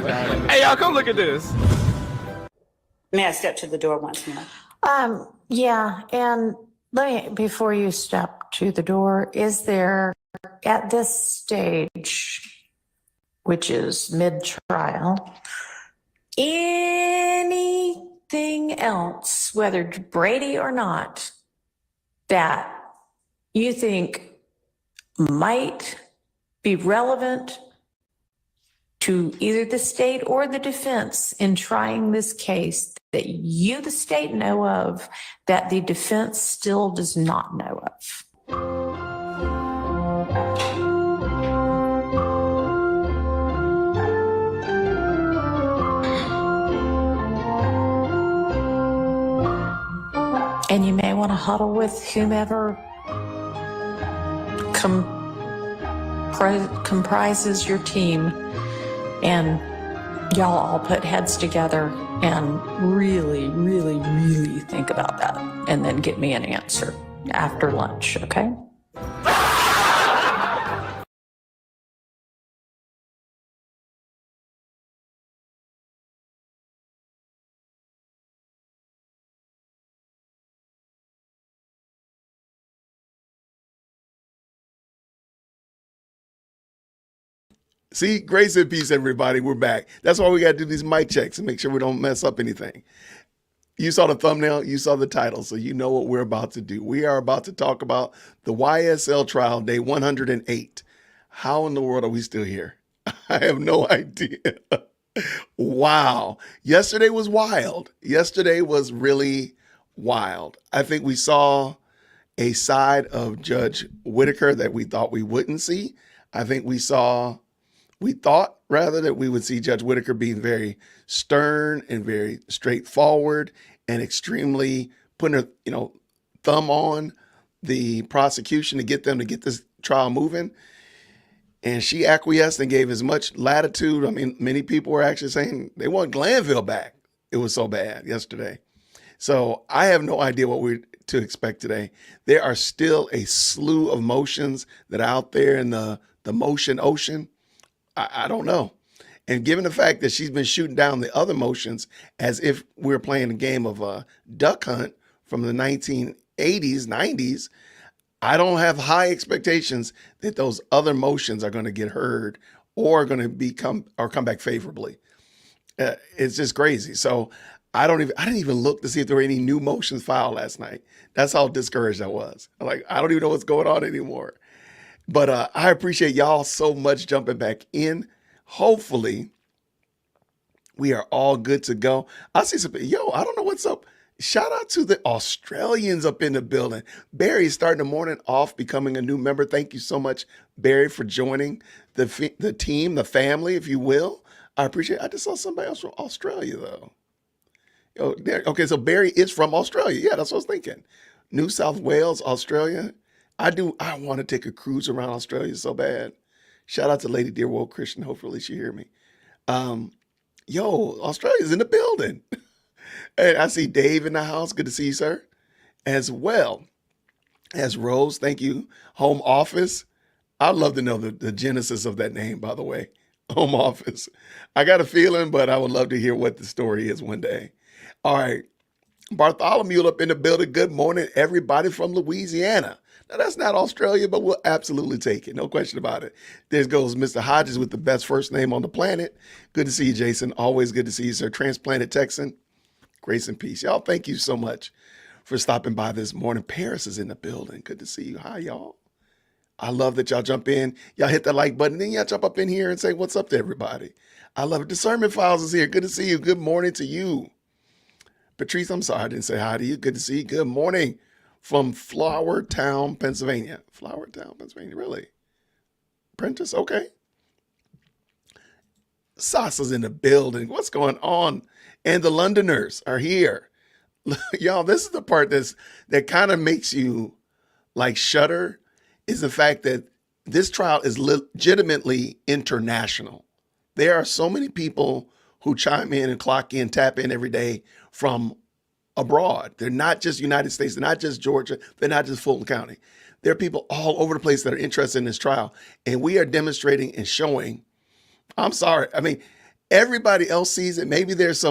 Right. Hey, y'all, come look at this. May I step to the door once more? Yeah, and let me, before you step to the door, is there at this stage, which is mid-trial, anything else, whether Brady or not, that you think might be relevant to either the state or the defense in trying this case that you, the state, know of that the defense still does not know of? And you may want to huddle with whomever comprises your team, and y'all all put heads together and really, really, really think about that, and then get me an answer after lunch, okay? See, grace and peace, everybody. We're back. That's why we got to do these mic checks and make sure we don't mess up anything. You saw the thumbnail, you saw the title, so you know what we're about to do. We are about to talk about the YSL trial, day 108. How in the world are we still here? I have no idea. Wow. Yesterday was wild. Yesterday was really wild. I think we saw a side of Judge Whitaker that we thought we wouldn't see. I think we thought rather that we would see Judge Whitaker being very stern and very straightforward and extremely putting her, thumb on the prosecution to get them to get this trial moving. And she acquiesced and gave as much latitude. I mean, many people were actually saying they want Glanville back. It was so bad yesterday. So I have no idea what we're to expect today. There are still a slew of motions that are out there in the motion ocean. I don't know. And given the fact that she's been shooting down the other motions as if we're playing a game of a duck hunt from the 1980s, 90s, I don't have high expectations that those other motions are going to get heard or going to come back favorably. It's just crazy. So I didn't even look to see if there were any new motions filed last night. That's how discouraged I was. I don't even know what's going on anymore. But I appreciate y'all so much jumping back in. Hopefully, we are all good to go. I see some, I don't know what's up. Shout out to the Australians up in the building. Barry starting the morning off becoming a new member. Thank you so much, Barry, for joining the team, the family, if you will. I appreciate it. I just saw somebody else from Australia, though. Okay, so Barry is from Australia. Yeah, that's what I was thinking. New South Wales, Australia. I want to take a cruise around Australia so bad. Shout out to Lady Dear Woke Christian. Hopefully she hear me. Australia's in the building. And I see Dave in the house. Good to see you, sir. As well as Rose. Thank you. Home Office. I'd love to know the genesis of that name, by the way. Home Office. I got a feeling, but I would love to hear what the story is one day. All right. Bartholomew up in the building. Good morning, everybody from Louisiana. Now, that's not Australia, but we'll absolutely take it. No question about it. There goes Mr. Hodges with the best first name on the planet. Good to see you, Jason. Always good to see you, sir. Transplanted Texan. Grace and peace. Y'all, thank you so much for stopping by this morning. Paris is in the building. Good to see you. Hi, y'all. I love that y'all jump in. Y'all hit that like button. Then y'all jump up in here and say, what's up to everybody? I love it. Discernment Files is here. Good to see you. Good morning to you. Patrice, I'm sorry I didn't say hi to you. Good to see you. Good morning from Flowertown, Pennsylvania. Flowertown, Pennsylvania, really? Prentice, okay. Sasa's in the building. What's going on? And the Londoners are here. Y'all, this is the part that kind of makes you like shudder, is the fact that this trial is legitimately international. There are so many people who chime in and clock in, tap in every day from abroad. They're not just United States. They're not just Georgia. They're not just Fulton County. There are people all over the place that are interested in this trial. And we are demonstrating and showing, I'm sorry, I mean, Everybody else sees it. Maybe there's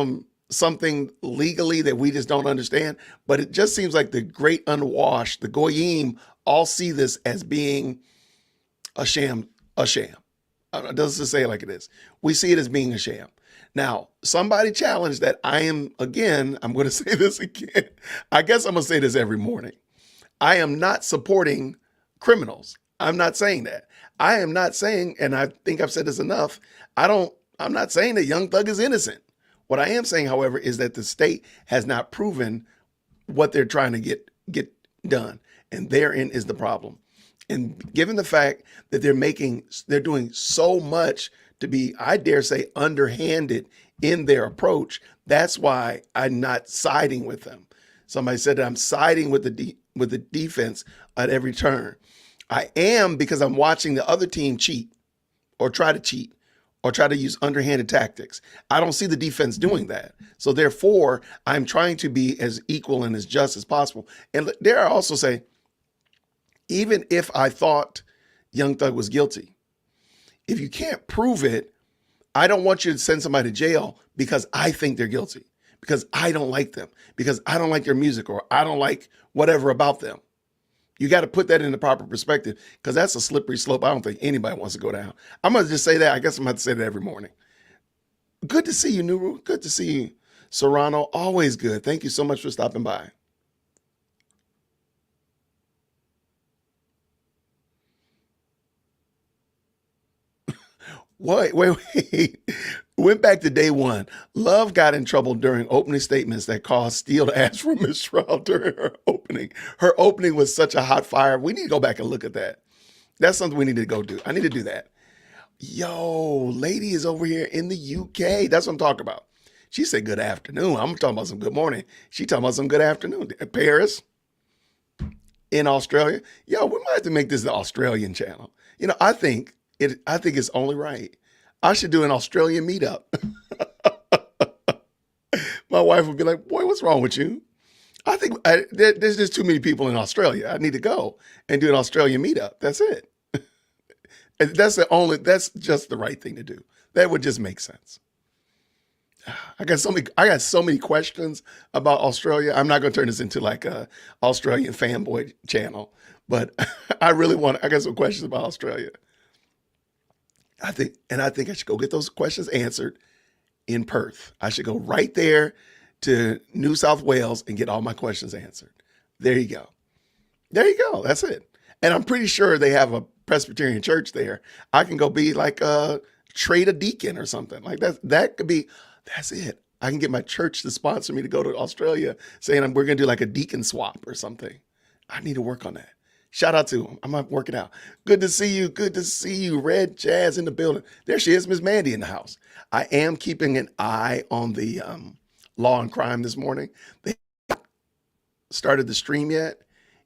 something legally that we just don't understand, but it just seems like the great unwashed, the goyim, all see this as being a sham, a sham. It doesn't say it like it is. We see it as being a sham. Now, somebody challenged that I'm going to say this again. I guess I'm going to say this every morning. I am not supporting criminals. I'm not saying that. I am not saying, and I think I've said this enough, I'm not saying that Young Thug is innocent. What I am saying, however, is that the state has not proven what they're trying to get done. And therein is the problem. And given the fact that they're doing so much to be, I dare say, underhanded in their approach, that's why I'm not siding with them. Somebody said that I'm siding with the defense at every turn. I am, because I'm watching the other team cheat or try to use underhanded tactics. I don't see the defense doing that. So therefore, I'm trying to be as equal and as just as possible. And dare I also say, even if I thought Young Thug was guilty, if you can't prove it, I don't want you to send somebody to jail because I think they're guilty, because I don't like them, because I don't like their music, or I don't like whatever about them. You got to put that in the proper perspective, because that's a slippery slope I don't think anybody wants to go down. I'm going to just say that. I guess I'm going to say that every morning. Good to see you, Nuru. Good to see you, Serrano. Always good. Thank you so much for stopping by. Wait. Went back to day one. Love got in trouble during opening statements that caused Steele to ask for mistrial during her opening. Her opening was such a hot fire. We need to go back and look at that. That's something we need to go do. I need to do that. Yo, lady is over here in the UK. That's what I'm talking about. She said good afternoon. I'm talking about some good morning. She talking about some good afternoon. Paris, in Australia. Yo, we might have to make this the Australian channel. I think it's only right. I should do an Australian meetup. My wife would be like, boy, what's wrong with you? I think there's just too many people in Australia. I need to go and do an Australian meetup. That's it. And that's just the right thing to do. That would just make sense. I got so many questions about Australia. I'm not going to turn this into like a Australian fanboy channel, but I got some questions about Australia. I think I should go get those questions answered in Perth. I should go right there to New South Wales and get all my questions answered. There you go. That's it. And I'm pretty sure they have a Presbyterian church there. I can go be like trade a deacon or something like that. That's it. I can get my church to sponsor me to go to Australia, saying we're going to do like a deacon swap or something. I need to work on that. Shout out to him. I'm not working out. Good to see you. Good to see you. Red Jazz in the building. There she is, Miss Mandy in the house. I am keeping an eye on the Law and Crime this morning. They haven't started the stream yet.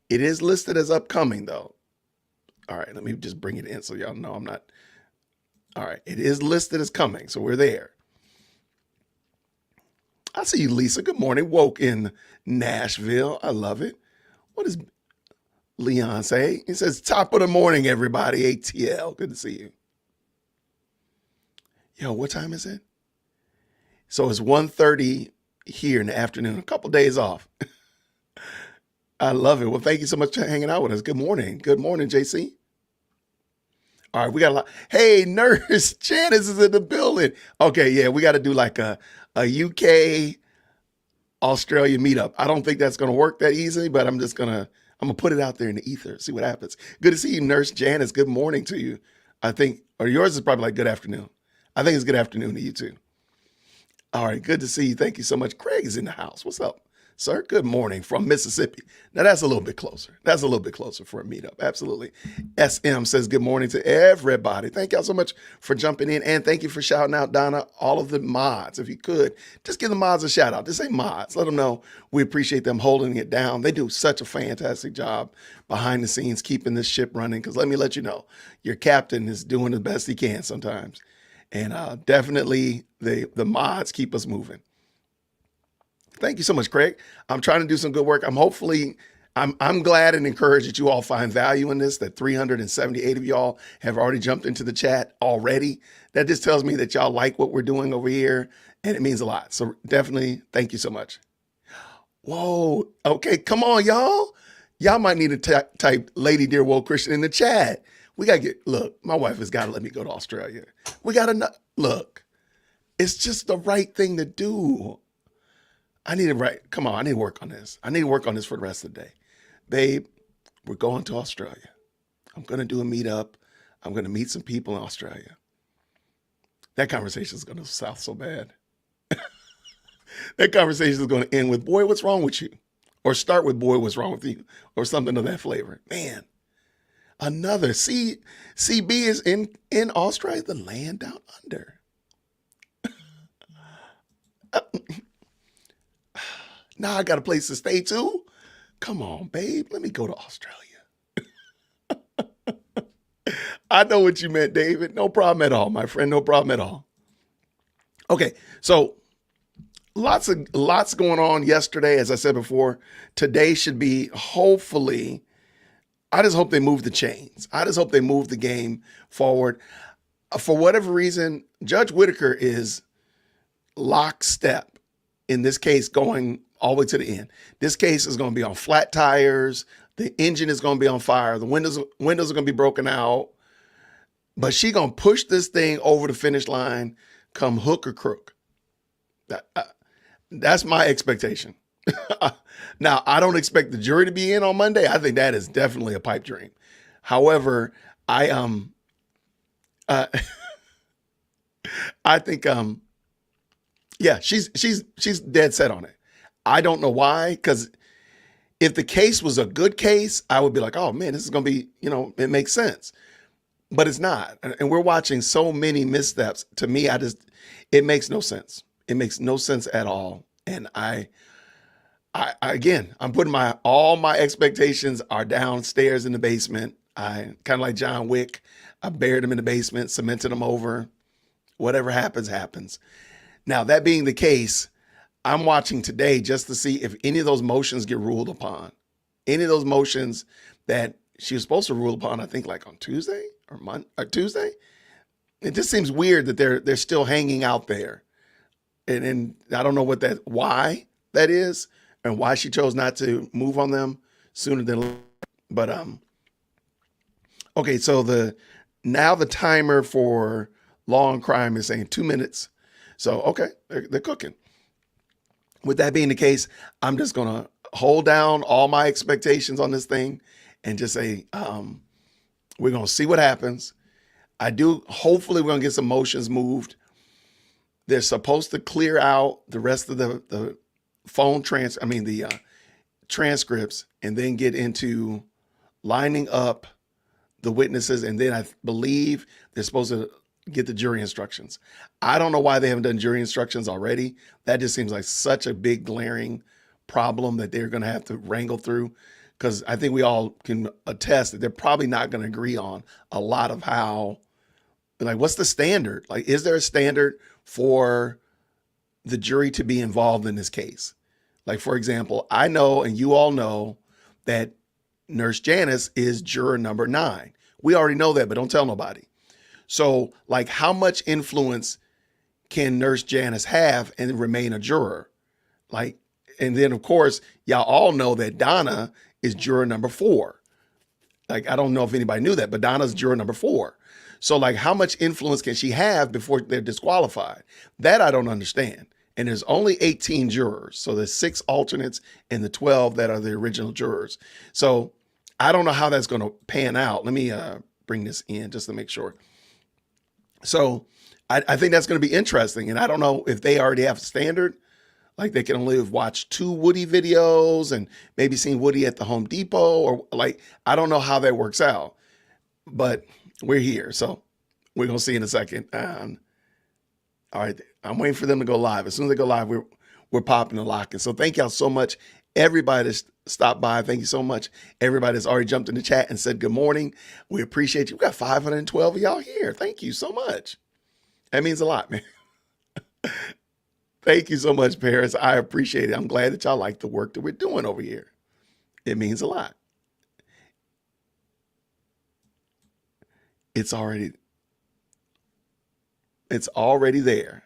It is listed as upcoming though. All right, let me just bring it in so y'all know I'm not. All right, it is listed as coming, so we're there. I see you, Lisa. Good morning. Woke in Nashville. I love it. What is Leon say? He says, top of the morning, everybody. ATL. Good to see you. Yo, what time is it? So it's 1:30 here in the afternoon. A couple days off. I love it. Well, thank you so much for hanging out with us. Good morning. Good morning, JC. All right, we got a lot. Hey, Nurse Janice is in the building. Okay, yeah, we got to do like a UK Australia meetup. I don't think that's going to work that easily, but I'm going to put it out there in the ether, see what happens. Good to see you, Nurse Janice. Good morning to you. I think, or yours is probably like good afternoon. I think it's good afternoon to you too. All right, good to see you. Thank you so much. Craig is in the house. What's up, sir? Good morning from Mississippi. Now that's a little bit closer. That's a little bit closer for a meetup. Absolutely. SM says good morning to everybody. Thank y'all so much for jumping in. And thank you for shouting out, Donna, all of the mods. If you could, just give the mods a shout out. Just say mods. Let them know we appreciate them holding it down. They do such a fantastic job behind the scenes, keeping this ship running. Because let me let you know, your captain is doing the best he can sometimes. And definitely the mods keep us moving. Thank you so much, Craig. I'm trying to do some good work. I'm glad and encouraged that you all find value in this, that 378 of y'all have already jumped into the chat already. That just tells me that y'all like what we're doing over here, and it means a lot. So definitely thank you so much. Whoa. Okay, come on, y'all. Y'all might need to type Lady Dear Woe Christian in the chat. We got to look, my wife has got to let me go to Australia. We got to, look, it's just the right thing to do. I need to work on this. I need to work on this for the rest of the day. Babe, we're going to Australia. I'm going to do a meetup. I'm going to meet some people in Australia. That conversation is going to sound so bad. That conversation is going to end with, boy, what's wrong with you? Or start with, boy, what's wrong with you? Or something of that flavor. Man, another CB is in Australia, the land down under. Now I got a place to stay too. Come on, babe. Let me go to Australia. I know what you meant, David. No problem at all, my friend. No problem at all. Okay, so lots going on yesterday. As I said before, today should be hopefully. I just hope they move the chains. I just hope they move the game forward. For whatever reason, Judge Whitaker is lockstep in this case, going all the way to the end. This case is going to be on flat tires. The engine is going to be on fire. The windows are going to be broken out. But she going to push this thing over the finish line, come hook or crook. That's my expectation. Now, I don't expect the jury to be in on Monday. I think that is definitely a pipe dream. However, I think yeah, she's dead set on it. I don't know why, because if the case was a good case, I would be like, oh man, this is going to be, it makes sense. But it's not. And we're watching so many missteps. To me, it makes no sense. It makes no sense at all. And again, I'm putting all my expectations are downstairs in the basement. I kind of like John Wick. I buried them in the basement, cemented them over. Whatever happens, happens. Now, that being the case, I'm watching today just to see if any of those motions get ruled upon. Any of those motions that she was supposed to rule upon, I think like on Tuesday or Tuesday. It just seems weird that they're still hanging out there. And I don't know why that is and why she chose not to move on them sooner than later. But okay, so now the timer for law and crime is saying 2 minutes. So, okay, they're cooking. With that being the case, I'm just going to hold down all my expectations on this thing and just say, we're going to see what happens. Hopefully we're going to get some motions moved. They're supposed to clear out the rest of the transcripts and then get into lining up the witnesses. And then I believe they're supposed to get the jury instructions. I don't know why they haven't done jury instructions already. That just seems like such a big glaring problem that they're going to have to wrangle through, because I think we all can attest that they're probably not going to agree on a lot of what's the standard? Like, is there a standard for the jury to be involved in this case? Like, for example, I know, and you all know, that Nurse Janice is juror number 9. We already know that, but don't tell nobody. So, like, how much influence can Nurse Janice have and remain a juror? Like, and then, of course, y'all all know that Donna is juror number 4. Like, I don't know if anybody knew that, but Donna's juror number 4. So, like, how much influence can she have before they're disqualified? That I don't understand. And there's only 18 jurors. So there's 6 alternates and the 12 that are the original jurors. So I don't know how that's going to pan out. Let me bring this in just to make sure. So I think that's going to be interesting. And I don't know if they already have a standard, like they can only have watched 2 Woody videos and maybe seen Woody at the Home Depot, or like, I don't know how that works out, but we're here. So we're going to see in a second. All right. I'm waiting for them to go live. As soon as they go live, we're popping and locking. So thank y'all so much. Everybody that's stopped by, thank you so much. Everybody that's already jumped in the chat and said good morning. We appreciate you. We got 512 of y'all here. Thank you so much. That means a lot, man. Thank you so much, Paris. I appreciate it. I'm glad that y'all like the work that we're doing over here. It means a lot. It's already there.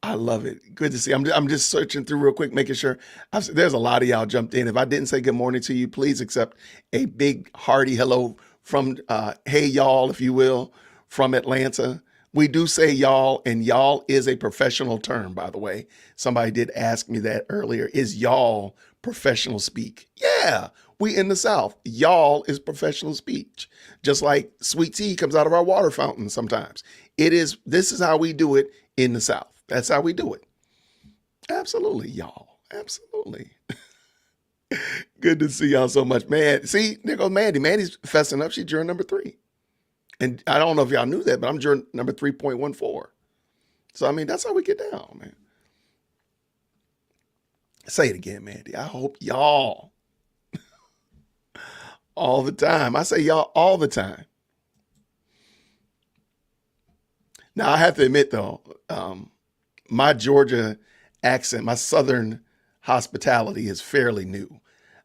I love it. Good to see. I'm just searching through real quick, making sure. There's a lot of y'all jumped in. If I didn't say good morning to you, please accept a big hearty hello from hey y'all, if you will, from Atlanta. We do say y'all, and y'all is a professional term, by the way. Somebody did ask me that earlier. Is y'all professional speak? Yeah, we in the South. Y'all is professional speech. Just like sweet tea comes out of our water fountain sometimes. This is how we do it in the South. That's how we do it. Absolutely, y'all. Absolutely. Good to see y'all so much. Man, see, there goes Mandy. Mandy's fessing up. She's juror number 3. And I don't know if y'all knew that, but I'm juror number 3.14. So, I mean, that's how we get down, man. Say it again, Mandy. I hope y'all all the time. I say y'all all the time. Now, I have to admit, though, my Georgia accent, my Southern hospitality is fairly new.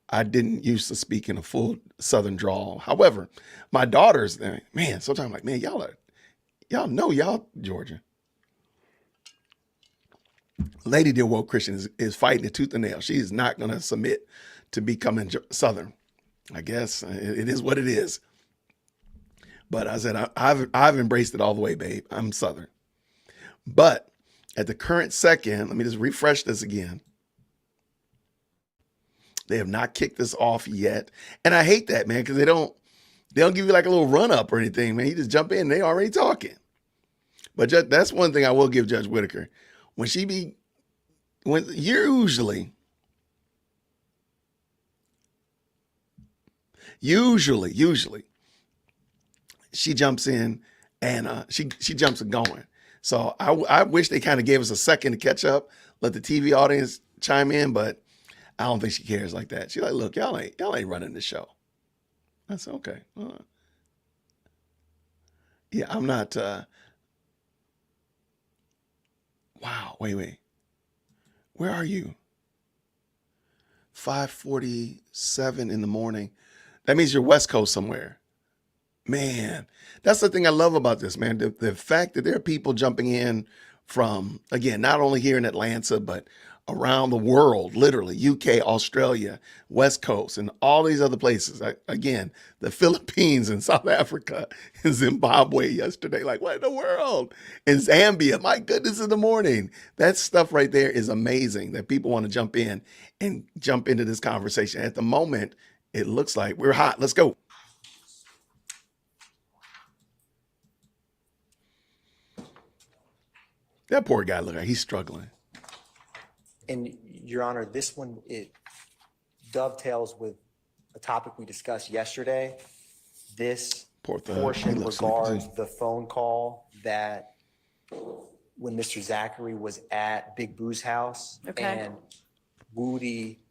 I didn't used to speak in a full Southern drawl. However, my daughters, man, sometimes I'm like, man, y'all Georgia. Lady Dear Woke Christian is fighting it tooth and nail. She is not going to submit to becoming Southern. I guess it is what it is. But I said, I've embraced it all the way, babe. I'm Southern. But at the current second, let me just refresh this again. They have not kicked this off yet. And I hate that, man, because they don't give you like a little run up or anything, man. You just jump in, they already talking. But that's one thing I will give Judge Whitaker. Usually she jumps in and she jumps and going. So I wish they kind of gave us a second to catch up, let the TV audience chime in, but I don't think she cares like that. She's like, look, y'all ain't running the show. I said, okay. Yeah, I'm not. Wow, wait. Where are you? 5:47 in the morning. That means you're West Coast somewhere. Man, that's the thing I love about this, man. The fact that there are people jumping in from, again, not only here in Atlanta, but around the world, literally, UK, Australia, West Coast, and all these other places. Again, the Philippines and South Africa and Zimbabwe yesterday. Like, what in the world? And Zambia, my goodness, in the morning. That stuff right there is amazing that people want to jump in and jump into this conversation. At the moment, it looks like we're hot. Let's go. That poor guy, look like he's struggling. And Your Honor, this one, it dovetails with a topic we discussed yesterday. This portion regards the phone call that when Mr. Zachary was at Big Boo's house. Okay. And Woody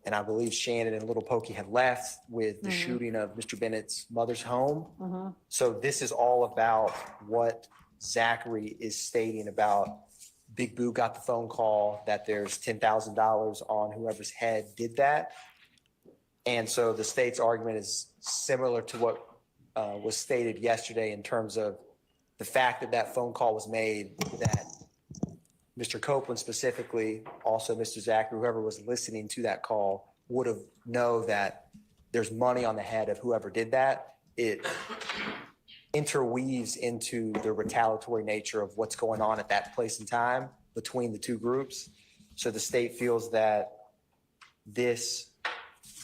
and I believe Shannon and Little Pokey had left with the shooting of Mr. Bennett's mother's home. So this is all about what Zachary is stating about Big Boo got the phone call that there's $10,000 on whoever's head did that. And so the state's argument is similar to what was stated yesterday in terms of the fact that that phone call was made, that Mr. Copeland specifically, also Mr. Zachary, whoever was listening to that call would have know that there's money on the head of whoever did that. It interweaves into the retaliatory nature of what's going on at that place and time between the two groups. So the state feels that this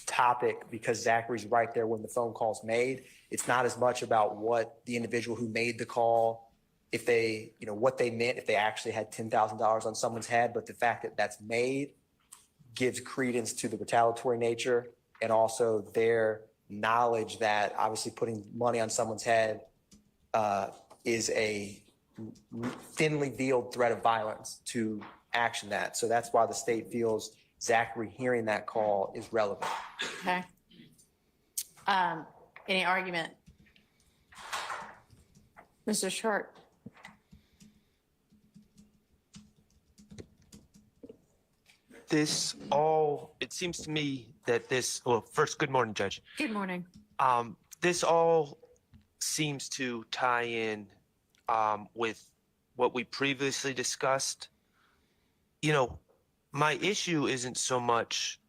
topic, because Zachary's right there when the phone call's made, it's not as much about what the individual who made the call, if they, what they meant, if they actually had $10,000 on someone's head, but the fact that that's made gives credence to the retaliatory nature, and also their knowledge that obviously putting money on someone's head is a thinly veiled threat of violence to action that. So that's why the state feels Zachary hearing that call is relevant. Okay. Any argument? Mr. Short. that it seems to me that well, first, good morning, Judge. Good morning. This all seems to tie in with what we previously discussed. You know, my issue isn't so much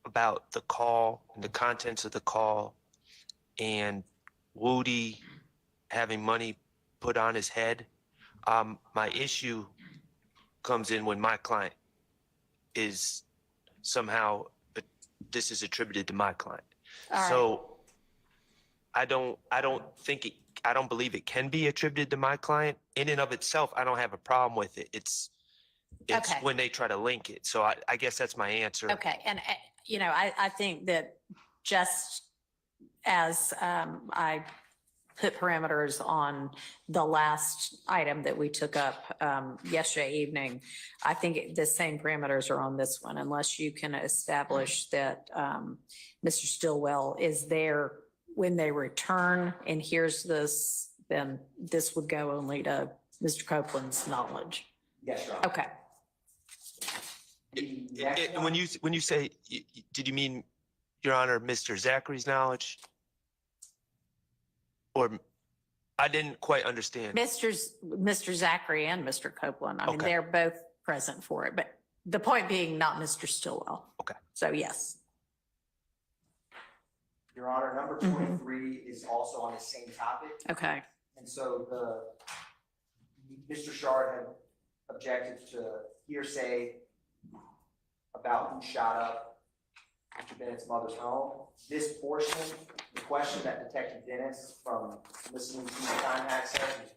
about the call and the contents of the call and Woody having money put on his head. My issue comes in when my client is somehow, this is attributed to my client. All right. So I don't believe it can be attributed to my client. In and of itself, I don't have a problem with it. It's Okay. when they try to link it. So I guess that's my answer. Okay, and I think that just as I put parameters on the last item that we took up yesterday evening, I think the same parameters are on this one, unless you can establish that Mr. Stillwell is there when they return and hears this, then this would go only to Mr. Copeland's knowledge. Yes, Your Honor. Okay. And when you say, did you mean, Your Honor, Mr. Zachary's knowledge? Or I didn't quite understand. Mr. Zachary and Mr. Copeland. I mean, Okay. they're both present for it, but the point being not Mr. Stillwell. Okay. So yes. Your Honor, number 23 is also on the same topic. Okay. And so Mr. Shard had objected to hearsay about who shot up Mr. Bennett's mother's home. This portion, the question that Detective Dennis, from listening to the time hack, said,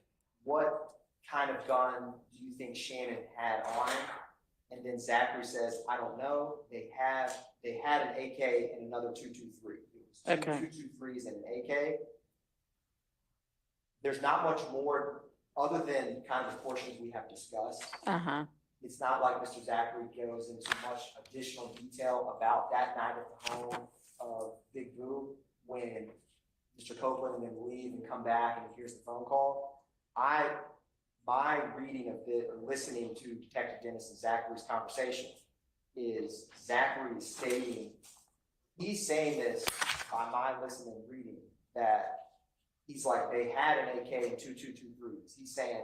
what kind of gun do you think Shannon had on him? And then Zachary says, I don't know. They had an AK and another 223. It was two Okay. 223s and an AK. There's not much more other than kind of the portions we have discussed. Uh-huh. It's not like Mr. Zachary goes into much additional detail about that night at the home of Big Boo when Mr. Copeland and then leave and come back and here's the phone call. My reading of it, or listening to Detective Dennis and Zachary's conversation, is Zachary stating, he's saying this by my listening and reading, that he's like, they had an AK and 223s. He's saying,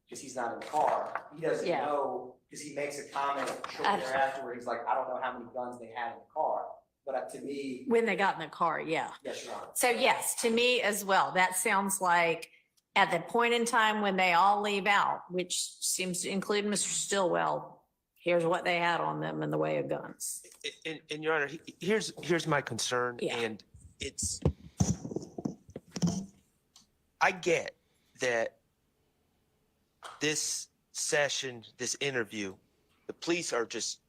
because he's not in the car, he doesn't Yeah. know, because he makes a comment shortly thereafter where he's like, I don't know how many guns they had in the car. But to me, When they got in the car, yeah. yes, Your Honor. So yes, to me as well, that sounds like at the point in time when they all leave out, which seems to include Mr. Stillwell, here's what they had on them in the way of guns. And Your Honor, here's my concern, Yeah. and I get that this session, this interview, the police are just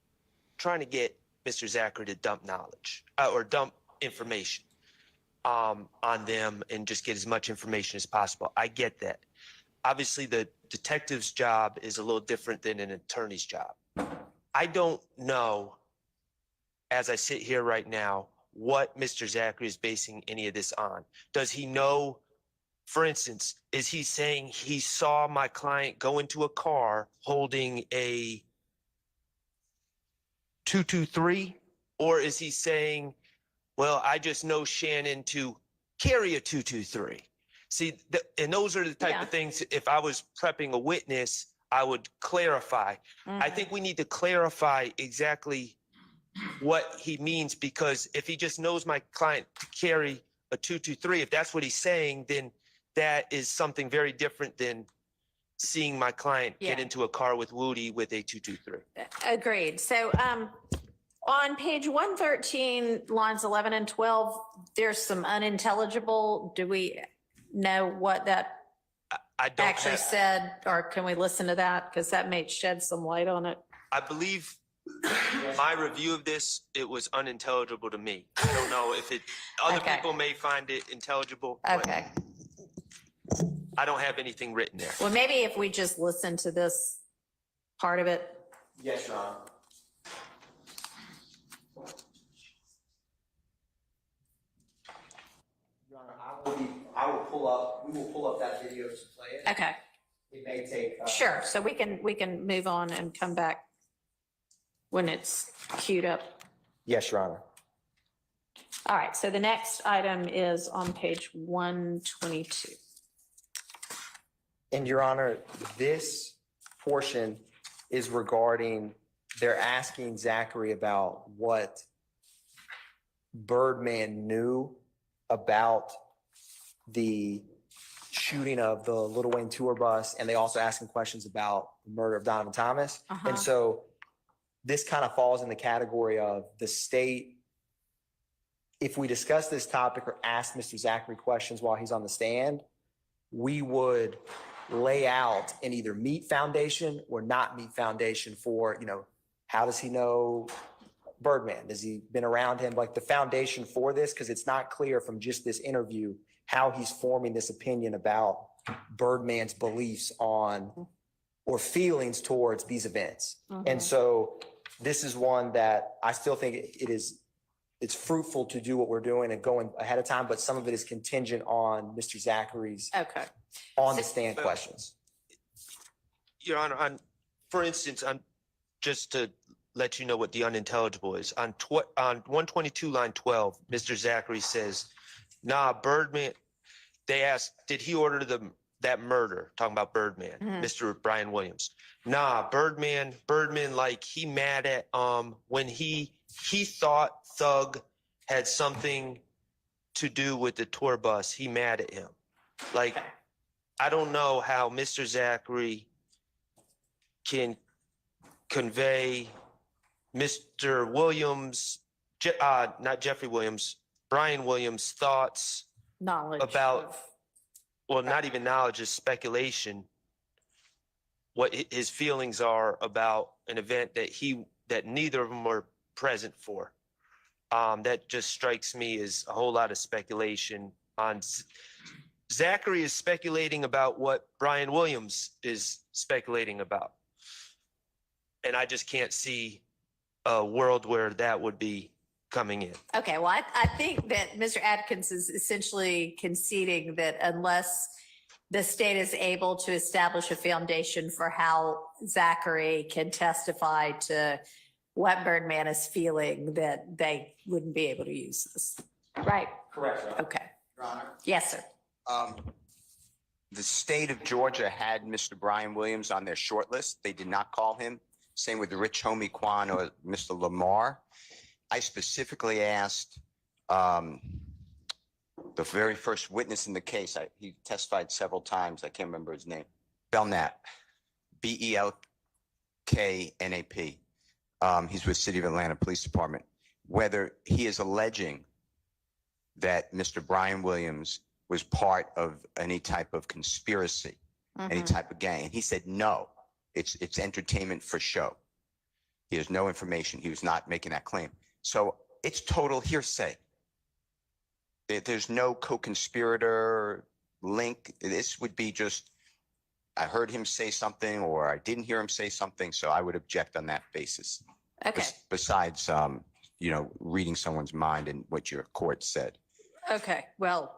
trying to get Mr. Zachary to dump knowledge or dump information on them and just get as much information as possible. I get that. Obviously, the detective's job is a little different than an attorney's job. I don't know, as I sit here right now, what Mr. Zachary is basing any of this on. Does he know, for instance, is he saying he saw my client go into a car holding a 223? Or is he saying, well, I just know Shannon to carry a 223? See, and those are the type of things, if I was prepping a witness, I would clarify. I think we need to clarify exactly what he means, because if he just knows my client to carry a 223, if that's what he's saying, then that is something very different than seeing my client get Yeah. into a car with Woody with a 223. Agreed. So on page 113, lines 11 and 12, there's some unintelligible. Do we know what that I don't actually have, said, or can we listen to that? Because that may shed some light on it. I believe my review of this, it was unintelligible to me. I don't know if other Okay. people may find it intelligible, but Okay. I don't have anything written there. Well, maybe if we just listen to this part of it. Yes, Your Honor. Your Honor, we will pull up that video to play it. Okay. It may take. Sure. So we can move on and come back. when it's queued up. Yes, Your Honor. All right, so the next item is on page 122. And Your Honor, this portion is regarding, they're asking Zachary about what Birdman knew about the shooting of the Little Wayne tour bus, and they also asking questions about the murder of Donovan Thomas. Uh-huh. And so this kind of falls in the category of the state. If we discuss this topic or ask Mr. Zachary questions while he's on the stand, we would lay out and either meet foundation or not meet foundation for, how does he know Birdman? Has he been around him? Like the foundation for this, because it's not clear from just this interview how he's forming this opinion about Birdman's beliefs on or feelings towards these events. And so this is one that I still think it's fruitful to do what we're doing and going ahead of time, but some of it is contingent on Mr. Zachary's Okay. on the stand questions. Your Honor, for instance, just to let you know what the unintelligible is, on 122 line 12, Mr. Zachary says, nah, Birdman, they asked, did he order that murder? Talking about Birdman, Mr. Brian Williams. Nah, Birdman, like he mad at, when he thought Thug had something to do with the tour bus, he mad at him. Like, I don't know how Mr. Zachary can convey Mr. Williams, not Jeffrey Williams, Brian Williams' thoughts Knowledge about, well, not even knowledge, is speculation, what his feelings are about an event that neither of them were present for. That just strikes me as a whole lot of speculation on Zachary is speculating about what Brian Williams is speculating about. And I just can't see a world where that would be coming in. Okay, well, I think that Mr. Adkins is essentially conceding that unless the state is able to establish a foundation for how Zachary can testify to what Birdman is feeling, that they wouldn't be able to use this. Right? Correct, Your Honor. Okay. Your Honor, Yes, sir. the state of Georgia had Mr. Brian Williams on their short list. They did not call him. Same with Rich Homie Kwan or Mr. Lamar. I specifically asked the very first witness in the case. He testified several times. I can't remember his name. Belknap, Belknap. He's with City of Atlanta Police Department. Whether he is alleging that Mr. Brian Williams was part of any type of conspiracy, any type of gang. And he said, no, it's entertainment for show. He has no information. He was not making that claim. So it's total hearsay. There's no co-conspirator link. This would be just, I heard him say something or I didn't hear him say something. So I would object on that basis. Okay. Besides, reading someone's mind and what your court said. Okay. Well,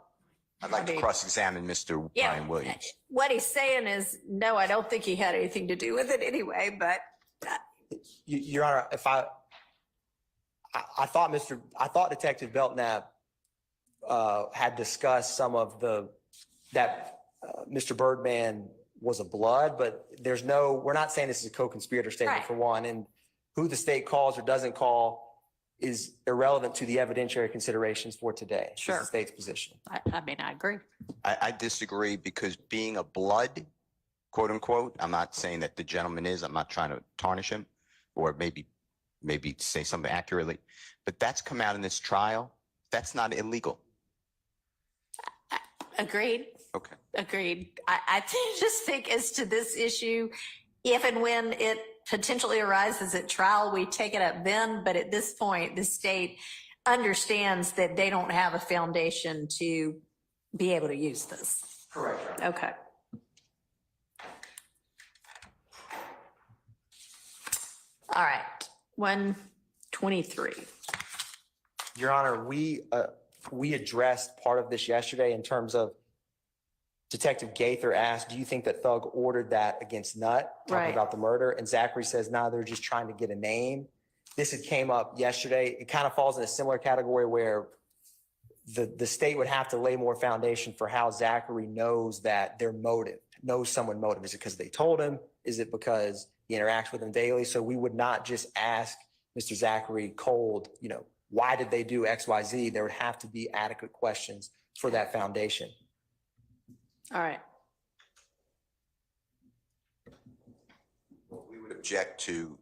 I'd like to cross-examine Mr. Brian Williams. What he's saying is, no, I don't think he had anything to do with it anyway, but. Your Honor, if I thought Detective Belknap had discussed some of that Mr. Birdman was a blood, but we're not saying this is a co-conspirator statement Right. for one, and who the state calls or doesn't call is irrelevant to the evidentiary considerations for today. Sure. Is the state's position. I mean, I agree. I disagree because being a blood, quote unquote, I'm not saying that the gentleman is, I'm not trying to tarnish him or maybe say something accurately, but that's come out in this trial. That's not illegal. Agreed. Okay. Agreed. I just think as to this issue, if and when it potentially arises at trial, we take it up then. But at this point, the state understands that they don't have a foundation to be able to use this. Correct. Okay. All right. 123. Your Honor, we addressed part of this yesterday in terms of Detective Gaither asked, do you think that Thug ordered that against Nutt, talking Right. about the murder? And Zachary says, no, they're just trying to get a name. this had came up yesterday. It kind of falls in a similar category where the state would have to lay more foundation for how Zachary knows that their motive, knows someone motive. Is it because they told him? Is it because he interacts with them daily? So we would not just ask Mr. Zachary cold, why did they do X, Y, Z? There would have to be adequate questions for that foundation. All right. We would object to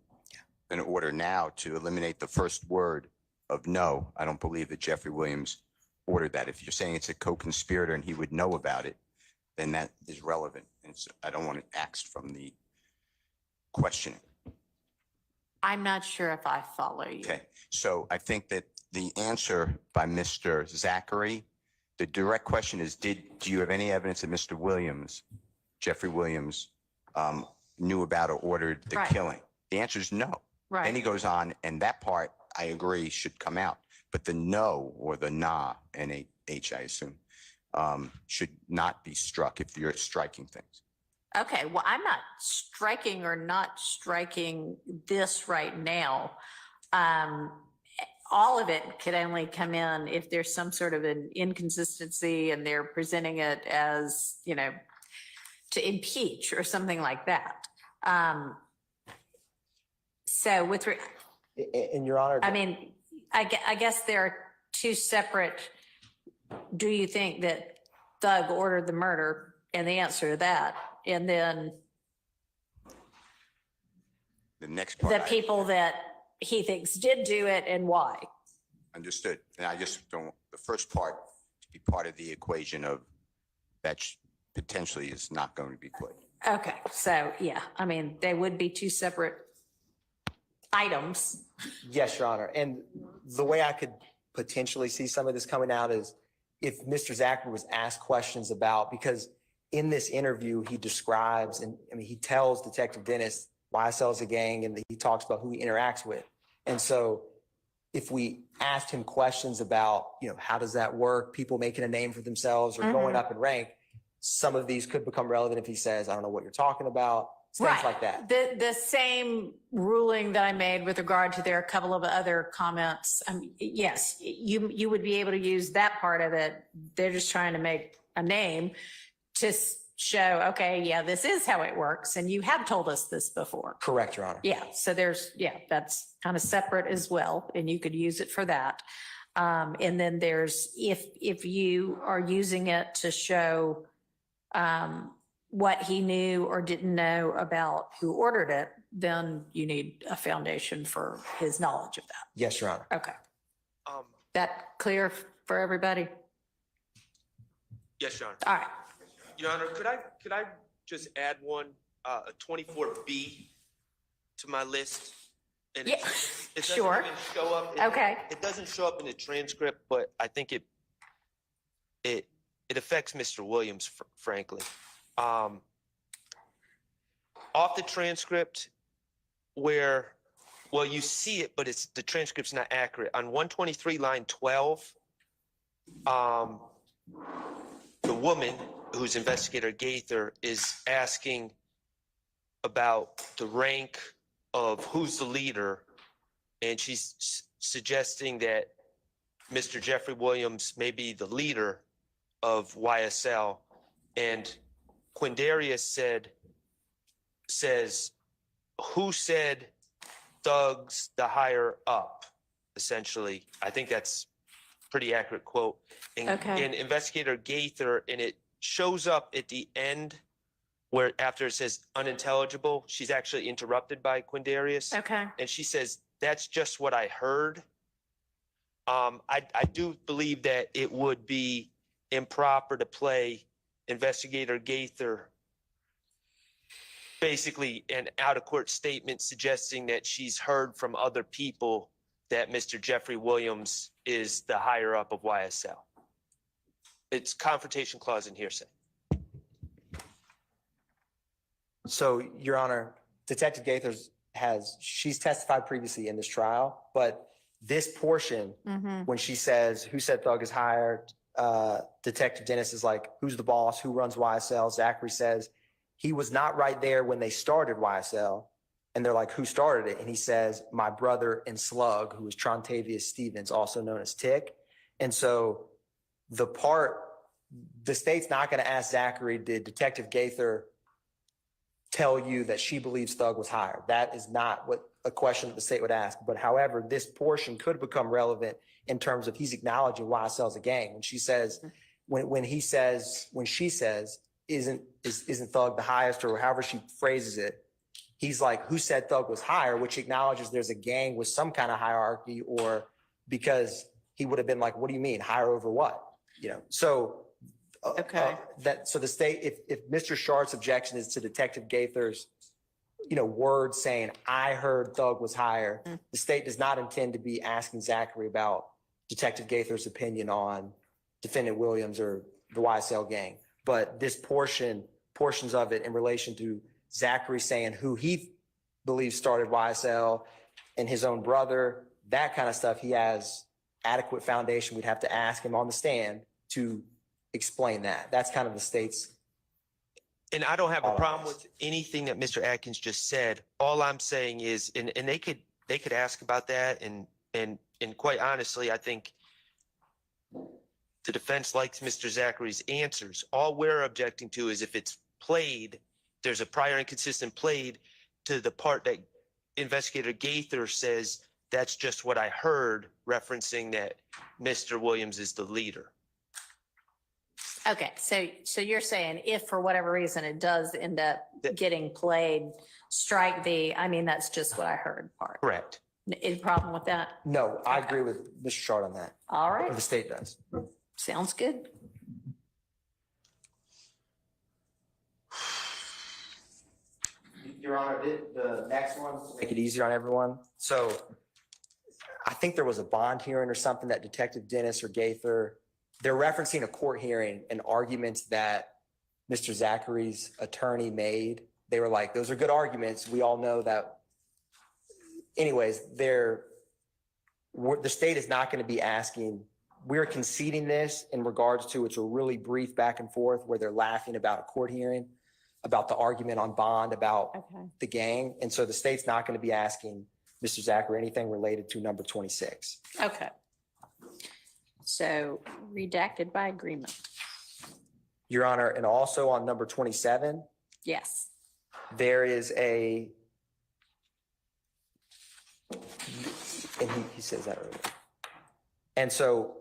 an order now to eliminate the first word of no. I don't believe that Jeffrey Williams ordered that. If you're saying it's a co-conspirator and he would know about it, then that is relevant. And so I don't want it axed from the questioning. I'm not sure if I follow you. Okay, so I think that the answer by Mr. Zachary, the direct question is, do you have any evidence that Mr. Williams, Jeffrey Williams, knew about or ordered the Right. killing? The answer is no. Right. Then he goes on, and that part, I agree, should come out. But the no, or the nah, N-A-H, I assume, should not be struck if you're striking things. Okay, well, I'm not striking or not striking this right now. All of it could only come in if there's some sort of an inconsistency and they're presenting it as, to impeach or something like that. So In Your Honor. I guess there are two separate, do you think that Thug ordered the murder? And the answer to that, and then The next part. the people that he thinks did do it and why. Understood. And I just don't, the first part to be part of the equation of that potentially is not going to be played. Okay, so yeah, they would be two separate items. Yes, Your Honor. And the way I could potentially see some of this coming out is if Mr. Zachary was asked questions about, because in this interview, he describes, and he tells Detective Dennis YSL is a gang, and he talks about who he interacts with. And so if we asked him questions about, how does that work? People making a name for themselves or going up in rank, some of these could become relevant if he says, I don't know what you're talking about, things like that. The same ruling that I made with regard to there are a couple of other comments. Yes, you would be able to use that part of it. They're just trying to make a name to show, okay, yeah, this is how it works. And you have told us this before. Correct, Your Honor. Yeah. So that's kind of separate as well. And you could use it for that. And then there's, if you are using it to show what he knew or didn't know about who ordered it, then you need a foundation for his knowledge of that. Yes, Your Honor. Okay. Um, That clear for everybody? yes, Your Honor. All right. Your Honor, could I just add one, a 24B to my list? And Yeah, it doesn't sure. even show up. Okay. It doesn't show up in the transcript, but I think it affects Mr. Williams, frankly. Off the transcript where, well, you see it, but the transcript's not accurate. On 123 line 12, the woman who's investigator Gaither is asking about the rank of who's the leader. And she's suggesting that Mr. Jeffrey Williams may be the leader of YSL. And Quindarius says, who said Thug's the higher up, essentially. I think that's pretty accurate quote. And, Okay. and investigator Gaither, and it shows up at the end where after it says unintelligible, she's actually interrupted by Quindarius. Okay. And she says, that's just what I heard. I do believe that it would be improper to play investigator Gaither basically an out-of-court statement suggesting that she's heard from other people that Mr. Jeffrey Williams is the higher up of YSL. It's confrontation clause and hearsay. So, Your Honor, Detective Gaither she's testified previously in this trial, but this portion, when she says, who said Thug is hired, Detective Dennis is like, who's the boss, who runs YSL? Zachary says, he was not right there when they started YSL. And they're like, who started it? And he says, my brother and Slug, who is Trontavious Stevens, also known as Tick. And so the state's not going to ask Zachary, did Detective Gaither tell you that she believes Thug was hired? That is not what a question that the state would ask. But however, this portion could become relevant in terms of he's acknowledging YSL's a gang. When she says, when she says, isn't Thug the highest, or however she phrases it, he's like, who said Thug was higher, which acknowledges there's a gang with some kind of hierarchy, or because he would have been like, what do you mean higher over what? You know, so Okay. so the state, if Mr. Sharp's objection is to Detective Gaither's, words saying, I heard Thug was higher, the state does not intend to be asking Zachary about Detective Gaither's opinion on Defendant Williams or the YSL gang. But this portions of it in relation to Zachary saying who he believes started YSL and his own brother, that kind of stuff, he has adequate foundation. We'd have to ask him on the stand to explain that. That's kind of the state's. And I don't have a problem with anything that Mr. Atkins just said. All I'm saying is, and they could ask about that, and quite honestly, I think the defense likes Mr. Zachary's answers. All we're objecting to is if it's played, there's a prior inconsistent played to the part that Investigator Gaither says, that's just what I heard, referencing that Mr. Williams is the leader. Okay, so you're saying if for whatever reason it does end up getting played, strike that's just what I heard part. Correct. Any problem with that? No, I agree with Mr. Shard on that. All Or right, the state does. sounds good. Your Honor, the next one, to make it easier on everyone. So I think there was a bond hearing or something that Detective Dennis or Gaither, they're referencing a court hearing and arguments that Mr. Zachary's attorney made. They were like, those are good arguments. We all know that. Anyways, the state is not going to be asking. We're conceding this in regards to, it's a really brief back and forth where they're laughing about a court hearing, about the argument on bond, about the gang. And so the state's not going to be asking Mr. Zachary anything related to number 26. Okay. So redacted by agreement. Your Honor, and also on number 27, Yes. there is and he says that earlier. And so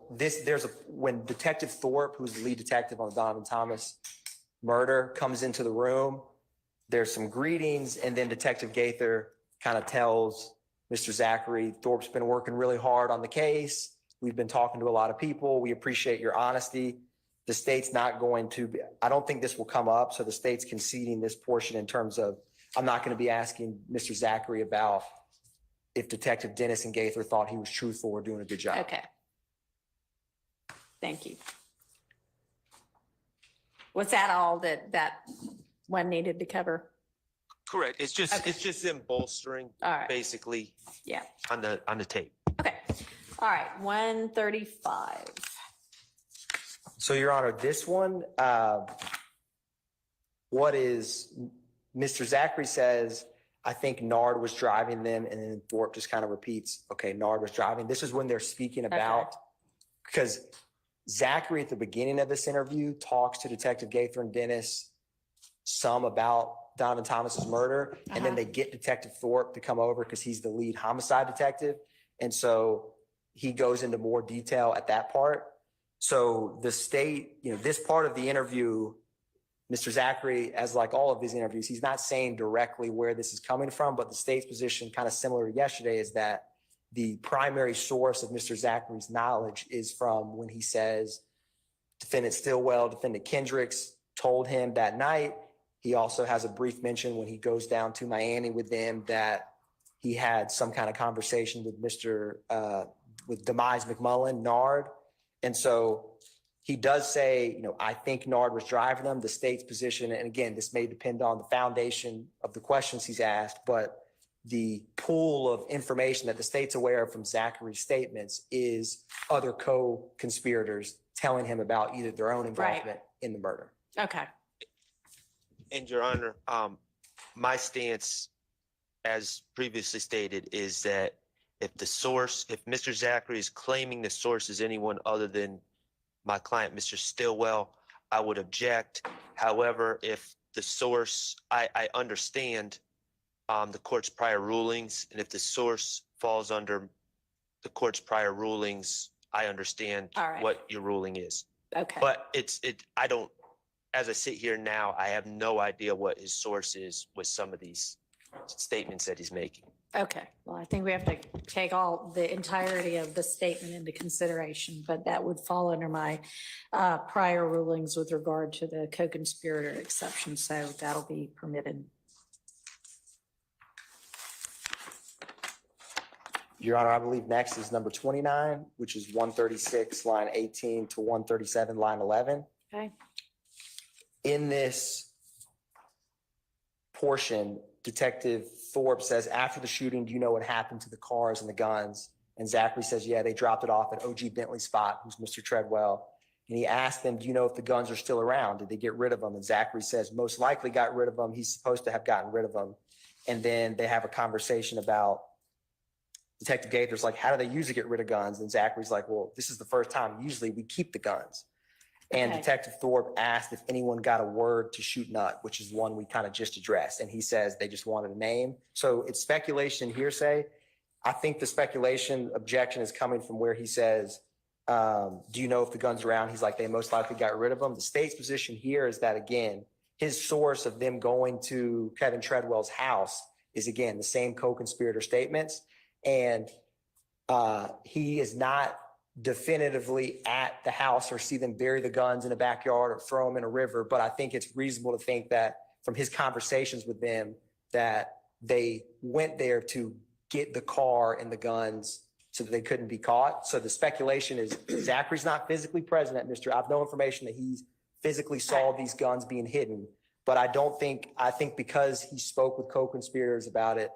when Detective Thorpe, who's the lead detective on the Donovan Thomas murder, comes into the room, there's some greetings, and then Detective Gaither kind of tells Mr. Zachary, Thorpe's been working really hard on the case. We've been talking to a lot of people. We appreciate your honesty. The state's not going to be, I don't think this will come up. So the state's conceding this portion in terms of, I'm not going to be asking Mr. Zachary about if Detective Dennis and Gaither thought he was truthful or doing a good job. Okay. Thank you. Was that all that one needed to cover? Correct. It's just them bolstering, All right. basically, Yeah. on the tape. Okay. All right. 135. So, Your Honor, this one, Mr. Zachary says, I think Nard was driving them, and then Thorpe just kind of repeats, okay, Nard was driving. This is when they're speaking about, because Zachary at the beginning of this interview talks to Detective Gaither and Dennis some about Donovan Thomas's murder, and then they get Detective Thorpe to come over because he's the lead homicide detective. And so he goes into more detail at that part. So the state, this part of the interview, Mr. Zachary, as like all of these interviews, he's not saying directly where this is coming from, but the state's position, kind of similar to yesterday, is that the primary source of Mr. Zachary's knowledge is from when he says Defendant Stillwell, Defendant Kendricks told him that night. He also has a brief mention when he goes down to Miami with them that he had some kind of conversation with with Demise McMullen, Nard. And so he does say, I think Nard was driving them. The state's position, and again, this may depend on the foundation of the questions he's asked, but the pool of information that the state's aware of from Zachary's statements is other co-conspirators telling him about either their own involvement in the murder. Okay. And Your Honor, my stance as previously stated, is that if Mr. Zachary is claiming the source is anyone other than my client, Mr. Stillwell, I would object. However, if the source, I understand the court's prior rulings, and if the source falls under the court's prior rulings, I understand All right. what your ruling is. Okay. But I don't, as I sit here now, I have no idea what his source is with some of these statements that he's making. Okay, well, I think we have to take the entirety of the statement into consideration, but that would fall under my prior rulings with regard to the co-conspirator exception, so that'll be permitted. Your Honor, I believe next is number 29, which is 136, line 18 to 137, line 11. Okay. In this portion, Detective Thorpe says, after the shooting, do you know what happened to the cars and the guns? And Zachary says, yeah, they dropped it off at OG Bentley's spot, who's Mr. Treadwell. And he asked them, do you know if the guns are still around? Did they get rid of them? And Zachary says, most likely got rid of them. He's supposed to have gotten rid of them. And then they have a conversation about, Detective Gaither's like, how do they usually get rid of guns? And Zachary's like, well, this is the first time. Usually we keep the guns. And Okay. Detective Thorpe asked if anyone got a word to shoot nut, which is one we kind of just addressed. And he says they just wanted a name. So it's speculation and hearsay. I think the speculation objection is coming from where he says, do you know if the gun's around? He's like, they most likely got rid of them. The state's position here is that, again, his source of them going to Kevin Treadwell's house is, again, the same co-conspirator statements. And he is not definitively at the house or see them bury the guns in the backyard or throw them in a river. But I think it's reasonable to think that from his conversations with them that they went there to get the car and the guns so that they couldn't be caught. So the speculation is Zachary's not physically present at Mr. I have no information that he physically saw these guns being hidden. But I think because he spoke with co-conspirators about it,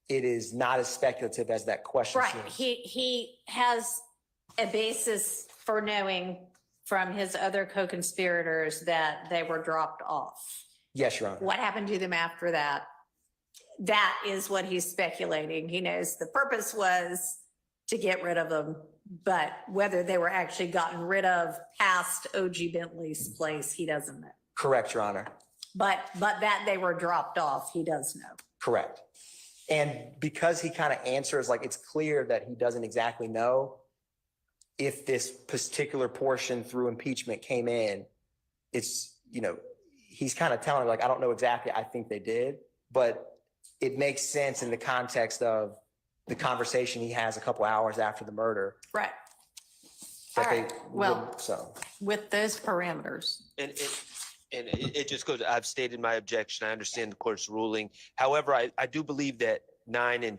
it is not as speculative as that question Right, seems. he has a basis for knowing from his other co-conspirators that they were dropped off. Yes, Your Honor. What happened to them after that? That is what he's speculating. He knows the purpose was to get rid of them, but whether they were actually gotten rid of past OG Bentley's place, he doesn't know. Correct, Your Honor. But that they were dropped off, he does know. Correct. And because he kind of answers, like, it's clear that he doesn't exactly know if this particular portion through impeachment came in, it's, he's kind of telling, like, I don't know exactly, I think they did, but it makes sense in the context of the conversation he has a couple hours after the murder. Right. that All they right. Well, wouldn't, so. with those parameters. And it just goes, I've stated my objection. I understand the court's ruling. However, I do believe that 9 and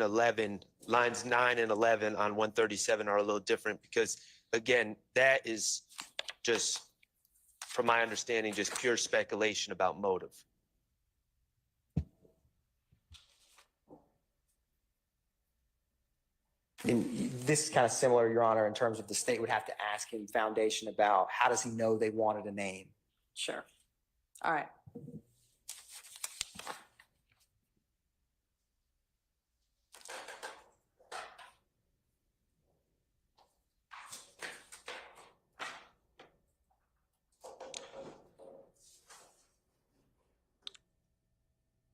11, lines 9 and 11 on 137 are a little different because, again, that is just, from my understanding, just pure speculation about motive. And this is kind of similar, Your Honor, in terms of the state would have to ask him foundation about how does he know they wanted a name? Sure. All right.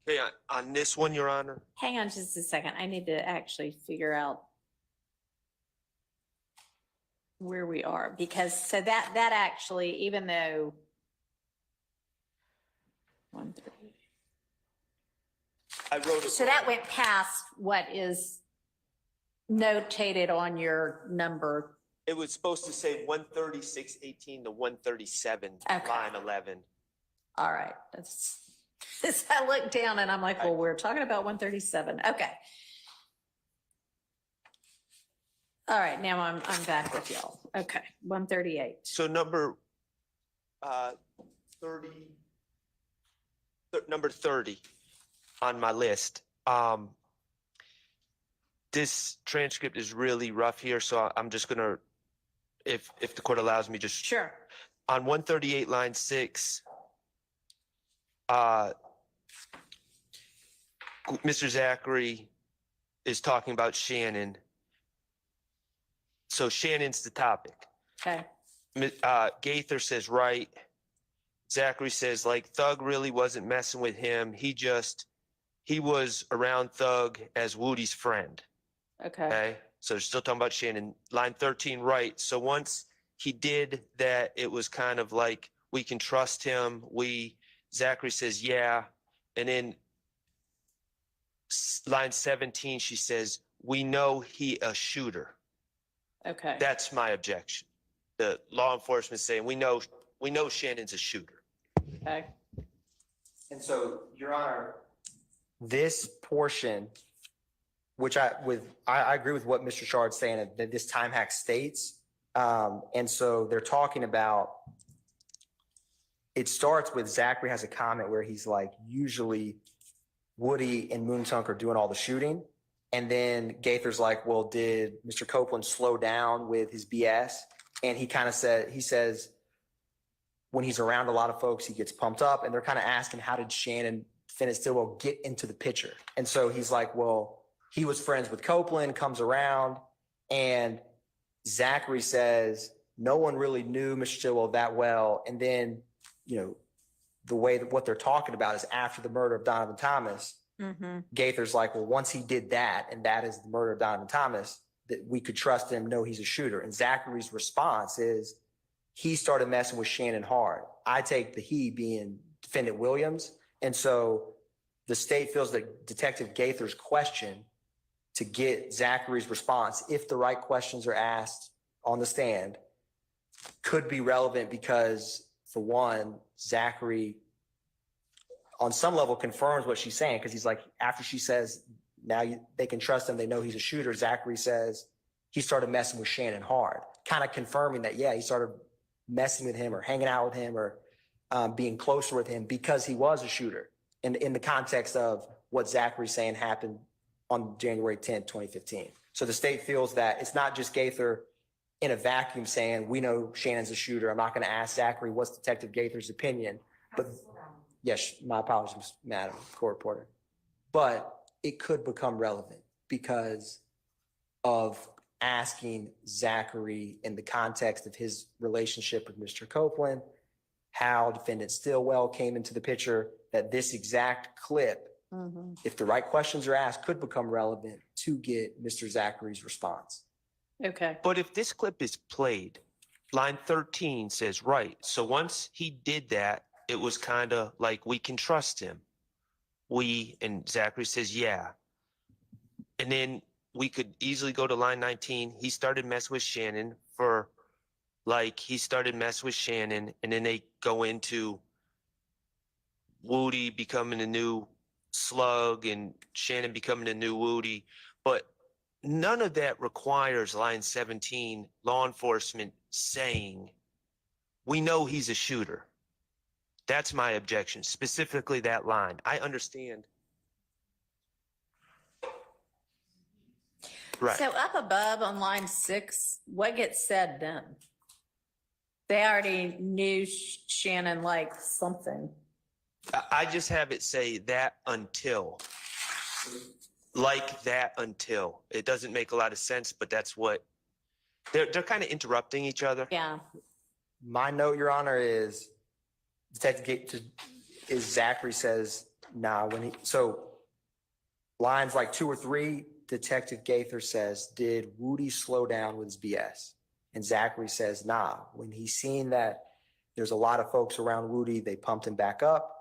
Okay, on this one, Your Honor, Hang on just a second. I need to actually figure out where we are because so that actually, even though 130. I wrote it. So that went past what is notated on your number. It was supposed to say 136.18 to 137, Okay. line 11. All right. That's I looked down and I'm like, well, we're talking about 137. Okay. All right. Now I'm back with y'all. Okay. 138. So number 30 on my list. This transcript is really rough here, so I'm just gonna, if the court allows me, just Sure. on 138, line 6. Mr. Zachary is talking about Shannon. So Shannon's the topic. Okay. Gaither says, right. Zachary says, like, Thug really wasn't messing with him. He was around Thug as Woody's friend. Okay. Okay. So they're still talking about Shannon. Line 13, right. So once he did that, it was kind of like, we can trust him. Zachary says, yeah. And then line 17, she says, we know he a shooter. Okay. That's my objection. The law enforcement saying, we know Shannon's a shooter. Okay. And so, Your Honor, this portion, which I agree with what Mr. Shard's saying, that this time hack states. And so they're talking about, it starts with Zachary has a comment where he's like, usually Woody and Moontunk are doing all the shooting. And then Gaither's like, well, did Mr. Copeland slow down with his BS? And he says, when he's around a lot of folks, he gets pumped up. And they're kind of asking, how did Shannon Finnett Stillwell get into the picture? And so he's like, well, he was friends with Copeland, comes around. And Zachary says, no one really knew Mr. Stillwell that well. And then, the way that what they're talking about is after the murder of Donovan Thomas, Gaither's like, well, once he did that, and that is the murder of Donovan Thomas, that we could trust him, know he's a shooter. And Zachary's response is, he started messing with Shannon hard. I take the he being defendant Williams. And so the state feels that Detective Gaither's question to get Zachary's response, if the right questions are asked on the stand, could be relevant because, for one, Zachary on some level confirms what she's saying, because he's like, after she says, they can trust him, they know he's a shooter, Zachary says he started messing with Shannon hard, kind of confirming that, yeah, he started messing with him or hanging out with him or being closer with him because he was a shooter in the context of what Zachary's saying happened on January 10th, 2015. So the state feels that it's not just Gaither in a vacuum saying, we know Shannon's a shooter. I'm not going to ask Zachary what's Detective Gaither's opinion, but yes, my apologies, Madam Court Reporter. But it could become relevant because of asking Zachary in the context of his relationship with Mr. Copeland, how defendant Stillwell came into the picture, that this exact clip, if the right questions are asked, could become relevant to get Mr. Zachary's response. Okay. But if this clip is played, line 13 says, right. So once he did that, it was kind of like, we can trust him. And Zachary says, yeah. And then we could easily go to line 19. He started messing with Shannon and then they go into Woody becoming a new Slug and Shannon becoming a new Woody. But none of that requires line 17, law enforcement saying, we know he's a shooter. That's my objection, specifically that line. I understand. Right. So up above on line 6, what gets said then? They already knew Shannon liked something. I just have it say that until. Like that until. It doesn't make a lot of sense, but that's what they're kind of interrupting each other. Yeah. My note, Your Honor, is Zachary says, nah, so lines like 2 or 3, Detective Gaither says, did Woody slow down with his BS? And Zachary says, nah, when he's seen that there's a lot of folks around Woody, they pumped him back up.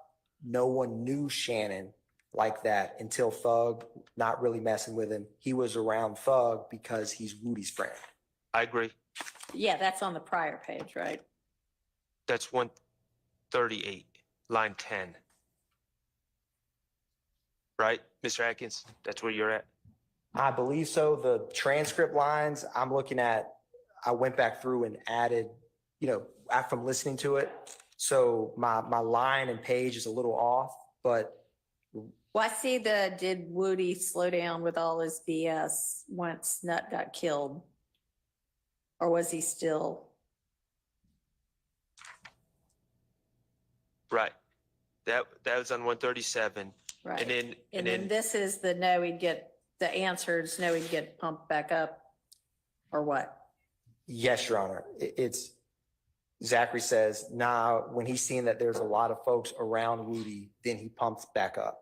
No one knew Shannon like that until Thug, not really messing with him. He was around Thug because he's Woody's friend. I agree. Yeah, that's on the prior page, right? That's 138, line 10. Right, Mr. Atkins? That's where you're at? I believe so. The transcript lines I'm looking at, I went back through and added, from listening to it. So my line and page is a little off, but. Well, I see did Woody slow down with all his BS once Nut got killed? Or was he still? Right. That was on 137. Right. And And then then this is the no, he'd get, the answers, no, he'd get pumped back up, or what? Yes, Your Honor. It's, Zachary says, nah, when he's seeing that there's a lot of folks around Woody, then he pumps back up.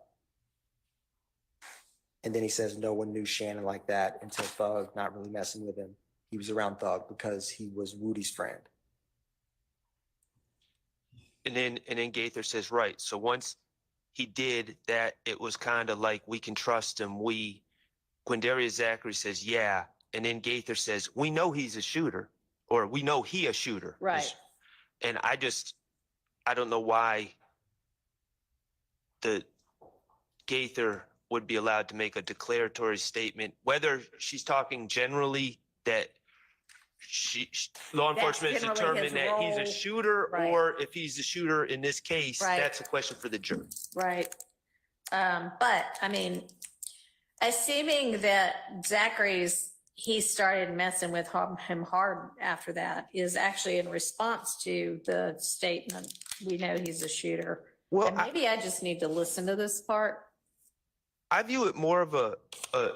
And then he says, no one knew Shannon like that until Thug, not really messing with him. He was around Thug because he was Woody's friend. And then Gaither says, right. So once he did that, it was kind of like, we can trust him. Quindarius Zachary says, yeah. And then Gaither says, we know he's a shooter, or we know he a shooter. Right. And I don't know why the Gaither would be allowed to make a declaratory statement, whether she's talking generally that law enforcement has generally his determined that he's a role. shooter, Right. or if he's the shooter in this case, Right. that's a question for the jury. Right. But I mean, assuming that he started messing with him hard after that is actually in response to the statement, we know he's a shooter. Well, And maybe I just need to listen to this part. I view it more of a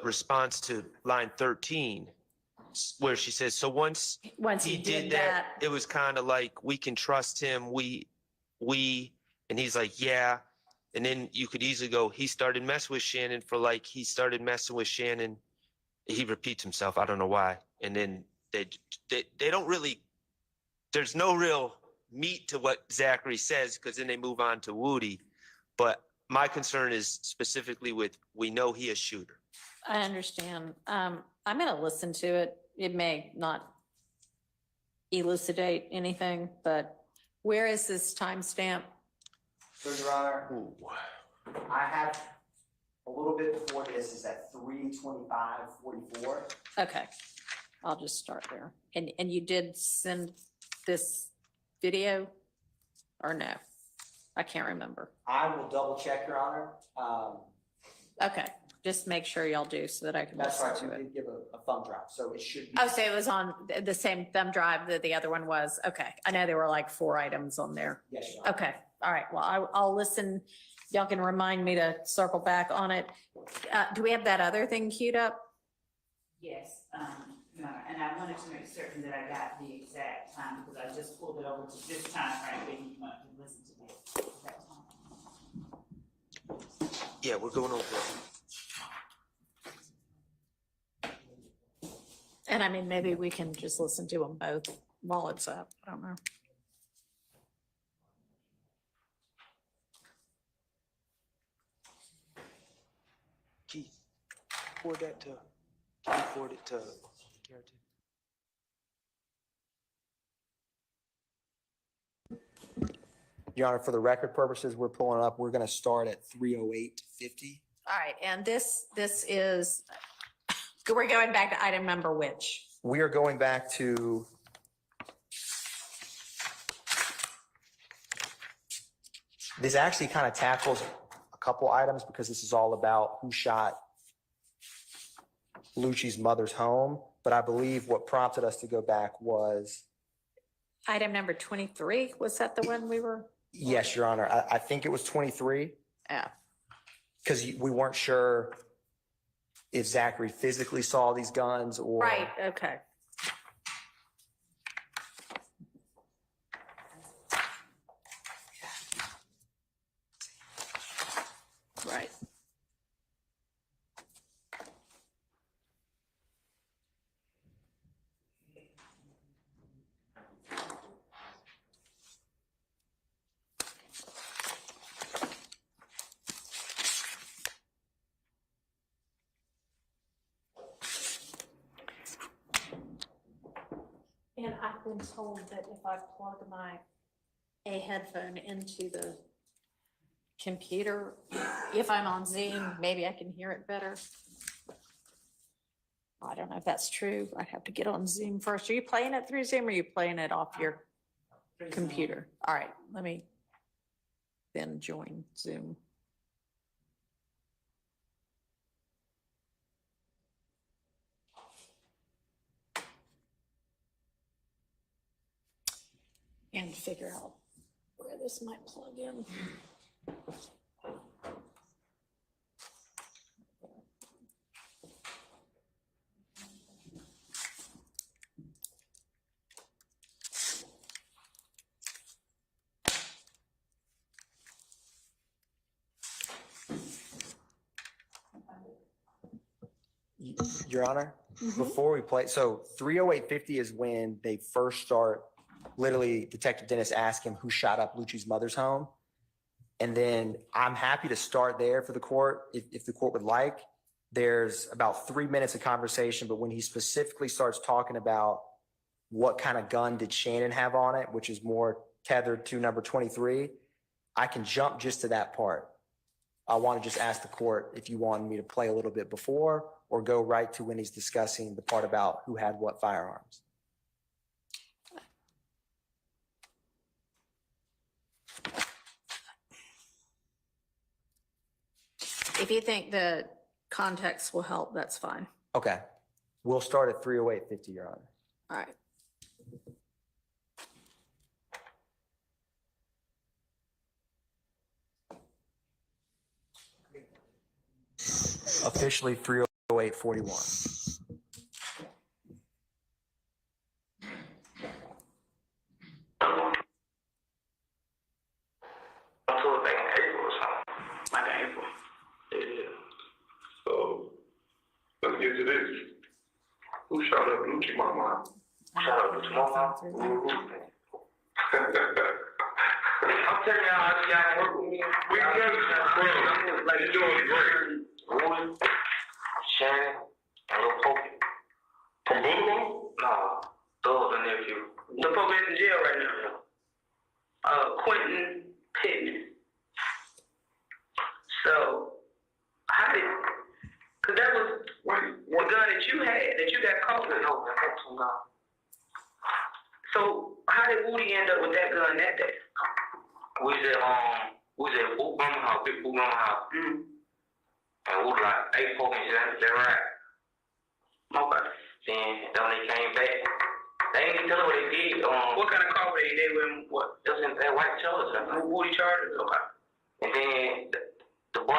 response to line 13, where she says, so once Once he he did did that, that, it was kind of like, we can trust him. And he's like, yeah. And then you could easily go, he started messing with Shannon he started messing with Shannon. He repeats himself. I don't know why. And then they don't really, there's no real meat to what Zachary says, because then they move on to Woody. But my concern is specifically with, we know he a shooter. I understand. I'm going to listen to it. It may not elucidate anything, but where is this timestamp? So, Your Honor, I have a little bit before this is at 3:25:44. Okay, I'll just start there. And you did send this video or no? I can't remember. I will double check, Your Honor. Okay, just make sure y'all do so that I can That's listen right, to we it. did give a thumb drive, so it should be. Oh, so it was on the same thumb drive that the other one was? Okay, I know there were like 4 items on there. Yes, Your Honor. Okay, all right, well, I'll listen. Y'all can remind me to circle back on it. Do we have that other thing queued up? Yes, and I wanted to make certain that I got the exact time, because I just pulled it over to this time right when you want to listen to this. Yeah, we're going over. And I mean, maybe we can just listen to them both while it's up. I don't know. Keith, can you forward it to Garrett? Your Honor, for the record purposes, we're pulling up, we're going to start at 3:08:50. All right, and this is, we're going back to item number which? We are going back to this actually kind of tackles a couple items because this is all about who shot Lucci's mother's home. But I believe what prompted us to go back was, Item number 23, was that the one we were? yes, Your Honor, I think it was 23 Yeah. because we weren't sure if Zachary physically saw these guns or. Right, okay. Right. And I've been told that if I plug a headphone into the computer, if I'm on Zoom, maybe I can hear it better. I don't know if that's true. I'd have to get on Zoom first. Are you playing it through Zoom or are you playing it off your computer? All right, let me then join Zoom. And figure out where this might plug in. Your Honor, before we play, so 30850 is when they first start, literally Detective Dennis asked him who shot up Lucci's mother's home. And then I'm happy to start there for the court if the court would like. There's about 3 minutes of conversation, but when he specifically starts talking about what kind of gun did Shannon have on it, which is more tethered to number 23, I can jump just to that part. I want to just ask the court if you want me to play a little bit before or go right to when he's discussing the part about who had what firearms. If you think the context will help, that's fine. Okay. We'll start at 30850, Your Honor. All right. Officially 30841. I told back in April or something. Like in April. Yeah. So let's get to this. Who shot up Lucci Mama? Shout out to Mama. I'm telling y'all, y'all work with me. We got it, bro. Like You're doing great. Rudy, Shannon, and Lil Pokey. From Boulevard? Nah, those the nephew. The Pokey's in jail right now. Quentin Pittman. So, how did, cause that was the gun that you had, that you got caught with. No, that's too long. So, how did Woody end up with that gun that day? We was at Boot Mama House, Big Boot Mama House. And we was like, hey, folks, they're right. Okay. Then when they came back, they ain't even tell us what they did. What kind of car were they? They were in what? It was in that white Charger. Woody Charger? Okay. And then the boy,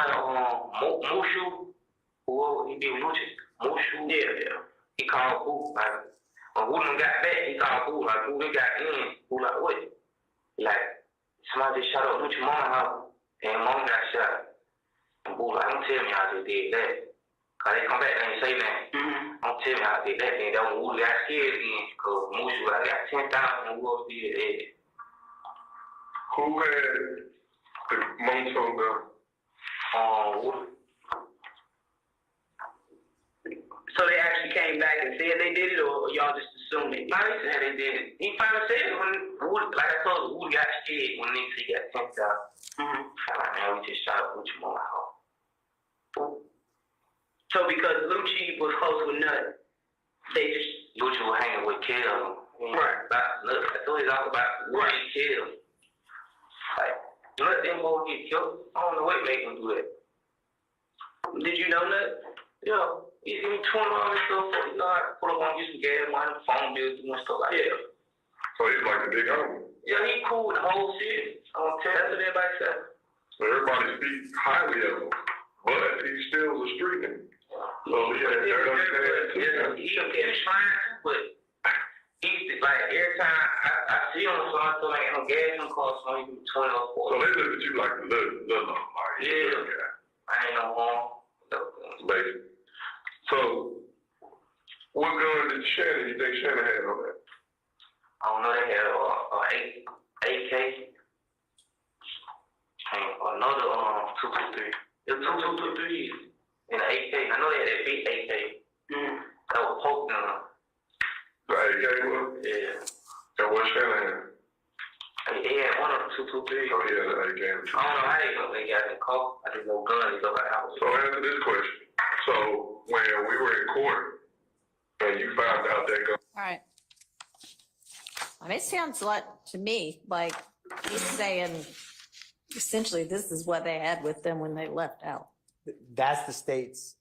Mushu, who he be Lucci, Mushu, yeah. He called Boo, like, when Woody got back, he called Boo, like, Boo, they got in. Boo, like, what? Like, somebody just shot up Lucci Mama house, and Mom got shot. And Boo, like, don't tell me how they did that. Cause they come back and they say that. Don't tell me how they did that. Then that when Woody got scared again, cause Mushu, I got 10,000 and who else did that? Who had the Monto gun? Woody. So they actually came back and said they did it, or y'all just assumed it? No, they said they did it. He finally said it when Woody, like I told you, Woody got scared when they said he got 10,000. Like, man, we just shot up Lucci Mama house. So because Lucci was close with Nut, they just... Lucci was hanging with Kel. Right. That's what he's all about. Right. Kel. Like, Nut didn't go get killed. I don't know what made him do that. Did you know Nut? Yeah. He gave me $20 and stuff. You know, I put him on, get some gas money, phone bills, and stuff like that. So he's like a big homie. Yeah, he cool with the whole city. That's what everybody said. So everybody speaks highly of him, but he's still a street nigga. So he had dirt on his head too. Yeah, he was trying to, but he, like, every time I see him, so I feel like I'm gas in the car, so he give me $20 for So it. they look at you like a little like, Yeah. I ain't no harm. Basically. So, what gun did Shannon, you think Shannon had on that? I don't know, they had a 8K and another 223. It was 223 and an 8K. I know they had that big 8K. That was poking on. The AK was? Yeah. And what Shannon had? They had one of the 223. Oh, he had an AK. I don't know how they got in the car. I didn't know guns. They go like house. So answer this question. So when we were in court and you found out that gun, All right. I mean, it sounds like, to me, like he's saying, essentially, this is what they had with them when they left out. That's the state's,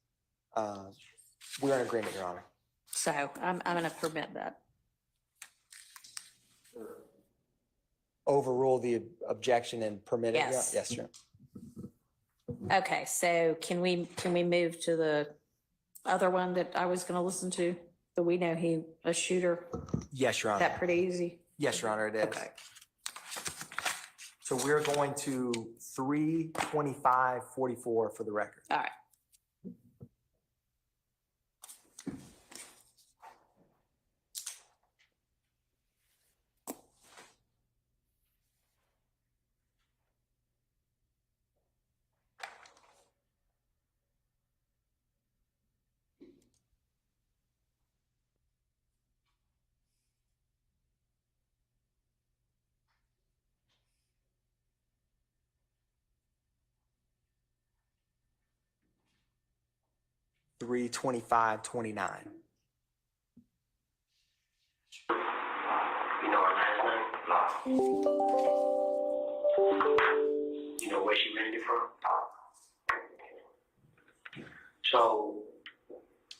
we're in agreement, Your Honor. So I'm going to permit that. Overrule the objection and permit it? Yes. Yes, sure. Okay, so can we move to the other one that I was going to listen to? That we know he a shooter. Yes, Your Honor. That pretty easy. Yes, Your Honor, it is. Okay. So we're going to 32544 for the record. All right. 3/25/29. You know her last name? No. You know where she rented it from? So,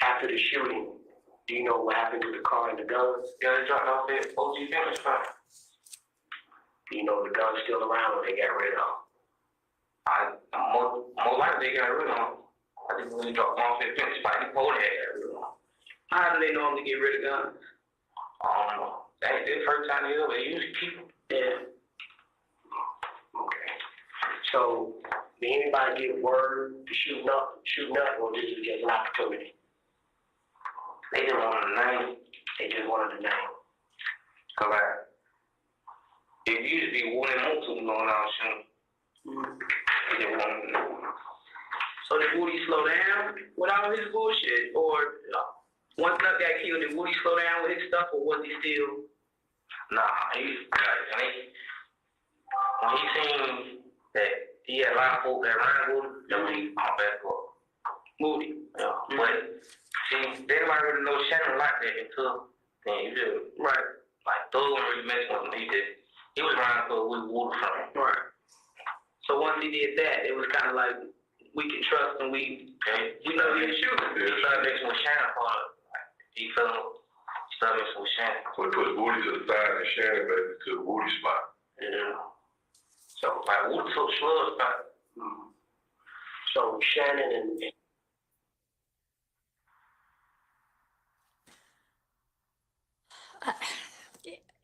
after the shooting, do you know what happened to the car and the guns? Yeah, they dropped off at OG Finish Line. Do you know the guns still around or they got rid of? More likely they got rid of them. I think when they dropped them off at Finish Line, they probably had got rid of them. How do they normally get rid of guns? I don't know. That ain't the first time they ever usually keep them. Yeah. Okay. So, did anybody get word to shooting up, or this was just an opportunity? They just wanted the name. They just wanted the name. Cause it used to be one and multiple going out soon. They just wanted the name. So did Woody slow down with all his bullshit, or once Nuck got killed, did Woody slow down with his stuff, or was he still? Nah, when he seen that he had a lot of folk that ran with him, then he popped back up. Moody. Yeah. But see, they nobody really know Shannon like that until then you did. Right. Like those weren't really messing with him. He was around for we water from him. Right. So once he did that, it was kinda like we can trust and we know he can shoot. He started mixing with Shannon for he started mixing with Shannon. So he put Woody to the side and Shannon back to the Woody spot. Yeah. So like Woody took Slug spot. So Shannon and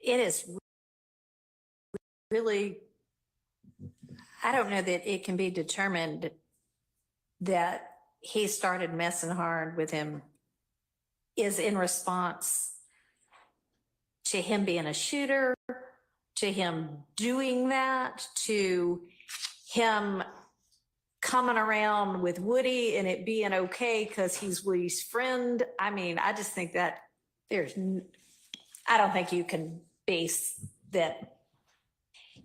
It is really, I don't know that it can be determined that he started messing hard with him is in response to him being a shooter, to him doing that, to him coming around with Woody and it being okay because he's Woody's friend. I mean, I just think that I don't think you can base that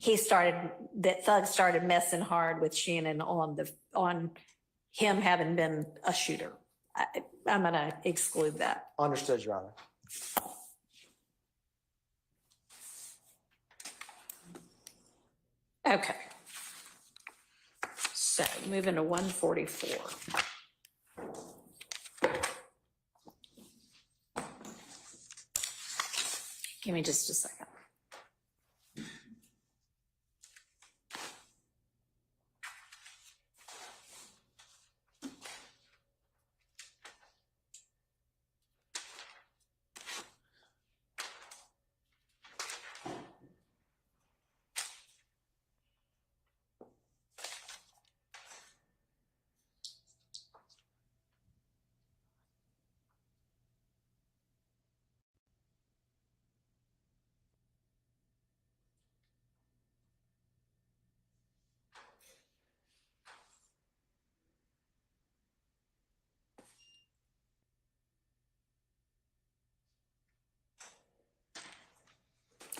Thug started messing hard with Shannon on him having been a shooter. I'm going to exclude that. Understood, Your Honor. Okay. So moving to 144. Give me just a second.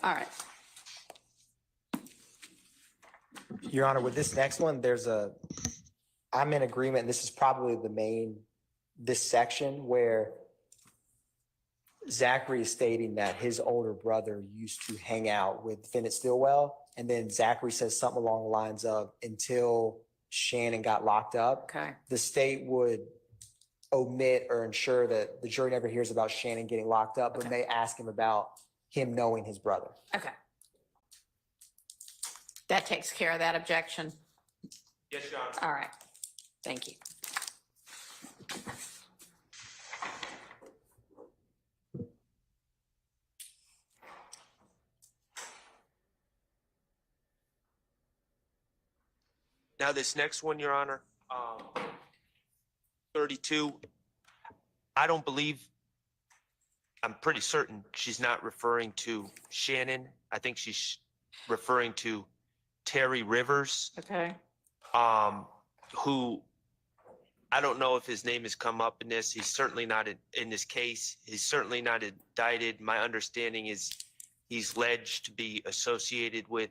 All right. Your Honor, with this next one, I'm in agreement, and this is probably this section where Zachary is stating that his older brother used to hang out with Defendant Stillwell, and then Zachary says something along the lines of, until Shannon got locked up. Okay. The state would omit or ensure that the jury never hears about Shannon getting locked up, but may ask him about him knowing his brother. Okay. That takes care of that objection. Yes, Your Honor. All right. Thank you. Now, this next one, Your Honor, 32, I'm pretty certain she's not referring to Shannon. I think she's referring to Terry Rivers, Okay. who I don't know if his name has come up in this. He's certainly not in this case. He's certainly not indicted. My understanding is he's alleged to be associated with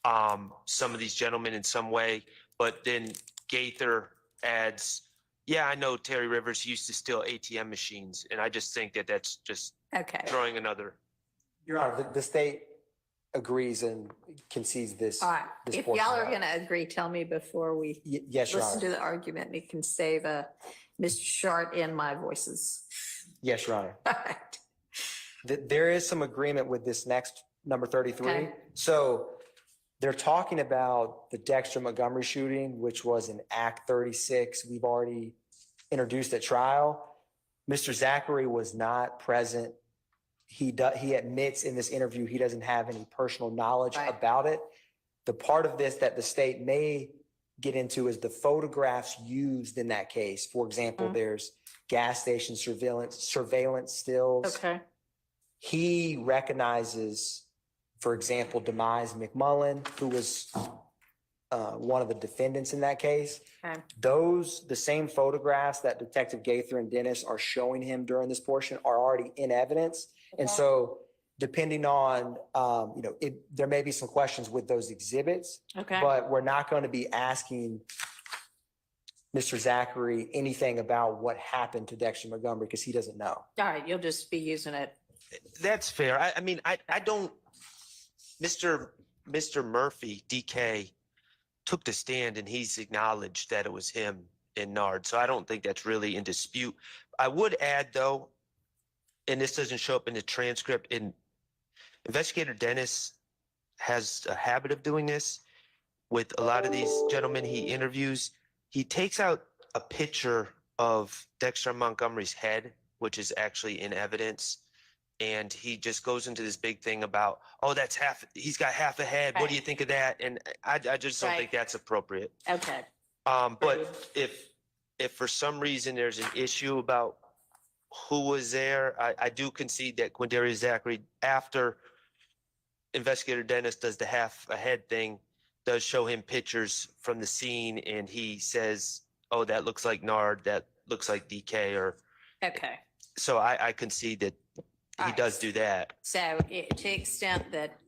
some of these gentlemen in some way, but then Gaither adds Yeah, I know Terry Rivers used to steal ATM machines, and I just think that that's just Okay. throwing another. Your Honor, the state agrees and concedes this. All right. this If portion y'all of are it. going to agree, tell me before we Yes, Your listen Honor. to the argument, and it can save Mr. Short and my voices. Yes, Your Honor. All right. There is some agreement with this next number 33. Okay. So they're talking about the Dexter Montgomery shooting, which was in Act 36. We've already introduced at trial. Mr. Zachary was not present. He admits in this interview he doesn't have any personal knowledge Right. about it. The part of this that the state may get into is the photographs used in that case. For example, Mhm. there's gas station surveillance stills. Okay. He recognizes, for example, Demise McMullen, who was one of the defendants in that case. Okay. The same photographs that Detective Gaither and Dennis are showing him during this portion are already in evidence. And so depending on, there may be some questions with those exhibits, Okay. but we're not going to be asking Mr. Zachary anything about what happened to Dexter Montgomery because he doesn't know. All right. You'll just be using it. That's fair. I mean, I don't. Mr. Murphy, DK, took the stand and he's acknowledged that it was him in Nard. So I don't think that's really in dispute. I would add though, and this doesn't show up in the transcript, Investigator Dennis has a habit of doing this with a lot of these gentlemen he interviews. He takes out a picture of Dexter Montgomery's head, which is actually in evidence. And he just goes into this big thing about, oh, he's got half a head. What do you think of that? And I just don't think that's appropriate. Okay. But if for some reason there's an issue about who was there, I do concede that Quindarius Zachary, after Investigator Dennis does the half a head thing, does show him pictures from the scene, and he says, oh, that looks like Nard, that looks like DK, or Okay. so I concede that he Alright. does do that. So to the extent that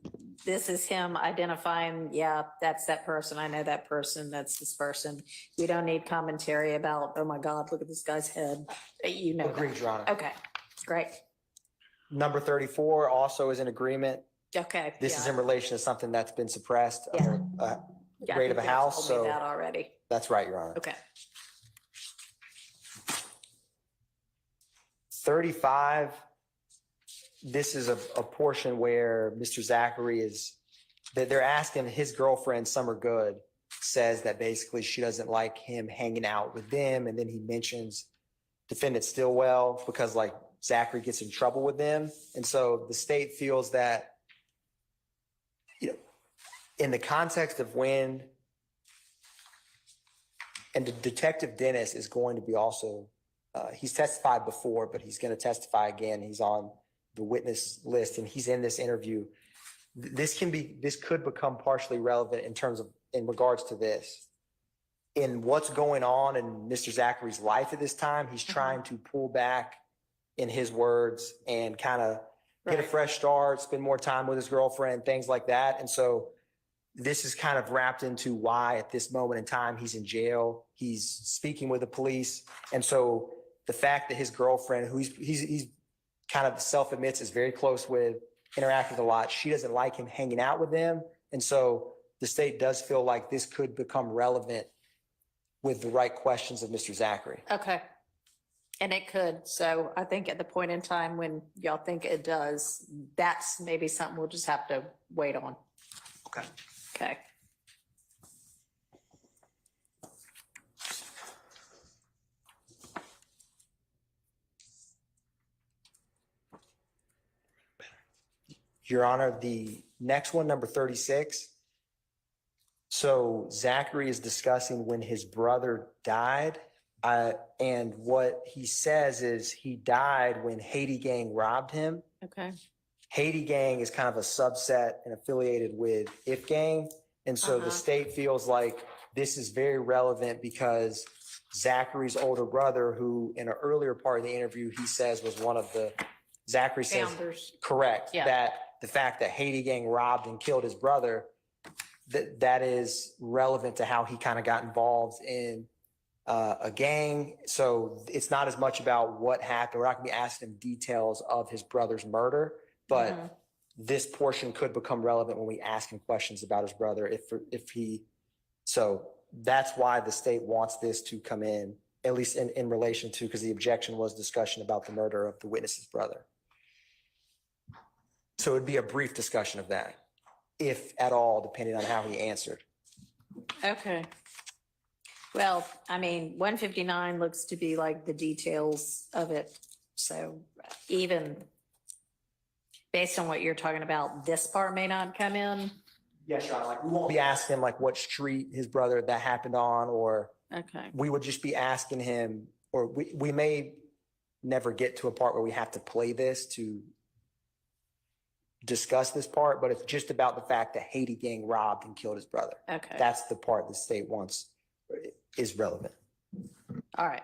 this is him identifying, yeah, that's that person. I know that person. That's this person. We don't need commentary about, oh my God, look at this guy's head. You know. Agreed, that. Your Honor. Okay. Great. Number 34 also is an agreement. Okay. This is in relation to something that's been suppressed Yeah. under Yeah, I grade of think a you house, told me so- that already. That's right, Your Honor. Okay. 35, this is a portion where Mr. Zachary they're asking his girlfriend, Summer Good, says that basically she doesn't like him hanging out with them. And then he mentions defendant Stillwell because like Zachary gets in trouble with them. And so the state feels that, in the context of when, and the Detective Dennis is going to be also, he's testified before, but he's going to testify again. He's on the witness list and he's in this interview. This could become partially relevant in regards to this. In what's going on in Mr. Zachary's life at this time, he's trying to pull back, in his words, and kind of get a Right. fresh start, spend more time with his girlfriend, things like that. And so this is kind of wrapped into why at this moment in time he's in jail. He's speaking with the police. And so the fact that his girlfriend, who he's kind of self-admits is very close with, interacting a lot, she doesn't like him hanging out with them. And so the state does feel like this could become relevant with the right questions of Mr. Zachary. Okay. And it could. So I think at the point in time when y'all think it does, that's maybe something we'll just have to wait on. Okay. Okay. Your Honor, the next one, number 36. So Zachary is discussing when his brother died. And what he says is he died when Haiti Gang robbed him. Okay. Haiti Gang is kind of a subset and affiliated with If Gang. And so the state feels like this is very relevant because Zachary's older brother, who in an earlier part of the interview, he says was one of the, Zachary says, Founders. correct, Yeah. that the fact that Haiti Gang robbed and killed his brother, that is relevant to how he kind of got involved in a gang. So it's not as much about what happened. We're not gonna be asking him details of his brother's murder, but this portion could become relevant when we ask him questions about his brother so that's why the state wants this to come in, at least in relation to, because the objection was discussion about the murder of the witness's brother. So it'd be a brief discussion of that, if at all, depending on how he answered. Okay. Well, I mean, 159 looks to be like the details of it. So even based on what you're talking about, this part may not come in. Yes, Your Honor, like we won't be asking him like what street his brother that happened on, or Okay. we would just be asking him, or we may never get to a part where we have to play this to discuss this part, but it's just about the fact that Haiti gang robbed and killed his brother. Okay. That's the part the state wants is relevant. All right.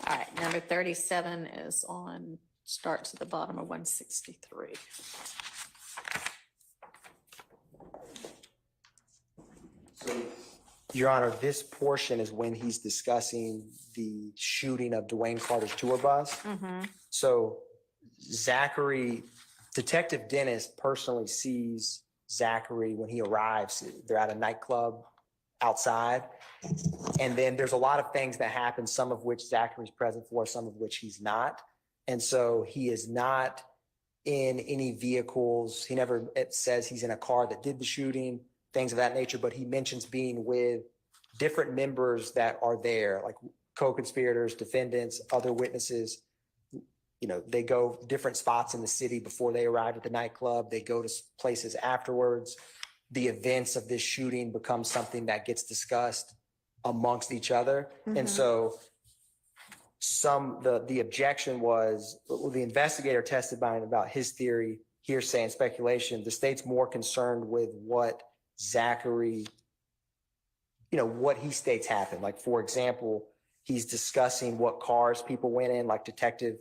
All right, number 37 is on, starts at the bottom of 163. Your Honor, this portion is when he's discussing the shooting of Dwayne Carter's tour bus. So Zachary, Detective Dennis personally sees Zachary when he arrives. They're at a nightclub outside. And then there's a lot of things that happen, some of which Zachary's present for, some of which he's not. And so he is not in any vehicles. He never says he's in a car that did the shooting, things of that nature, but he mentions being with different members that are there, like co-conspirators, defendants, other witnesses. You know, they go different spots in the city before they arrive at the nightclub. They go to places afterwards. The events of this shooting become something that gets discussed amongst each other. And so the objection was, the investigator testified about his theory, hearsay and speculation. The state's more concerned with what Zachary, you know, what he states happened. Like, for example, he's discussing what cars people went in, like Detective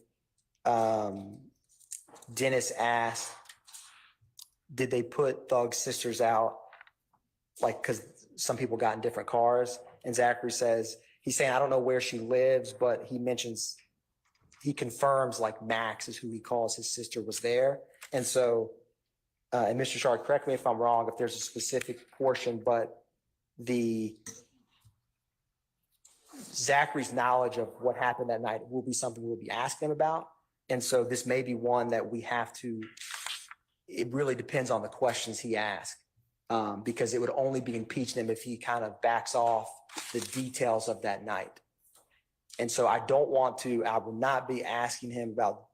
Dennis asked, did they put Thug's sisters out? Like, because some people got in different cars. And Zachary says, he's saying, I don't know where she lives, but he confirms like Max is who he calls his sister was there. And so, and Mr. Shard, correct me if I'm wrong, if there's a specific portion, but Zachary's knowledge of what happened that night will be something we'll be asking him about. And so this may be one that we have to, it really depends on the questions he asked, because it would only be impeaching him if he kind of backs off the details of that night. And so I will not be asking him about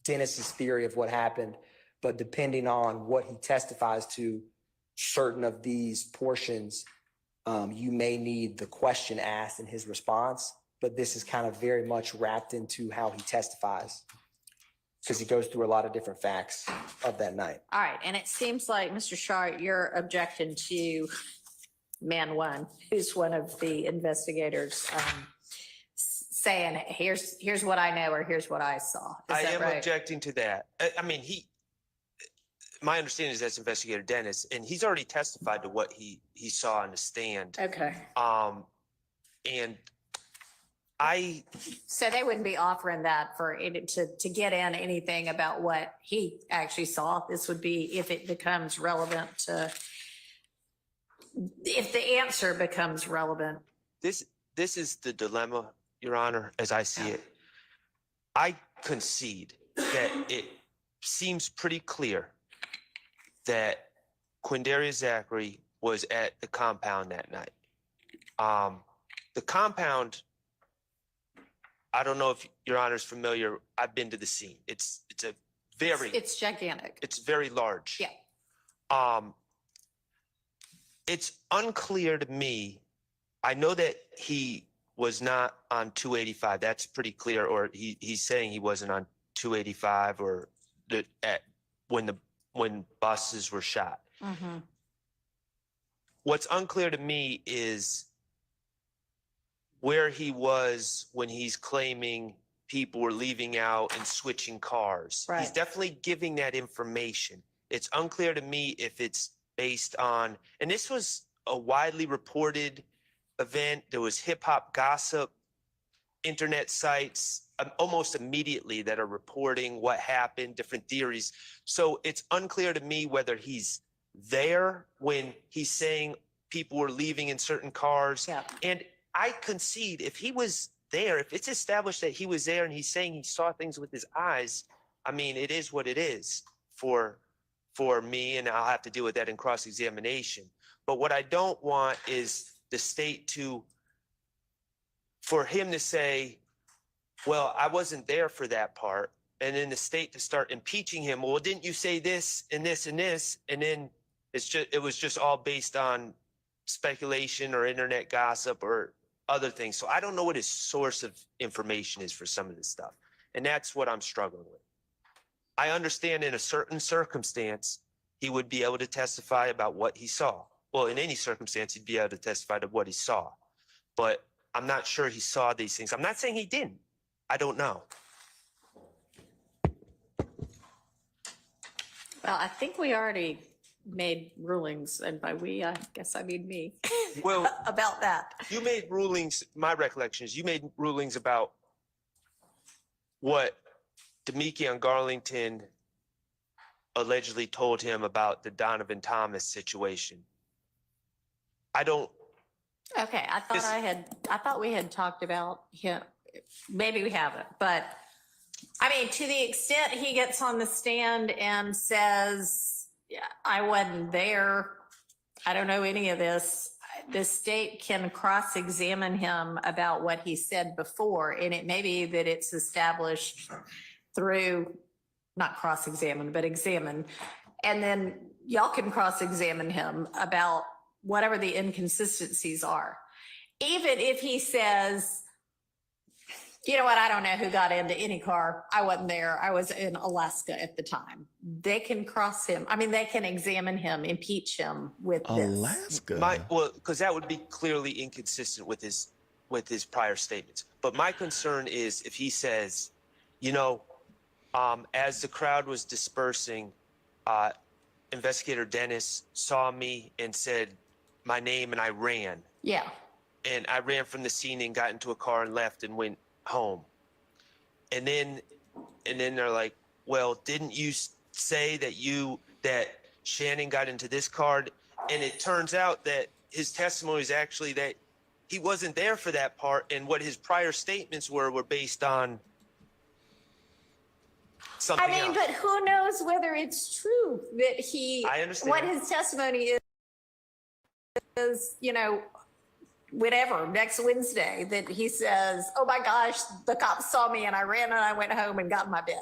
Dennis's theory of what happened, but depending on what he testifies to, certain of these portions, you may need the question asked in his response, but this is kind of very much wrapped into how he testifies, because he goes through a lot of different facts of that night. All right, and it seems like, Mr. Shar, you're objecting to man one, who's one of the investigators, saying, here's what I know, or here's what I saw. I am right? objecting to that. I mean, my understanding is that's Investigator Dennis, and he's already testified to what he saw on the stand. Okay. And So they wouldn't be offering that for it to get in anything about what he actually saw. This would be if it becomes relevant to, if the answer becomes relevant. this is the dilemma, Your Honor, as I see it. I concede that it seems pretty clear that Quindarius Zachary was at the compound that night. The compound, I don't know if Your Honor is familiar. I've been to the scene. It's Gigantic. It's very large. Yeah. It's unclear to me. I know that he was not on 285. That's pretty clear. Or he's saying he wasn't on 285 or when buses were shot. What's unclear to me is where he was when he's claiming people were leaving out and switching cars. He's Right. definitely giving that information. It's unclear to me if it's based on, and this was a widely reported event. There was hip hop gossip, internet sites almost immediately that are reporting what happened, different theories. So it's unclear to me whether he's there when he's saying people were leaving in certain cars. Yeah. And I concede if he was there, if it's established that he was there and he's saying he saw things with his eyes, I mean, it is what it is for me, and I'll have to deal with that in cross-examination. But what I don't want is the state for him to say, well, I wasn't there for that part, and then the state to start impeaching him. Well, didn't you say this and this and this? And then it was just all based on speculation or internet gossip or other things. So I don't know what his source of information is for some of this stuff. And that's what I'm struggling with. I understand in a certain circumstance, he would be able to testify about what he saw. Well, in any circumstance, he'd be able to testify to what he saw. But I'm not sure he saw these things. I'm not saying he didn't. I don't know. Well, I think we already made rulings, and by we, I guess I mean me, Well, about that. you made rulings, my recollection is you made rulings about what Demekion Garlington allegedly told him about the Donovan Thomas situation. I don't. Okay, I thought we had talked about him. Maybe we haven't, but I mean, to the extent he gets on the stand and says, yeah, I wasn't there, I don't know any of this, the state can cross-examine him about what he said before, and it may be that it's established through, not cross-examine, but examine, and then y'all can cross-examine him about whatever the inconsistencies are. Even if he says, you know what, I don't know who got into any car. I wasn't there. I was in Alaska at the time. They can cross him. I mean, they can examine him, impeach him with this. Alaska. Well, because that would be clearly inconsistent with his prior statements. But my concern is if he says, you know, as the crowd was dispersing, Investigator Dennis saw me and said my name and I ran. Yeah. And I ran from the scene and got into a car and left and went home. And then they're like, well, didn't you say that Shannon got into this car? And it turns out that his testimony is actually that he wasn't there for that part, and what his prior statements were based on something else. But who knows whether it's true that I understand. what his testimony is, you know, whatever, next Wednesday, that he says, oh my gosh, the cops saw me and I ran and I went home and got in my bed.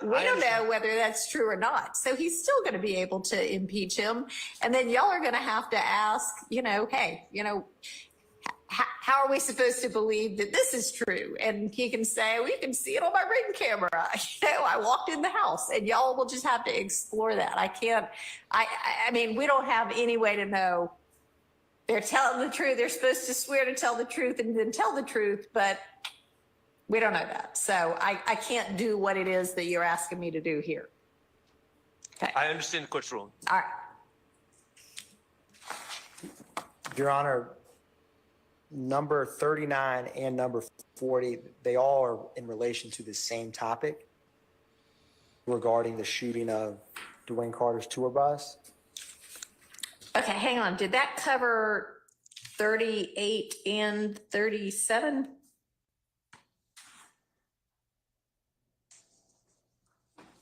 We don't know whether that's true or not. So he's still going to be able to impeach him. And then y'all are going to have to ask, you know, hey, you know, how are we supposed to believe that this is true? And he can say, well, you can see it on my ring camera. You know, I walked in the house, and y'all will just have to explore that. I mean, we don't have any way to know. They're telling the truth. They're supposed to swear to tell the truth and then tell the truth, but we don't know that. So I can't do what it is that you're asking me to do here. Okay. I understand the court's ruling. All right. Your Honor, number 39 and number 40, they all are in relation to the same topic regarding the shooting of Dwayne Carter's tour bus. Okay, hang on. Did that cover 38 and 37?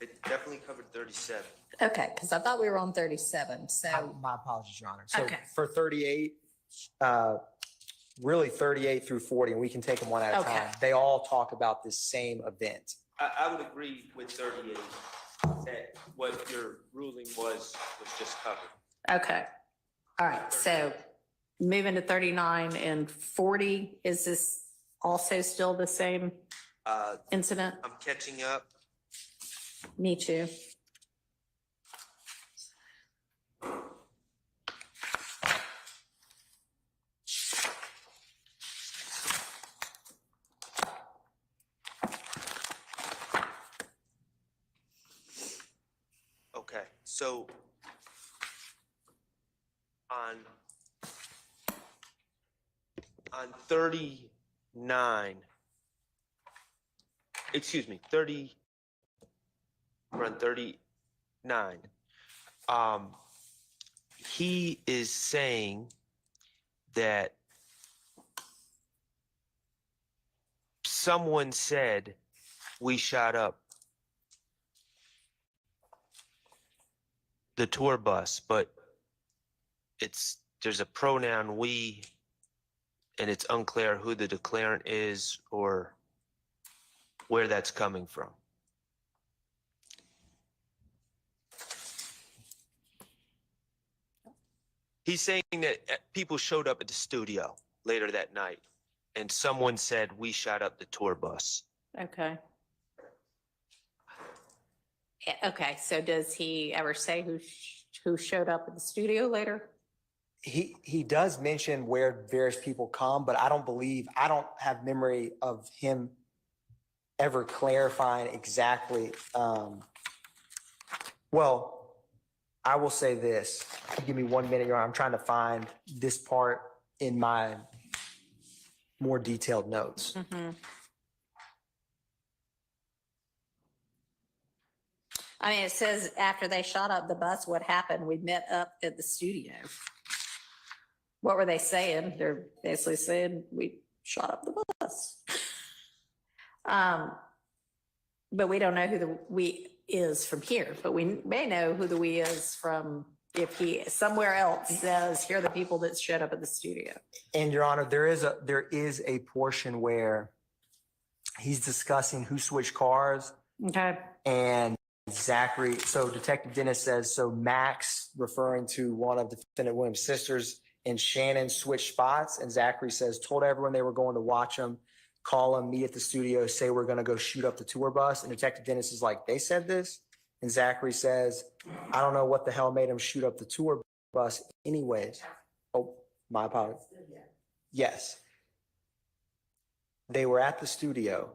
It definitely covered 37. Okay, because I thought we were on 37. So My apologies, Your Honor. So Okay. for 38, really 38 through 40, and we can take them one at a Okay. time. They all talk about this same event. I would agree with 38 that what your ruling was just covered. okay. All right. So moving to 39 and 40, is this also still the same Uh, incident? I'm catching up. Me too. Okay, so on 39, excuse me, 30, we're on 39. He is saying that someone said we shot up the tour bus, but there's a pronoun we, and it's unclear who the declarant is or where that's coming from. He's saying that people showed up at the studio later that night and someone said we shot up the tour bus. Okay. Okay, so does he ever say who showed up at the studio later? He does mention where various people come, but I don't have memory of him ever clarifying exactly. Well, I will say this. Give me 1 minute, Your Honor. I'm trying to find this part in my more detailed notes. I mean, it says after they shot up the bus, what happened? We met up at the studio. What were they saying? They're basically saying we shot up the bus. But we don't know who the we is from here, but we may know who the we is from if he somewhere else says, here are the people that showed up at the studio. And Your Honor, there is a portion where he's discussing who switched cars. Okay. And Zachary, so Detective Dennis says, so Max, referring to one of Defendant Williams' sisters, and Shannon switched spots. And Zachary says, told everyone they were going to watch him, call him, meet at the studio, say we're going to go shoot up the tour bus. And Detective Dennis is like, they said this? And Zachary says, I don't know what the hell made him shoot up the tour bus anyways. Oh, my apologies. Yes. They were at the studio.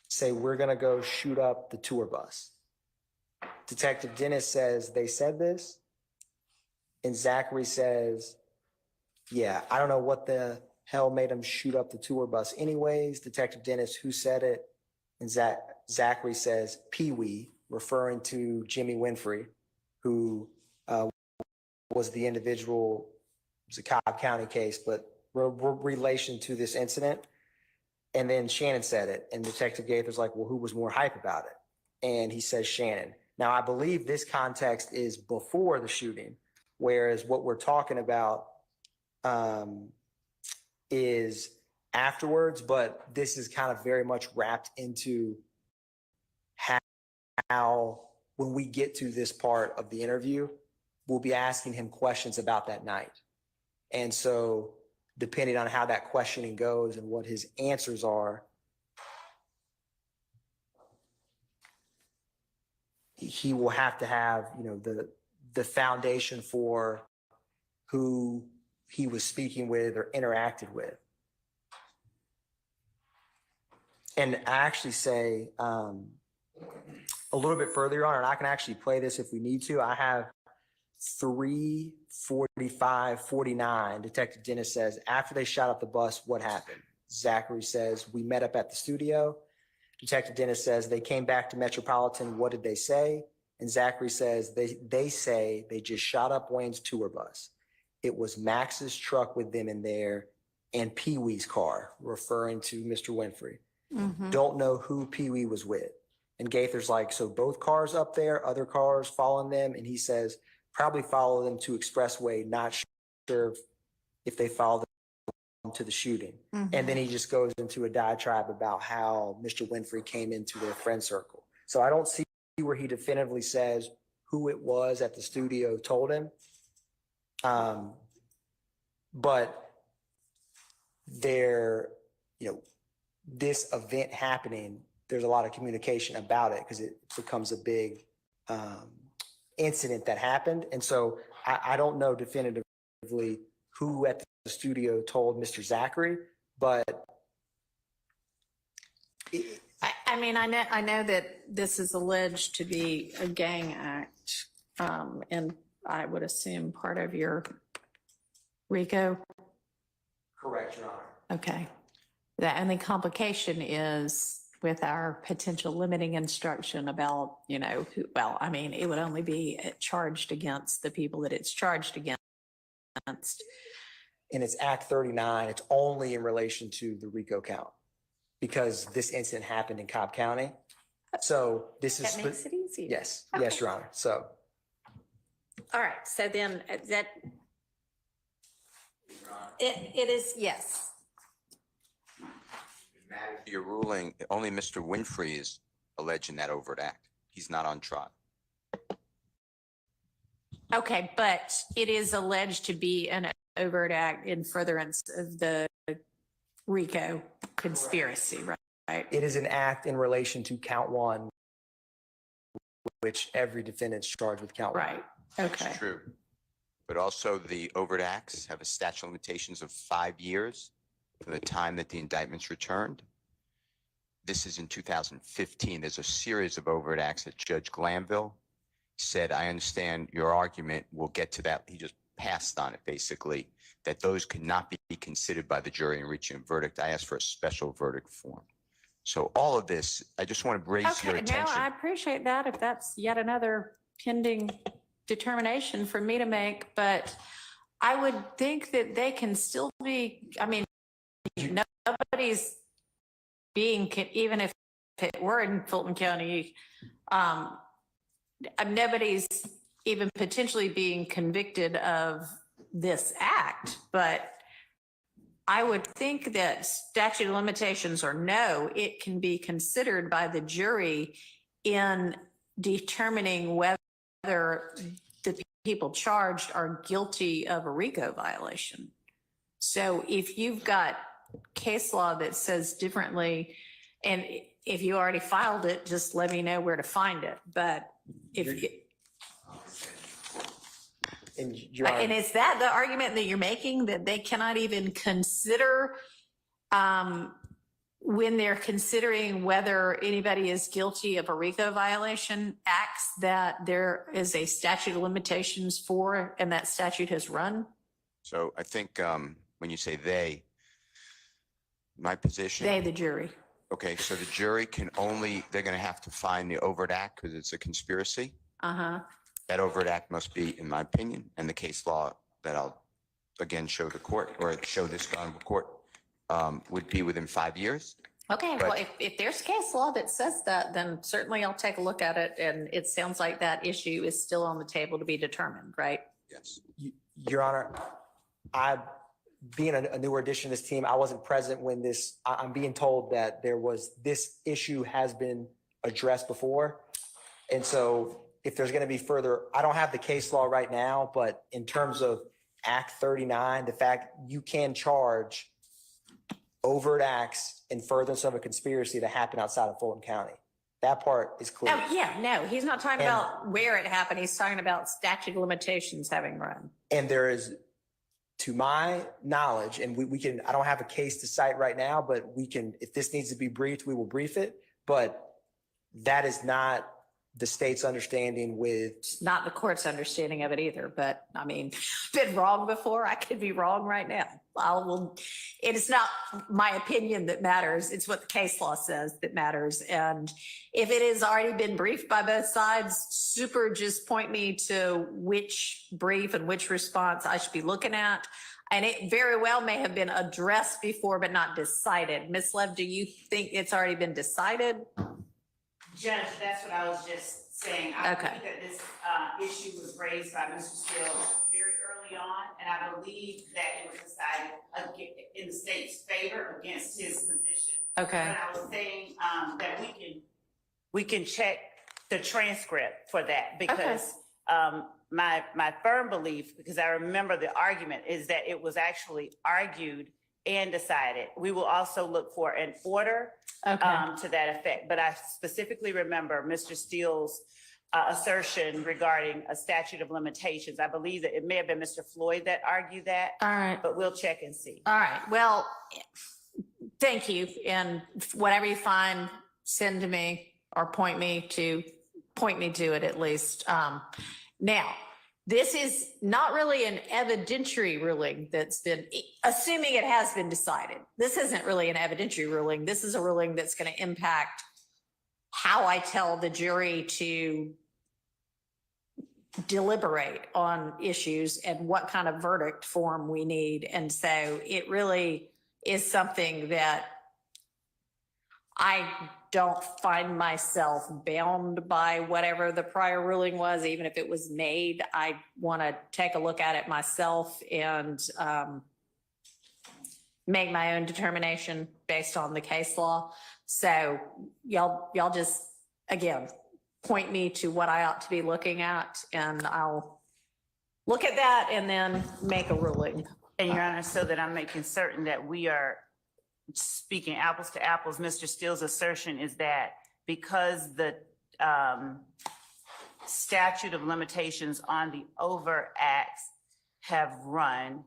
Say, we're going to go shoot up the tour bus. Detective Dennis says, they said this? And Zachary says, yeah, I don't know what the hell made him shoot up the tour bus anyways. Detective Dennis, who said it? And Zachary says, Pee-wee, referring to Jimmy Winfrey, who was the individual, it was a Cobb County case, but relation to this incident. And then Shannon said it, and Detective Gaither's like, well, who was more hype about it? And he says Shannon. Now, I believe this context is before the shooting, whereas what we're talking about is afterwards, but this is kind of very much wrapped into how when we get to this part of the interview, we'll be asking him questions about that night. And so depending on how that questioning goes and what his answers are, he will have to have, the foundation for who he was speaking with or interacted with. And I actually say a little bit further, Your Honor, and I can actually play this if we need to. I have 3:45:49. Detective Dennis says, after they shot up the bus, what happened? Zachary says, we met up at the studio. Detective Dennis says, they came back to Metropolitan. What did they say? And Zachary says, they say they just shot up Wayne's tour bus. It was Max's truck with them in there and Pee-wee's car, referring to Mr. Winfrey. Don't know who Pee-wee was with. And Gaither's like, so both cars up there, other cars following them? And he says, probably follow them to Expressway, not sure if they followed them to the shooting. And then he just goes into a diatribe about how Mr. Winfrey came into their friend circle. So I don't see where he definitively says who it was at the studio told him. But there, this event happening there's a lot of communication about it because it becomes a big incident that happened. And so I don't know definitively who at the studio told Mr. Zachary, but I mean, I know that this is alleged to be a gang act, and I would assume part of your RICO. correct, Your Honor. Okay. The only complication is with our potential limiting instruction about, you know, who, well, I mean, it would only be charged against the people that it's charged against. And it's Act 39. It's only in relation to the RICO count because this incident happened in Cobb County. So this is. That makes it easier. Yes, Okay. yes, Your Honor. So. All right, so then that, it is, yes. Your ruling, only Mr. Winfrey is alleging that overt act. He's not on trial. Okay, but it is alleged to be an overt act in furtherance of the RICO conspiracy, right? It is an act in relation to count one, which every defendant's charged with count one. Right, okay. That's true. But also the overt acts have a statute of limitations of 5 years from the time that the indictment's returned. This is in 2015. There's a series of overt acts that Judge Glanville said, I understand your argument. We'll get to that. He just passed on it, basically, that those could not be considered by the jury in reaching a verdict. I asked for a special verdict form. So all of this, I just want to raise your Okay, attention. no, I appreciate that if that's yet another pending determination for me to make, but I would think that they can still be, I mean, nobody's being, even if it were in Fulton County, nobody's even potentially being convicted of this act, but I would think that statute of limitations or no, it can be considered by the jury in determining whether the people charged are guilty of a RICO violation. So if you've got case law that says differently, and if you already filed it, just let me know where to find it. But if And Your Honor, and is that the argument that you're making, that they cannot even consider when they're considering whether anybody is guilty of a RICO violation, acts that there is a statute of limitations for, and that statute has run? So I think when you say they, my position. They, the jury. Okay, so the jury can only, they're going to have to find the overt act because it's a conspiracy. Uh-huh. That overt act must be, in my opinion, and the case law that I'll again show the court or show this honorable court would be within 5 years. Okay, But- well, if there's case law that says that, then certainly I'll take a look at it. And it sounds like that issue is still on the table to be determined, right? Yes. Your Honor, being a newer addition to this team, I wasn't present when this, I'm being told that this issue has been addressed before. And so if there's going to be further, I don't have the case law right now, but in terms of Act 39, the fact you can charge overt acts in furtherance of a conspiracy that happened outside of Fulton County. That part is clear. Oh, yeah, no, he's not talking And- about where it happened. He's talking about statute of limitations having run. And there is, to my knowledge, and we can, I don't have a case to cite right now, but we can, if this needs to be briefed, we will brief it. But that is not the state's understanding with, It's not the court's understanding of it either, but I mean, been wrong before. I could be wrong right now. It is not my opinion that matters. It's what the case law says that matters. And if it has already been briefed by both sides, super, just point me to which brief and which response I should be looking at. And it very well may have been addressed before, but not decided. Ms. Lev, do you think it's already been decided? Judge, that's what I was just saying. I Okay. believe that this issue was raised by Mr. Steele very early on, and I believe that it was decided in the state's favor against his position. Okay. And I was saying that we can check the transcript for that because my firm belief, because I remember the argument, is that it was actually argued and decided. We will also look for an order Okay. to that effect. But I specifically remember Mr. Steele's assertion regarding a statute of limitations. I believe that it may have been Mr. Floyd that argued that, All right. but we'll check and see. All right. Well, thank you. And whatever you find, send to me or point me to it at least. Now, this is not really an evidentiary ruling that's been, assuming it has been decided. This isn't really an evidentiary ruling. This is a ruling that's going to impact how I tell the jury to deliberate on issues and what kind of verdict form we need. And so it really is something that I don't find myself bound by whatever the prior ruling was, even if it was made. I want to take a look at it myself and make my own determination based on the case law. So y'all just, again, point me to what I ought to be looking at, and I'll look at that and then make a ruling. And Your Honor, so that I'm making certain that we are speaking apples to apples, Mr. Steele's assertion is that because the statute of limitations on the overt acts have run,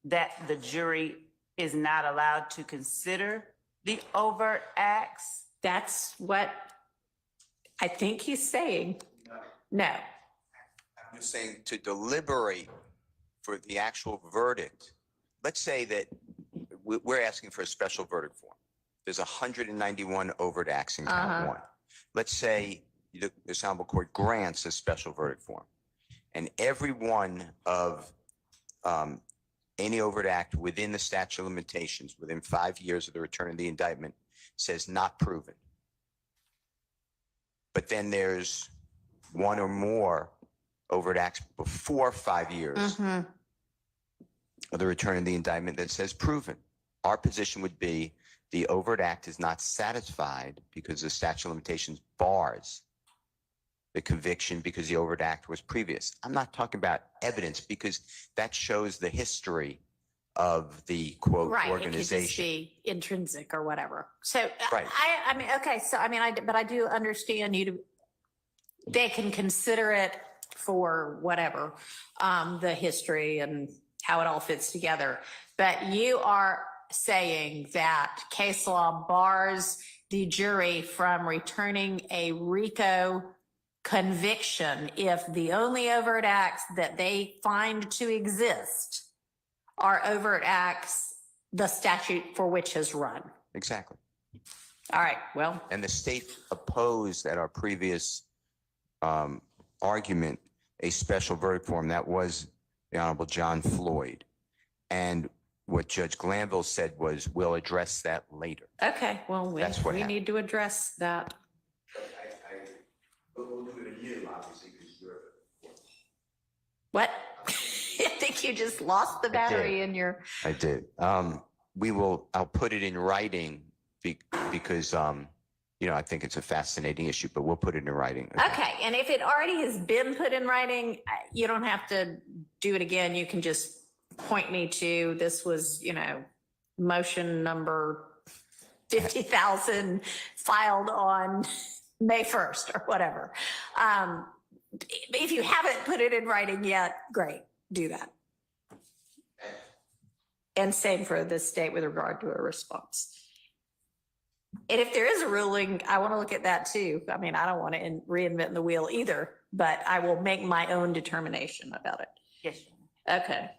that the jury is not allowed to consider the overt acts? That's what I think he's saying. No. I'm just saying to deliberate for the actual verdict. Let's say that we're asking for a special verdict form. There's 191 overt acts in count one. Let's say the Honorable Court grants a special verdict form, and every one of any overt act within the statute of limitations within 5 years of the return of the indictment says not proven. But then there's one or more overt acts before 5 years of the return of the indictment that says proven. Our position would be the overt act is not satisfied because the statute of limitations bars the conviction because the overt act was previous. I'm not talking about evidence because that shows the history of the quote Right, organization. it could just be intrinsic or whatever. So Right. I mean, okay, so I mean, but I do understand they can consider it for whatever, the history and how it all fits together. But you are saying that case law bars the jury from returning a RICO conviction if the only overt acts that they find to exist are overt acts the statute for which has run. Exactly. All right, well. And the state opposed at our previous argument a special verdict form. That was the Honorable John Floyd. And what Judge Glanville said was, we'll address that later. Okay, well, That's what we happened. need to address that. We'll do it anew, obviously, because you're. What? I think you just lost the battery in your. I did. I'll put it in writing because, I think it's a fascinating issue, but we'll put it in writing. Okay, and if it already has been put in writing, you don't have to do it again. You can just point me to, this was, motion number 50,000 filed on May 1st or whatever. If you haven't put it in writing yet, great, do that. And same for the state with regard to a response. And if there is a ruling, I want to look at that too. I mean, I don't want to reinvent the wheel either, but I will make my own determination about it. Yes, Your Honor. Okay.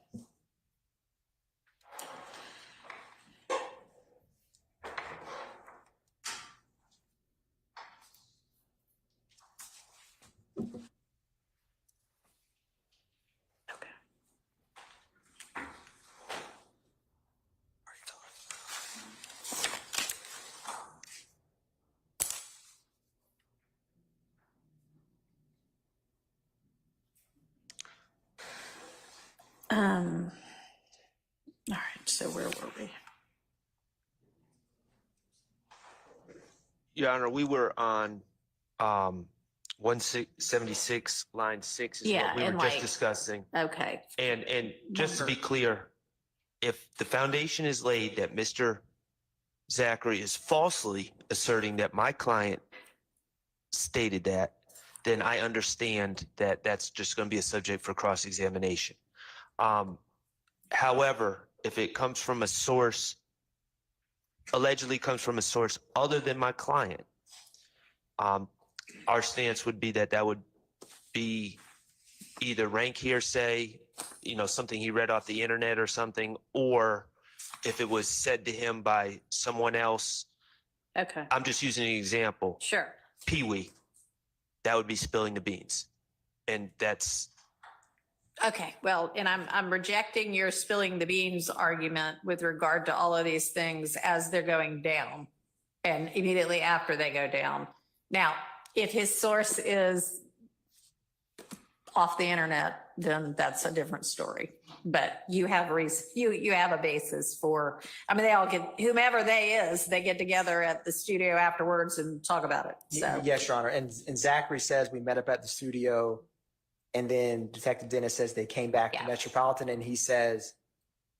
All right, so where were we? Your Honor, we were on 176, line 6 is Yeah, what we were and just like- discussing. Okay, And just to be clear, if the foundation is laid that Mr. Zachary is falsely asserting that my client stated that, then I understand that that's just going to be a subject for cross-examination. However, if it comes from a source, allegedly comes from a source other than my client, our stance would be that that would be either rank hearsay, something he read off the internet or something, or if it was said to him by someone else. Okay, I'm just using an example. sure. Pee-wee, that would be spilling the beans. And that's, Okay, well, and I'm rejecting your spilling the beans argument with regard to all of these things as they're going down and immediately after they go down. Now, if his source is off the internet, then that's a different story. But you have you have a basis for, they all get, whomever they get together at the studio afterwards and talk about it. So, Yes, Your Honor. And Zachary says we met up at the studio, and then Detective Dennis says they came back to Yeah. Metropolitan, and he says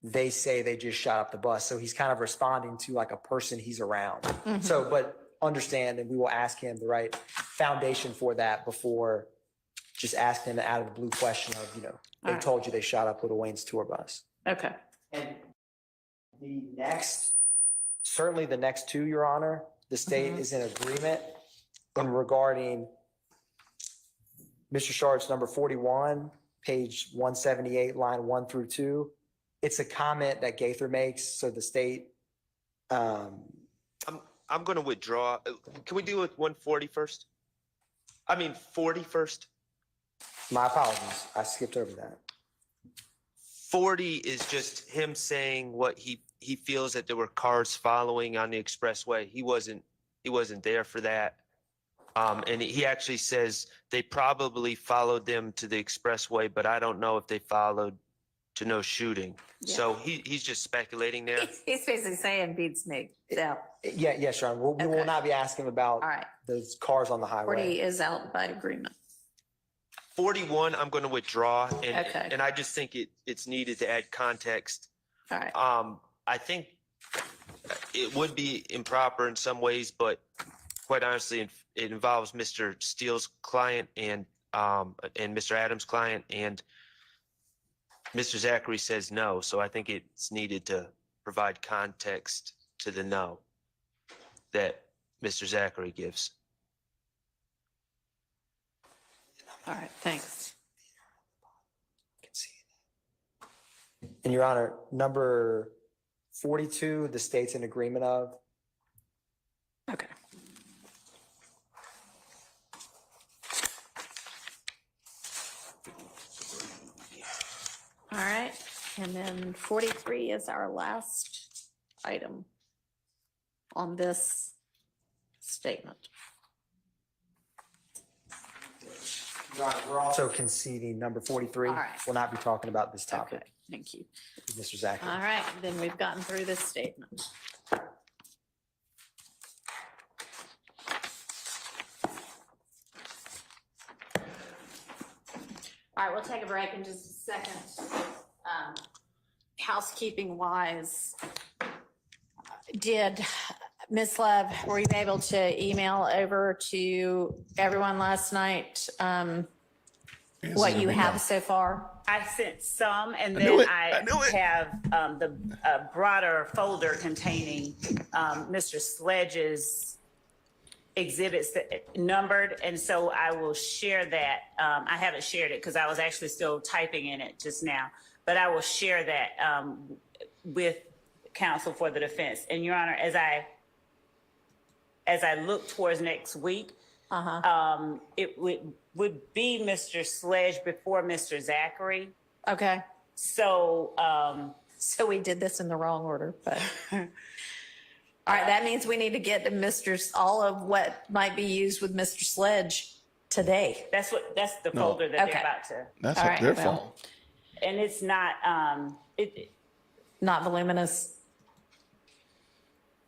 they say they just shot up the bus. So he's kind of responding to like a person he's around. Mhm. So, but understand, and we will ask him the right foundation for that before just asking an out of the blue question of, they All right. told you they shot up Little Wayne's tour bus. Okay, And certainly the next two, Your Honor, the state is in agreement in regarding Mr. Shard's number 41, page 178, line 1 through 2. It's a comment that Gaither makes, so the state, I'm going to withdraw. Can we deal with 140 first? 40 first. my apologies, I skipped over that. 40 is just him saying what he feels that there were cars following on the expressway. He wasn't there for that. And he actually says they probably followed them to the expressway, but I don't know if they followed to no shooting. Yeah. So he's just speculating there. he's basically saying beats me. So, Yes, Your Honor, we will Okay. not be asking about all right, those cars on the 40 highway. is out by agreement. 41, I'm going to withdraw. And, Okay. and I just think it's needed to add context. All right, I think it would be improper in some ways, but quite honestly, it involves Mr. Steele's client and Mr. Adams' client, and Mr. Zachary says no. So I think it's needed to provide context to the no that Mr. Zachary gives. all right, thanks. And Your Honor, number 42, the state's in agreement of. Okay. All right, and then 43 is our last item on this statement. Your Honor, we're also conceding number 43. All right. We'll not be talking about this Okay, topic thank you. with Mr. Zachary. All right, then we've gotten through this statement. All right, we'll take a break in just a second. Housekeeping wise, did Ms. Love, were you able to email over to everyone last night what you have so far? I sent some, and I knew then it. I I knew it. have the broader folder containing Mr. Sledge's exhibits that numbered, and so I will share that. I haven't shared it because I was actually still typing in it just now, but I will share that with counsel for the defense. And Your Honor, as I look towards next week, it would be Mr. Sledge before Mr. Zachary. Okay, So, so we did this in the wrong order, but. All right, that means we need to get to all of what might be used with Mr. Sledge today. that's the No. folder that Okay. they're about to, That's All right, their well. fault. and it's not, Not voluminous.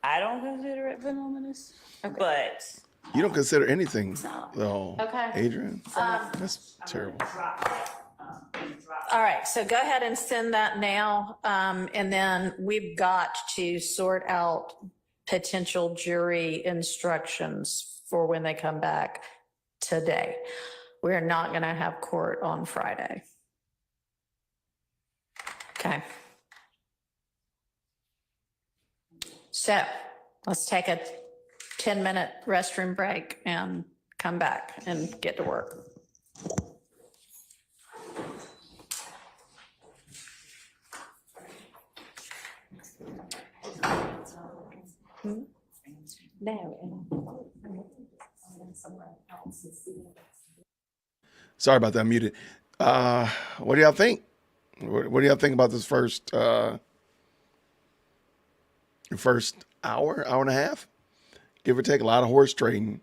I don't consider it voluminous, but You don't consider anything, No. though, Okay. Adrian? That's terrible. drop that All right, so go ahead and send that now. And then we've got to sort out potential jury instructions for when they come back today. We're not going to have court on Friday. Okay. So let's take a 10-minute restroom break and come back and get to work. No. Sorry about that, I'm muted. What do y'all think? What do y'all think about this first hour and a half? Give or take, a lot of horse trading.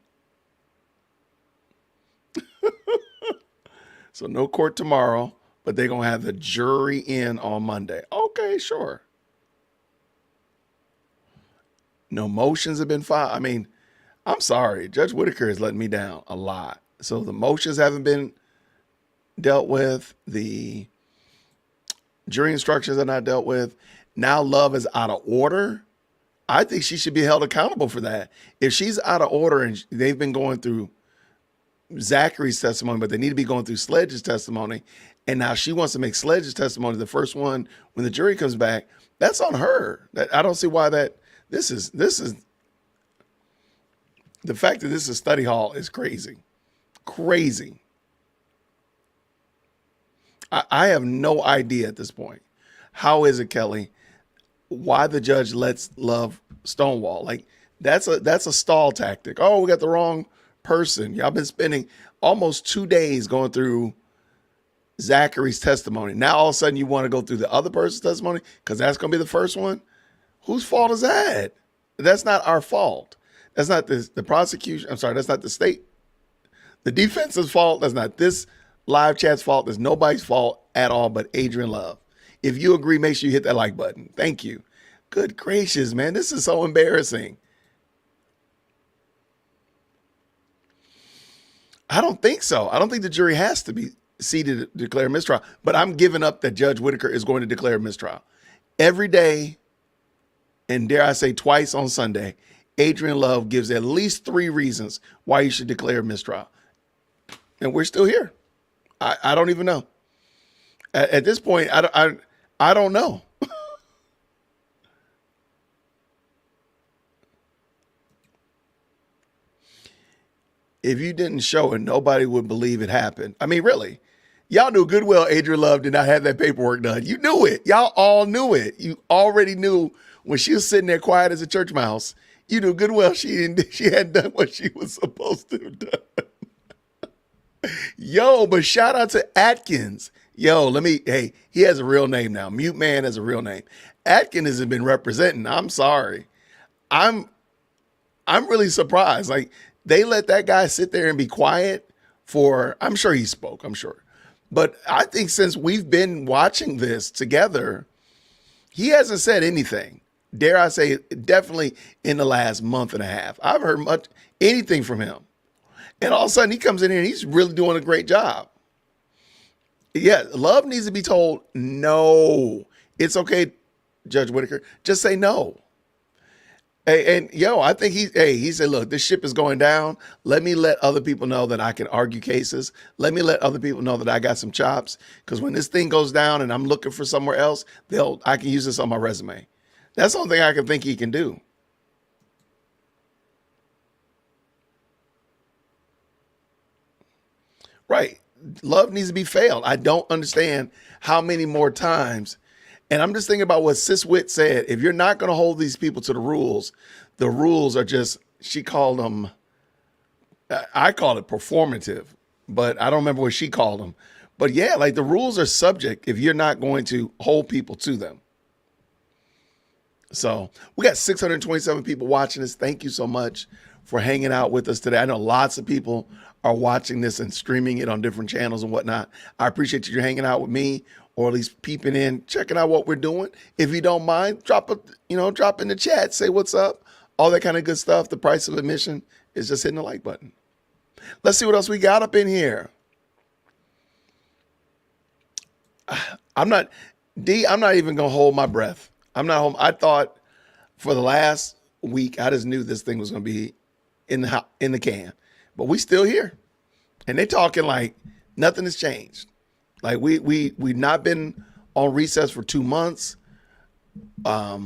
So no court tomorrow, but they're going to have the jury in on Monday. Okay, sure. No motions have been filed. I mean, I'm sorry. Judge Whitaker has let me down a lot. So the motions haven't been dealt with. The jury instructions are not dealt with. Now Love is out of order. I think she should be held accountable for that. If she's out of order and they've been going through Zachary's testimony, but they need to be going through Sledge's testimony, and now she wants to make Sledge's testimony the first one when the jury comes back, that's on her. I don't see why that this is the fact that this is study hall is crazy. Crazy. I have no idea at this point. How is it, Kelly? Why the judge lets Love stonewall? Like that's a stall tactic. Oh, we got the wrong person. Y'all been spending almost 2 days going through Zachary's testimony. Now all of a sudden you want to go through the other person's testimony because that's going to be the first one. Whose fault is that? That's not our fault. That's not the prosecution. I'm sorry. That's not the state. The defense's fault. That's not this live chat's fault. There's nobody's fault at all but Adrian Love. If you agree, make sure you hit that like button. Thank you. Good gracious, man. This is so embarrassing. I don't think so. I don't think the jury has to be seated to declare mistrial, but I'm giving up that Judge Whitaker is going to declare mistrial. Every day, and dare I say twice on Sunday, Adrian Love gives at least 3 reasons why you should declare mistrial. And we're still here. I don't even know. At this point, I don't know. If you didn't show it, nobody would believe it happened. I mean, really, y'all knew good well Adrian Love did not have that paperwork done. You knew it. Y'all all knew it. You already knew when she was sitting there quiet as a church mouse. You knew good well she hadn't done what she was supposed to have done. Yo, but shout out to Atkins. Yo, hey, he has a real name now. Mute Man has a real name. Atkins has been representing. I'm sorry. I'm really surprised. Like, they let that guy sit there and be quiet for, I'm sure he spoke, I'm sure. But I think since we've been watching this together, he hasn't said anything. Dare I say, definitely in the last month and a half. I've heard anything from him. And all of a sudden he comes in here and he's really doing a great job. Yeah, Love needs to be told, no, it's okay, Judge Whitaker, just say no. And yo, I think he said, look, this ship is going down. Let me let other people know that I can argue cases. Let me let other people know that I got some chops. Because when this thing goes down and I'm looking for somewhere else, I can use this on my resume. That's the only thing I can think he can do. Right. Love needs to be failed. I don't understand how many more times. And I'm just thinking about what Sis Witt said. If you're not going to hold these people to the rules are just, she called them, I call it performative, but I don't remember what she called them. But yeah, like the rules are subject if you're not going to hold people to them. So we got 627 people watching this. Thank you so much for hanging out with us today. I know lots of people are watching this and streaming it on different channels and whatnot. I appreciate you hanging out with me, or at least peeping in, checking out what we're doing. If you don't mind, drop in the chat, say what's up, all that kind of good stuff. The price of admission is just hitting the like button. Let's see what else we got up in here. I'm not even gonna hold my breath. I'm not home. I thought for the last week, I just knew this thing was gonna be in the can, but we still here, and they talking like nothing has changed. Like we've not been on recess for 2 months. I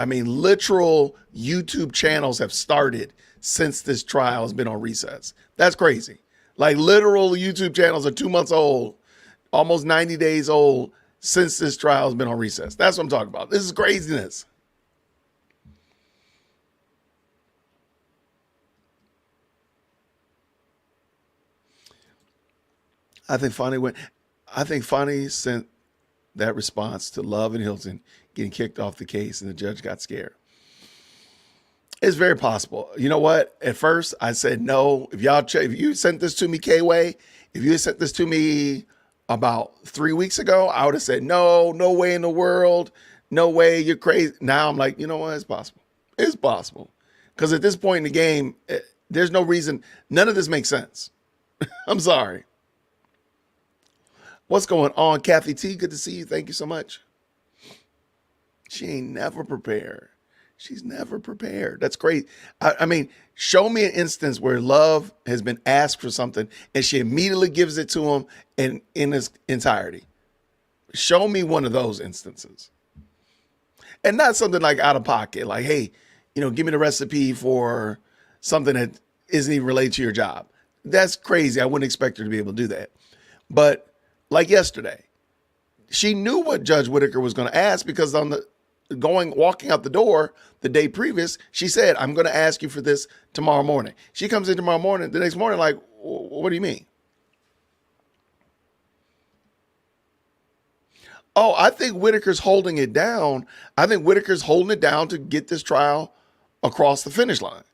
mean, literal YouTube channels have started since this trial has been on recess. That's crazy. Like literal YouTube channels are 2 months old, almost 90 days old since this trial has been on recess. That's what I'm talking about. This is craziness. I think Fonnie sent that response to Love and Hilton getting kicked off the case, and the judge got scared. It's very possible. You know what? At first, I said no. If you sent this to me, K-Way, if you sent this to me about 3 weeks ago, I would have said no way in the world, no way, you're crazy. Now I'm like, you know what? It's possible. It's possible. Because at this point in the game, there's no reason. None of this makes sense. I'm sorry. What's going on, Kathy T? Good to see you. Thank you so much. She ain't never prepared. She's never prepared. That's great. I mean, show me an instance where Love has been asked for something and she immediately gives it to him in its entirety. Show me one of those instances. And not something like out of pocket, like, hey, give me the recipe for something that isn't even related to your job. That's crazy. I wouldn't expect her to be able to do that. But like yesterday, she knew what Judge Whitaker was going to ask because walking out the door the day previous, she said, I'm going to ask you for this tomorrow morning. She comes in tomorrow morning, the next morning, like, what do you mean? Oh, I think Whitaker's holding it down. I think Whitaker's holding it down to get this trial across the finish line.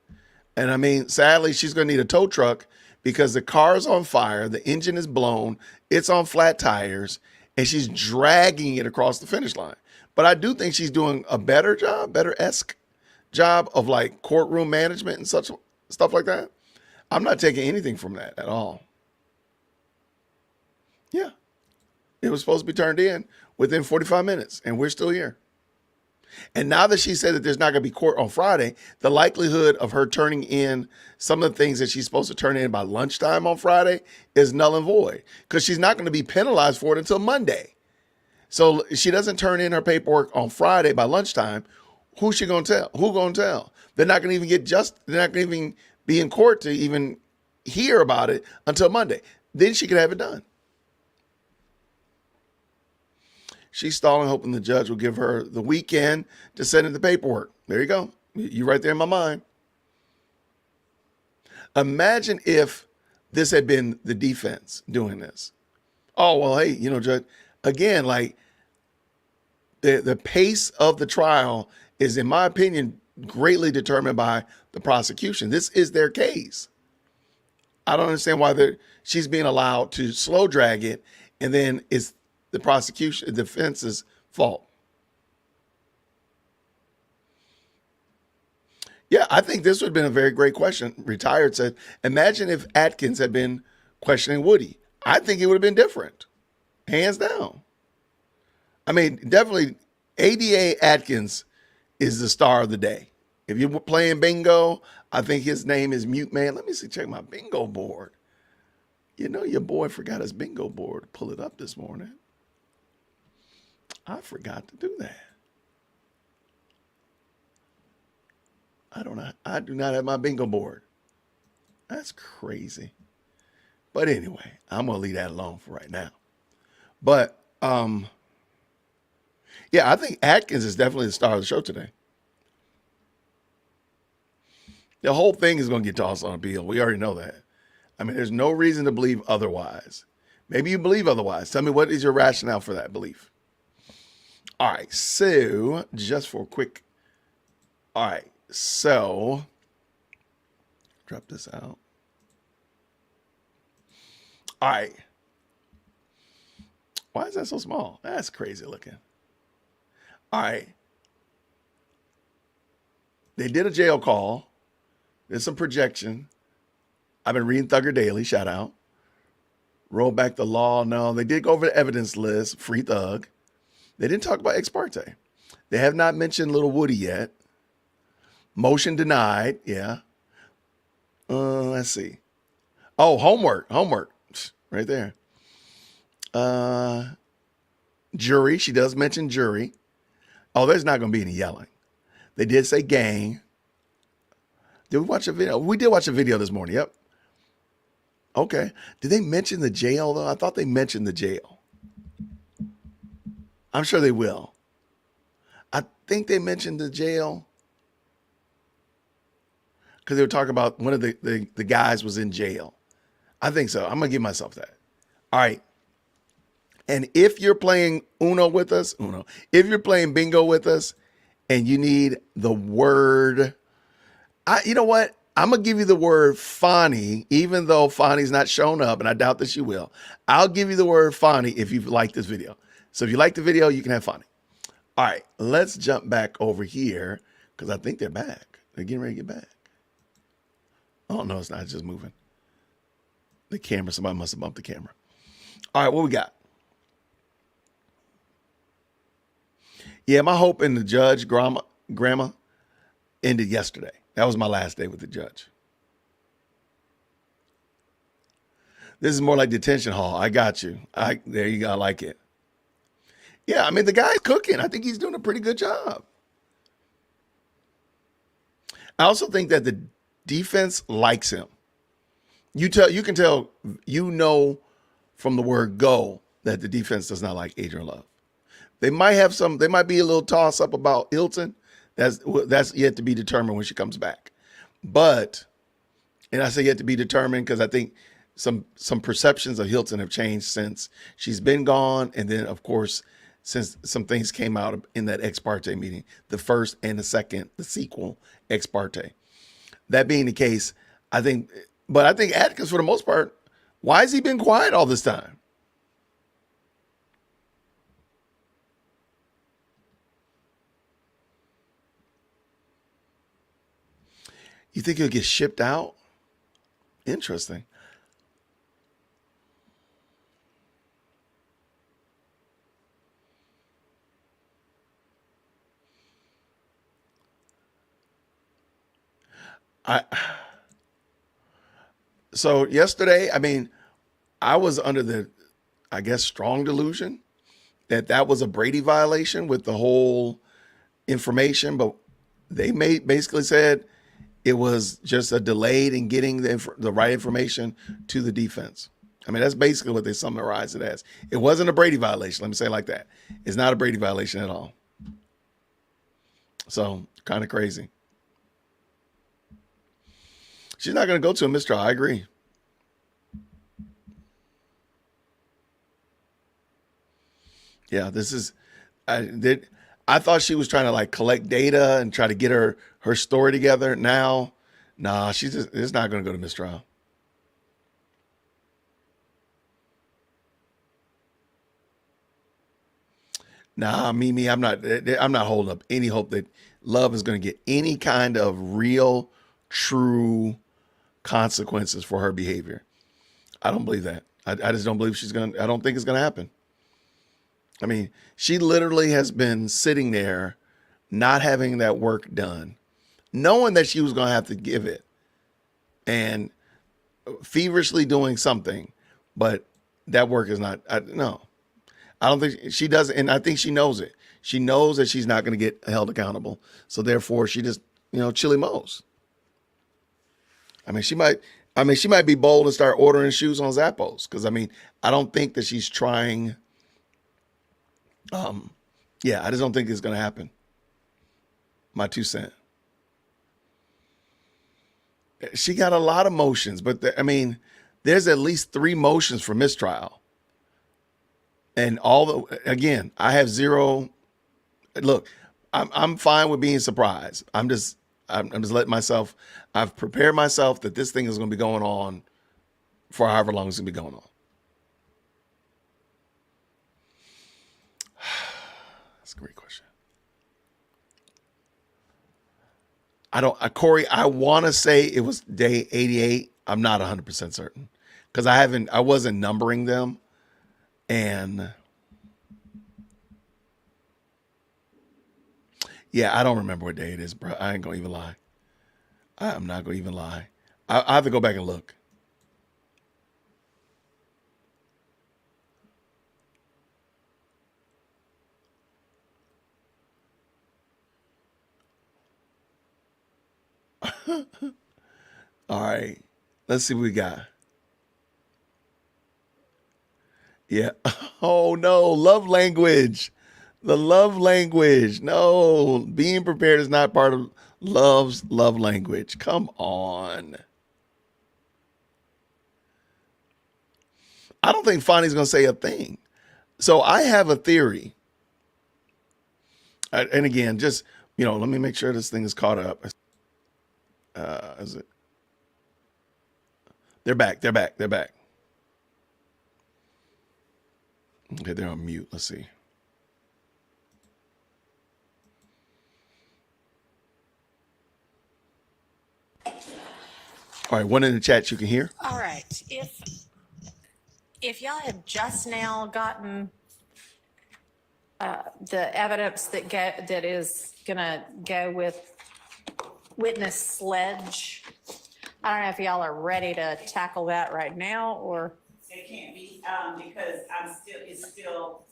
And I mean, sadly, she's going to need a tow truck because the car is on fire, the engine is blown, it's on flat tires, and she's dragging it across the finish line. But I do think she's doing a better-esque job of like courtroom management and such stuff like that. I'm not taking anything from that at all. Yeah. It was supposed to be turned in within 45 minutes, and we're still here. And now that she said that there's not going to be court on Friday, the likelihood of her turning in some of the things that she's supposed to turn in by lunchtime on Friday is null and void because she's not going to be penalized for it until Monday. So if she doesn't turn in her paperwork on Friday by lunchtime, who's she going to tell? Who going to tell? They're not going to even they're not going to even be in court to even hear about it until Monday. Then she can have it done. She's stalling, hoping the judge will give her the weekend to send in the paperwork. There you go. You right there in my mind. Imagine if this had been the defense doing this. Oh, well, hey, Judge, again, like the pace of the trial is, in my opinion, greatly determined by the prosecution. This is their case. I don't understand why she's being allowed to slow drag it, and then it's the prosecution, the defense's fault. Yeah, I think this would have been a very great question. Retired said, imagine if Atkins had been questioning Woody. I think it would have been different. Hands down. I mean, definitely ADA Atkins is the star of the day. If you're playing bingo, I think his name is Mute Man. Let me see, check my bingo board. Your boy forgot his bingo board. Pull it up this morning. I forgot to do that. I do not have my bingo board. That's crazy. But anyway, I'm going to leave that alone for right now. But, yeah, I think Atkins is definitely the star of the show today. The whole thing is going to get tossed on appeal. We already know that. I mean, there's no reason to believe otherwise. Maybe you believe otherwise. Tell me, what is your rationale for that belief? All right, so just for a quick, all right, so drop this out. All right. Why is that so small? That's crazy looking. All right. They did a jail call. There's some projection. I've been reading Thugger Daily, shout out. roll back the law. No, they did go over the evidence list, free thug. They didn't talk about ex parte. They have not mentioned Little Woody yet. Motion denied. Yeah. Let's see. Oh, homework right there. Jury. She does mention jury. Oh, there's not going to be any yelling. They did say gang. Did we watch a video? We did watch a video this morning. Yep. Okay. Did they mention the jail though? I thought they mentioned the jail. I'm sure they will. I think they mentioned the jail because they were talking about one of the guys was in jail. I think so. I'm going to give myself that. All right. And if you're playing if you're playing bingo with us and you need the word, you know what? I'm going to give you the word Fonny, even though Fonny's not shown up, and I doubt that she will. I'll give you the word Fonny if you like this video. So if you like the video, you can have Fonny. All right, let's jump back over here because I think they're back. They're getting ready to get back. Oh, no, it's not. It's just moving. The camera, somebody must have bumped the camera. All right, what we got? Yeah, my hope in the judge, grandma, ended yesterday. That was my last day with the judge. This is more like detention hall. I got you. There you go. I like it. Yeah, I mean, the guy's cooking. I think he's doing a pretty good job. I also think that the defense likes him. You can tell, from the word go that the defense does not like Adrian Love. They might be a little toss up about Hilton. That's yet to be determined when she comes back. But, and I say yet to be determined because I think some perceptions of Hilton have changed since she's been gone. And then, of course, since some things came out in that ex parte meeting, the first and the second, the sequel ex parte. That being the case, I think Atkins, for the most part, why has he been quiet all this time? You think he'll get shipped out? Interesting. So yesterday, I mean, I was under the, I guess, strong delusion that was a Brady violation with the whole information, but they basically said it was just a delayed in getting the right information to the defense. I mean, that's basically what they summarized it as. It wasn't a Brady violation. Let me say it like that. It's not a Brady violation at all. So kind of crazy. She's not going to go to a mistrial. I agree. Yeah, this is, I thought she was trying to like collect data and try to get her story together. Now, nah, it's not going to go to mistrial. Nah, Mimi, I'm not holding up any hope that Love is going to get any kind of real, true consequences for her behavior. I don't believe that. I just don't believe I don't think it's going to happen. I mean, she literally has been sitting there not having that work done, knowing that she was going to have to give it and feverishly doing something, but that work is not, no. I don't think she does, and I think she knows it. She knows that she's not going to get held accountable. So therefore she just, chili mows. I mean, she might be bold and start ordering shoes on Zappos. Cause I don't think that she's trying. I just don't think it's going to happen. My 2 cents. She got a lot of motions, but there's at least 3 motions for mistrial. And again, I have 0. Look, I'm fine with being surprised. I'm just letting myself, I've prepared myself that this thing is going to be going on for however long it's going to be going on. That's a great question. Corey, I want to say it was day 88. I'm not 100% certain because I wasn't numbering them. And yeah, I don't remember what day it is, bro. I ain't gonna even lie. I'm not gonna even lie. I have to go back and look. All right. Let's see what we got. Yeah. Oh no, love language. The love language. No, being prepared is not part of love's love language. Come on. I don't think Fonnie's going to say a thing. So I have a theory. And again, just, let me make sure this thing is caught up. Is it? They're back. They're back. They're back. Okay, they're on mute. Let's see. All right, one in the chat you can hear. All right. If y'all have just now gotten the evidence that is gonna go with witness Sledge, I don't know if y'all are ready to tackle that right now or. It can't be, because it's still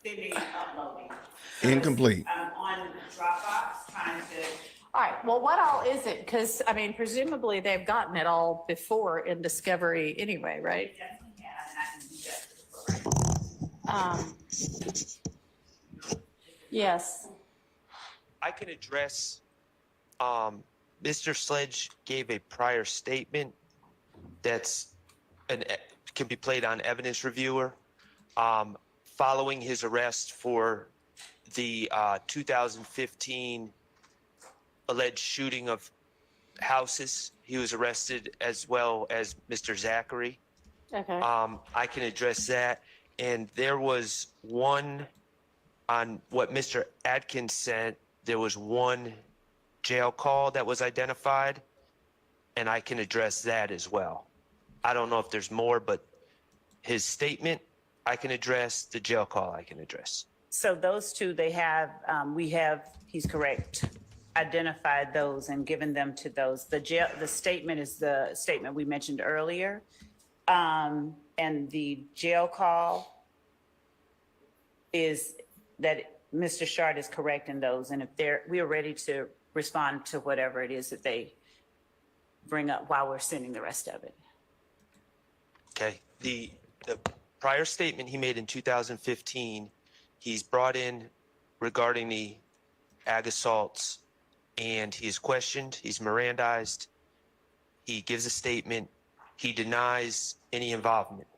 sending and uploading. So Incomplete. I'm on Dropbox trying to. All right, well, what all is it? Because, presumably they've gotten it all before in discovery anyway, right? Definitely have, and I can do that. Yes. I can address, Mr. Sledge gave a prior statement that's can be played on evidence reviewer, following his arrest for the 2015 alleged shooting of houses. He was arrested as well as Mr. Zachary. Okay. I can address that. And there was one on what Mr. Adkins said, there was one jail call that was identified, and I can address that as well. I don't know if there's more, but his statement I can address, the jail call I can address. So those two, he's correct, identified those and given them to those. The statement is the statement we mentioned earlier. And the jail call is that Mr. Shard is correct in those. And if we are ready to respond to whatever it is that they bring up while we're sending the rest of it. Okay. The prior statement he made in 2015, he's brought in regarding the ag assaults, and he is questioned, he's Mirandized, he gives a statement, he denies any involvement.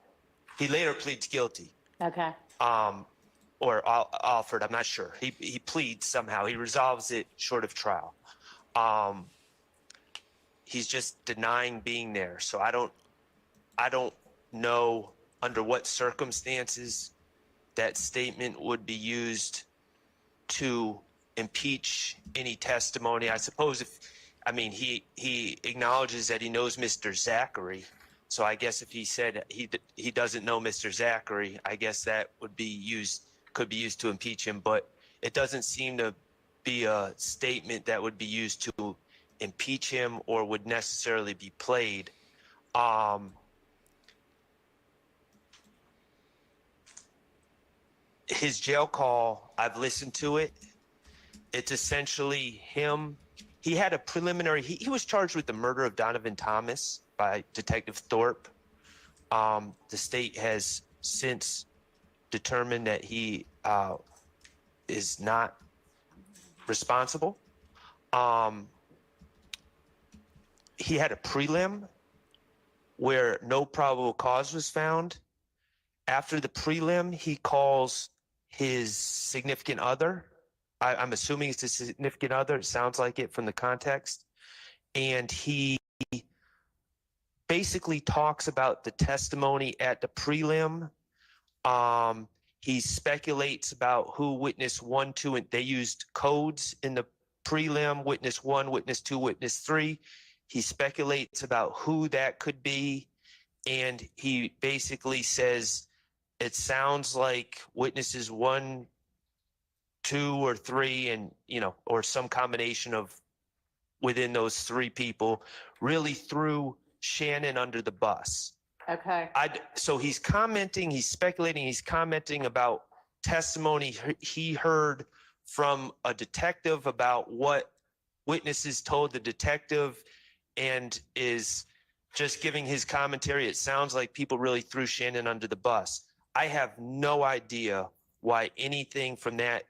He later pleads guilty. Okay. Or offered, I'm not sure. He pleads somehow. He resolves it short of trial. He's just denying being there. So I don't know under what circumstances that statement would be used to impeach any testimony. I suppose he acknowledges that he knows Mr. Zachary. So I guess if he said he doesn't know Mr. Zachary, I guess that could be used to impeach him. But it doesn't seem to be a statement that would be used to impeach him or would necessarily be played. His jail call, I've listened to it. It's essentially him. He had a preliminary, he was charged with the murder of Donovan Thomas by Detective Thorpe. The state has since determined that he is not responsible. He had a prelim where no probable cause was found. After the prelim, he calls his significant other. I'm assuming it's a significant other. It sounds like it from the context. And he basically talks about the testimony at the prelim. He speculates about who witness 1, 2, and they used codes in the prelim, witness 1, witness 2, witness 3. He speculates about who that could be. and he basically says, it sounds like witnesses 1, 2, or 3, and, or some combination of within those 3 people really threw Shannon under the bus. Okay. So he's commenting, he's speculating, he's commenting about testimony he heard from a detective about what witnesses told the detective, and is just giving his commentary. It sounds like people really threw Shannon under the bus. I have no idea why anything from that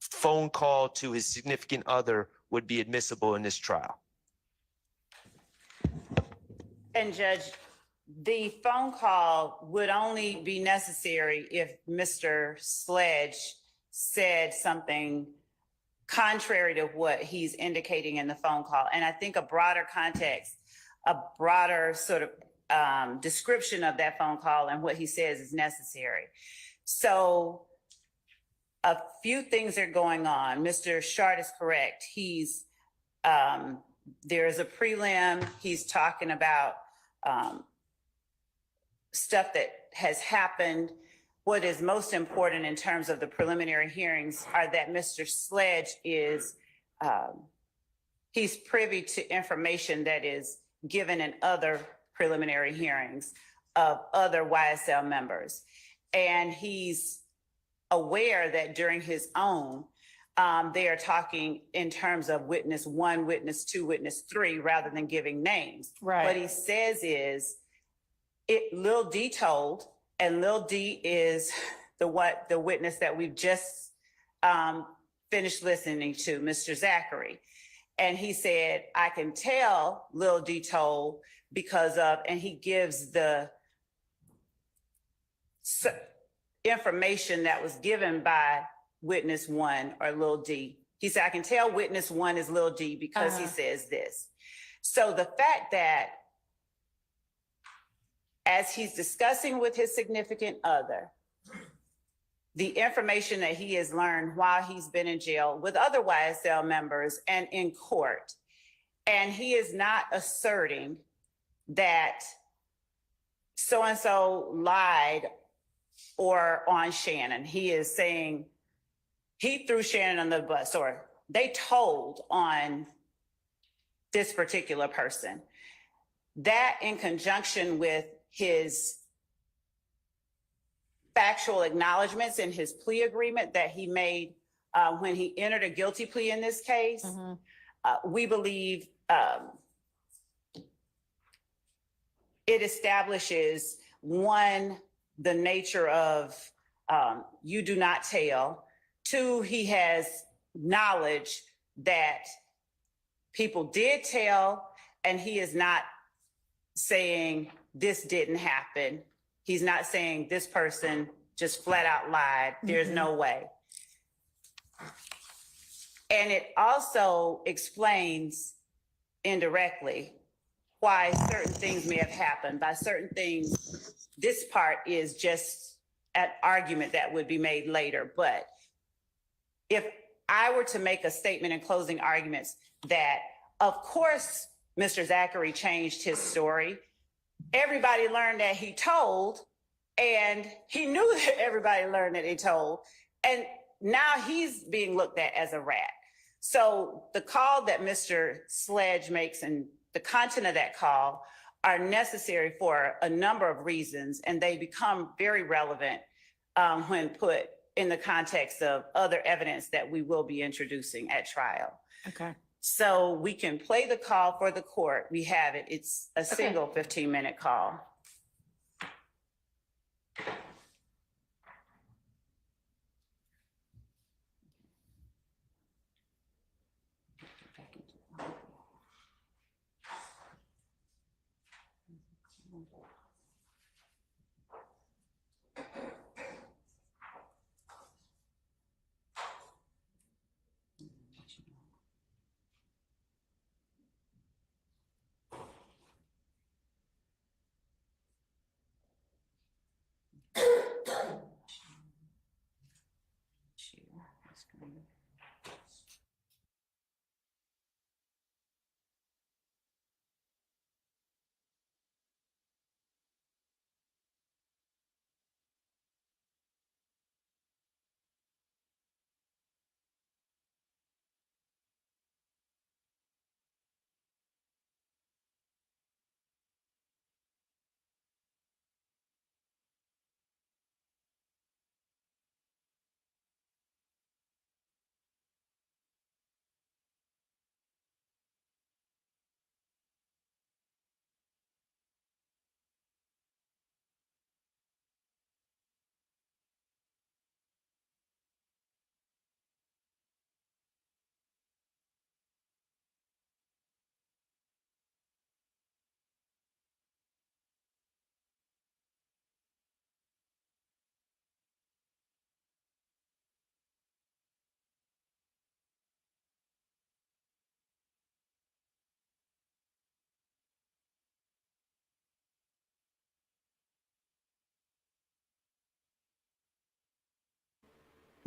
phone call to his significant other would be admissible in this trial. And Judge, the phone call would only be necessary if Mr. Sledge said something contrary to what he's indicating in the phone call. And I think a broader context, a broader sort of description of that phone call and what he says is necessary. So a few things are going on. Mr. Shard is correct. He's, there's a prelim. He's talking about stuff that has happened. What is most important in terms of the preliminary hearings are that Mr. Sledge is, he's privy to information that is given in other preliminary hearings of other YSL members. And he's aware that during his own, they are talking in terms of witness 1, witness 2, witness 3, rather than giving names. Right. What he says is, Lil D told, and Lil D is the witness that we've just finished listening to, Mr. Zachary. And he said, I can tell Lil D told because of, and he gives the information that was given by witness 1 or Lil D. He said, I can tell witness 1 is Lil D because he says this. So the fact that as he's discussing with his significant other, the information that he has learned while he's been in jail with other YSL members and in court, and he is not asserting that so-and-so lied or on Shannon. He is saying he threw Shannon on the bus, or they told on this particular person. That in conjunction with his factual acknowledgments in his plea agreement that he made when he entered a guilty plea in this case, we believe it establishes, 1, the nature of you do not tell. 2, he has knowledge that people did tell, and he is not saying this didn't happen. He's not saying this person just flat out lied. There's no way. And it also explains indirectly why certain things may have happened. By certain things, this part is just an argument that would be made later. But if I were to make a statement in closing arguments that, of course, Mr. Zachary changed his story, everybody learned that he told, and he knew that everybody learned that he told, and now he's being looked at as a rat. So the call that Mr. Sledge makes and the content of that call are necessary for a number of reasons, and they become very relevant when put in the context of other evidence that we will be introducing at trial. Okay. So we can play the call for the court. We have it. It's a single 15-minute call.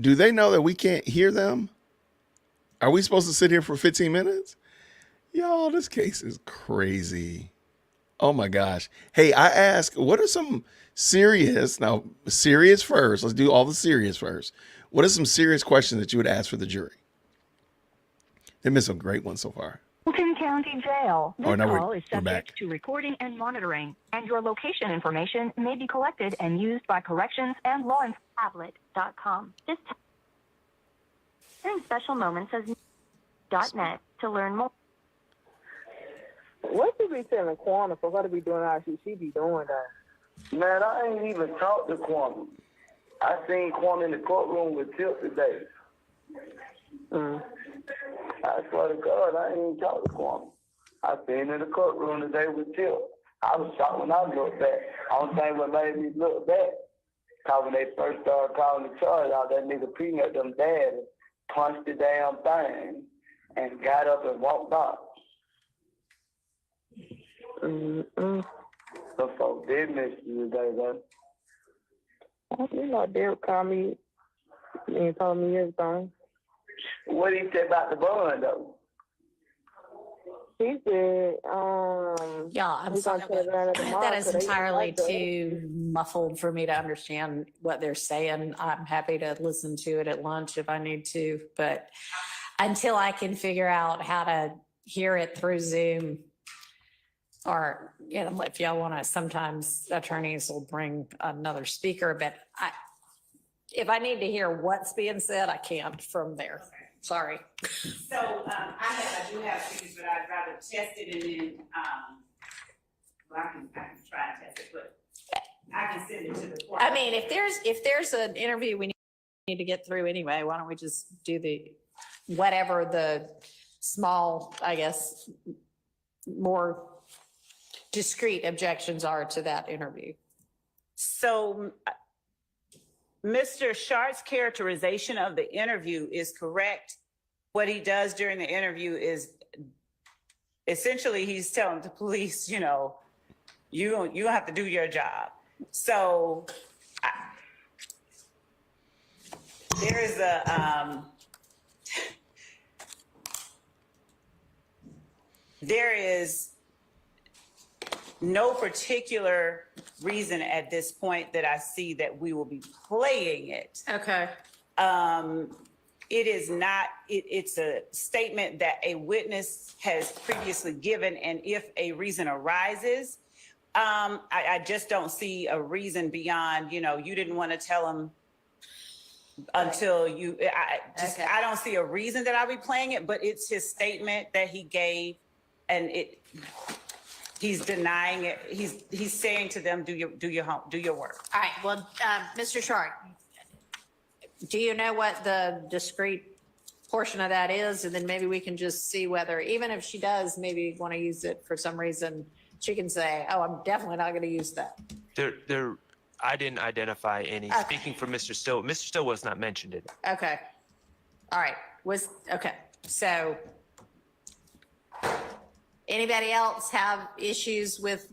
Do they know that we can't hear them? Are we supposed to sit here for 15 minutes? Y'all, this case is crazy. Oh my gosh. Hey, I asked, what are some serious first. Let's do all the serious first. What are some serious questions that you would ask for the jury? There've been some great ones so far. Hamilton County Jail. This now call is we're back. subject to recording and monitoring, and your location information may be collected and used by corrections and law enforcement. Tablet.com. During special moments as .net to learn more. What should be telling Quanah for her to be doing how she be doing that? Man, I ain't even talked to Quanah. I seen Quanah in the courtroom with Tip today. I swear to God, I ain't even talked to Quanah. I seen in the courtroom today with Tip. I was shocked when I looked back. Only thing what made me look back, cause when they first started calling the charge out, that nigga Peanut them dad punched the damn thing and got up and walked out. The folks did miss you today, man. You know, Derek called me and told me everything. What did he say about the bond, though? He said, Yeah, I'm he's sorry, gonna turn around at the mall, that is so they entirely like that. too muffled for me to understand what they're saying. I'm happy to listen to it at lunch if I need to, but until I can figure out how to hear it through Zoom, or, you know, if y'all want to, sometimes attorneys will bring another speaker, but if I need to hear what's being said, I can't from there. Sorry. So, I do have things, but I'd rather test it and then, well, I can try and test it, but I can send it to the court. I mean, if there's an interview we need to get through anyway, why don't we just do whatever the small, I guess, more discrete objections are to that interview. So, Mr. Shart's characterization of the interview is correct. What he does during the interview is essentially he's telling the police, you know, you don't have to do your job. So there is no particular reason at this point that I see that we will be playing it. Okay. It is not, it's a statement that a witness has previously given, and if a reason arises, I just don't see a reason beyond, you know, you didn't want to tell him until you, I don't see a reason that I'll be playing it, but it's his statement that he gave, and he's denying it. He's saying to them, do your work. All right. Well, Mr. Short, do you know what the discrete portion of that is? And then maybe we can just see whether, even if she does maybe want to use it for some reason, she can say, oh, I'm definitely not going to use that. I didn't identify any. Okay. Speaking for Mr. Still, Mr. Still was not mentioned in it. Okay. All right. Okay. So anybody else have issues with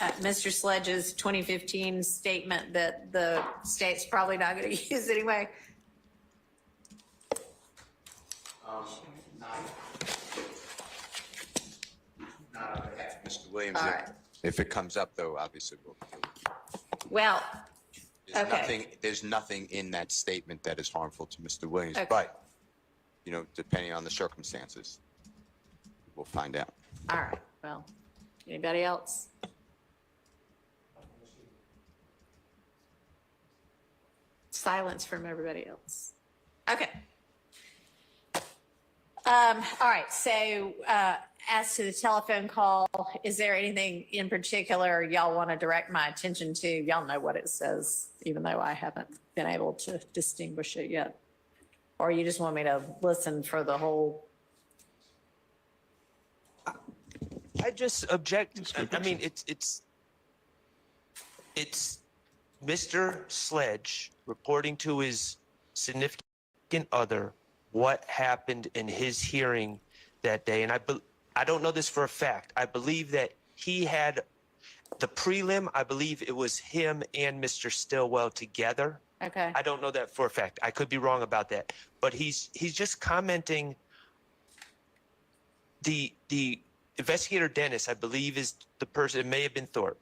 Mr. Sledge's 2015 statement that the state's probably not going to use anyway? Mr. Williams, All right. if it comes up, though, obviously we'll. Well, There's nothing in that statement that is harmful to Mr. Williams, Okay. but, you know, depending on the circumstances, we'll find out. all right. Well, anybody else? Silence from everybody else. Okay. All right. So as to the telephone call, is there anything in particular y'all want to direct my attention to? Y'all know what it says, even though I haven't been able to distinguish it yet. Or you just want me to listen for the whole? I just object. I mean, it's Mr. Sledge reporting to his significant other what happened in his hearing that day. And I don't know this for a fact. I believe that he had the prelim. I believe it was him and Mr. Stillwell together Okay. I don't know that for a fact. I could be wrong about that. But he's just commenting. The investigator Dennis, I believe, is the person. It may have been Thorpe,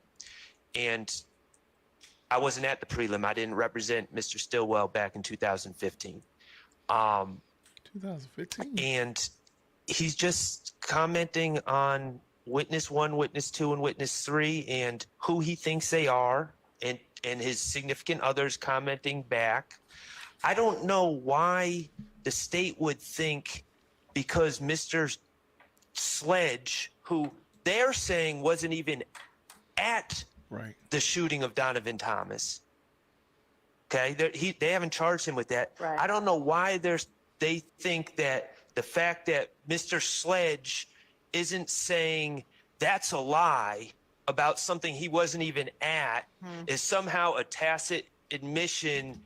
and I wasn't at the prelim. I didn't represent Mr. Stillwell back in 2015. 2015. And he's just commenting on witness 1, witness 2, and witness 3, and who he thinks they are, and his significant others commenting back. I don't know why the state would think, because Mr. Sledge, who they're saying wasn't even at the shooting of Donovan Thomas. Okay, they haven't charged him with that. Right. I don't know why they think that the fact that Mr. Sledge isn't saying that's a lie about something he wasn't even at is somehow a tacit admission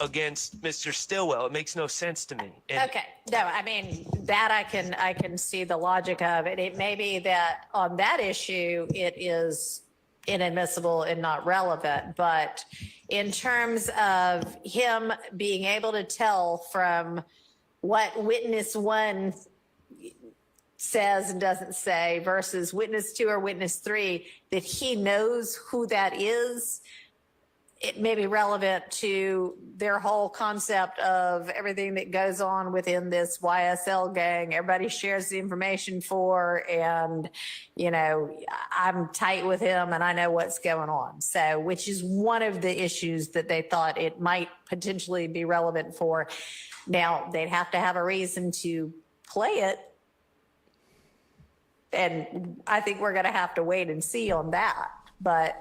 against Mr. Stillwell. It makes no sense to me. And Okay, no, I mean, that I can see the logic of it. It may be that on that issue, it is inadmissible and not relevant, but in terms of him being able to tell from what witness 1 says and doesn't say versus witness 2 or witness 3, that he knows who that is, it may be relevant to their whole concept of everything that goes on within this YSL gang. Everybody shares the information for, and, you know, I'm tight with him and I know what's going on. So, which is one of the issues that they thought it might potentially be relevant for. Now, they'd have to have a reason to play it. And I think we're going to have to wait and see on that. But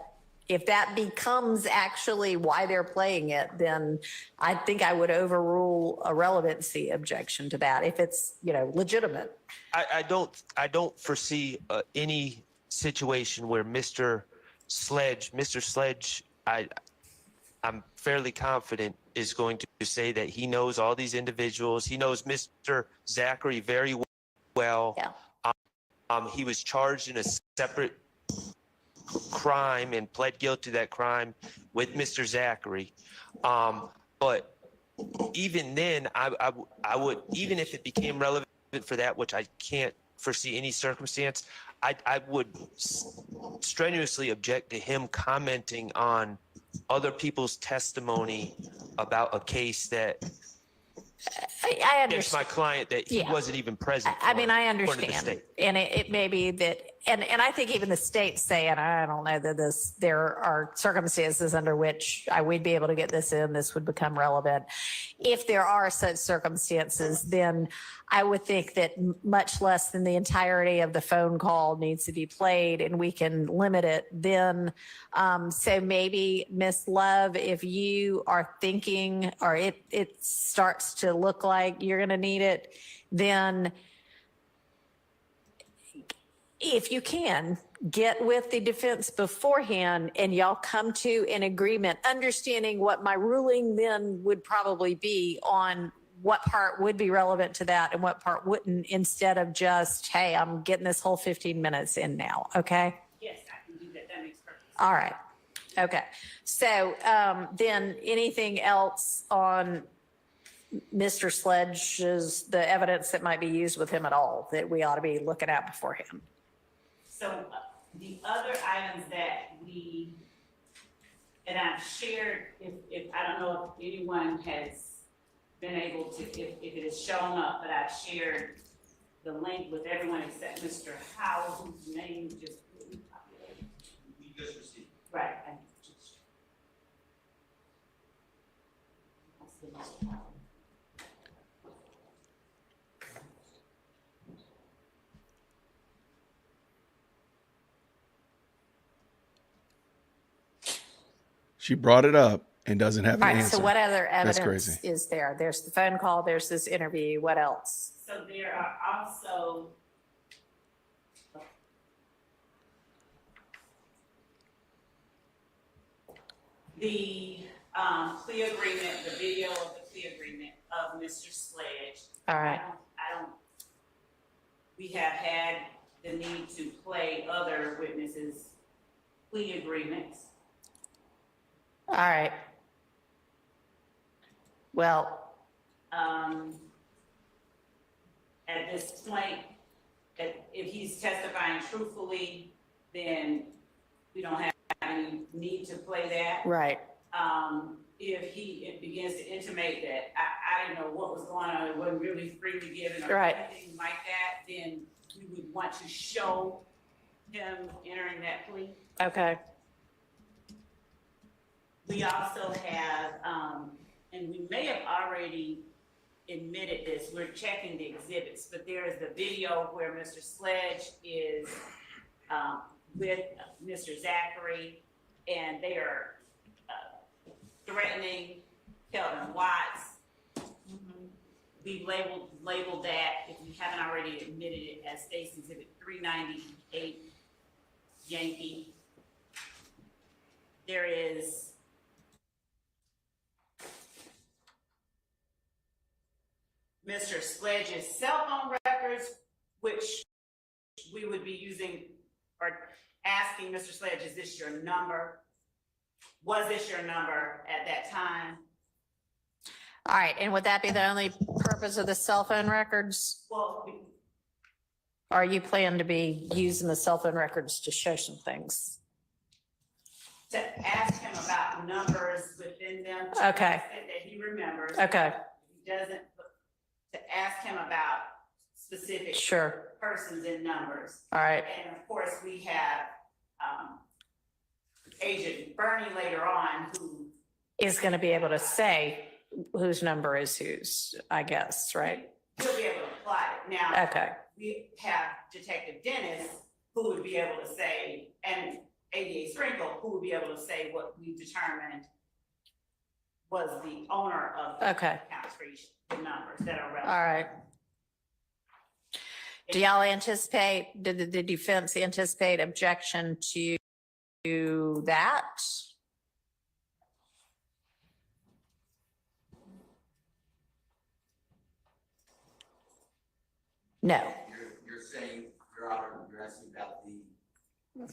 if that becomes actually why they're playing it, then I think I would overrule a relevancy objection to that if it's, you know, legitimate. I don't foresee any situation where Mr. Sledge, I'm fairly confident, is going to say that he knows all these individuals. He knows Mr. Zachary very well. Yeah. He was charged in a separate crime and pled guilty to that crime with Mr. Zachary. But even then, I would, even if it became relevant for that, which I can't foresee any circumstance, I would strenuously object to him commenting on other people's testimony about a case that I against understand. my client that he Yeah. wasn't even present I mean, for, I according to the understand. state. And it may be that, and I think even the state's saying, I don't know that there are circumstances under which we'd be able to get this in, this would become relevant. If there are such circumstances, then I would think that much less than the entirety of the phone call needs to be played and we can limit it then. So maybe Miss Love, if you are thinking, or it starts to look like you're going to need it, then if you can, get with the defense beforehand and y'all come to an agreement, understanding what my ruling then would probably be on what part would be relevant to that and what part wouldn't, instead of just, hey, I'm getting this whole 15 minutes in now. Okay. Yes, I can do that. That makes perfect sense. All right. Okay. So then anything else on Mr. Sledge's, the evidence that might be used with him at all that we ought to be looking at beforehand? So the other items that I've shared, if I don't know if anyone has been able to, if it has shown up, but I've shared the link with everyone except Mr. Howell, whose name just. You just received. Right. She brought it up and doesn't have an All right. answer. So what other That's evidence crazy. is there? There's the phone call. There's this interview. What else? So there are also the plea agreement, the video of the plea agreement of Mr. Sledge. All right. We have had the need to play other witnesses' plea agreements. All right. Well, At this point, if he's testifying truthfully, then we don't have any need to play that. right. If he begins to intimate that I didn't know what was going on, it wasn't really freely given or Right. anything like that, then we would want to show him entering that plea. Okay. We also have, and we may have already admitted this, we're checking the exhibits, but there is the video where Mr. Sledge is with Mr. Zachary, and they are threatening Kelvin Watts. We labeled that, if we haven't already admitted it, as State's Exhibit 398 Yankee. There is Mr. Sledge's cell phone records, which we would be using or asking Mr. Sledge, is this your number? Was this your number at that time? All right, and would that be the only purpose of the cell phone records? Well, Or are you planning to be using the cell phone records to show some things? to ask him about numbers within them. to Okay. the extent That he remembers. Okay, If he doesn't, to ask him about specific sure. persons and numbers. All right, And of course, we have, Agent Bernie later on, who is going to be able to say whose number is whose, I guess, right? will be able to apply it. Now, Okay, we have Detective Dennis, who would be able to say, and ADA Sprinkle, who would be able to say what we determined was the owner of the okay, accounts for each, the numbers that are all relevant. right. Do y'all anticipate, did the defense anticipate objection to that? No. You're saying, Your Honor, you're asking about the, if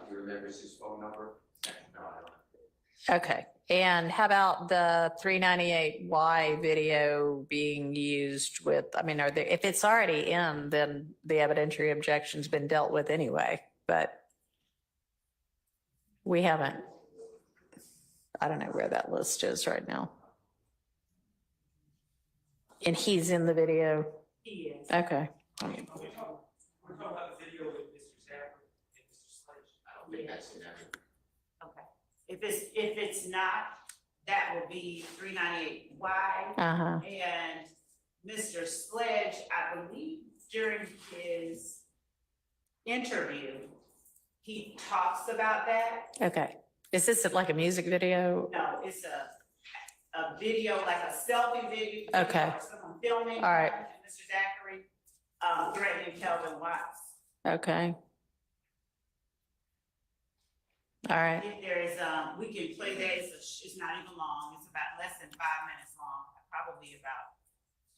he remembers his phone number? No, I don't. Okay, and how about the 398Y video being used with, I mean, are there, if it's already in, then the evidentiary objection's been dealt with anyway, but we haven't, I don't know where that list is right now. And he's in the video? He is. Okay. We're talking about the video with Mr. Zachary and Mr. Sledge. I don't think that's in there. Okay. If it's not, that will be 398Y. Uh-huh, And Mr. Sledge, I believe during his interview, he talks about that. okay. Is this like a music video? No, it's a video, like a selfie video. Okay. Or someone filming. All right. Mr. Zachary, threatening Kelvin Watts. Okay. All right, If there is, we can play that, it's not even long, it's about less than 5 minutes long, probably about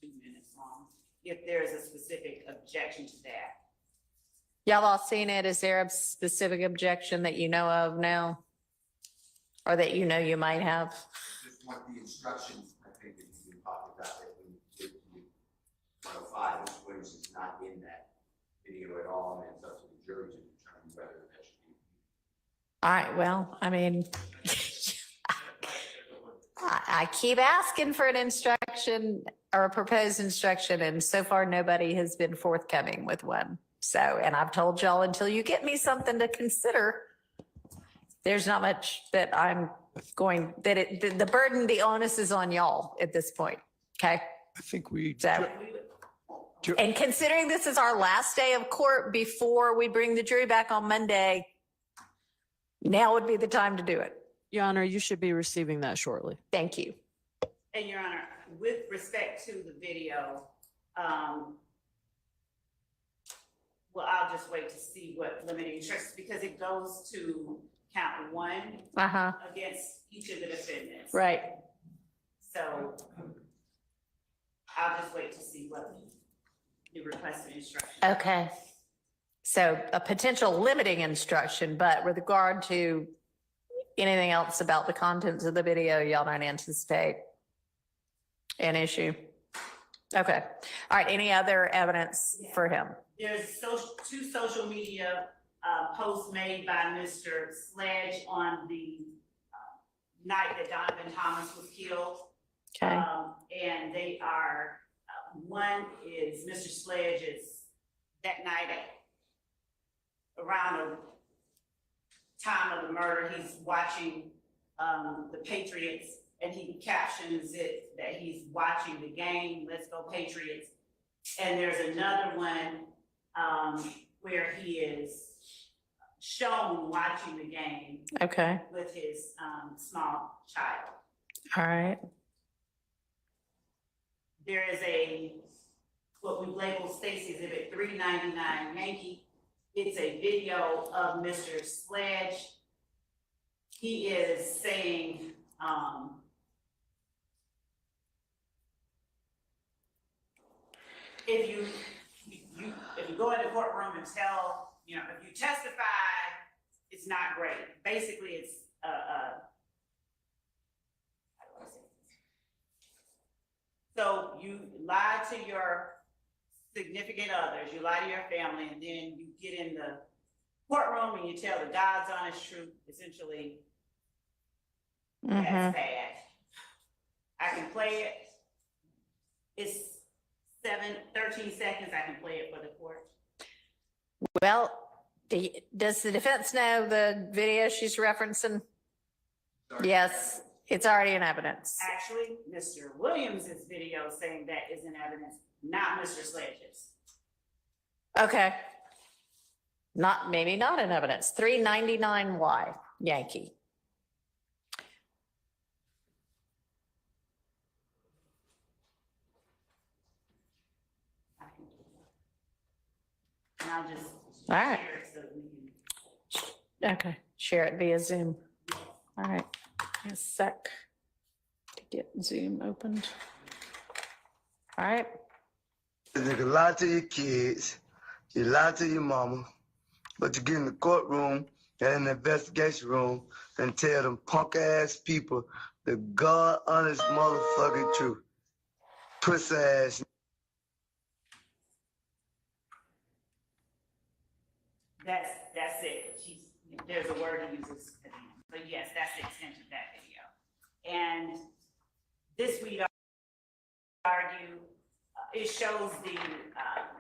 2 minutes long. If there is a specific objection to that. y'all all seen it? Is there a specific objection that you know of now? Or that you know you might have? Just want the instructions, I think, that you've been talking about, that we did, 105, Mr. Williams is not in that video at all, and it's up to the jury to determine whether that should be. All right, well, I mean, I keep asking for an instruction or a proposed instruction, and so far nobody has been forthcoming with one. So, and I've told y'all, until you get me something to consider, there's not much that I'm going, that the burden, the onus is on y'all at this point, okay? I think we, So, and considering this is our last day of court before we bring the jury back on Monday, now would be the time to do it. Your Honor, you should be receiving that shortly. Thank you. And Your Honor, with respect to the video, well, I'll just wait to see what limiting instructions, because it goes to count 1 Uh-huh, against each of the defendants. right. So I'll just wait to see what the requested instruction. Okay. So a potential limiting instruction, but with regard to anything else about the contents of the video, y'all don't anticipate an issue? Okay. All right. Any other evidence for him? There's two social media posts made by Mr. Sledge on the night that Donovan Thomas was killed. Okay. And they are, one is Mr. Sledge is that night around the time of the murder, he's watching the Patriots, and he captions it that he's watching the game, Let's Go Patriots. And there's another one where he is shown watching the game Okay. with his small child. All right. There is what we label Stacy Exhibit 399 Yankee. It's a video of Mr. Sledge. He is saying, if you go in the courtroom and tell, if you testify, it's not great. Basically, it's how do I say this? So you lie to your significant others, you lie to your family, and then you get in the courtroom and you tell the God's honest truth. Essentially, that's bad. I can play it. It's 13 seconds. I can play it for the court. Well, does the defense know the video she's referencing? Yes, it's already in evidence. Actually, Mr. Williams's video saying that is in evidence, not Mr. Sledge's. Okay. Maybe not in evidence. 399Y Yankee. And I'll just All right. share it so that we can. Okay. Share it via Zoom. All right. A sec to get Zoom opened. All right. You nigga lie to your kids, you lie to your mama, but you get in the courtroom and in the investigation room and tell them punk ass people the God honest motherfucking truth. Puss ass. That's it. There's a word he uses at the end. But yes, that's the extent of that video. And this we'd argue, it shows the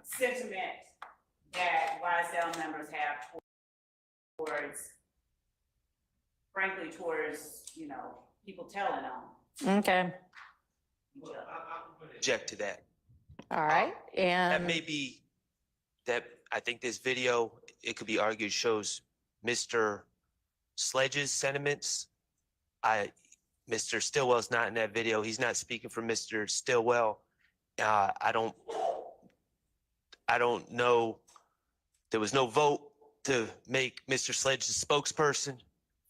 sentiment that YSL members have towards, frankly, towards, people telling them. Okay. Object to that. All right. And That may be that I think this video, it could be argued, shows Mr. Sledge's sentiments. Mr. Stillwell's not in that video. He's not speaking for Mr. Stillwell. I don't know. There was no vote to make Mr. Sledge the spokesperson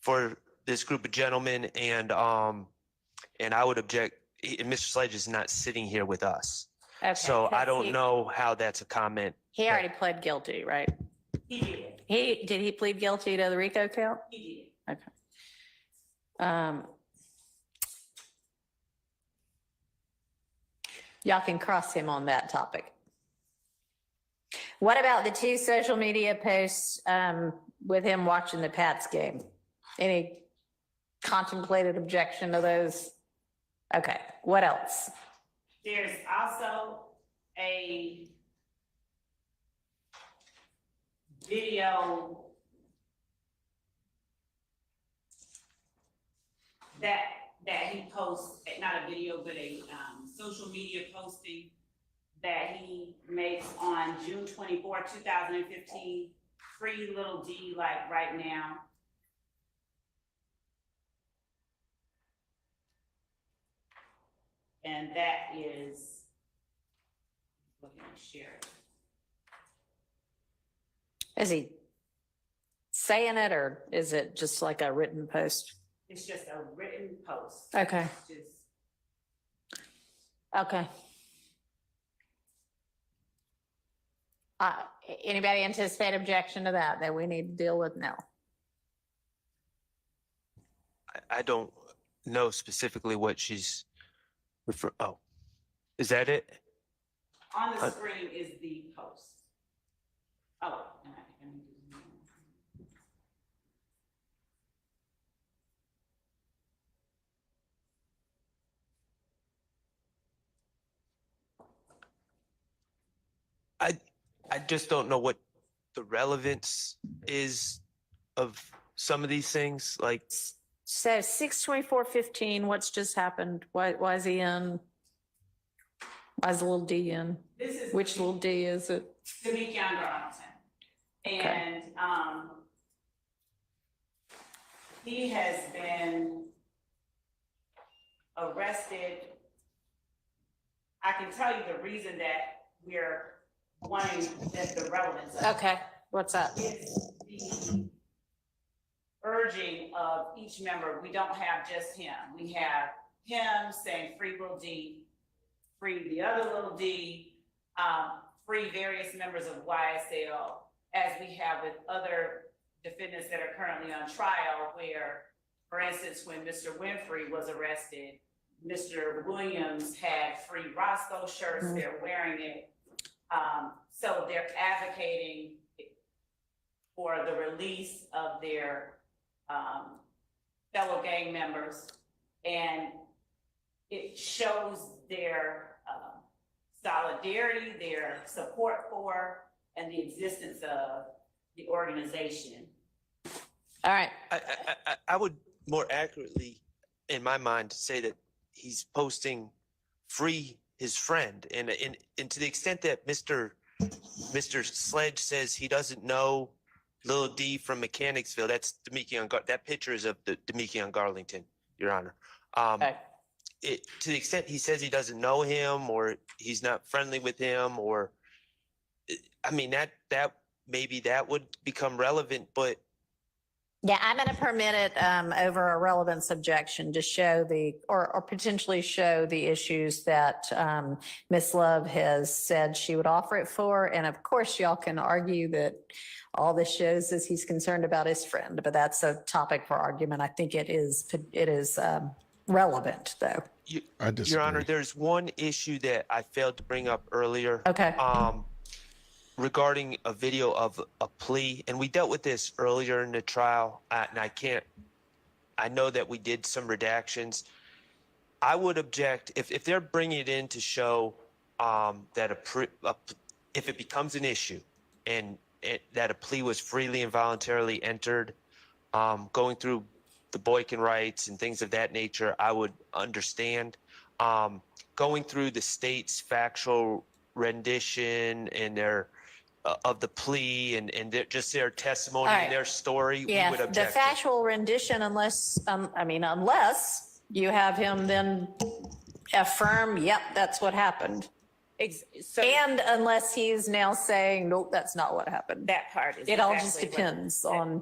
for this group of gentlemen, and I would object. Mr. Sledge is not sitting here with us, okay, so I don't he- know how that's a comment. He already pled guilty, right? He did. Did he plead guilty to the RICO count? He did. Okay. Y'all can cross him on that topic. What about the two social media posts with him watching the Pats game? Any contemplated objection to those? Okay, what else? There's also a video that he posts, not a video, but a social media posting that he makes on June 24, 2015, free little D like right now. And that is, looking to share it. Is he saying it or is it just like a written post? It's just a written post. Okay. Just Okay. Anybody anticipate objection to that we need to deal with now? I don't know specifically what she's Is that it? On the screen is the post. Oh. and I can do I just don't know what the relevance is of some of these things. Like, So 6/24/15, what's just happened? Why is he in? Why is the little D in? This is Which little D is it? Demikian Garlington. And he has been arrested. I can tell you the reason that we're wanting the relevance of it. Okay, what's that? Is the urging of each member. We don't have just him. We have him saying free little D, free the other little D, free various members of YSL, as we have with other defendants that are currently on trial, where, for instance, when Mr. Winfrey was arrested, Mr. Williams had free Roscoe shirts, they're wearing it. So they're advocating for the release of their fellow gang members, and it shows their solidarity, their support for, and the existence of the organization. All right. I would more accurately, in my mind, say that he's posting free his friend, and to the extent that Mr. Sledge says he doesn't know Lil D from Mechanicsville, that's Demikian. That picture is of the Demikian Garlington, Your Honor. Okay. To the extent he says he doesn't know him, or he's not friendly with him, or I mean that maybe that would become relevant, but Yeah, I'm going to permit it over a relevance objection to show or potentially show the issues that Ms. Love has said she would offer it for. And of course, y'all can argue that all this shows is he's concerned about his friend, but that's a topic for argument. I think it is relevant, though. I disagree. Your Honor, there's one issue that I failed to bring up earlier. Okay. Regarding a video of a plea, and we dealt with this earlier in the trial, and I know that we did some redactions. I would object if they're bringing it in to show that if it becomes an issue and that a plea was freely and voluntarily entered, going through the Boykin rights and things of that nature, I would understand. Going through the state's factual rendition and their of the plea and just their testimony and their story, we would object. The factual rendition, unless you have him then affirm, yep, that's what happened. And unless he's now saying, nope, that's not what happened. That part is It all just depends on.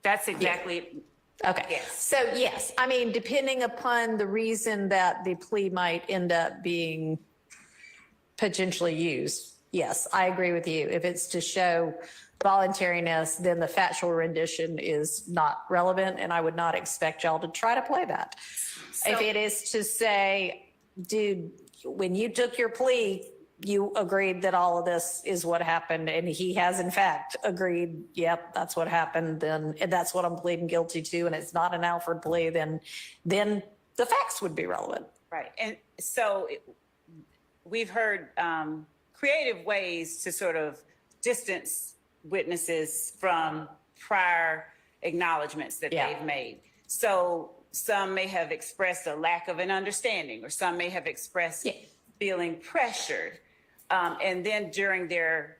That's exactly. Okay. Yes. So yes, I mean, depending upon the reason that the plea might end up being potentially used. Yes, I agree with you. If it's to show voluntariness, then the factual rendition is not relevant, and I would not expect y'all to try to play that. If it is to say, dude, when you took your plea, you agreed that all of this is what happened, and he has in fact agreed, yep, that's what happened, then and that's what I'm pleading guilty to, and it's not an Alfred plea, then the facts would be relevant. Right. And so we've heard creative ways to sort of distance witnesses from prior acknowledgments that they've made. So some may have expressed a lack of an understanding, or some may have expressed feeling pressured. And then during their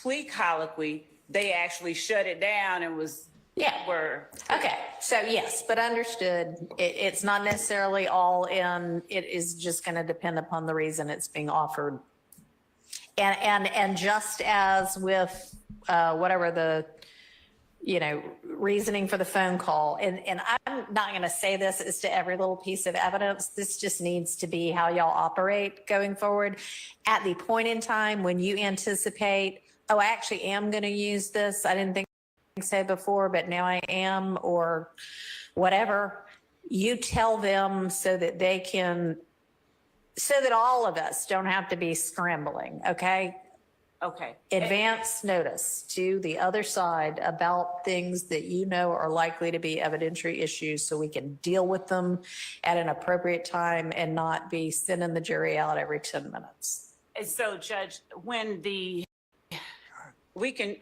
plea colloquy, they actually shut it down and Okay, so yes, but understood. It's not necessarily all in. It is just going to depend upon the reason it's being offered. And just as with whatever the, reasoning for the phone call, and I'm not going to say this as to every little piece of evidence. This just needs to be how y'all operate going forward. At the point in time when you anticipate, oh, I actually am going to use this. I didn't think so before, but now I am, or whatever. You tell them so that they can so that all of us don't have to be scrambling, okay? Okay. Advance notice to the other side about things that you know are likely to be evidentiary issues so we can deal with them at an appropriate time and not be sending the jury out every 10 minutes. And so, Judge, when we can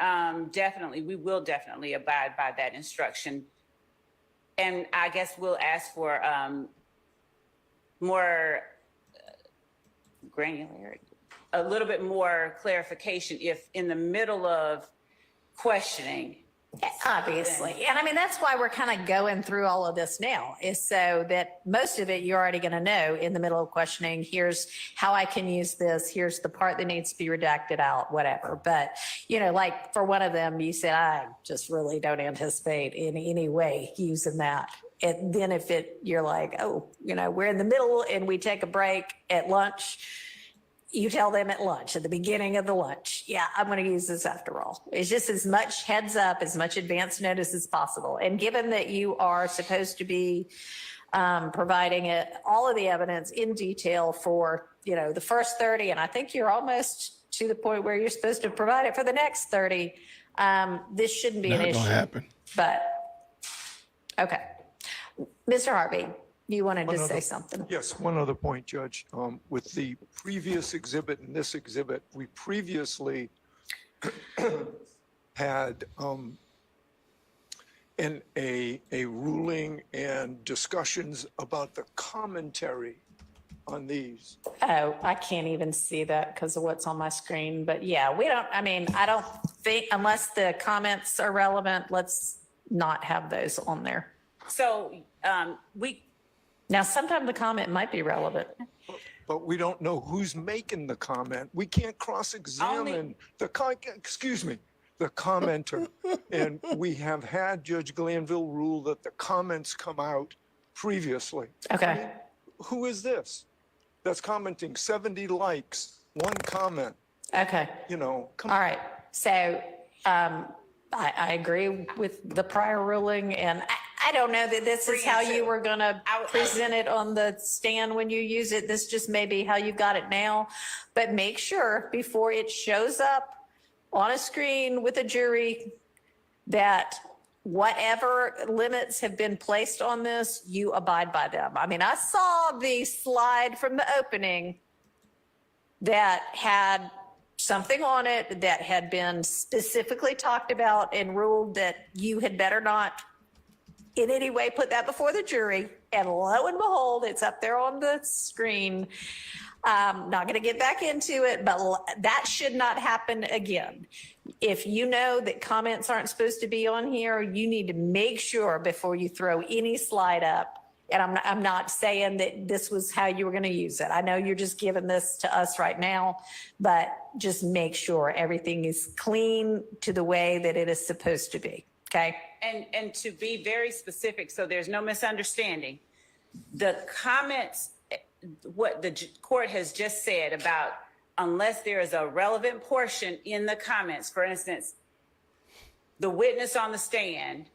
we will definitely abide by that instruction. And I guess we'll ask for more granularity, a little bit more clarification if in the middle of questioning. Obviously. And I mean, that's why we're kind of going through all of this now, is so that most of it you're already going to know in the middle of questioning. Here's how I can use this. Here's the part that needs to be redacted out, whatever. But, you know, like for one of them, you said, I just really don't anticipate in any way using that. And then if you're like, oh, you know, we're in the middle and we take a break at lunch, you tell them at lunch, at the beginning of the lunch, yeah, I'm going to use this after all. It's just as much heads up, as much advance notice as possible. And given that you are supposed to be providing all of the evidence in detail for, you know, the first 30, and I think you're almost to the point where you're supposed to provide it for the next 30, this shouldn't be an issue. Not gonna happen. But, okay. Mr. Harvey, you wanted to say something? Yes, one other point, Judge. With the previous exhibit and this exhibit, we previously had a ruling and discussions about the commentary on these. Oh, I can't even see that because of what's on my screen. But yeah, I don't think, unless the comments are relevant, let's not have those on there. So now, sometimes the comment might be relevant. But we don't know who's making the comment. We can't cross-examine the commenter. And we have had Judge Glanville rule that the comments come out previously. Okay. I mean, who is this that's commenting 70 likes, one comment? Okay. You know, come All right. So I agree with the prior ruling, and I don't know that this is how you were going to present it on the stand when you use it. This just may be how you got it now. But make sure before it shows up on a screen with a jury that whatever limits have been placed on this, you abide by them. I mean, I saw the slide from the opening that had something on it that had been specifically talked about and ruled that you had better not in any way put that before the jury. And lo and behold, it's up there on the screen. Not going to get back into it, but that should not happen again. If you know that comments aren't supposed to be on here, you need to make sure before you throw any slide up. And I'm not saying that this was how you were going to use it. I know you're just giving this to us right now, but just make sure everything is clean to the way that it is supposed to be. Okay. And to be very specific, so there's no misunderstanding, the comments, what the court has just said about unless there is a relevant portion in the comments, for instance, the witness on the stand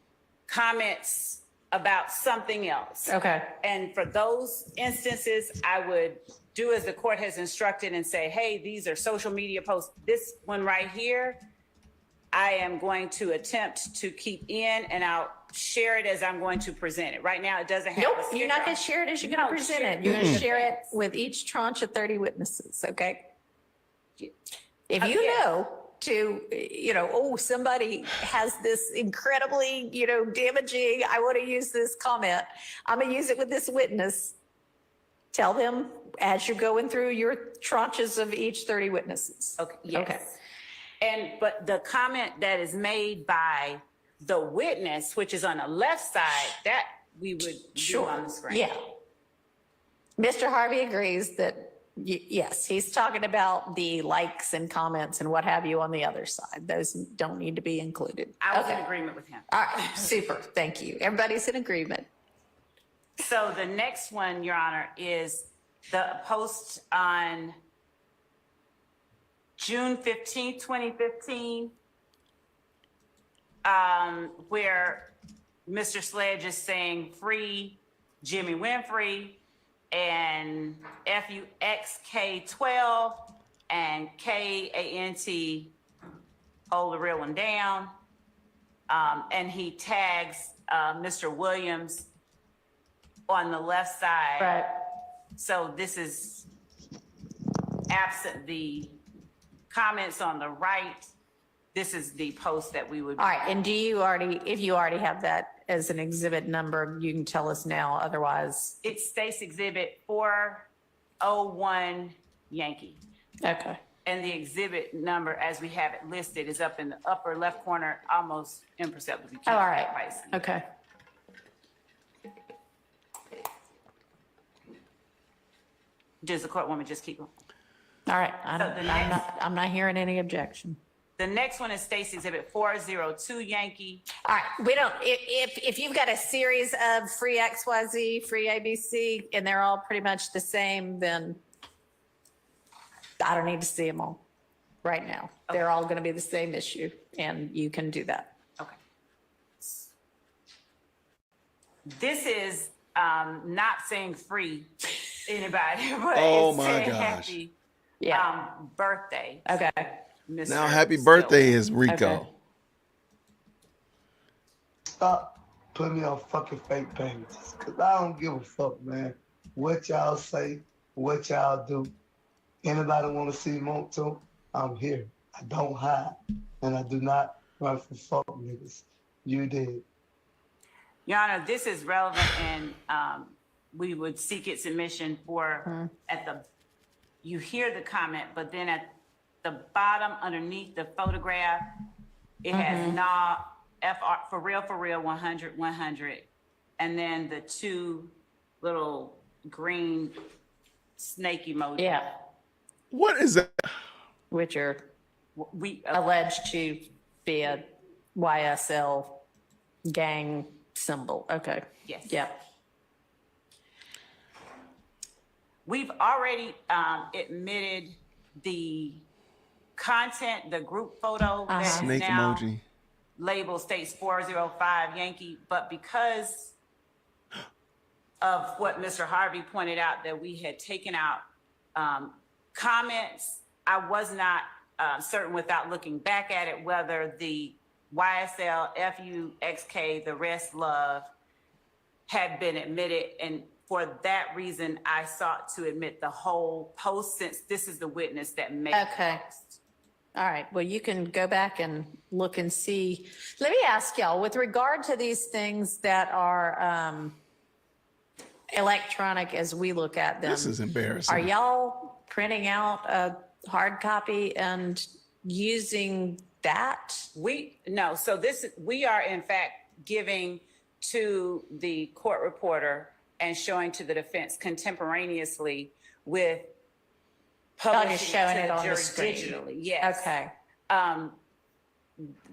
comments about something else. Okay. And for those instances, I would do as the court has instructed and say, hey, these are social media posts. This one right here, I am going to attempt to keep in, and I'll share it as I'm going to present it. Right now, it doesn't have. Nope, you're not going to share it as you're going to present it. You're going to share it with each tranche of 30 witnesses, okay? If you know oh, somebody has this incredibly, damaging, I want to use this comment, I'm going to use it with this witness. Tell them as you're going through your tranches of each 30 witnesses. Okay, yes. Okay. But the comment that is made by the witness, which is on the left side, that we would do on the screen. Yeah. Mr. Harvey agrees that, yes, he's talking about the likes and comments and what have you on the other side. Those don't need to be included. I was in agreement with him. All right, super, thank you. Everybody's in agreement. So the next one, Your Honor, is the post on June 15th, 2015, where Mr. Sledge is saying free Jimmy Winfrey, and FUXK12 and KANT, hold the real one down. And he tags Mr. Williams on the left side. Right. So this is absent the comments on the right. This is the post that we would. All right, and do you already, if you already have that as an exhibit number, you can tell us now, otherwise. It states exhibit 401 Yankee. Okay. And the exhibit number, as we have it listed, is up in the upper left corner, almost imperceptibly. Oh, all right. Okay. Does the court want me to just keep going? All right. So the next- I'm not hearing any objection. The next one is State's Exhibit 402 Yankee. All right, we don't, if you've got a series of free XYZ, free ABC, and they're all pretty much the same, then I don't need to see them all right now. They're all going to be the same issue, and you can do that. Okay. This is not saying free anybody, but Oh it's my saying gosh. happy Yeah. birthday. Okay. Mr. Now, happy Stillman. birthday is RICO. Okay. Stop putting me on fucking fake pages. Cause I don't give a fuck, man. What y'all say, what y'all do. Anybody want to see Monto? I'm here. I don't hide. And I do not run for fuck niggas. You did. Your Honor, this is relevant and we would seek its submission for you hear the comment, but then at the bottom underneath the photograph, it has FR, for real, 100, 100. And then the two little green snake emoji. Yeah, What is that? which are We, alleged to be a YSL gang symbol. Okay. yes. Yep. We've already admitted the content, the group photo that is Snake now emoji. labeled states 405 Yankee, but because of what Mr. Harvey pointed out, that we had taken out comments, I was not certain without looking back at it whether the YSL, FUXK, the rest love had been admitted. And for that reason, I sought to admit the whole post since this is the witness that made the Okay. post. All right, well, you can go back and look and see. Let me ask y'all, with regard to these things that are electronic as we look at them. This is embarrassing. Are y'all printing out a hard copy and using that? No, so we are in fact giving to the court reporter and showing to the defense contemporaneously with publishing just showing to it the on the jury screen. digitally. Yes. Okay.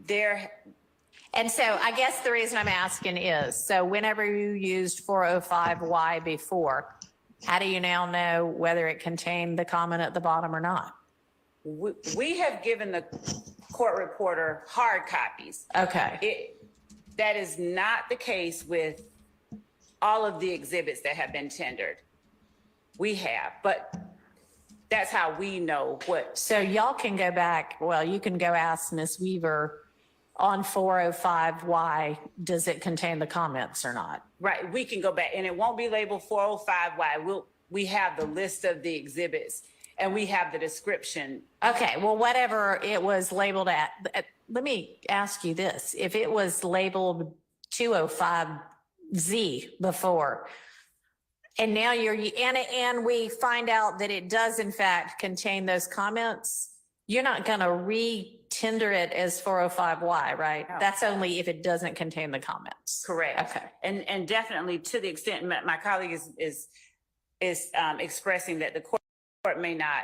There, And so I guess the reason I'm asking is, so whenever you used 405Y before, how do you now know whether it contained the comment at the bottom or not? we have given the court reporter hard copies. Okay. That is not the case with all of the exhibits that have been tendered. We have, but that's how we know what. So y'all can go back, well, you can go ask Ms. Weaver on 405Y, does it contain the comments or not? Right, we can go back and it won't be labeled 405Y. We have the list of the exhibits and we have the description. Okay, well, whatever it was labeled at, let me ask you this. If it was labeled 205Z before, and now and we find out that it does in fact contain those comments, you're not going to re-tender it as 405Y, right? No. That's only if it doesn't contain the comments. Correct. Okay. And definitely to the extent my colleague is expressing that the court may not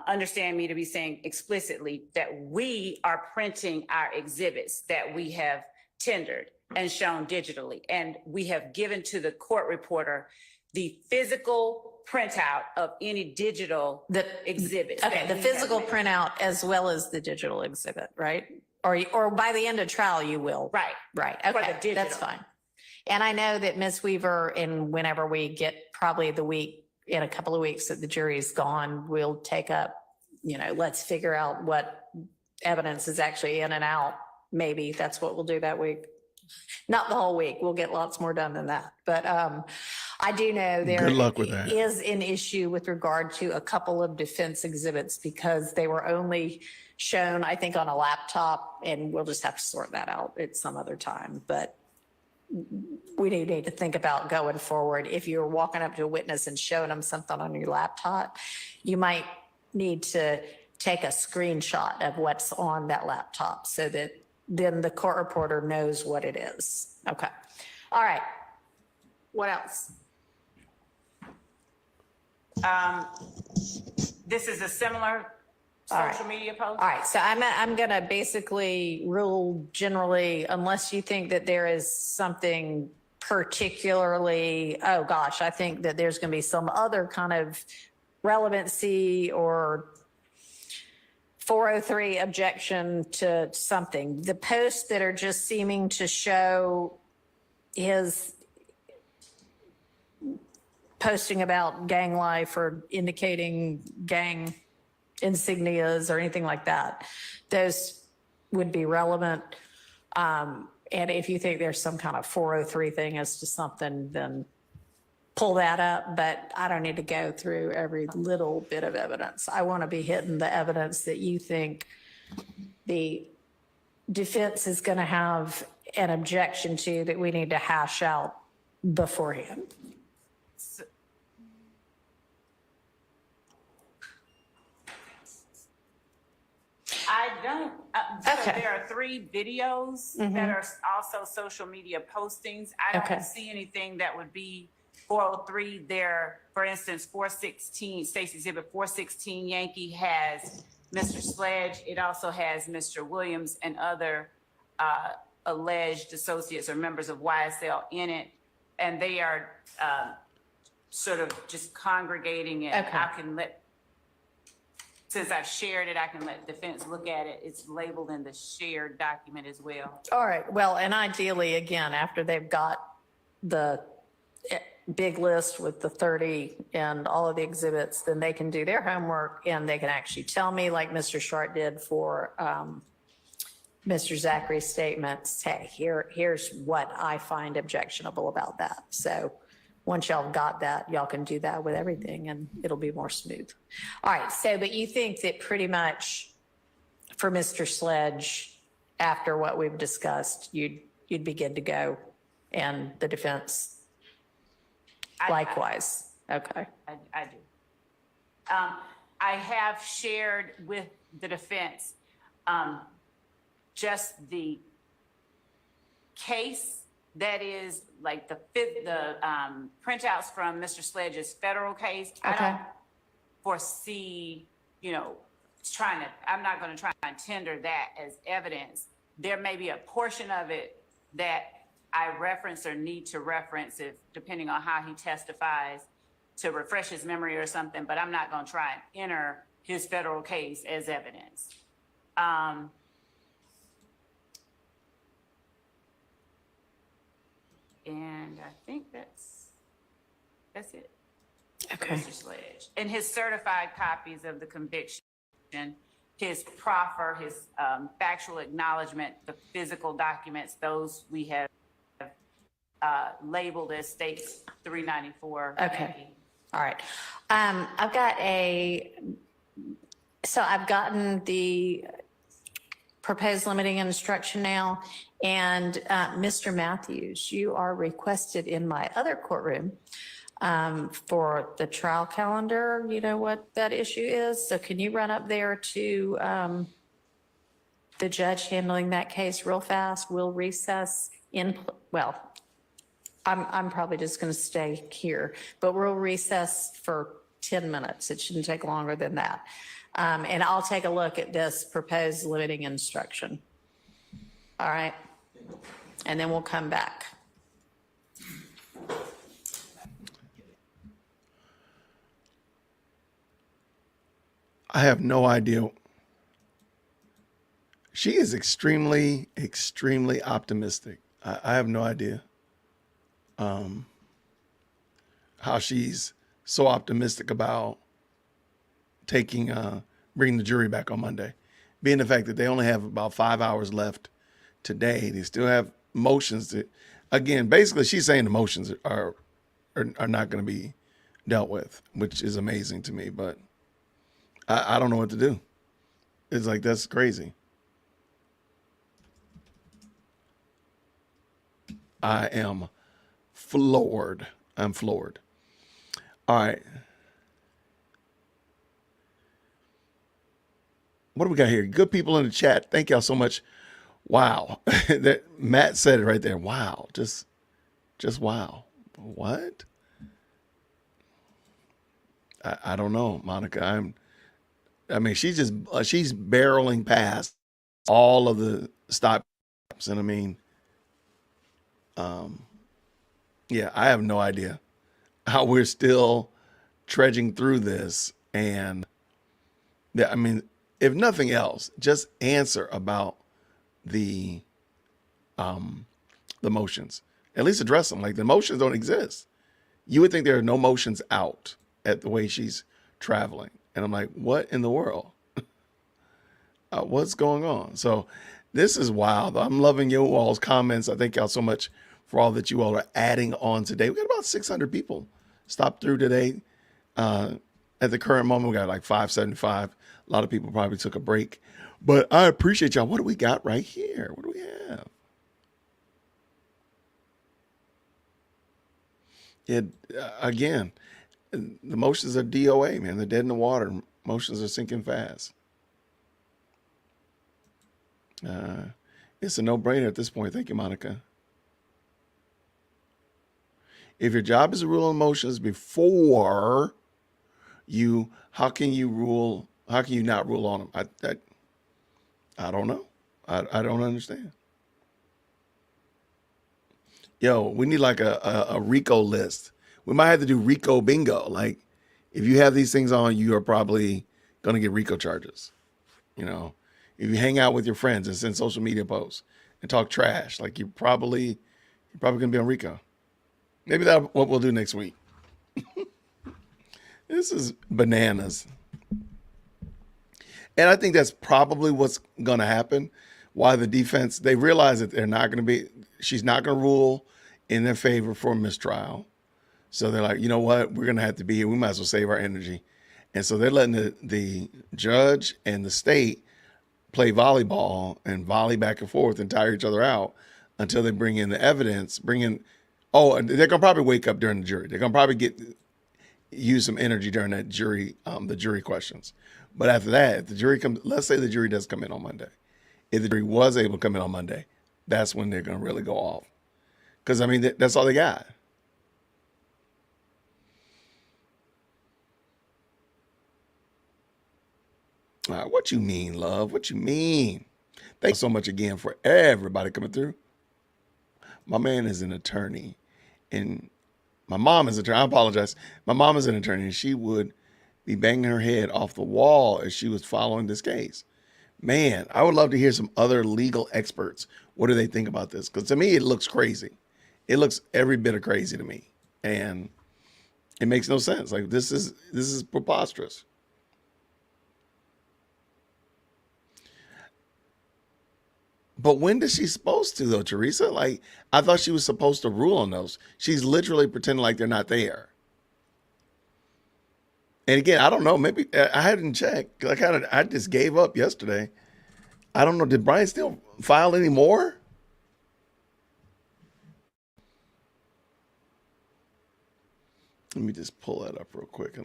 understand me to be saying explicitly that we are printing our exhibits that we have tendered and shown digitally. And we have given to the court reporter the physical printout of any digital exhibits. Okay, that the we physical have. printout as well as the digital exhibit, right? Or by the end of trial, you will. Right. Right, For the okay, digital. that's fine. And I know that Ms. Weaver, and whenever we get probably in a couple of weeks that the jury's gone, we'll take up, let's figure out what evidence is actually in and out. Maybe that's what we'll do that week. Not the whole week. We'll get lots more done than that. But I do know there Good luck with that. is an issue with regard to a couple of defense exhibits because they were only shown, I think, on a laptop, and we'll just have to sort that out at some other time. But we do need to think about going forward. If you're walking up to a witness and showing them something on your laptop, you might need to take a screenshot of what's on that laptop so that then the court reporter knows what it is. Okay. All right. What else? This is a similar All right. social media post? All right, so I'm going to basically rule generally, unless you think that there is something particularly, oh gosh, I think that there's going to be some other kind of relevancy or 403 objection to something. The posts that are just seeming to show his posting about gang life or indicating gang insignias or anything like that, those would be relevant. And if you think there's some kind of 403 thing as to something, then pull that up. But I don't need to go through every little bit of evidence. I want to be hitting the evidence that you think the defense is going to have an objection to that we need to hash out beforehand. I don't, so Okay. there are 3 videos Mhm. that are also social media postings. I don't Okay. see anything that would be 403 there. For instance, 416, Stacy Exhibit 416 Yankee has Mr. Sledge. It also has Mr. Williams and other alleged associates or members of YSL in it. And they are sort of just congregating it. Okay. I can since I've shared it, I can let defense look at it. It's labeled in the shared document as well. All right, well, and ideally, again, after they've got the big list with the 30 and all of the exhibits, then they can do their homework and they can actually tell me, like Mr. Short did for Mr. Zachary's statements, hey, here's what I find objectionable about that. So once y'all have got that, y'all can do that with everything and it'll be more smooth. All right, so, but you think that pretty much for Mr. Sledge, after what we've discussed, you'd be good to go, and the defense likewise. Okay. I do. I have shared with the defense just the case that is like the printouts from Mr. Sledge's federal case. I Okay. don't foresee, I'm not going to try and tender that as evidence. There may be a portion of it that I reference or need to reference if, depending on how he testifies, to refresh his memory or something, but I'm not going to try and enter his federal case as evidence. And I think that's it. Okay. Mr. Sledge. And his certified copies of the conviction, his proffer, his factual acknowledgement, the physical documents, those we have labeled as states 394. Okay. All right. I've gotten the proposed limiting instruction now. And Mr. Matthews, you are requested in my other courtroom for the trial calendar. You know what that issue is? So can you run up there to the judge handling that case real fast? We'll recess I'm probably just going to stay here, but we'll recess for 10 minutes. It shouldn't take longer than that. And I'll take a look at this proposed limiting instruction. All right. And then we'll come back. I have no idea. She is extremely, extremely optimistic. I have no idea. how she's so optimistic about bringing the jury back on Monday, being the fact that they only have about 5 hours left today. They still have motions that, again, basically she's saying the motions are not going to be dealt with, which is amazing to me, but I don't know what to do. It's like, that's crazy. I am floored. I'm floored. All right. What do we got here? Good people in the chat. Thank y'all so much. Wow. That Matt said it right there. Wow. Just wow. What? I don't know, Monica. She's barreling past all of the stops. And I mean, yeah, I have no idea how we're still trudging through this. And I mean, if nothing else, just answer about the motions. At least address them. Like, the motions don't exist. You would think there are no motions out at the way she's traveling. And I'm like, what in the world? What's going on? So this is wild. I'm loving you all's comments. I thank y'all so much for all that you all are adding on today. We got about 600 people stopped through today. At the current moment, we got like 575. A lot of people probably took a break, but I appreciate y'all. What do we got right here? What do we have? Again, the motions are DOA, man. They're dead in the water. Motions are sinking fast. It's a no-brainer at this point. Thank you, Monica. If your job is to rule on motions before you, how can you not rule on them? I don't know. I don't understand. Yo, we need like a RICO list. We might have to do RICO bingo. Like, if you have these things on, you are probably going to get RICO charges. You know, if you hang out with your friends and send social media posts and talk trash, like, you're probably going to be on RICO. Maybe that's what we'll do next week. This is bananas. And I think that's probably what's going to happen. Why the defense, they realize that she's not going to rule in their favor for a mistrial. So they're like, you know what? We're going to have to be here. We might as well save our energy. And so they're letting the judge and the state play volleyball and volley back and forth and tire each other out until they bring in the evidence, and they're going to probably wake up during the jury. They're going to probably use some energy during that jury, the jury questions. But after that, if the jury comes, let's say the jury does come in on Monday. If the jury was able to come in on Monday, that's when they're going to really go off. Because, I mean, that's all they got. All right, what you mean, love? What you mean? Thanks so much again for everybody coming through. My man is an attorney, and my mom is an attorney. I apologize. My mom is an attorney, and she would be banging her head off the wall as she was following this case. Man, I would love to hear some other legal experts. What do they think about this? Because to me, it looks crazy. It looks every bit of crazy to me, and it makes no sense. Like, this is preposterous. But when is she supposed to, though, Teresa? Like, I thought she was supposed to rule on those. She's literally pretending like they're not there. And again, I don't know. Maybe I hadn't checked. I just gave up yesterday. I don't know. Did Brian still file any more? Let me just pull that up real quick.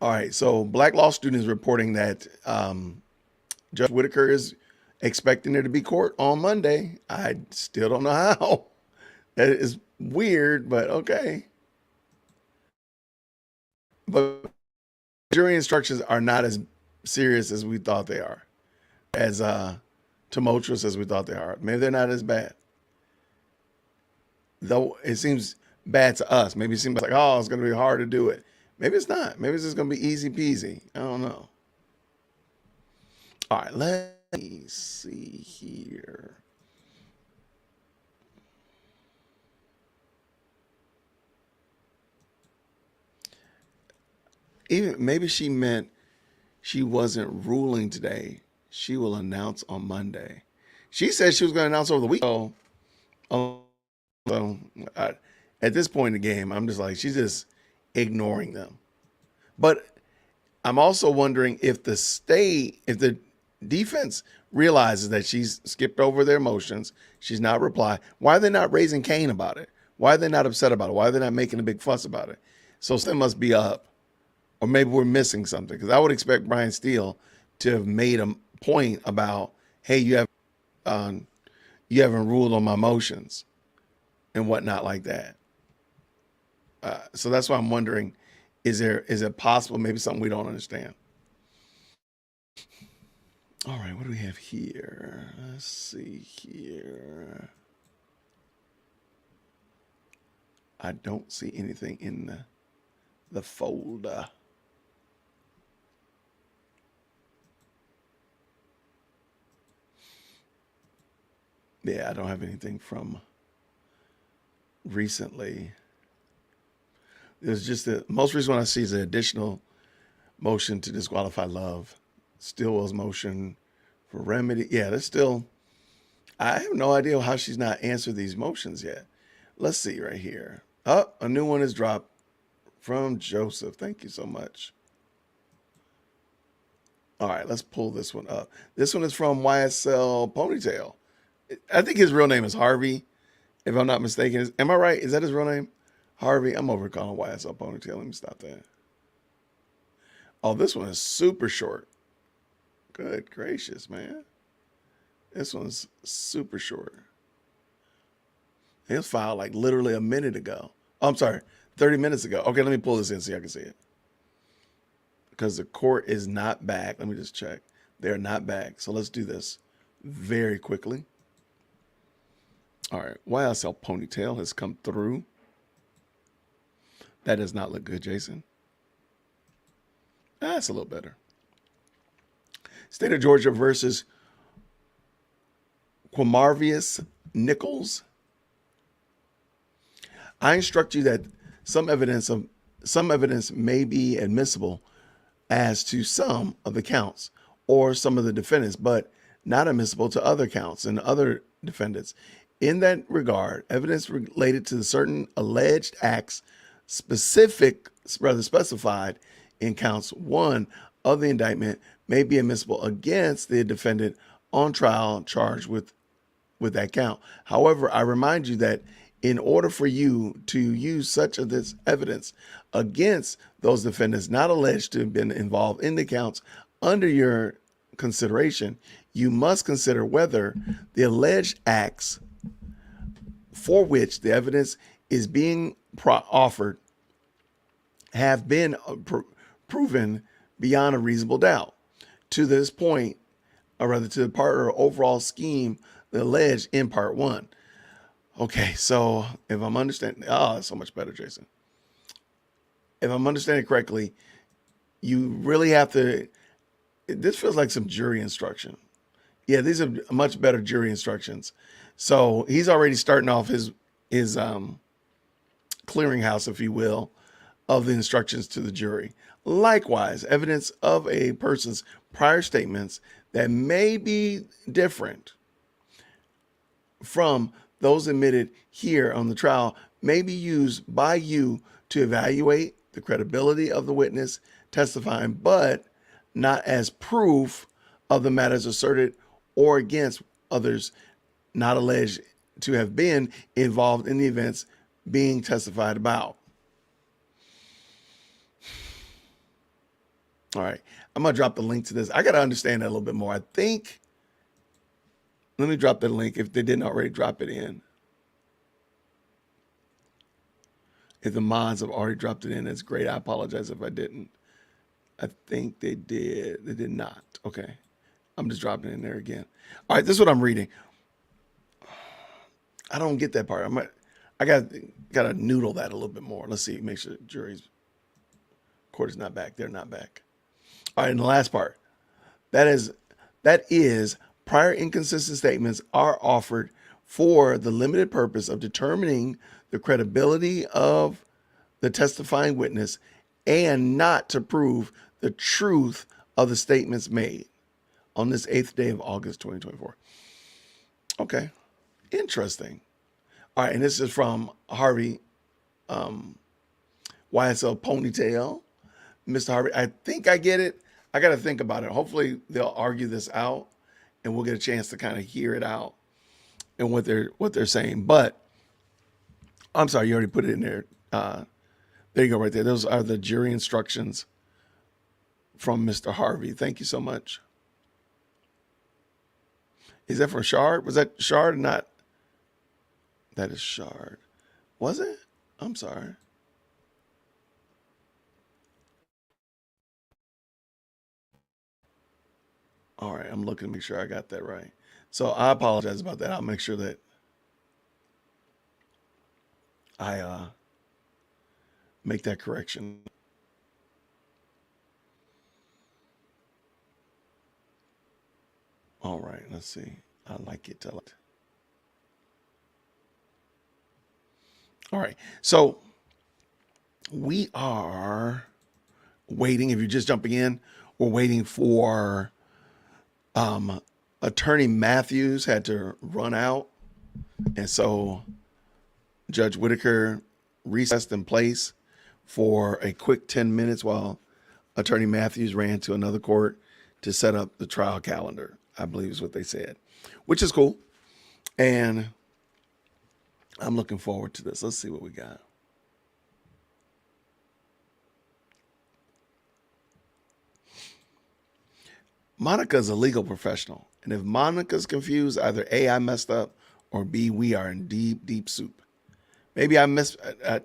All right. So Black Law Student is reporting that Judge Whitaker is expecting there to be court on Monday. I still don't know how. That is weird, but okay. But jury instructions are not as serious as we thought they are, as tumultuous as we thought they are. Maybe they're not as bad. Though it seems bad to us. Maybe it seems like, oh, it's going to be hard to do it. Maybe it's not. Maybe it's just going to be easy peasy. I don't know. All right, let me see here. Even maybe she meant she wasn't ruling today. She will announce on Monday. She said she was going to announce over the week. At this point in the game, I'm just like, she's just ignoring them. But I'm also wondering if the defense realizes that she's skipped over their motions, she's not replied, why are they not raising Cain about it? Why are they not upset about it? Why are they not making a big fuss about it? So something must be up. Or maybe we're missing something, because I would expect Brian Steele to have made a point about, hey, you haven't ruled on my motions and whatnot like that. So that's why I'm wondering, is it possible maybe something we don't understand? All right, what do we have here? Let's see here. I don't see anything in the folder. Yeah, I don't have anything from recently. It was just the most recent one I see is an additional motion to disqualify Love. Stillwell's motion for remedy. Yeah, there's still, I have no idea how she's not answered these motions yet. Let's see right here. Oh, a new one is dropped from Joseph. Thank you so much. All right, let's pull this one up. This one is from YSL Ponytail. I think his real name is Harvey, if I'm not mistaken. Am I right? Is that his real name? Harvey? I'm over calling YSL Ponytail. Let me stop that. Oh, this one is super short. Good gracious, man. This one's super short. It was filed like literally a minute ago. Oh, I'm sorry, 30 minutes ago. Okay, let me pull this in so I can see it. Because the court is not back. Let me just check. They're not back. So let's do this very quickly. All right, YSL Ponytail has come through. That does not look good, Jason. That's a little better. State of Georgia versus Quamarvius Nichols. I instruct you that some evidence may be admissible as to some of the counts or some of the defendants, but not admissible to other counts and other defendants. In that regard, evidence related to certain alleged acts specified in counts 1 of the indictment may be admissible against the defendant on trial charged with that count. However, I remind you that in order for you to use such of this evidence against those defendants not alleged to have been involved in the counts under your consideration, you must consider whether the alleged acts for which the evidence is being offered have been proven beyond a reasonable doubt to this point, or rather to the part or overall scheme alleged in part 1. Okay, so if I'm understanding, that's so much better, Jason. If I'm understanding correctly, you really have to, this feels like some jury instruction. Yeah, these are much better jury instructions. So he's already starting off his clearinghouse, if you will, of the instructions to the jury. Likewise, evidence of a person's prior statements that may be different from those admitted here on the trial may be used by you to evaluate the credibility of the witness testifying, but not as proof of the matters asserted or against others not alleged to have been involved in the events being testified about. All right, I'm gonna drop the link to this. I gotta understand that a little bit more. I think, let me drop the link if they didn't already drop it in. If the mods have already dropped it in, that's great. I apologize if I didn't. I think they did. They did not. Okay. I'm just dropping it in there again. All right, this is what I'm reading. I don't get that part. I gotta noodle that a little bit more. Let's see, make sure the jury's. Court is not back. They're not back. All right, and the last part. That is prior inconsistent statements are offered for the limited purpose of determining the credibility of the testifying witness and not to prove the truth of the statements made on this 8th day of August 2024. Okay, interesting. All right, and this is from Harvey YSL Ponytail. Mr. Harvey, I think I get it. I got to think about it. Hopefully they'll argue this out and we'll get a chance to kind of hear it out and what they're saying. But I'm sorry, you already put it in there. There you go, right there. Those are the jury instructions from Mr. Harvey. Thank you so much. Is that from Shard? Was that Shard or not? That is Shard. Was it? I'm sorry. All right, I'm looking to make sure I got that right. So I apologize about that. I'll make sure that I make that correction. All right, let's see. I like it. All right, so we are waiting. If you're just jumping in, we're waiting for Attorney Matthews had to run out. And so Judge Whitaker recessed in place for a quick 10 minutes while Attorney Matthews ran to another court to set up the trial calendar, I believe is what they said, which is cool. And I'm looking forward to this. Let's see what we got. Monica's a legal professional. And if Monica's confused, either A, I messed up, or B, we are in deep, deep soup. Maybe I missed, I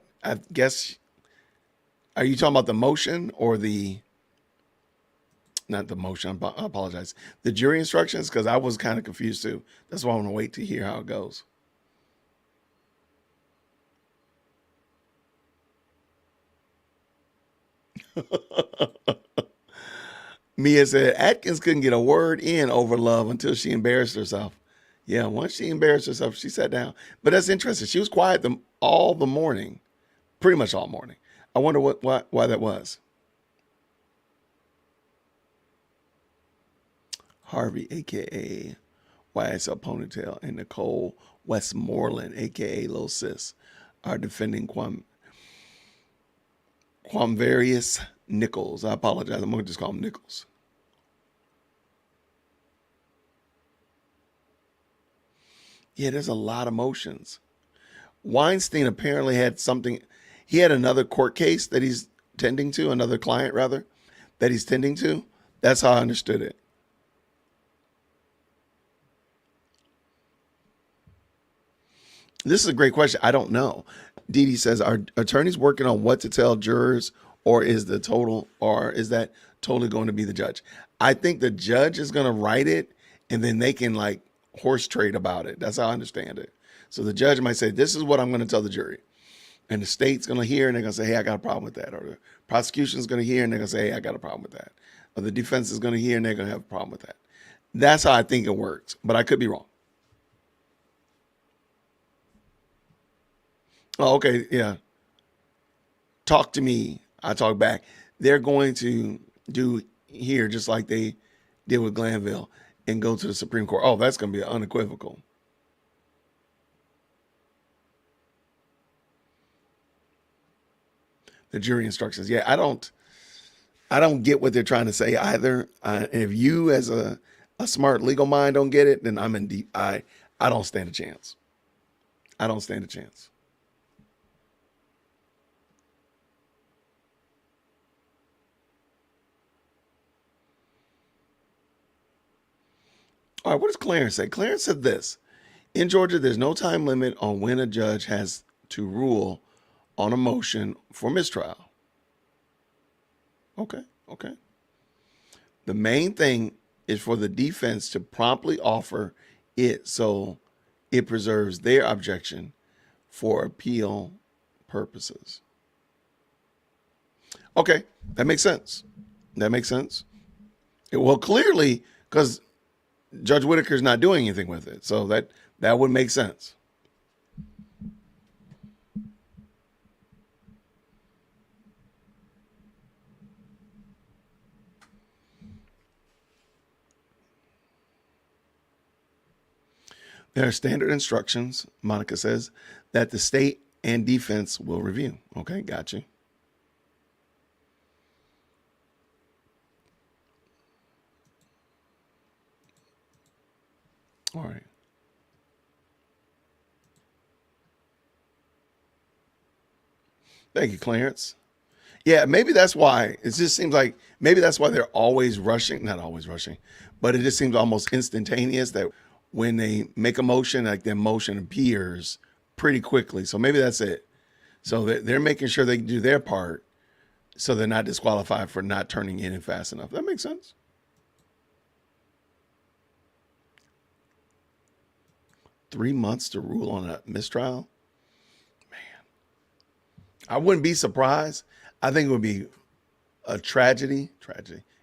guess, are you talking about the motion or not the motion, I apologize, the jury instructions? Because I was kind of confused too. That's why I want to wait to hear how it goes. Mia said Atkins couldn't get a word in over love until she embarrassed herself. Yeah, once she embarrassed herself, she sat down. But that's interesting. She was quiet all the morning, pretty much all morning. I wonder why that was. Harvey, a.k.a. YSL Ponytail, and Nicole Westmoreland, a.k.a. Lil Sis, are defending Quamvarius Nichols. I apologize. I'm going to just call him Nichols. Yeah, there's a lot of motions. Weinstein apparently had something. He had another court case that he's tending to, another client rather, that he's tending to. That's how I understood it. This is a great question. I don't know. Dee Dee says, are attorneys working on what to tell jurors, or is that totally going to be the judge? I think the judge is going to write it and then they can like horse trade about it. That's how I understand it. So the judge might say, this is what I'm going to tell the jury. And the state's going to hear and they're going to say, hey, I got a problem with that. Or the prosecution's going to hear and they're going to say, hey, I got a problem with that. Or the defense is going to hear and they're going to have a problem with that. That's how I think it works, but I could be wrong. Oh, okay, yeah. Talk to me. I talk back. They're going to do here just like they did with Glanville and go to the Supreme Court. Oh, that's going to be unequivocal. The jury instructions. Yeah, I don't get what they're trying to say either. And if you as a smart legal mind don't get it, then I'm in deep. I don't stand a chance. I don't stand a chance. All right, what does Clarence say? Clarence said this. In Georgia, there's no time limit on when a judge has to rule on a motion for mistrial. Okay. The main thing is for the defense to promptly offer it so it preserves their objection for appeal purposes. Okay, that makes sense. That makes sense. Well, clearly, because Judge Whitaker's not doing anything with it, so that would make sense. There are standard instructions, Monica says, that the state and defense will review. Okay, got you. All right. Thank you, Clarence. Yeah, maybe that's why. It just seems like maybe that's why they're always rushing, not always rushing, but it just seems almost instantaneous that when they make a motion, like their motion appears pretty quickly. So maybe that's it. So they're making sure they do their part so they're not disqualified for not turning in fast enough. That makes sense. Three months to rule on a mistrial? Man, I wouldn't be surprised. I think it would be a tragedy.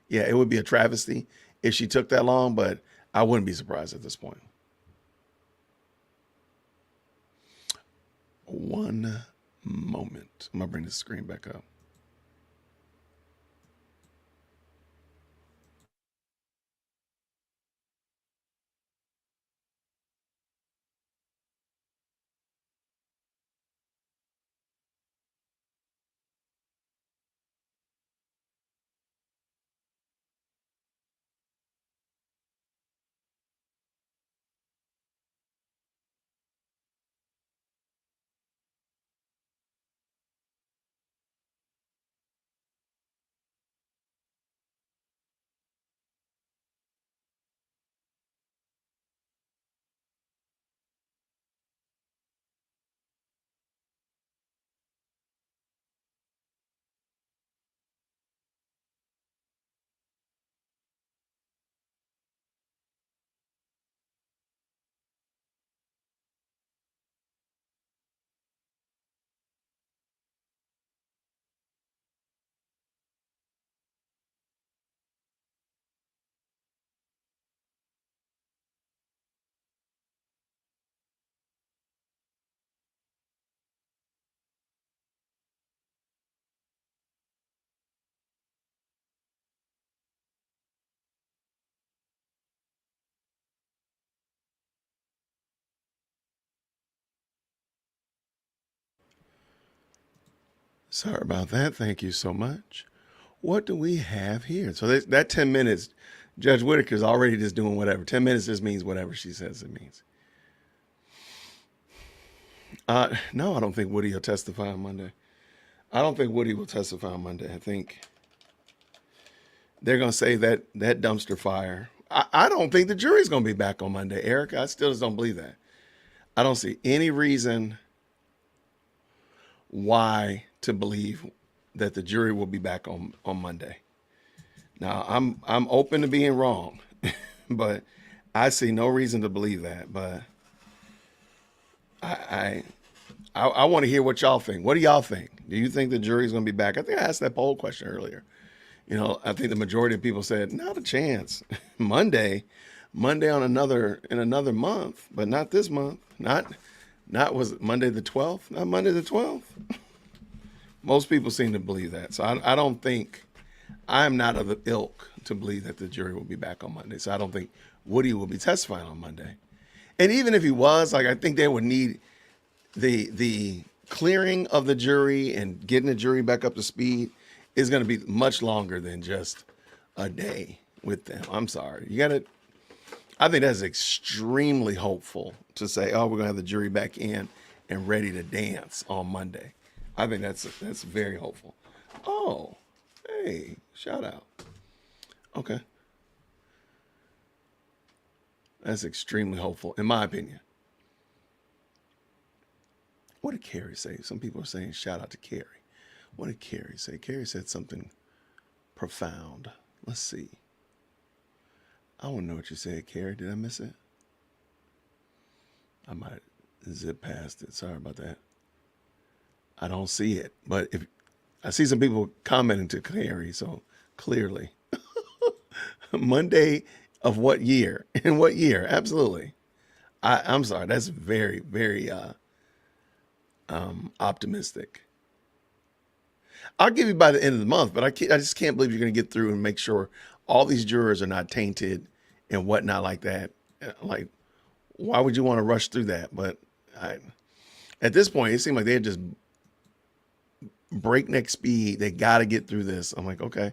Yeah, it would be a travesty if she took that long, but I wouldn't be surprised at this point. One moment. I'm going to bring the screen back up. Sorry about that. Thank you so much. What do we have here? So that 10 minutes, Judge Whitaker's already just doing whatever. 10 minutes just means whatever she says it means. No, I don't think Woody will testify on Monday. I don't think Woody will testify on Monday. I think they're going to say that dumpster fire. I don't think the jury's going to be back on Monday, Eric. I still just don't believe that. I don't see any reason why to believe that the jury will be back on Monday. Now, I'm open to being wrong, but I see no reason to believe that. But I want to hear what y'all think. What do y'all think? Do you think the jury's going to be back? I think I asked that poll question earlier. You know, I think the majority of people said not a chance. Monday on in another month, but not this month. Not was it Monday the 12th? Not Monday the 12th. Most people seem to believe that. So I don't think, I'm not of the ilk to believe that the jury will be back on Monday. So I don't think Woody will be testifying on Monday. And even if he was, like, I think they would need the clearing of the jury and getting the jury back up to speed is going to be much longer than just a day with them. I'm sorry. I think that's extremely hopeful to say, oh, we're going to have the jury back in and ready to dance on Monday. I think that's very hopeful. Oh, hey, shout out. Okay. That's extremely hopeful, in my opinion. What did Carrie say? Some people are saying shout out to Carrie. What did Carrie say? Carrie said something profound. Let's see. I want to know what you said, Carrie. Did I miss it? I might zip past it. Sorry about that. I don't see it. But I see some people commenting to Carrie, so clearly. Monday of what year? In what year? Absolutely. I'm sorry. That's very, very optimistic. I'll give you by the end of the month, but I just can't believe you're going to get through and make sure all these jurors are not tainted and whatnot like that. Like, why would you want to rush through that? But at this point, it seemed like they're just breakneck speed. They got to get through this. I'm like, okay,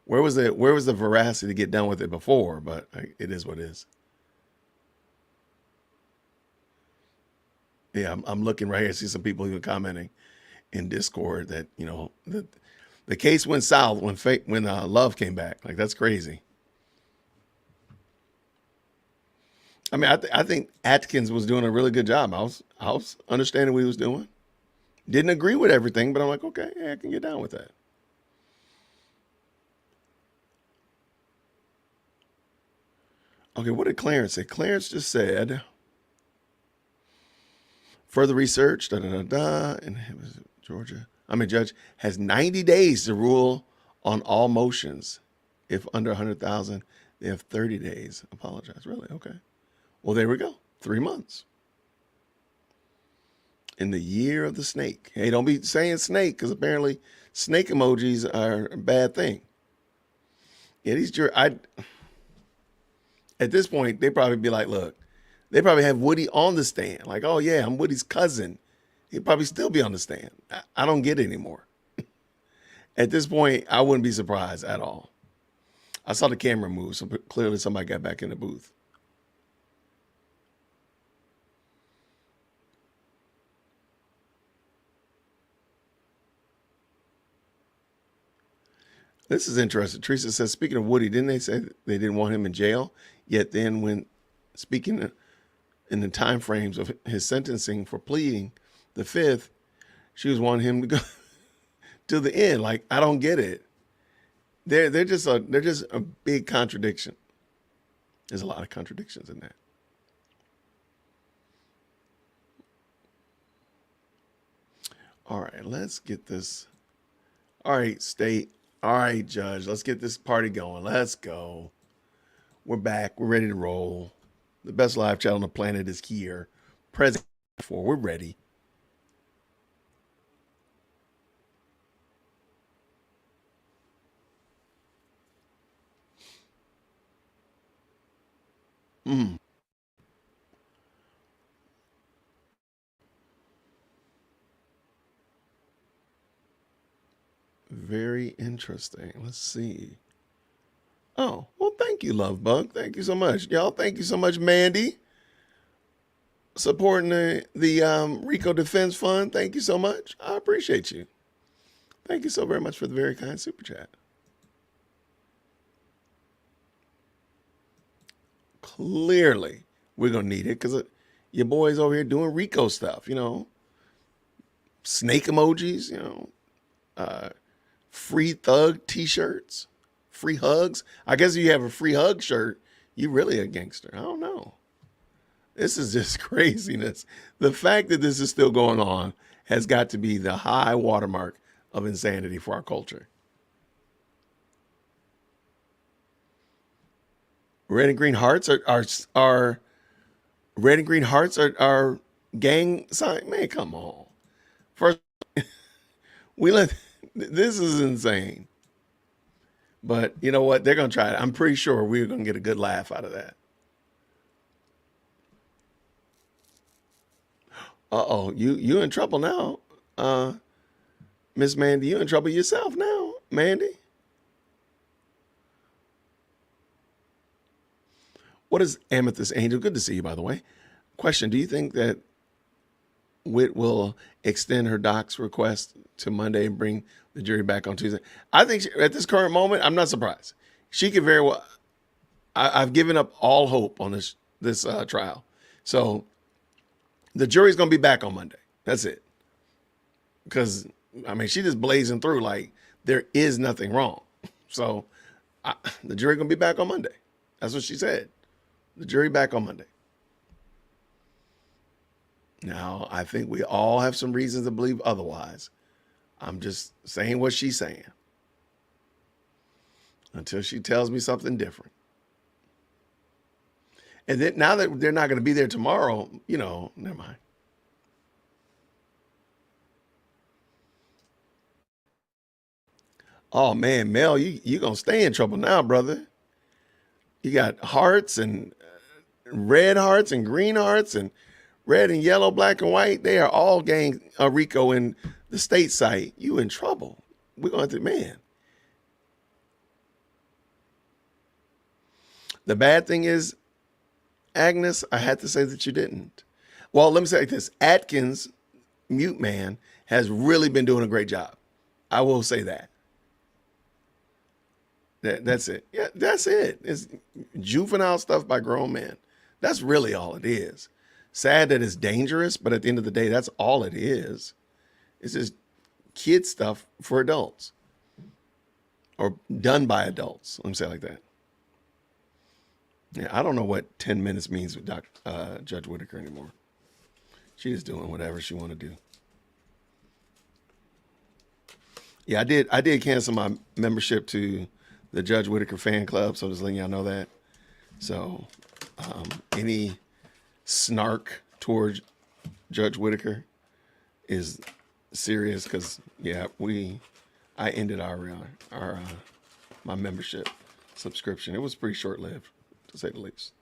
where was the veracity to get done with it before? But it is what it is. Yeah, I'm looking right here. I see some people even commenting in Discord that, you know, the case went south when Love came back. Like, that's crazy. I mean, I think Atkins was doing a really good job. I was understanding what he was doing. Didn't agree with everything, but I'm like, okay, yeah, I can get down with that. Okay, what did Clarence say? Clarence just said, further research, and it was Georgia. Judge has 90 days to rule on all motions. If under 100,000, they have 30 days. Apologize. Really? Okay. Well, there we go. 3 months. In the year of the snake. Hey, don't be saying snake, because apparently snake emojis are a bad thing. Yeah, at this point, they probably be like, look, they probably have Woody on the stand. Like, oh yeah, I'm Woody's cousin. He'd probably still be on the stand. I don't get it anymore. At this point, I wouldn't be surprised at all. I saw the camera move, so clearly somebody got back in the booth. This is interesting. Teresa says, speaking of Woody, didn't they say they didn't want him in jail? Yet then when speaking in the time frames of his sentencing for pleading the 5th, she was wanting him to go to the end. Like, I don't get it. They're just a big contradiction. There's a lot of contradictions in that. All right, let's get this. All right, state. All right, judge, let's get this party going. Let's go. We're back. We're ready to roll. The best live chat on the planet is here. Present for. We're ready. Very interesting. Let's see. Oh, well, thank you, Love Bug. Thank you so much. Y'all, thank you so much, Mandy. Supporting the RICO Defense Fund. Thank you so much. I appreciate you. Thank you so very much for the very kind super chat. Clearly, we're going to need it because your boy's over here doing RICO stuff, you know. Snake emojis, you know. Free thug t-shirts. Free hugs. I guess if you have a free hug shirt, you really a gangster. I don't know. This is just craziness. The fact that this is still going on has got to be the high watermark of insanity for our culture. Red and green hearts are red and green hearts are gang sign. Man, come on. First, this is insane. But you know what? They're going to try it. I'm pretty sure we're going to get a good laugh out of that. Uh-oh, you in trouble now. Miss Mandy, you in trouble yourself now, Mandy. What is Amethyst Angel? Good to see you, by the way. Question, do you think that Witt will extend her docs request to Monday and bring the jury back on Tuesday? I think at this current moment, I'm not surprised. She could very well. I've given up all hope on this trial. So the jury's going to be back on Monday. That's it. Because, I mean, she just blazing through like there is nothing wrong. So the jury going to be back on Monday. That's what she said. The jury back on Monday. Now, I think we all have some reasons to believe otherwise. I'm just saying what she's saying until she tells me something different. And then now that they're not going to be there tomorrow, never mind. Oh man, Mel, you going to stay in trouble now, brother. You got hearts and red hearts and green hearts and red and yellow, black and white. They are all gang RICO in the state site. You in trouble. We're going to, man. The bad thing is, Agnes, I had to say that you didn't. Well, let me say this. Atkins, mute man, has really been doing a great job. I will say that. That's it. Yeah, that's it. It's juvenile stuff by grown men. That's really all it is. Sad that it's dangerous, but at the end of the day, that's all it is. It's just kid stuff for adults or done by adults. Let me say it like that. Yeah, I don't know what 10 minutes means with Judge Whitaker anymore. She's doing whatever she want to do. Yeah, I did cancel my membership to the Judge Whitaker fan club, so just letting y'all know that. So any snark towards Judge Whitaker is serious because I ended my membership subscription. It was pretty short-lived, to say the least.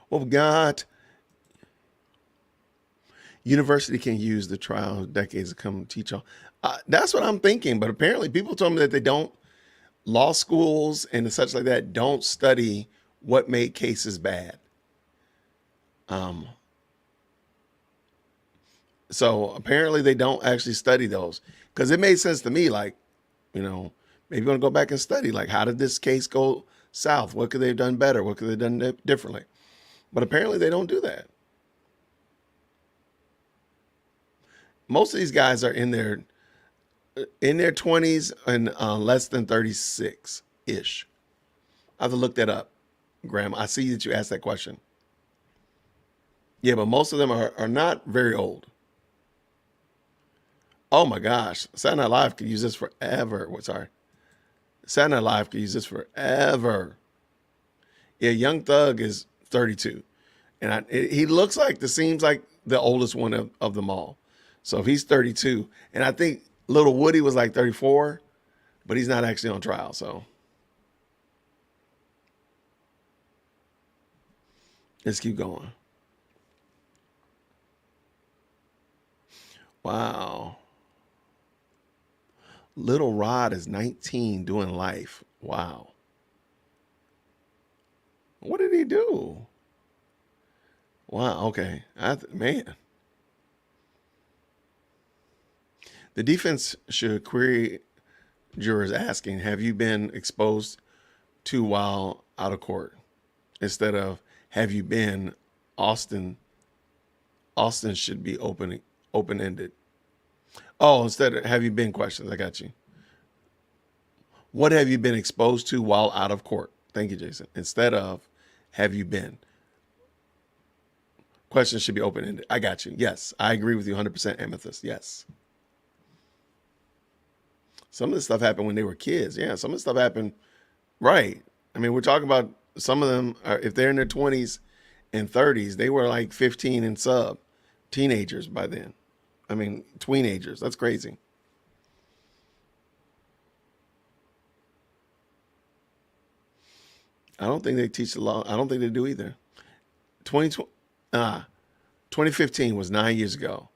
Well, we got university can use the trial decades to come teach on. That's what I'm thinking. But apparently people told me that they don't, law schools and such like that don't study what made cases bad. So apparently they don't actually study those, because it made sense to me. Like, maybe you want to go back and study, like, how did this case go south? What could they have done better? What could they have done differently? But apparently they don't do that. Most of these guys are in their 20s and less than 36-ish. I have to look that up, Graham. I see that you asked that question. Yeah, but most of them are not very old. Oh my gosh. Saturday Night Live could use this forever. Saturday Night Live could use this forever. Yeah, Young Thug is 32. And he seems like the oldest one of them all. So if he's 32, and I think Little Woody was like 34, but he's not actually on trial. So let's keep going. Wow. Little Rod is 19 doing life. Wow. What did he do? Wow. Okay. Man. The defense should query jurors asking, have you been exposed to while out of court? Instead of, have you been, Austin should be open-ended. Oh, instead of, have you been questions? I got you. What have you been exposed to while out of court? Thank you, Jason. Instead of, have you been? Questions should be open-ended. I got you. Yes, I agree with you 100%, Amethyst. Yes. Some of this stuff happened when they were kids. Yeah, some of this stuff happened, right. I mean, we're talking about some of them, if they're in their 20s and 30s, they were like 15 and sub, teenagers by then. I mean, tweenagers. That's crazy. I don't think they teach the law. I don't think they do either. 2015 was 9 years ago.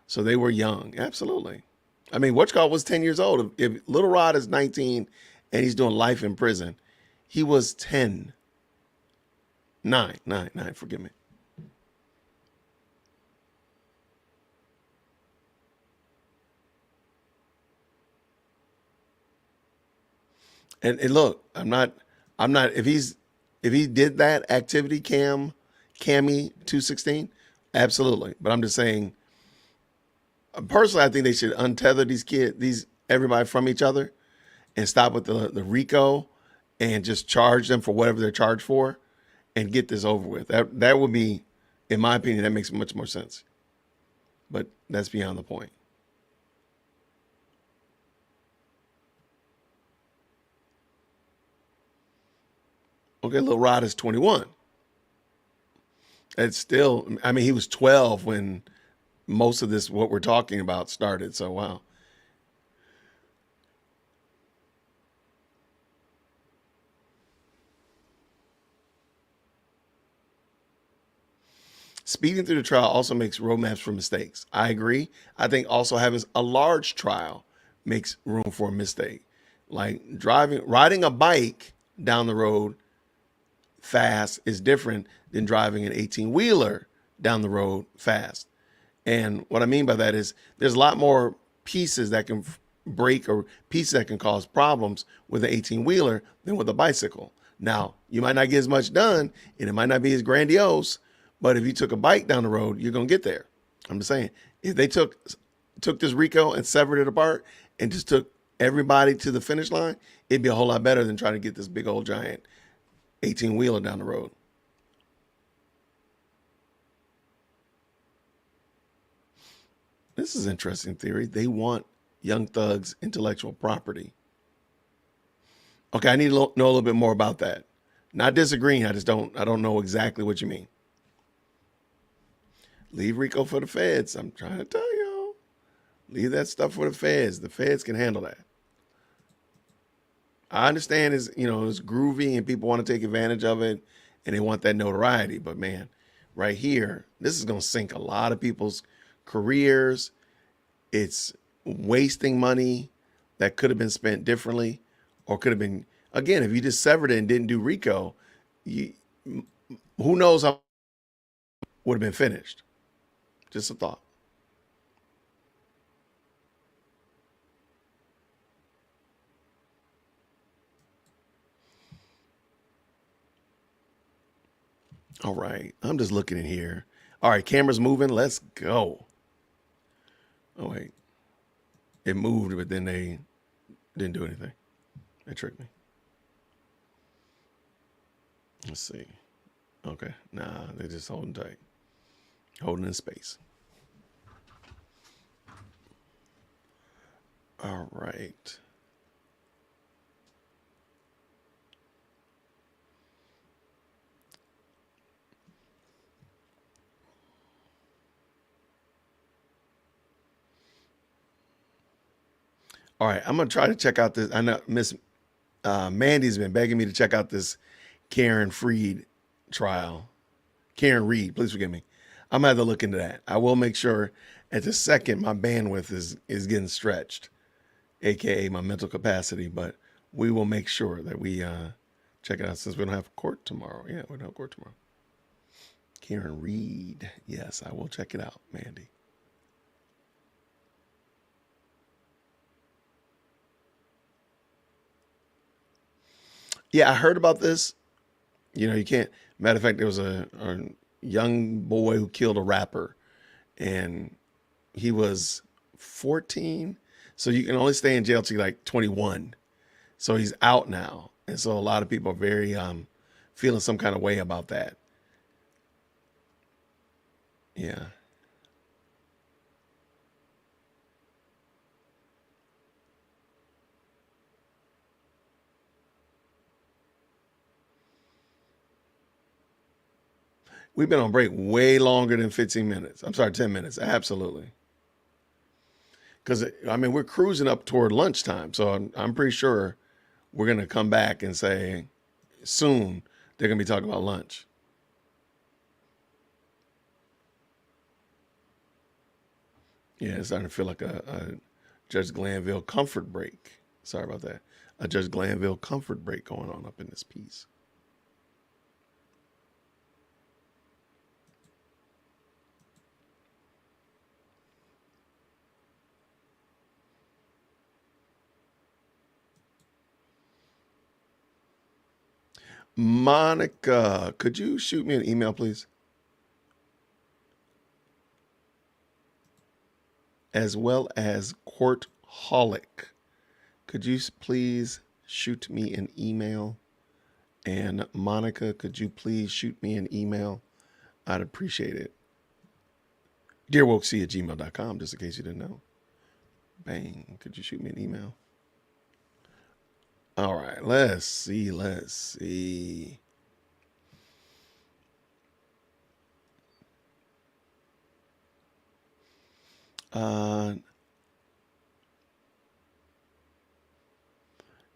So they were young. Absolutely. I mean, Whatchcall was 10 years old. If Little Rod is 19 and he's doing life in prison, he was 10. Nine, forgive me. And look, I'm not, if he did that activity, Cammy 216, absolutely. But I'm just saying, personally, I think they should untether everybody from each other and stop with the RICO and just charge them for whatever they're charged for and get this over with. That would be, in my opinion, that makes much more sense. But that's beyond the point. Okay, Lil Rod is 21. It's still, I mean, he was 12 when most of this, what we're talking about, started. So, wow. Speeding through the trial also makes roadmaps for mistakes. I agree. I think also having a large trial makes room for a mistake. Like riding a bike down the road fast is different than driving an 18-wheeler down the road fast. And what I mean by that is there's a lot more pieces that can break or pieces that can cause problems with an 18-wheeler than with a bicycle. Now, you might not get as much done and it might not be as grandiose, but if you took a bike down the road, you're going to get there. I'm just saying, if they took this RICO and severed it apart and just took everybody to the finish line, it'd be a whole lot better than trying to get this big old giant 18-wheeler down the road. This is interesting theory. They want Young Thug's intellectual property. Okay, I need to know a little bit more about that. Not disagreeing, I don't know exactly what you mean. Leave RICO for the feds. I'm trying to tell y'all. Leave that stuff for the feds. The feds can handle that. I understand it's groovy and people want to take advantage of it and they want that notoriety. But man, right here, this is going to sink a lot of people's careers. It's wasting money that could have been spent differently or could have been, again, if you just severed it and didn't do RICO, who knows how would have been finished. Just a thought. All right. I'm just looking in here. All right. Camera's moving. Let's go. Oh, wait. It moved, but then they didn't do anything. They tricked me. Let's see. Okay. Nah, they're just holding tight. Holding in space. All right. All right, I'm gonna try to check out this. I know Miss Mandy's been begging me to check out this Karen Freed trial. Karen Reed, please forgive me. I'm gonna have to look into that. I will make sure at the second my bandwidth is getting stretched, aka my mental capacity. But we will make sure that we check it out since we don't have court tomorrow. Yeah, we don't have court tomorrow. Karen Reed, yes, I will check it out, Mandy. Yeah, I heard about this. You can't. Matter of fact, there was a young boy who killed a rapper, and he was 14. So you can only stay in jail till you're like 21. So he's out now, and so a lot of people are very feeling some kind of way about that. Yeah. We've been on break way longer than 15 minutes. I'm sorry, 10 minutes. Absolutely. Because, I mean, we're cruising up toward lunchtime. So I'm pretty sure we're going to come back and say soon they're going to be talking about lunch. Yeah, it's starting to feel like a Judge Glanville comfort break. Sorry about that. A Judge Glanville comfort break going on up in this piece. Monica, could you shoot me an email, please? As well as Courtholic. Could you please shoot me an email? And Monica, could you please shoot me an email? I'd appreciate it. Dearwokec@gmail.com, just in case you didn't know. Bang. Could you shoot me an email? All right. Let's see.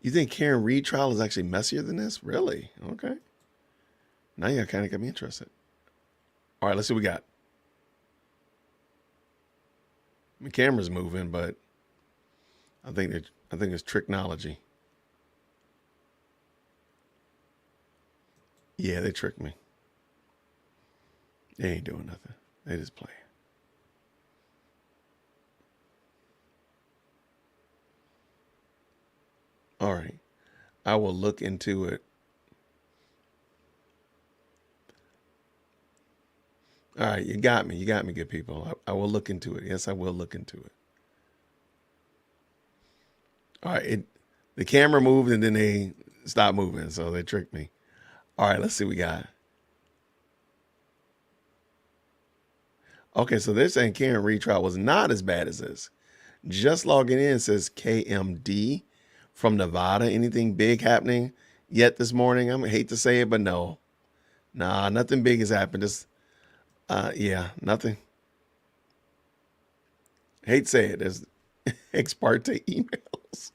You think Karen Reed trial is actually messier than this? Really? Okay. Now you kind of got me interested. All right, let's see what we got. My camera's moving, but I think it's technology. Yeah, they tricked me. They ain't doing nothing. They just playing. All right. I will look into it. All right, you got me. You got me, good people. I will look into it. Yes, I will look into it. All right, the camera moved and then they stopped moving, so they tricked me. All right, let's see what we got. Okay, so they're saying Karen Reed trial was not as bad as this. Just logging in says KMD from Nevada. Anything big happening yet this morning? I hate to say it, but no. Nah, nothing big has happened. Just, yeah, nothing. Hate to say it. There's ex parte emails.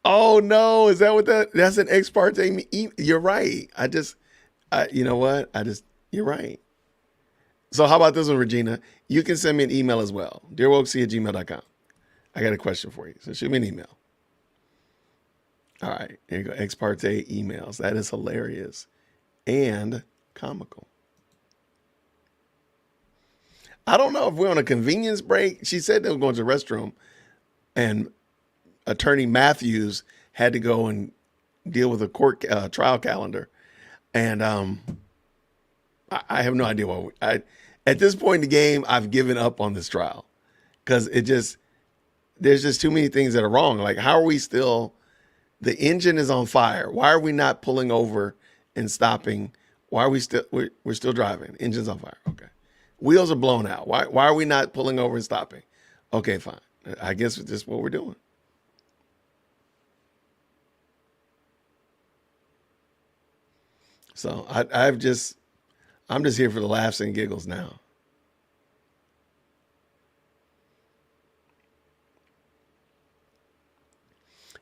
Oh no, is that what that's an ex parte You're right. You know what? You're right. So how about this one, Regina? You can send me an email as well. Dearwokec@gmail.com. I got a question for you. So shoot me an email. All right, here you go. Ex parte emails. That is hilarious and comical. I don't know if we're on a convenience break. She said they were going to the restroom, and Attorney Matthews had to go and deal with a court trial calendar. And I have no idea why. At this point in the game, I've given up on this trial because there's just too many things that are wrong. Like, how are we still, the engine is on fire. Why are we not pulling over and stopping? Why are we still, we're still driving. Engine's on fire. Okay. Wheels are blown out. Why are we not pulling over and stopping? Okay, fine. I guess it's just what we're doing. So I'm just here for the laughs and giggles now.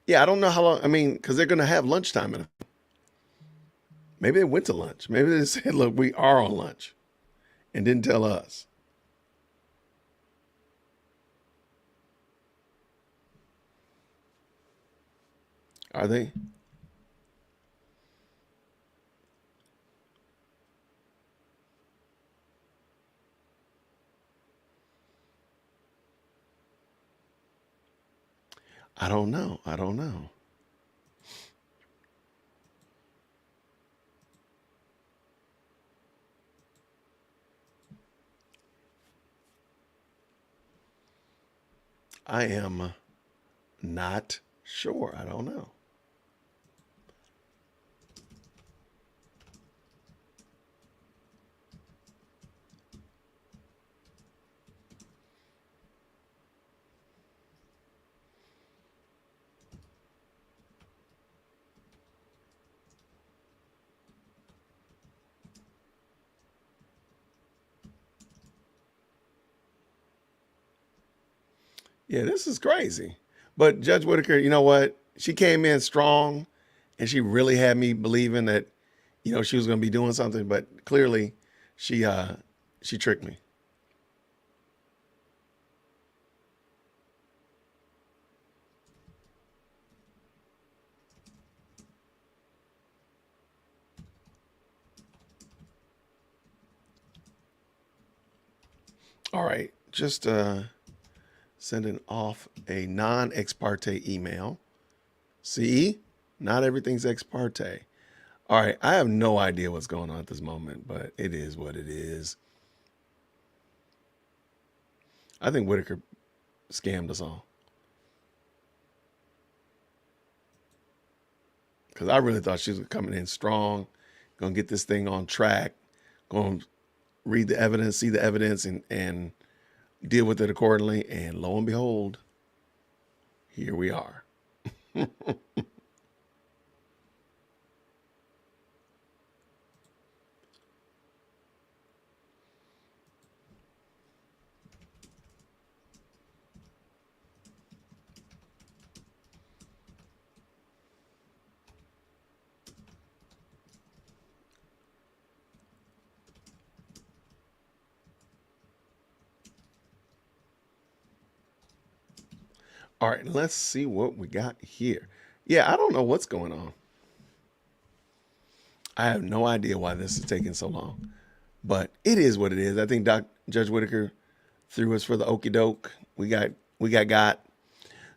Yeah, I don't know how long. I mean, because they're going to have lunchtime. Maybe they went to lunch. Maybe they said, look, we are on lunch and didn't tell us. Are they? I don't know. I don't know. I am not sure. I don't know. Yeah, this is crazy. But Judge Whitaker, you know what? She came in strong and she really had me believing that, she was going to be doing something, but clearly she tricked me. All right, just sending off a non-ex parte email. See, not everything's ex parte. All right, I have no idea what's going on at this moment, but it is what it is. I think Whitaker scammed us all. because I really thought she was coming in strong, going to get this thing on track, going to read the evidence, see the evidence, and deal with it accordingly. And lo and behold, here we are. All right, let's see what we got here. Yeah, I don't know what's going on. I have no idea why this is taking so long, but it is what it is. I think Judge Whitaker threw us for the okie doke. We got.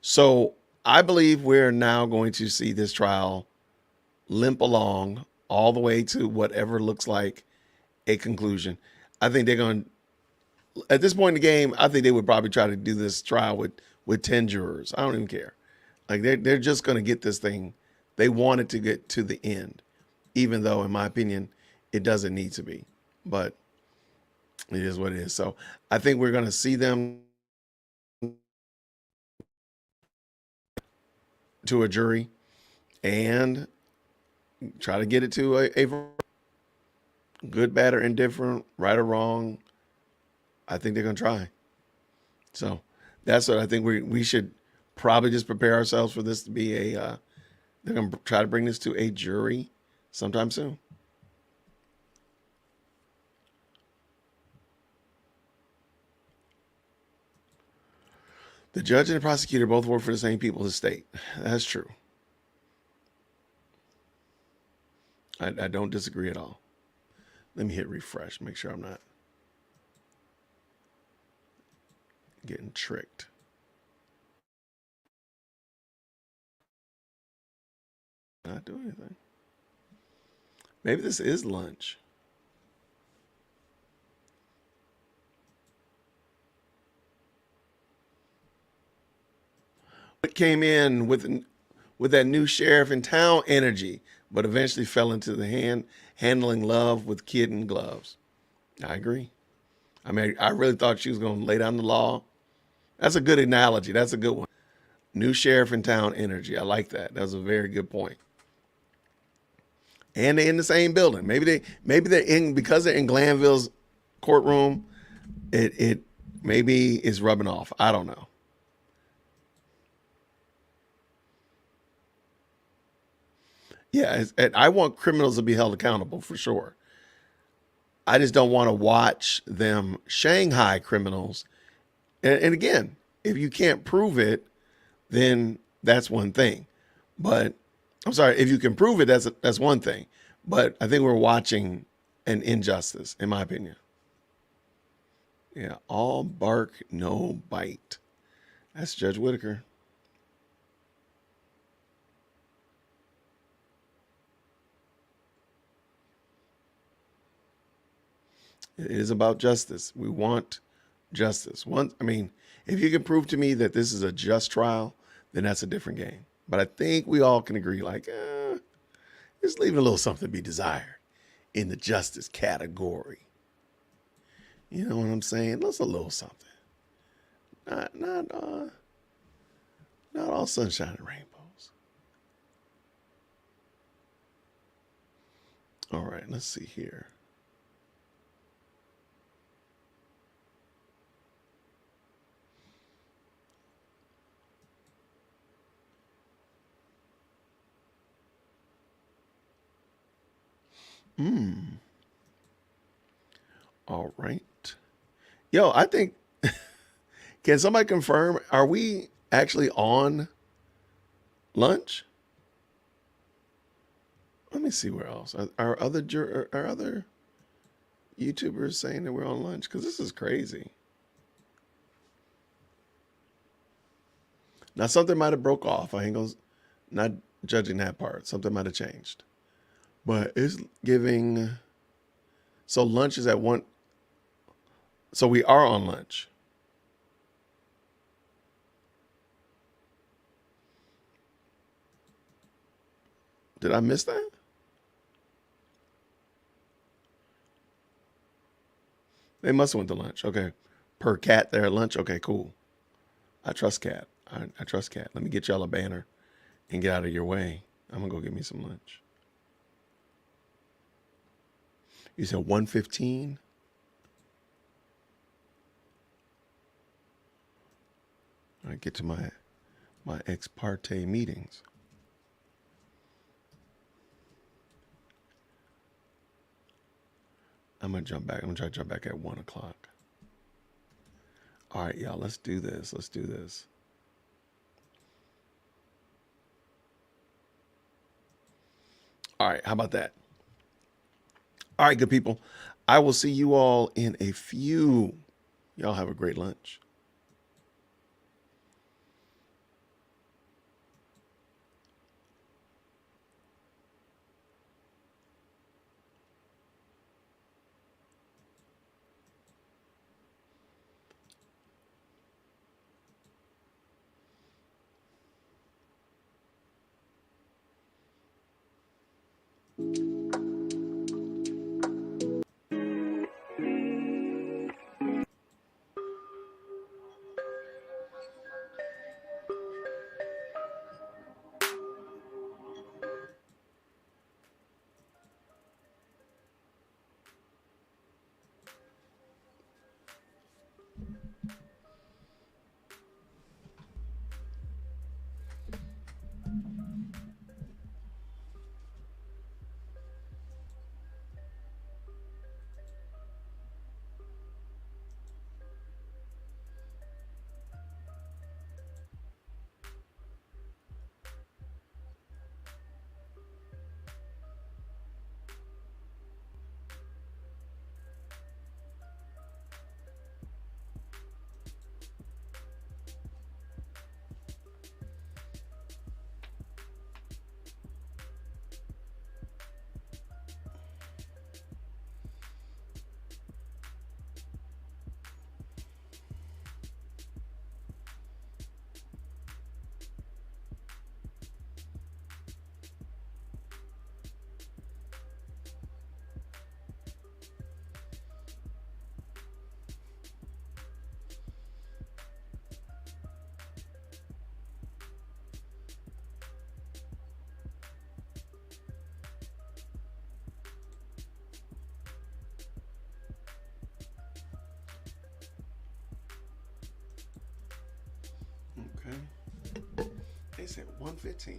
So I believe we're now going to see this trial limp along all the way to whatever looks like a conclusion. I think they're going to, at this point in the game, I think they would probably try to do this trial with 10 jurors. I don't even care. Like they're just going to get this thing. They want it to get to the end, even though, in my opinion, it doesn't need to be. But it is what it is. So I think we're going to see them to a jury and try to get it to a good, bad, or indifferent, right or wrong. I think they're going to try. So that's what I think we should probably just prepare ourselves for this to be they're going to try to bring this to a jury sometime soon. The judge and the prosecutor both work for the same people in the state. That's true. I don't disagree at all. Let me hit refresh, make sure I'm not getting tricked. Not doing anything. Maybe this is lunch. It came in with that new sheriff in town energy, but eventually fell into the handling love with kid and gloves. I agree. I mean, I really thought she was going to lay down the law. That's a good analogy. That's a good one. New sheriff in town energy. I like that. That was a very good point. And they're in the same building. Maybe they're in, because they're in Glanville's courtroom. It maybe is rubbing off. I don't know. Yeah, I want criminals to be held accountable for sure. I just don't want to watch them Shanghai criminals. And again, if you can't prove it, then that's one thing. But I'm sorry, if you can prove it, that's one thing. But I think we're watching an injustice, in my opinion. Yeah, all bark, no bite. That's Judge Whitaker. It is about justice. We want justice. If you can prove to me that this is a just trial, then that's a different game. But I think we all can agree, just leaving a little something to be desired in the justice category. You know what I'm saying? Just a little something. Not all sunshine and rainbows. All right, let's see here. All right. Yo, I think, can somebody confirm, are we actually on lunch? Let me see where else. Are other YouTubers saying that we're on lunch? Because this is crazy. Now, something might have broke off. I ain't gonna, not judging that part. Something might have changed. But it's giving, so lunch is at 1. So we are on lunch. Did I miss that? They must have went to lunch. Okay. Per Cat there at lunch. Okay, cool. I trust Cat. I trust Cat. Let me get y'all a banner and get out of your way. I'm going to go get me some lunch. You said 1:15? I get to my ex parte meetings. I'm going to jump back. I'm going to try to jump back at 1 o'clock. All right, y'all, let's do this. Let's do this. All right, how about that? All right, good people. I will see you all in a few. Y'all have a great lunch. Okay. They said 1:15.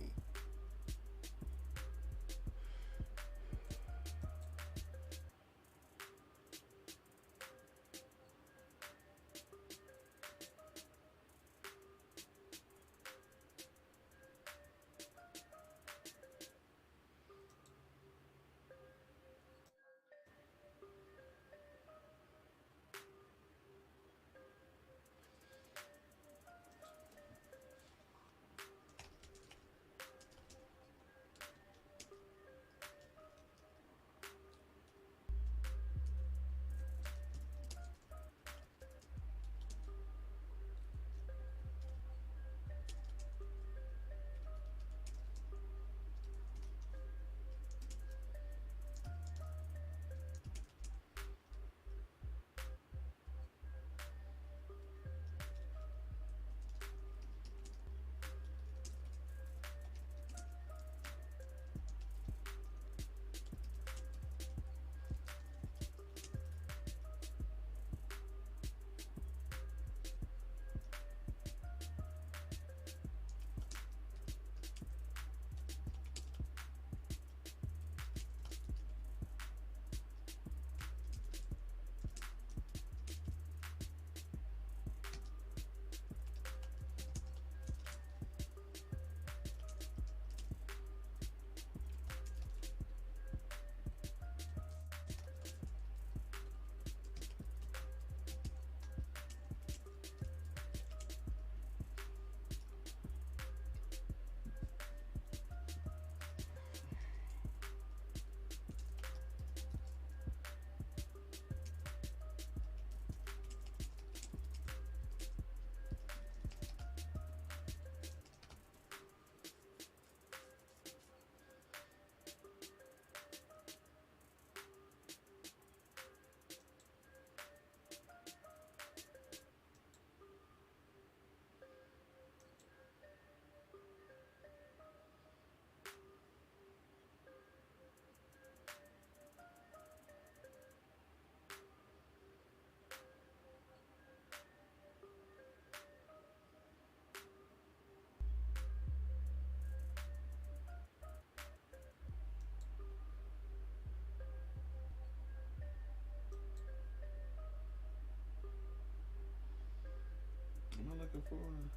before.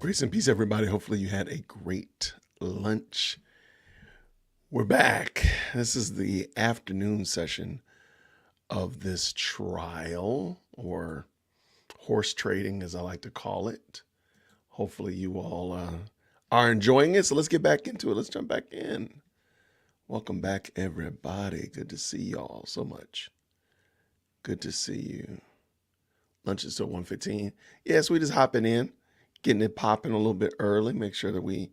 Grace and peace, everybody. Hopefully you had a great lunch. We're back. This is the afternoon session of this trial, or horse trading, as I like to call it. Hopefully you all are enjoying it. So let's get back into it. Let's jump back in. Welcome back, everybody. Good to see y'all so much. Good to see you. Lunch is till 1:15. Yes, we just hopping in, getting it popping a little bit early. Make sure that we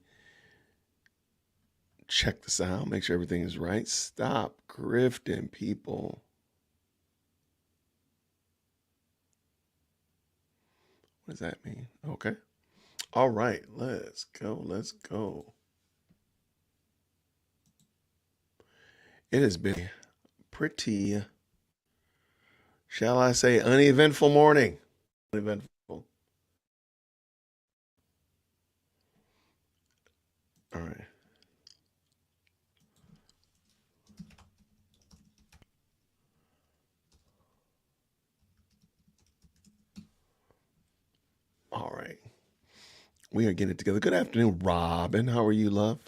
check the sound, make sure everything is right. Stop grifting, people. What does that mean? Okay. All right, let's go. Let's go. It has been pretty, shall I say, uneventful morning. Uneventful. All right. All right. We are getting it together. Good afternoon, Robin. How are you, love?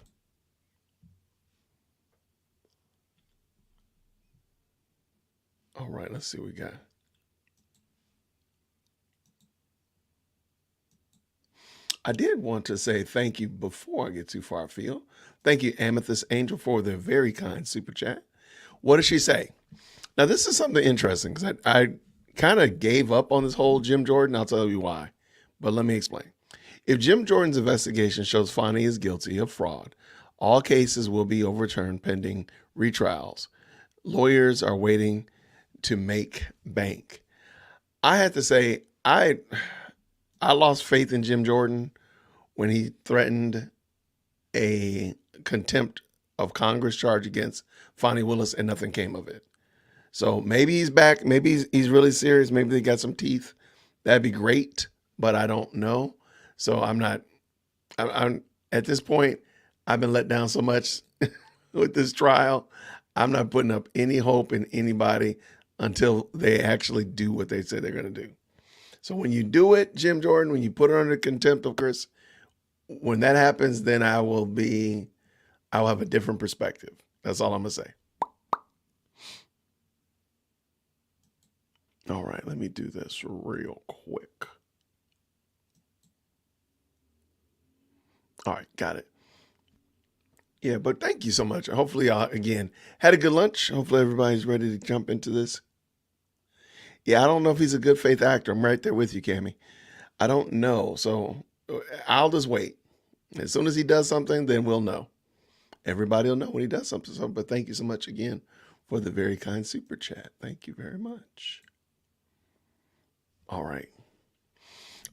All right, let's see what we got. I did want to say thank you before I get too far afield. Thank you, Amethyst Angel, for the very kind super chat. What does she say? Now, this is something interesting because I kind of gave up on this whole Jim Jordan. I'll tell you why, but let me explain. If Jim Jordan's investigation shows Fonnie is guilty of fraud, all cases will be overturned pending retrials. Lawyers are waiting to make bank. I had to say, I lost faith in Jim Jordan when he threatened a contempt of Congress charge against Fonnie Willis and nothing came of it. So maybe he's back. Maybe he's really serious. Maybe they got some teeth. That'd be great, but I don't know. So I'm at this point, I've been let down so much with this trial. I'm not putting up any hope in anybody until they actually do what they say they're going to do. So when you do it, Jim Jordan, when you put it under contempt of Chris, when that happens, then I'll have a different perspective. That's all I'm going to say. All right, let me do this real quick. All right, got it. Yeah, but thank you so much. Hopefully, again, had a good lunch. Hopefully, everybody's ready to jump into this. Yeah, I don't know if he's a good faith actor. I'm right there with you, Cammie. I don't know. So I'll just wait. As soon as he does something, then we'll know. Everybody will know when he does something. So, but thank you so much again for the very kind super chat. Thank you very much. All right.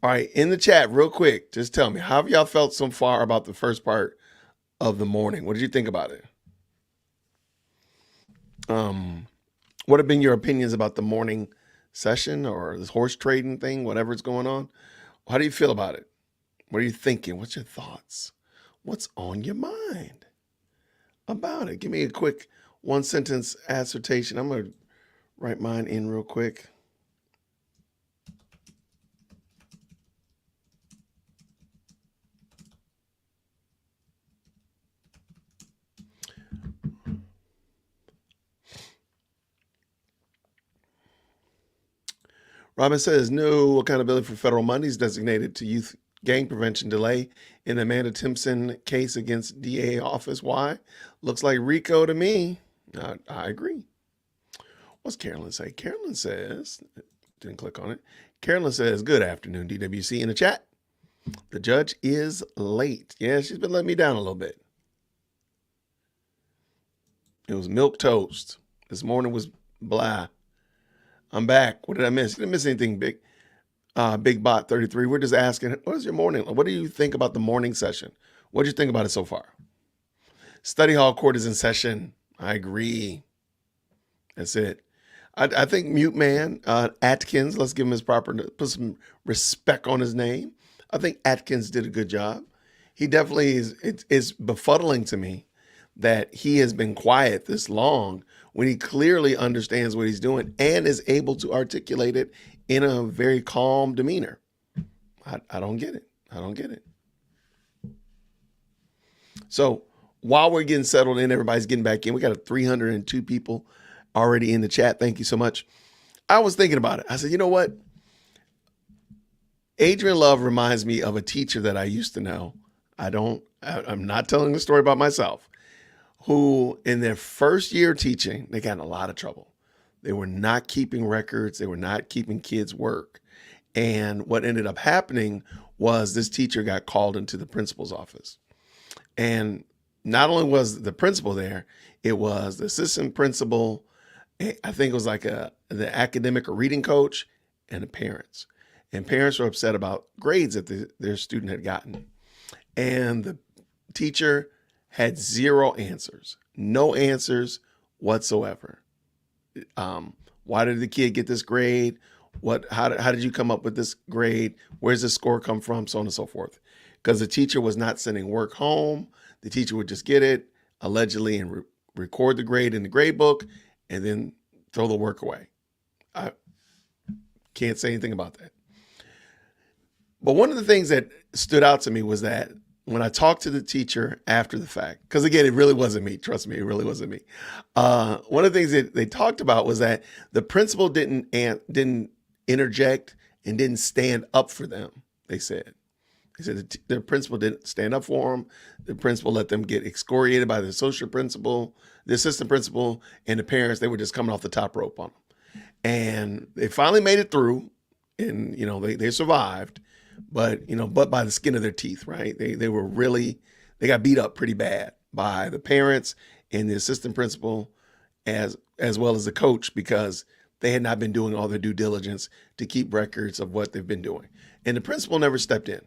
All right. In the chat, real quick, just tell me, how have y'all felt so far about the first part of the morning? What did you think about it? What have been your opinions about the morning session or this horse trading thing, whatever's going on? How do you feel about it? What are you thinking? What's your thoughts? What's on your mind about it? Give me a quick one sentence assertion. I'm going to write mine in real quick. Robin says, no accountability for federal monies designated to youth gang prevention delay in the Amanda Timpson case against DA office. Why? Looks like RICO to me. I agree. What's Carolyn say? Carolyn says, didn't click on it. Carolyn says, good afternoon, DWC in the chat. The judge is late. Yeah, she's been letting me down a little bit. It was milk toast. This morning was blah. I'm back. What did I miss? Didn't miss anything big. Big Bot 33. We're just asking, what is your morning? What do you think about the morning session? What did you think about it so far? Study hall court is in session. I agree. That's it. I think mute man, Atkins, let's give him his proper, put some respect on his name. I think Atkins did a good job. He definitely is. It's befuddling to me that he has been quiet this long when he clearly understands what he's doing and is able to articulate it in a very calm demeanor. I don't get it. I don't get it. So while we're getting settled in, everybody's getting back in. We got 302 people already in the chat. Thank you so much. I was thinking about it. I said, you know what? Adrian Love reminds me of a teacher that I used to know. I'm not telling the story about myself, who in their first year teaching, they got in a lot of trouble. They were not keeping records. They were not keeping kids' work. And what ended up happening was this teacher got called into the principal's office. And not only was the principal there, it was the assistant principal, I think it was like the academic or reading coach, and the parents. And parents were upset about grades that their student had gotten. And the teacher had zero answers, no answers whatsoever. Why did the kid get this grade? How did you come up with this grade? Where's the score come from? So on and so forth. Because the teacher was not sending work home. The teacher would just get it allegedly and record the grade in the grade book and then throw the work away. I can't say anything about that. But one of the things that stood out to me was that when I talked to the teacher after the fact, because again, it really wasn't me. Trust me, it really wasn't me. One of the things that they talked about was that the principal didn't interject and didn't stand up for them. They said the principal didn't stand up for them. The principal let them get excoriated by the associate principal, the assistant principal, and the parents. They were just coming off the top rope on them. And they finally made it through, and they survived. But by the skin of their teeth, right? They got beat up pretty bad by the parents and the assistant principal as well as the coach, because they had not been doing all their due diligence to keep records of what they've been doing. And the principal never stepped in.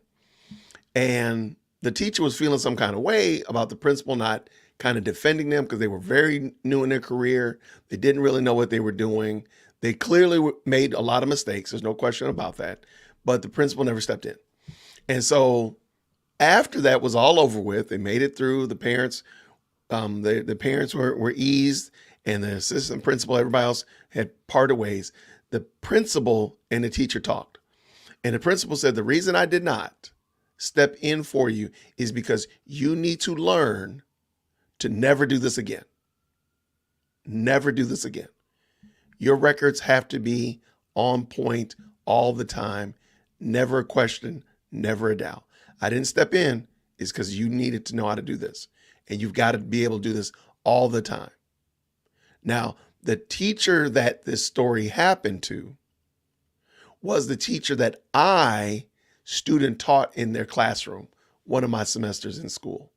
And the teacher was feeling some kind of way about the principal not kind of defending them because they were very new in their career. They didn't really know what they were doing. They clearly made a lot of mistakes. There's no question about that. But the principal never stepped in. And so after that was all over with, they made it through. The parents, the parents were eased, and the assistant principal, everybody else had parted ways. The principal and the teacher talked. And the principal said, the reason I did not step in for you is because you need to learn to never do this again. Never do this again. Your records have to be on point all the time. Never a question, never a doubt. I didn't step in is because you needed to know how to do this. And you've got to be able to do this all the time. Now, the teacher that this story happened to was the teacher that I student taught in their classroom one of my semesters in school.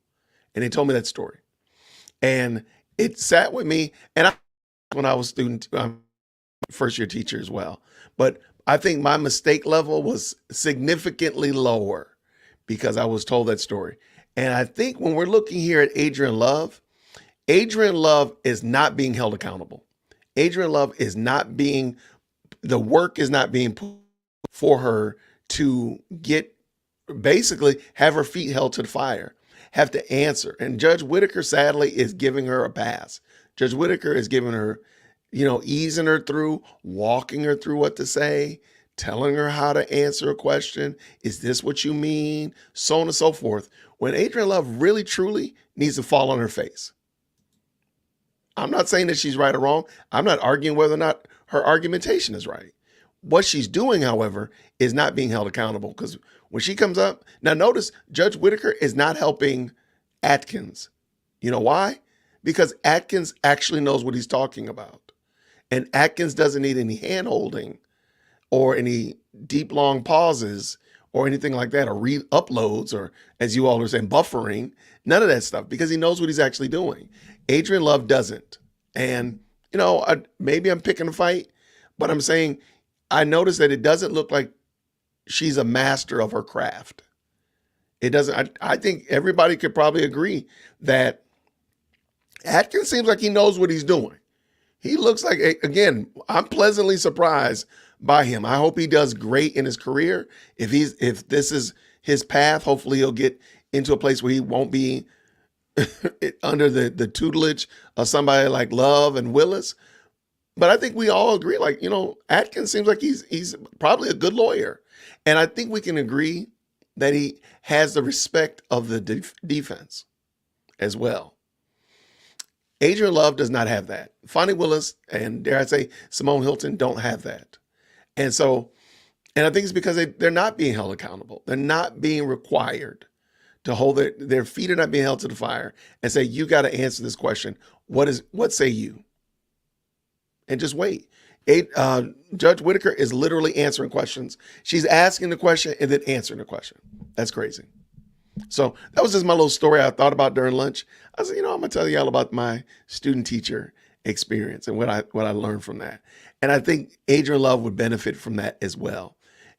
And they told me that story. And it sat with me. And when I was student, first year teacher as well. But I think my mistake level was significantly lower because I was told that story. And I think when we're looking here at Adrian Love is not being held accountable. Adrian Love is not being, the work is not being put for her to basically have her feet held to the fire, have to answer. And Judge Whitaker, sadly, is giving her a pass. Judge Whitaker is giving her, easing her through, walking her through what to say, telling her how to answer a question. Is this what you mean? So on and so forth. When Adrian Love really, truly needs to fall on her face. I'm not saying that she's right or wrong. I'm not arguing whether or not her argumentation is right. What she's doing, however, is not being held accountable, because when she comes up, now notice Judge Whitaker is not helping Atkins. You know why? Because Atkins actually knows what he's talking about. And Atkins doesn't need any hand-holding or any deep, long pauses or anything like that, or re-uploads, or, as you all are saying, buffering, none of that stuff, because he knows what he's actually doing. Adrian Love doesn't. And, maybe I'm picking a fight, but I'm saying I noticed that it doesn't look like she's a master of her craft. It doesn't. I think everybody could probably agree that Atkins seems like he knows what he's doing. He looks like, again, I'm pleasantly surprised by him. I hope he does great in his career. If this is his path, hopefully he'll get into a place where he won't be under the tutelage of somebody like Love and Willis. But I think we all agree, Atkins seems like he's probably a good lawyer. And I think we can agree that he has the respect of the defense. as well. Adrian Love does not have that. Fonnie Willis and, dare I say, Simone Hilton don't have that. And I think it's because they're not being held accountable. They're not being required to hold their feet are not being held to the fire and say, you got to answer this question. What say you? And just wait. Judge Whitaker is literally answering questions. She's asking the question and then answering the question. That's crazy. So that was just my little story I thought about during lunch. I said, I'm going to tell you all about my student teacher experience and what I learned from that. And I think Adrian Love would benefit from that as well.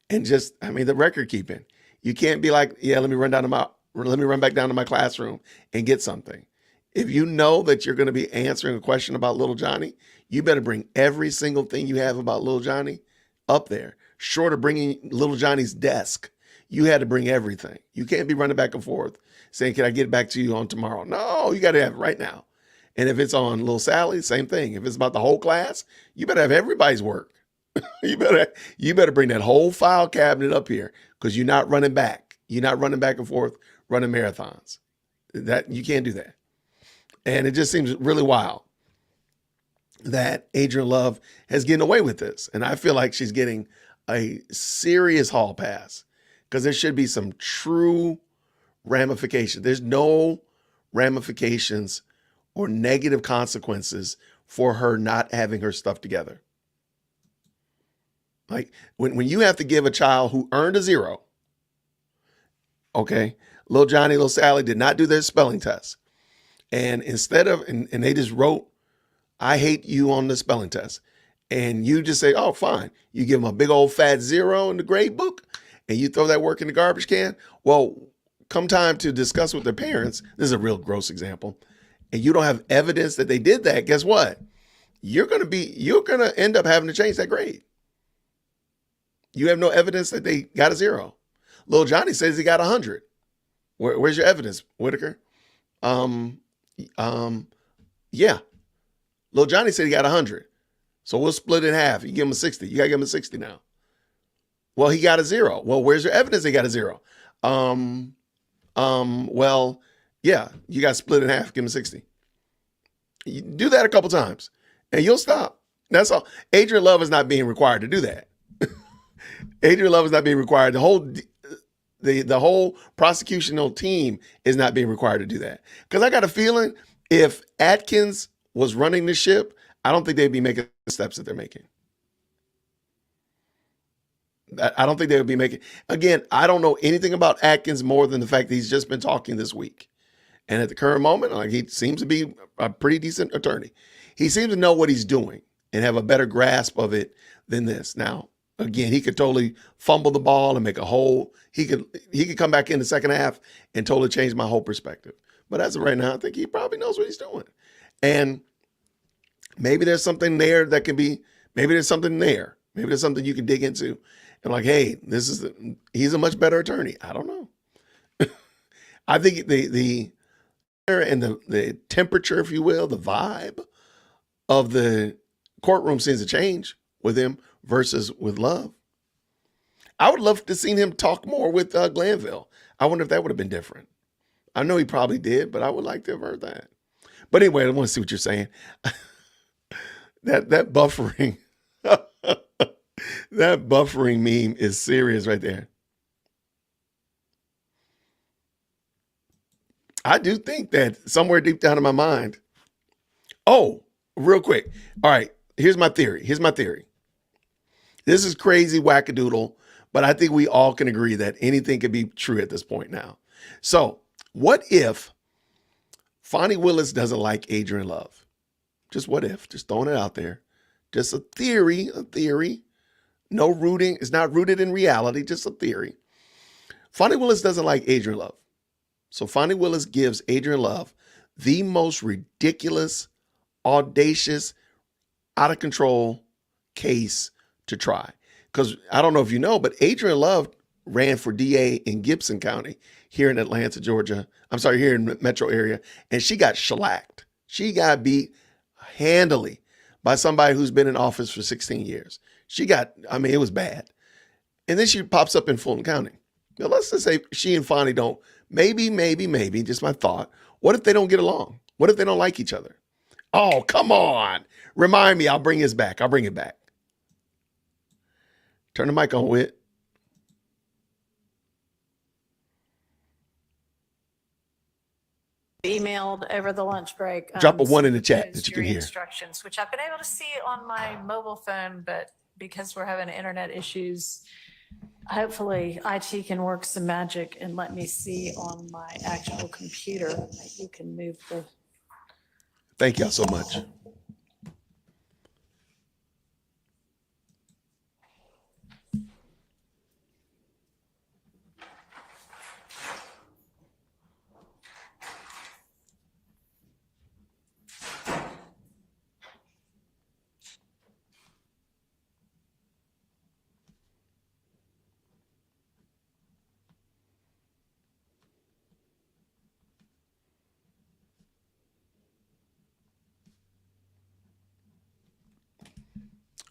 And the record keeping. You can't be like, yeah, let me run back down to my classroom and get something. If you know that you're going to be answering a question about little Johnny, you better bring every single thing you have about little Johnny up there. Short of bringing little Johnny's desk, you had to bring everything. You can't be running back and forth saying, can I get back to you on tomorrow? No, you got to have it right now. And if it's on little Sally, same thing. If it's about the whole class, you better have everybody's work. You better bring that whole file cabinet up here because you're not running back. You're not running back and forth, running marathons. That you can't do that. And it just seems really wild that Adrian Love has getting away with this. And I feel like she's getting a serious hall pass because there should be some true ramifications. There's no ramifications or negative consequences for her not having her stuff together. Like when you have to give a child who earned a 0, okay, little Johnny, little Sally did not do their spelling test. And instead of, and they just wrote, I hate you on the spelling test. And you just say, oh, fine. You give them a big old fat 0 in the grade book and you throw that work in the garbage can. Well, come time to discuss with their parents. This is a real gross example. And you don't have evidence that they did that. Guess what? You're going to end up having to change that grade. You have no evidence that they got a 0. Little Johnny says he got 100. Where's your evidence, Whitaker? Yeah. Little Johnny said he got 100. So we'll split it in half. You give him a 60. You got to give him a 60 now. Well, he got a 0. Well, where's your evidence he got a 0? Well, yeah, you got to split it in half. Give him a 60. You do that a couple times and you'll stop. That's all. Adrian Love is not being required to do that. Adrian Love is not being required. The whole prosecutional team is not being required to do that. Because I got a feeling if Atkins was running the ship, I don't think they'd be making the steps that they're making. I don't think they would be making. Again, I don't know anything about Atkins more than the fact that he's just been talking this week. And at the current moment, like, he seems to be a pretty decent attorney. He seems to know what he's doing and have a better grasp of it than this. Now, again, he could totally fumble the ball and make a whole. He could come back in the second half and totally change my whole perspective. But as of right now, I think he probably knows what he's doing. And maybe there's something there that can be. Maybe there's something there. Maybe there's something you can dig into. And like, hey, he's a much better attorney. I don't know. I think the temperature, if you will, the vibe of the courtroom seems to change with him versus with Love. I would love to have seen him talk more with Glanville. I wonder if that would have been different. I know he probably did, but I would like to have heard that. But anyway, I want to see what you're saying. That buffering, that buffering meme is serious right there. I do think that somewhere deep down in my mind. Oh, real quick. All right. Here's my theory. This is crazy wackadoodle, but I think we all can agree that anything could be true at this point now. So what if Fonnie Willis doesn't like Adrian Love? Just what if? Just throwing it out there. Just a theory. No rooting. It's not rooted in reality. Just a theory. Fonnie Willis doesn't like Adrian Love. So Fonnie Willis gives Adrian Love the most ridiculous, audacious, out of control case to try. Because I don't know if you know, but Adrian Love ran for DA in Gibson County here in Atlanta, Georgia. I'm sorry, here in the metro area. And she got shellacked. She got beat handily by somebody who's been in office for 16 years. It was bad. And then she pops up in Fulton County. Now, let's just say she and Fonnie don't, maybe, just my thought, What if they don't get along? What if they don't like each other? Oh, come on. Remind me. I'll bring his back. I'll bring it back. Turn the mic on, Whit. Emailed over the lunch break. Drop a 1 in the chat proposed that you can jury hear. Instructions, which I've been able to see on my mobile phone, but because we're having internet issues, hopefully IT can work some magic and let me see on my actual computer. You can move the. Thank y'all so much.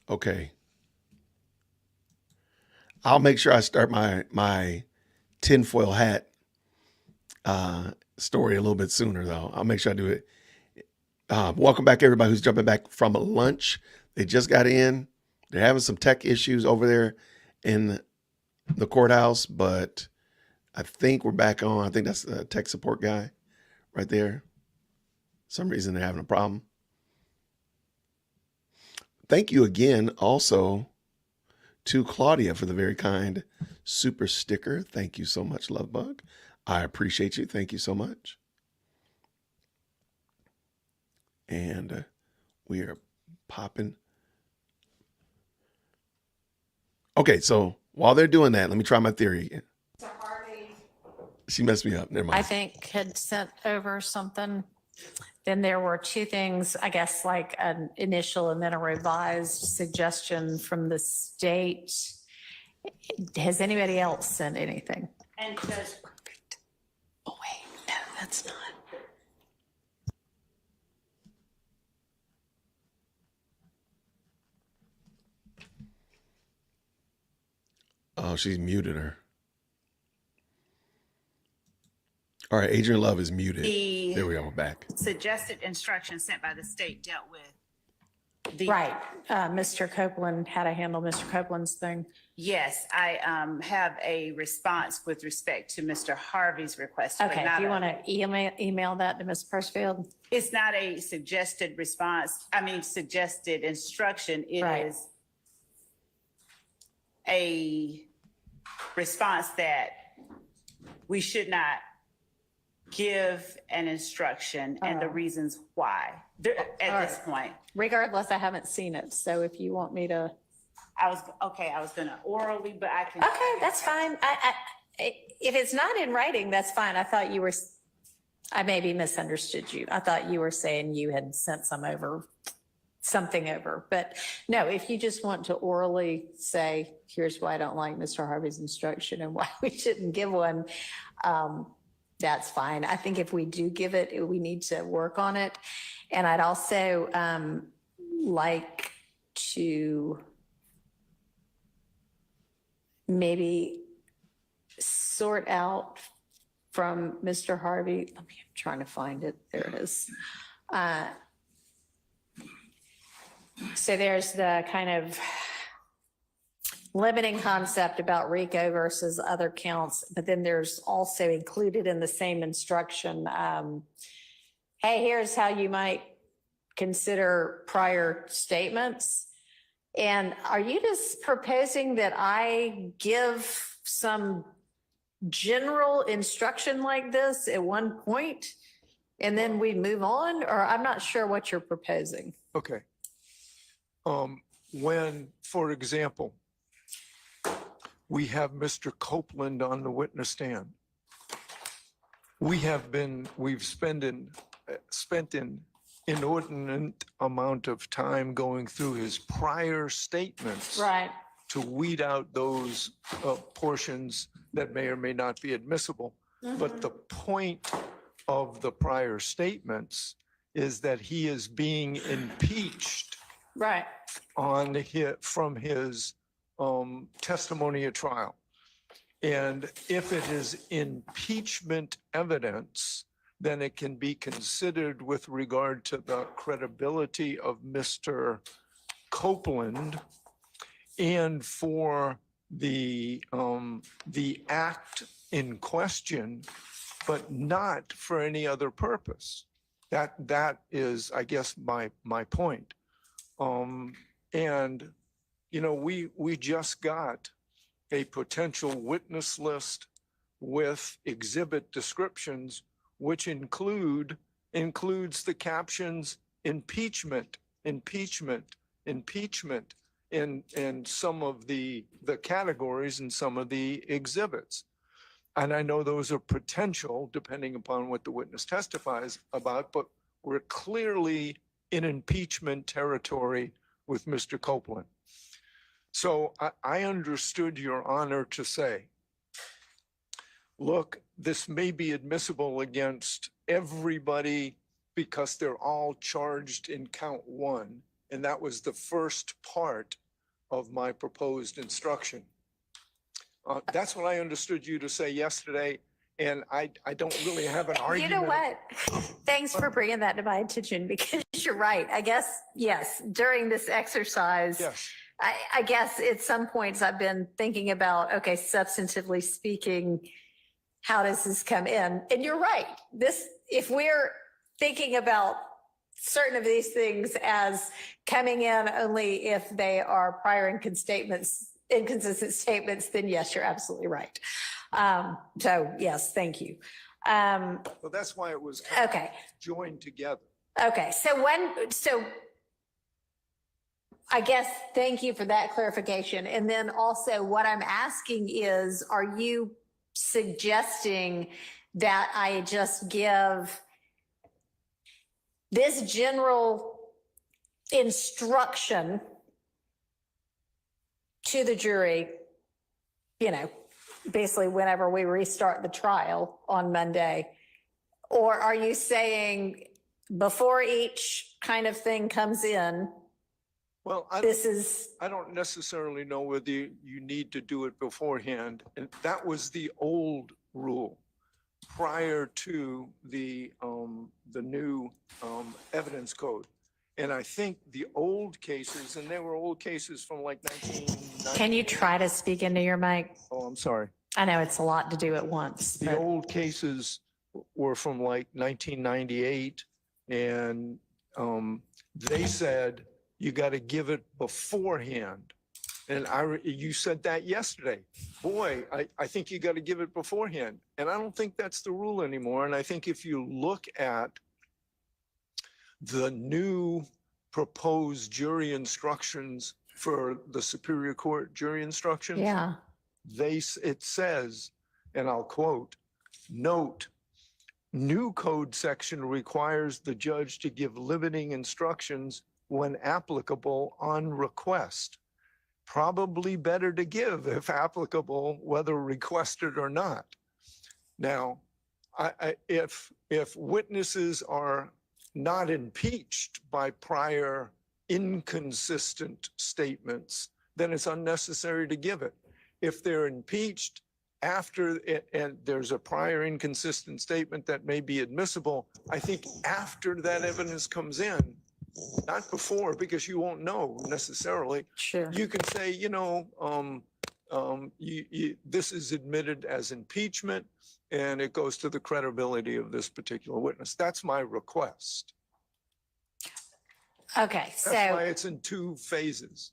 Okay. I'll make sure I start my tinfoil hat story a little bit sooner, though. I'll make sure I do it. Welcome back, everybody who's jumping back from lunch. They just got in. They're having some tech issues over there in the courthouse, but I think we're back on. I think that's the tech support guy right there. Some reason they're having a problem. Thank you again also to Claudia for the very kind super sticker. Thank you so much, Lovebug. I appreciate you. Thank you so much. And we are popping. Okay, so while they're doing that, let me try my theory again. She messed me up. Never mind. I think had sent over something. Then there were two things, I guess, like an initial and then a revised suggestion from the state. Has anybody else sent anything? And Judge, Oh, wait, no, that's not. Oh, she's muted her. All right, Adrian Love is muted. There we go, we're back. suggested instructions sent by the state dealt with the. Right, Mr. Copeland, how to handle Mr. Copeland's thing. Yes, I have a response with respect to Mr. Harvey's request. but Okay, not if you a- want to email that to Ms. Pershfield. It's not a suggested response, suggested instruction. It Right. is a response that we should not give an instruction and the reasons why at this point. Regardless, I haven't seen it, so if you want me to. I was gonna orally, but I can. Okay, that's fine. If it's not in writing, that's fine. I thought you were, I maybe misunderstood you. I thought you were saying you had sent something over. But no, if you just want to orally say, here's why I don't like Mr. Harvey's instruction and why we shouldn't give one, that's fine. I think if we do give it, we need to work on it. And I'd also like to maybe sort out from Mr. Harvey. I'm trying to find it. There it is. So there's the kind of limiting concept about RICO versus other counts, but then there's also included in the same instruction, hey, here's how you might consider prior statements. And are you just proposing that I give some general instruction like this at one point and then we move on? Or I'm not sure what you're proposing. Okay. When, for example, we have Mr. Copeland on the witness stand, we've spent an inordinate amount of time going through his prior statements. Right. To weed out those portions that may or may not be admissible. But the point of the prior statements is that he is being impeached Right. from his testimony at trial. And if it is impeachment evidence, then it can be considered with regard to the credibility of Mr. Copeland and for the act in question, but not for any other purpose. That is, I guess, my point. And, you know, we just got a potential witness list with exhibit descriptions, which includes the captions impeachment, impeachment, impeachment in some of the categories and some of the exhibits. And I know those are potential depending upon what the witness testifies about, but we're clearly in impeachment territory with Mr. Copeland. So I understood Your Honor to say, look, this may be admissible against everybody because they're all charged in count one. And that was the first part of my proposed instruction. That's what I understood you to say yesterday. And I don't really have an argument. You know what? Thanks for bringing that to my attention because you're right. I guess, yes, during this exercise, Yes. I guess at some points I've been thinking about, okay, substantively speaking, how does this come in? And you're right. If we're thinking about certain of these things as coming in only if they are prior inconsistent statements, then yes, you're absolutely right. So yes, thank you. Well, that's why it was kind of Okay. joined together. Okay. So I guess thank you for that clarification. And then also what I'm asking is, are you suggesting that I just give this general instruction to the jury, you know, basically whenever we restart the trial on Monday? Or are you saying before each kind of thing comes in, Well, I don't necessarily know whether you need to do it beforehand. And that was the old rule prior to the new evidence code. And I think the old cases, and they were old cases from like 1990. Can you try to speak into your mic? Oh, I'm sorry. I know it's a lot to do at once. The old cases were from like 1998, and they said you got to give it beforehand. And you said that yesterday. Boy, I think you got to give it beforehand. And I don't think that's the rule anymore. And I think if you look at the new proposed jury instructions for the Superior Court jury instructions, Yeah. it says, and I'll quote, note, new code section requires the judge to give limiting instructions when applicable on request. Probably better to give if applicable, whether requested or not. Now, if witnesses are not impeached by prior inconsistent statements, then it's unnecessary to give it. If they're impeached after and there's a prior inconsistent statement that may be admissible, I think after that evidence comes in, not before, because you won't know necessarily. Sure. You can say, you know, this is admitted as impeachment and it goes to the credibility of this particular witness. That's my request. Okay. That's why So, it's in two phases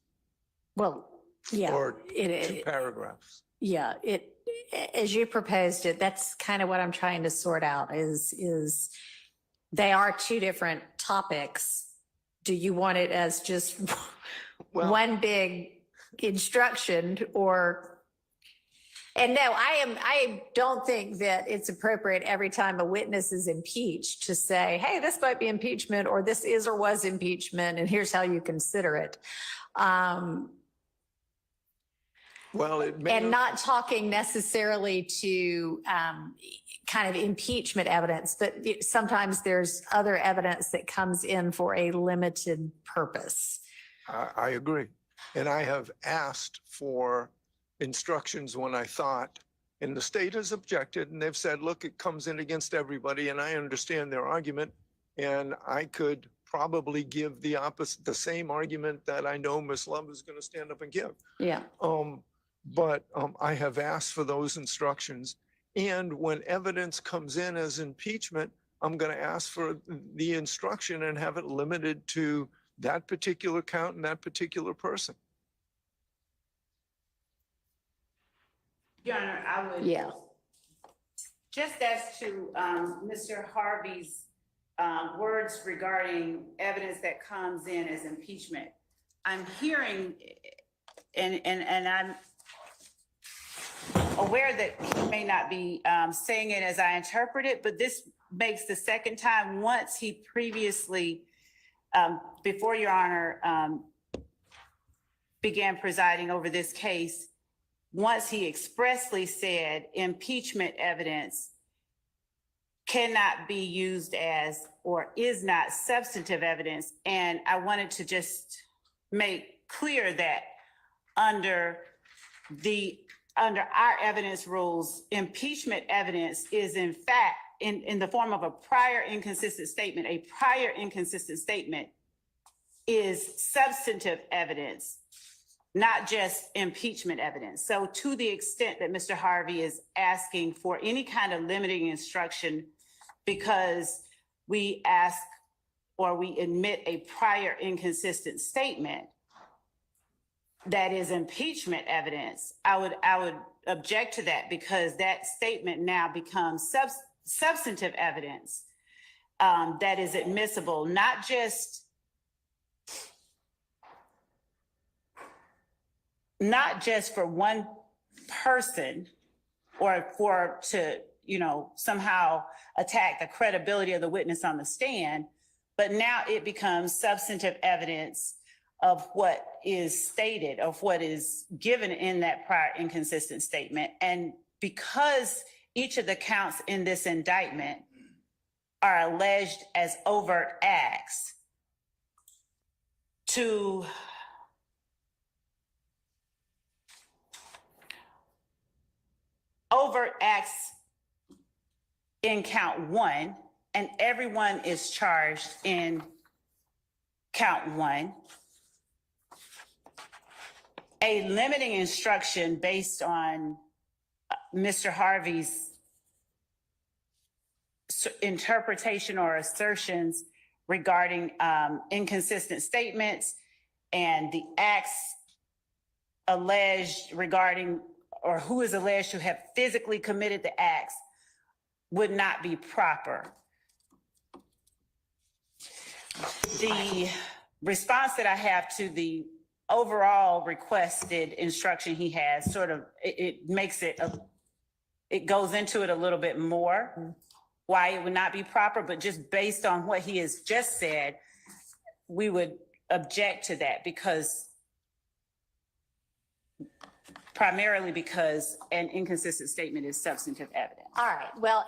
well, yeah. or two paragraphs. Yeah, as you proposed it, that's kind of what I'm trying to sort out is they are two different topics. Do you want it as just one big instruction and no, I don't think that it's appropriate every time a witness is impeached to say, hey, this might be impeachment or this is or was impeachment and here's how you consider it. Well, it may And not talking necessarily to kind of impeachment evidence, but sometimes there's other evidence that comes in for a limited purpose. I agree. And I have asked for instructions when I thought And the state has objected and they've said, look, it comes in against everybody. And I understand their argument. And I could probably give the opposite, the same argument that I know Ms. Love is going to stand up and give. Yeah. But I have asked for those instructions. And when evidence comes in as impeachment, I'm going to ask for the instruction and have it limited to that particular count and that particular person. Your Honor, I would. Yeah. Just as to Mr. Harvey's words regarding evidence that comes in as impeachment, I'm hearing, and I'm aware that he may not be saying it as I interpret it, but this makes the second time once he previously, before Your Honor began presiding over this case, once he expressly said impeachment evidence cannot be used as or is not substantive evidence. And I wanted to just make clear that under our evidence rules, impeachment evidence is in fact in the form of a prior inconsistent statement. A prior inconsistent statement is substantive evidence, not just impeachment evidence. So to the extent that Mr. Harvey is asking for any kind of limiting instruction because we ask or we admit a prior inconsistent statement that is impeachment evidence, I would object to that because that statement now becomes substantive evidence that is admissible, not just for one person or to somehow attack the credibility of the witness on the stand, but now it becomes substantive evidence of what is stated, of what is given in that prior inconsistent statement. And because each of the counts in this indictment are alleged as overt acts to overt acts in count one, and everyone is charged in count one, a limiting instruction based on Mr. Harvey's interpretation or assertions regarding inconsistent statements and the acts alleged regarding or who is alleged to have physically committed the acts would not be proper. The response that I have to the overall requested instruction he has it makes it, it goes into it a little bit more, why it would not be proper, but just based on what he has just said, we would object to that primarily because an inconsistent statement is substantive evidence. All right. Well,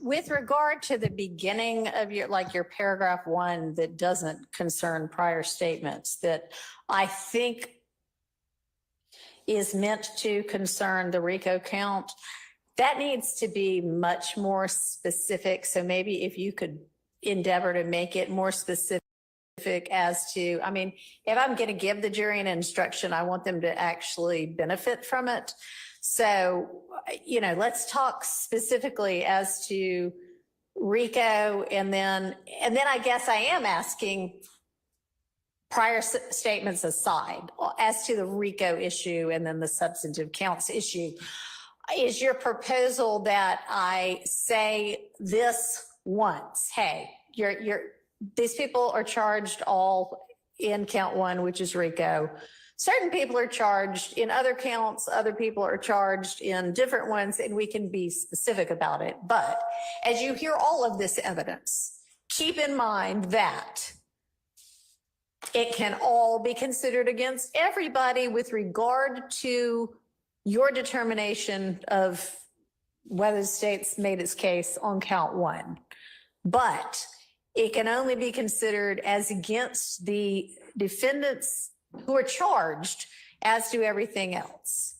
with regard to the beginning of your paragraph 1 that doesn't concern prior statements that I think is meant to concern the RICO count, that needs to be much more specific. So maybe if you could endeavor to make it more specific as to, if I'm going to give the jury an instruction, I want them to actually benefit from it. So, let's talk specifically as to RICO, and then I guess I am asking prior statements aside as to the RICO issue and then the substantive counts issue. Is your proposal that I say this once, hey, these people are charged all in count 1, which is RICO. Certain people are charged in other counts, other people are charged in different ones, and we can be specific about it. But as you hear all of this evidence, keep in mind that it can all be considered against everybody with regard to your determination of whether the state's made its case on count 1. But it can only be considered as against the defendants who are charged, as do everything else.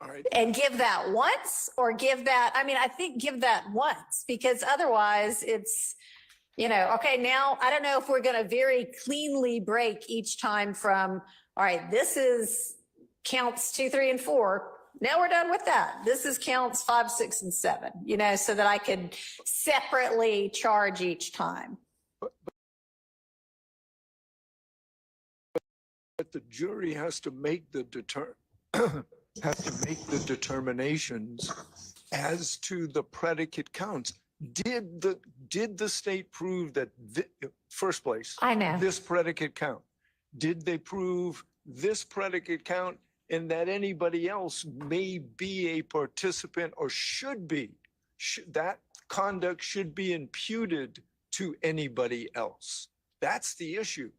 All right. And give that once or give that, I mean, I think give that once because otherwise it's, you know, okay, now I don't know if we're going to very cleanly break each time from, all right, this is counts 2, 3, and 4. Now we're done with that. This is counts 5, 6, and 7, you know, so that I could separately charge each time. But the jury has to make the determinations as to the predicate counts. Did the state prove that first place? I know. This predicate count. Did they prove this predicate count and that anybody else may be a participant or should be? That conduct should be imputed to anybody else. That's the issue.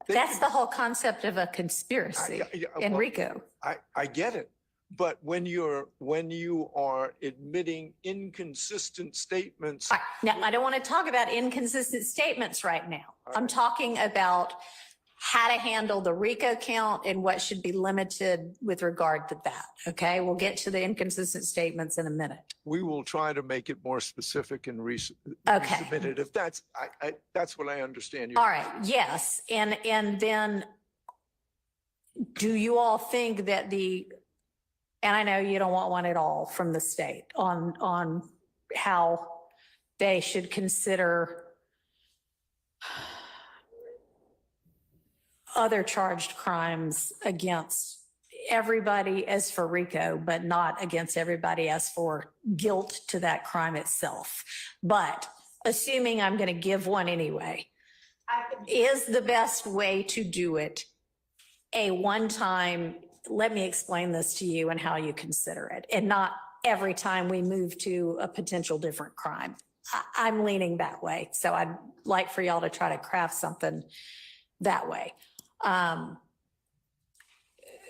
That's the whole concept of a conspiracy in RICO. I get it. But when you are admitting inconsistent statements. All right. Now, I don't want to talk about inconsistent statements right now. I'm talking about how to handle the RICO count and what should be limited with regard to that. Okay, we'll get to the inconsistent statements in a minute. We will try to make it more specific and resubmit it. If that's what I understand. All right. Yes. And then do you all think that and I know you don't want one at all from the state on how they should consider other charged crimes against everybody as for RICO, but not against everybody as for guilt to that crime itself. But assuming I'm going to give one anyway, is the best way to do it a one-time, let me explain this to you and how you consider it, and not every time we move to a potential different crime. I'm leaning that way. So I'd like for y'all to try to craft something that way.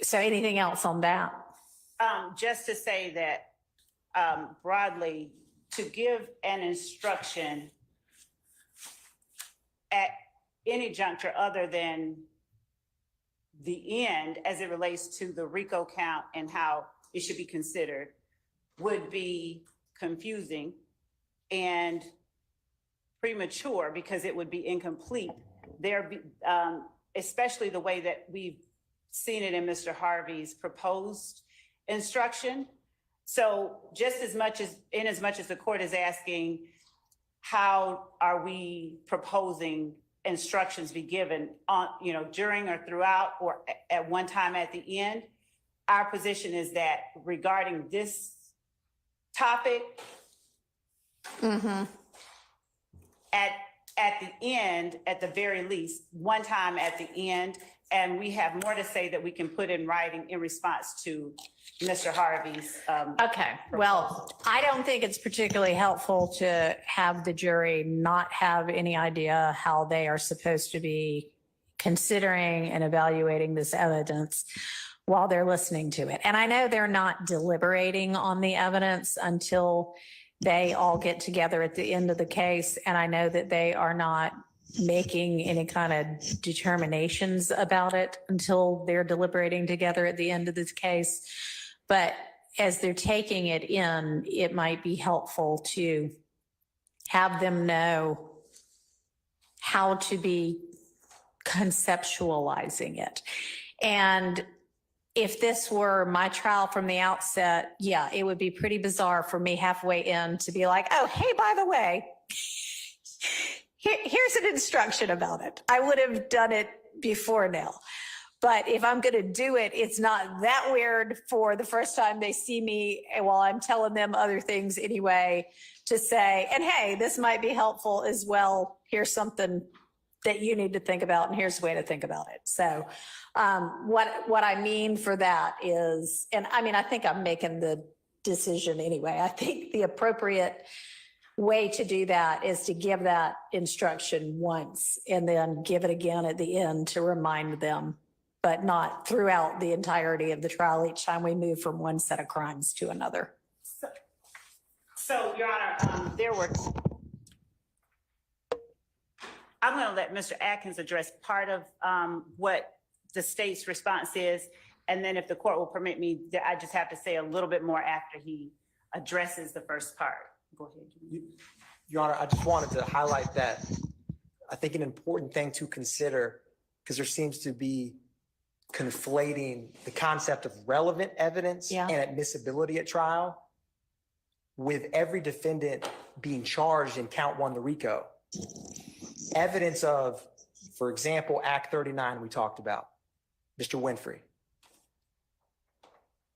So anything else on that? Just to say that broadly, to give an instruction at any juncture other than the end as it relates to the RICO count and how it should be considered would be confusing and premature because it would be incomplete. Especially the way that we've seen it in Mr. Harvey's proposed instruction. So just as much as the court is asking, how are we proposing instructions be given on, you know, during or throughout or at one time at the end? Our position is that regarding this topic, at the end, at the very least, one time at the end, and we have more to say that we can put in writing in response to Mr. Harvey's. Okay, well, I don't think it's particularly helpful to have the jury not have any idea how they are supposed to be considering and evaluating this evidence while they're listening to it. And I know they're not deliberating on the evidence until they all get together at the end of the case. And I know that they are not making any kind of determinations about it until they're deliberating together at the end of this case. But as they're taking it in, it might be helpful to have them know how to be conceptualizing it. And if this were my trial from the outset, yeah, it would be pretty bizarre for me halfway in to be like, oh, hey, by the way, here's an instruction about it. I would have done it before now. But if I'm going to do it, it's not that weird for the first time they see me while I'm telling them other things anyway to say, and hey, this might be helpful as well. Here's something that you need to think about, and here's the way to think about it. So what I mean for that is, and I mean, I think I'm making the decision anyway. I think the appropriate way to do that is to give that instruction once and then give it again at the end to remind them, but not throughout the entirety of the trial each time we move from one set of crimes to another. So Your Honor, I'm going to let Mr. Atkins address part of what the state's response is. And then if the court will permit me, I just have to say a little bit more after he addresses the first part. Go ahead. Your Honor, I just wanted to highlight that I think an important thing to consider, because there seems to be conflating the concept of relevant evidence Yeah. and admissibility at trial with every defendant being charged in count one, the RICO. Evidence of, for example, Act 39 we talked about, Mr. Winfrey.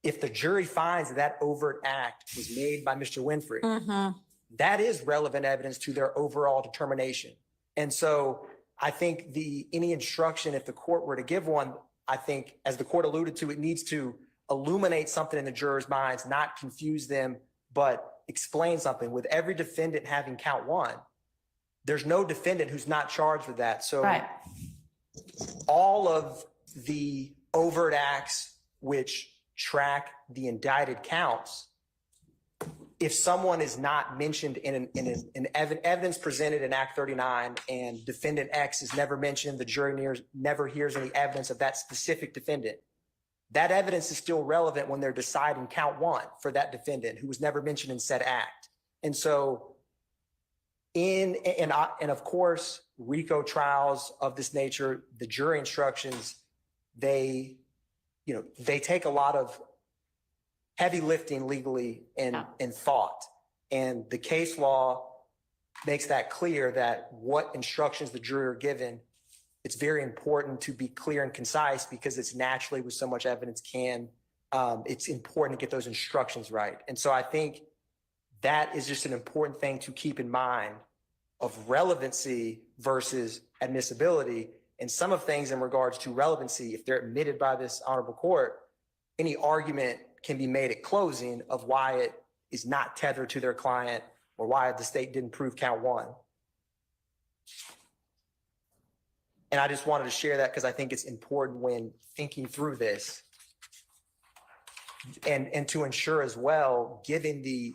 If the jury finds that overt act was made by Mr. Winfrey, that is relevant evidence to their overall determination. And so I think any instruction, if the court were to give one, I think, as the court alluded to, it needs to illuminate something in the jurors' minds, not confuse them, but explain something. With every defendant having count one, there's no defendant who's not charged with that. So Right. all of the overt acts which track the indicted counts, if someone is not mentioned in evidence presented in Act 39 and defendant X is never mentioned, the jury never hears any evidence of that specific defendant, that evidence is still relevant when they're deciding count one for that defendant who was never mentioned in said act. And so and of course, RICO trials of this nature, the jury instructions, they take a lot of heavy lifting legally and thought. And the case law makes that clear, that what instructions the jury are given, it's very important to be clear and concise, because it's naturally with so much evidence it's important to get those instructions right. And so I think that is just an important thing to keep in mind of relevancy versus admissibility. And some of things in regards to relevancy, if they're admitted by this honorable court, any argument can be made at closing of why it is not tethered to their client or why the state didn't prove count one. And I just wanted to share that because I think it's important when thinking through this, and to ensure as well, given the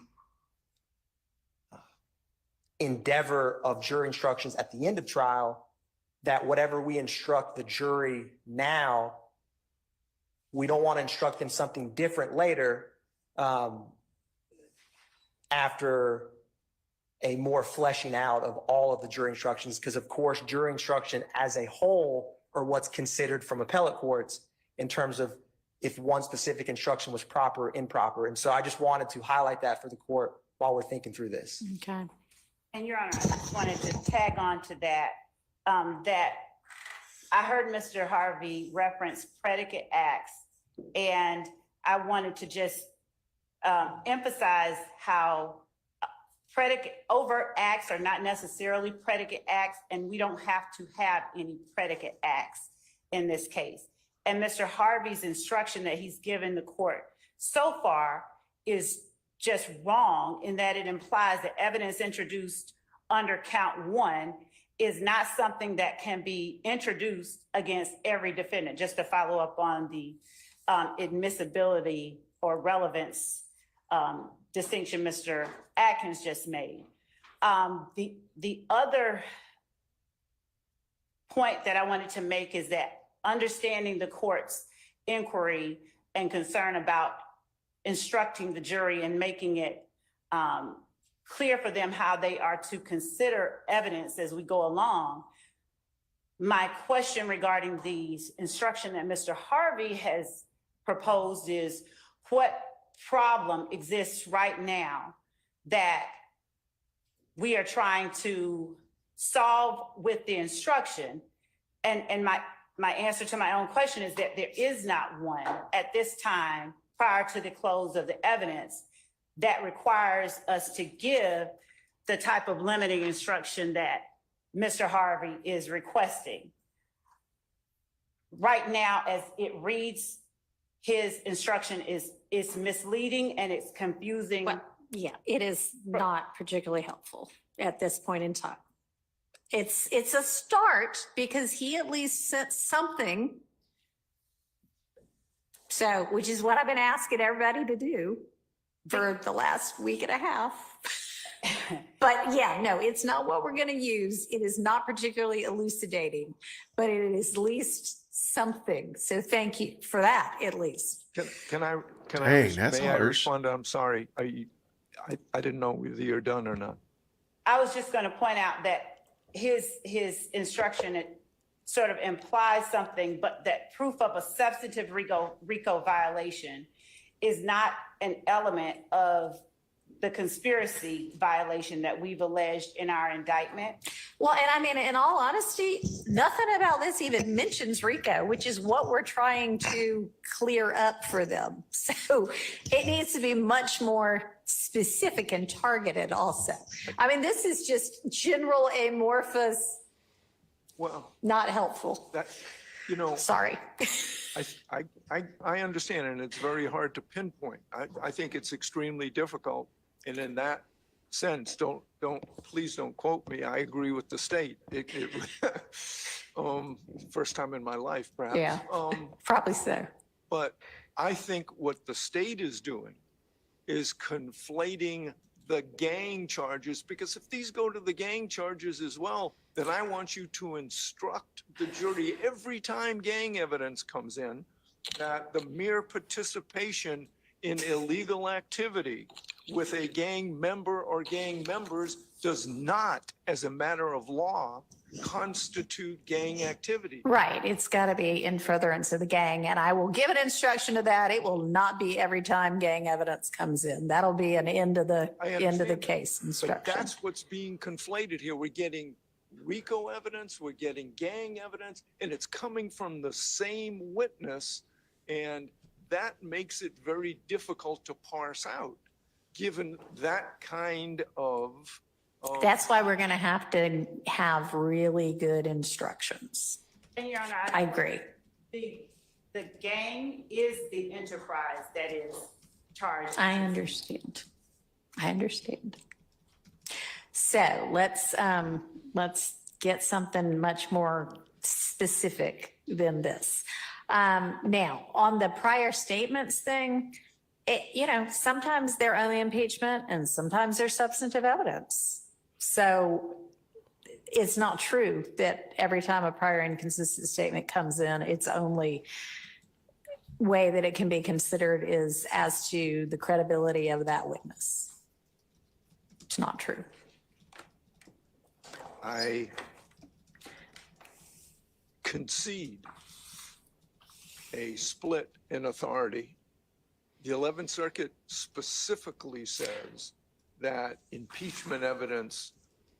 endeavor of jury instructions at the end of trial, that whatever we instruct the jury now, we don't want to instruct them something different later after a more fleshing out of all of the jury instructions. Because of course, jury instruction as a whole are what's considered from appellate courts in terms of if one specific instruction was proper or improper. And so I just wanted to highlight that for the court while we're thinking through this. Okay. And Your Honor, I just wanted to tag on to that, that I heard Mr. Harvey reference predicate acts, and I wanted to just emphasize how overt acts are not necessarily predicate acts, and we don't have to have any predicate acts in this case. And Mr. Harvey's instruction that he's given the court so far is just wrong, in that it implies that evidence introduced under count one is not something that can be introduced against every defendant. Just to follow up on the admissibility or relevance distinction Mr. Atkins just made. The other point that I wanted to make is that understanding the court's inquiry and concern about instructing the jury and making it clear for them how they are to consider evidence as we go along. My question regarding the instruction that Mr. Harvey has proposed is, what problem exists right now that we are trying to solve with the instruction? And my answer to my own question is that there is not one at this time prior to the close of the evidence that requires us to give the type of limiting instruction that Mr. Harvey is requesting. Right now, as it reads, his instruction is misleading and it's confusing. Well, yeah, it is not particularly helpful at this point in time. It's a start because he at least sent something. So, which is what I've been asking everybody to do for the last week and a half. But yeah, no, it's not what we're going to use. It is not particularly elucidating, but it is at least something. So thank you for that, at least. Can I, Dang, that's may I harsh. respond? I'm sorry. I didn't know whether you're done or not. I was just going to point out that his instruction, it sort of implies something, but that proof of a substantive RICO violation is not an element of the conspiracy violation that we've alleged in our indictment. Well, and I mean, in all honesty, nothing about this even mentions RICO, which is what we're trying to clear up for them. So it needs to be much more specific and targeted also. I mean, this is just general amorphous, Well, not helpful. that, you know. Sorry. I understand, and it's very hard to pinpoint. I think it's extremely difficult. And in that sense, please don't quote me. I agree with the state. First time in my life, perhaps. Yeah, probably so. But I think what the state is doing is conflating the gang charges, because if these go to the gang charges as well, then I want you to instruct the jury every time gang evidence comes in that the mere participation in illegal activity with a gang member or gang members does not, as a matter of law, constitute gang activity. Right. It's got to be in furtherance of the gang. And I will give an instruction to that. It will not be every time gang evidence comes in. That'll be an end of the case instruction. But that's what's being conflated here. We're getting RICO evidence, we're getting gang evidence, and it's coming from the same witness. And that makes it very difficult to parse out, given that kind of. That's why we're going to have really good instructions. And Your Honor, I agree. The gang is the enterprise that is charged. I understand. So let's get something much more specific than this. Now, on the prior statements thing, sometimes they're only impeachment and sometimes they're substantive evidence. So it's not true that every time a prior inconsistent statement comes in, its only way that it can be considered is as to the credibility of that witness. It's not true. I concede a split in authority. The 11th Circuit specifically says that impeachment evidence,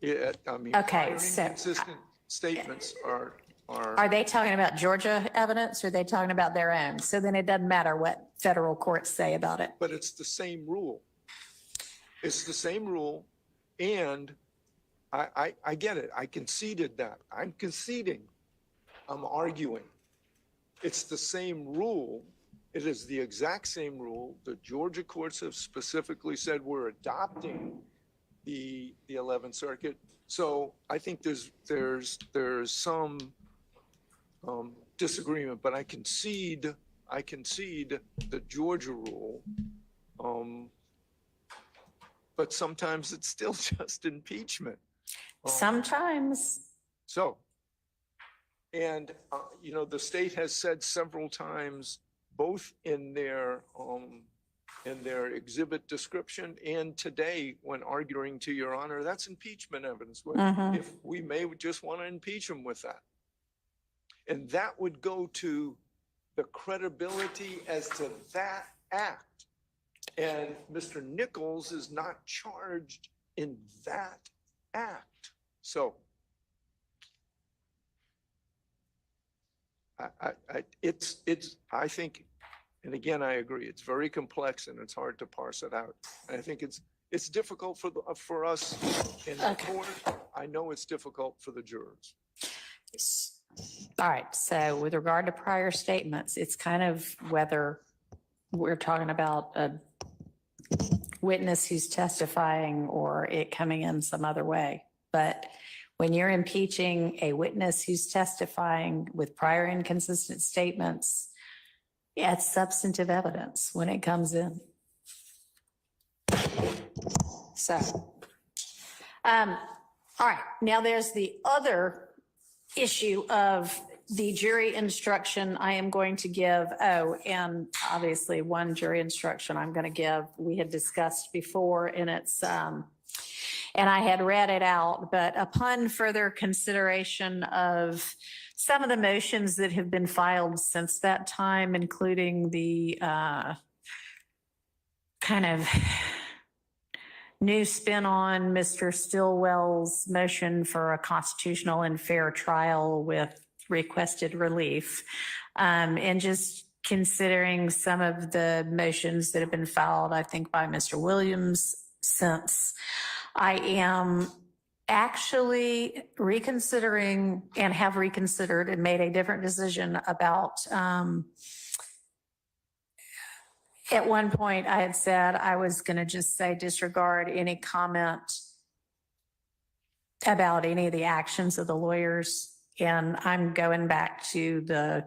Okay, so inconsistent statements are. Are they talking about Georgia evidence or are they talking about their own? So then it doesn't matter what federal courts say about it. But it's the same rule. It's the same rule. And I get it. I conceded that. I'm conceding. I'm arguing. It's the same rule. It is the exact same rule. The Georgia courts have specifically said we're adopting the 11th Circuit. So I think there's some disagreement, but I concede the Georgia rule. But sometimes it's still just impeachment. Sometimes. So, and the state has said several times, both in their exhibit description and today when arguing to Your Honor, that's impeachment evidence. If we may just want to impeach them with that. And that would go to the credibility as to that act. And Mr. Nichols is not charged in that act. So I think, and again, I agree, it's very complex and it's hard to parse it out. And I think it's difficult for us in the court. I know it's difficult for the jurors. All right. So with regard to prior statements, it's kind of whether we're talking about a witness who's testifying or it coming in some other way. But when you're impeaching a witness who's testifying with prior inconsistent statements, yeah, it's substantive evidence when it comes in. So All right, now there's the other issue of the jury instruction I am going to give. Oh, and obviously one jury instruction I'm going to give, we had discussed before, and it's, and I had read it out, but upon further consideration of some of the motions that have been filed since that time, including the kind of new spin on Mr. Stillwell's motion for a constitutional and fair trial with requested relief. And just considering some of the motions that have been filed, I think by Mr. Williams, since I am actually reconsidering and have reconsidered and made a different decision about, at one point I had said I was going to just say disregard any comment about any of the actions of the lawyers. And I'm going back to the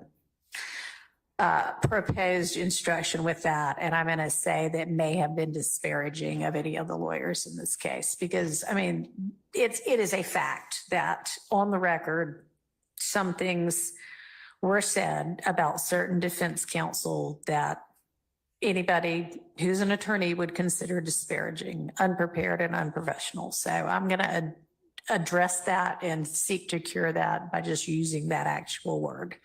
proposed instruction with that. And I'm going to say that may have been disparaging of any of the lawyers in this case, because I mean, it is a fact that on the record, some things were said about certain defense counsel that anybody who's an attorney would consider disparaging, unprepared and unprofessional. So I'm going to address that and seek to cure that by just using that actual word.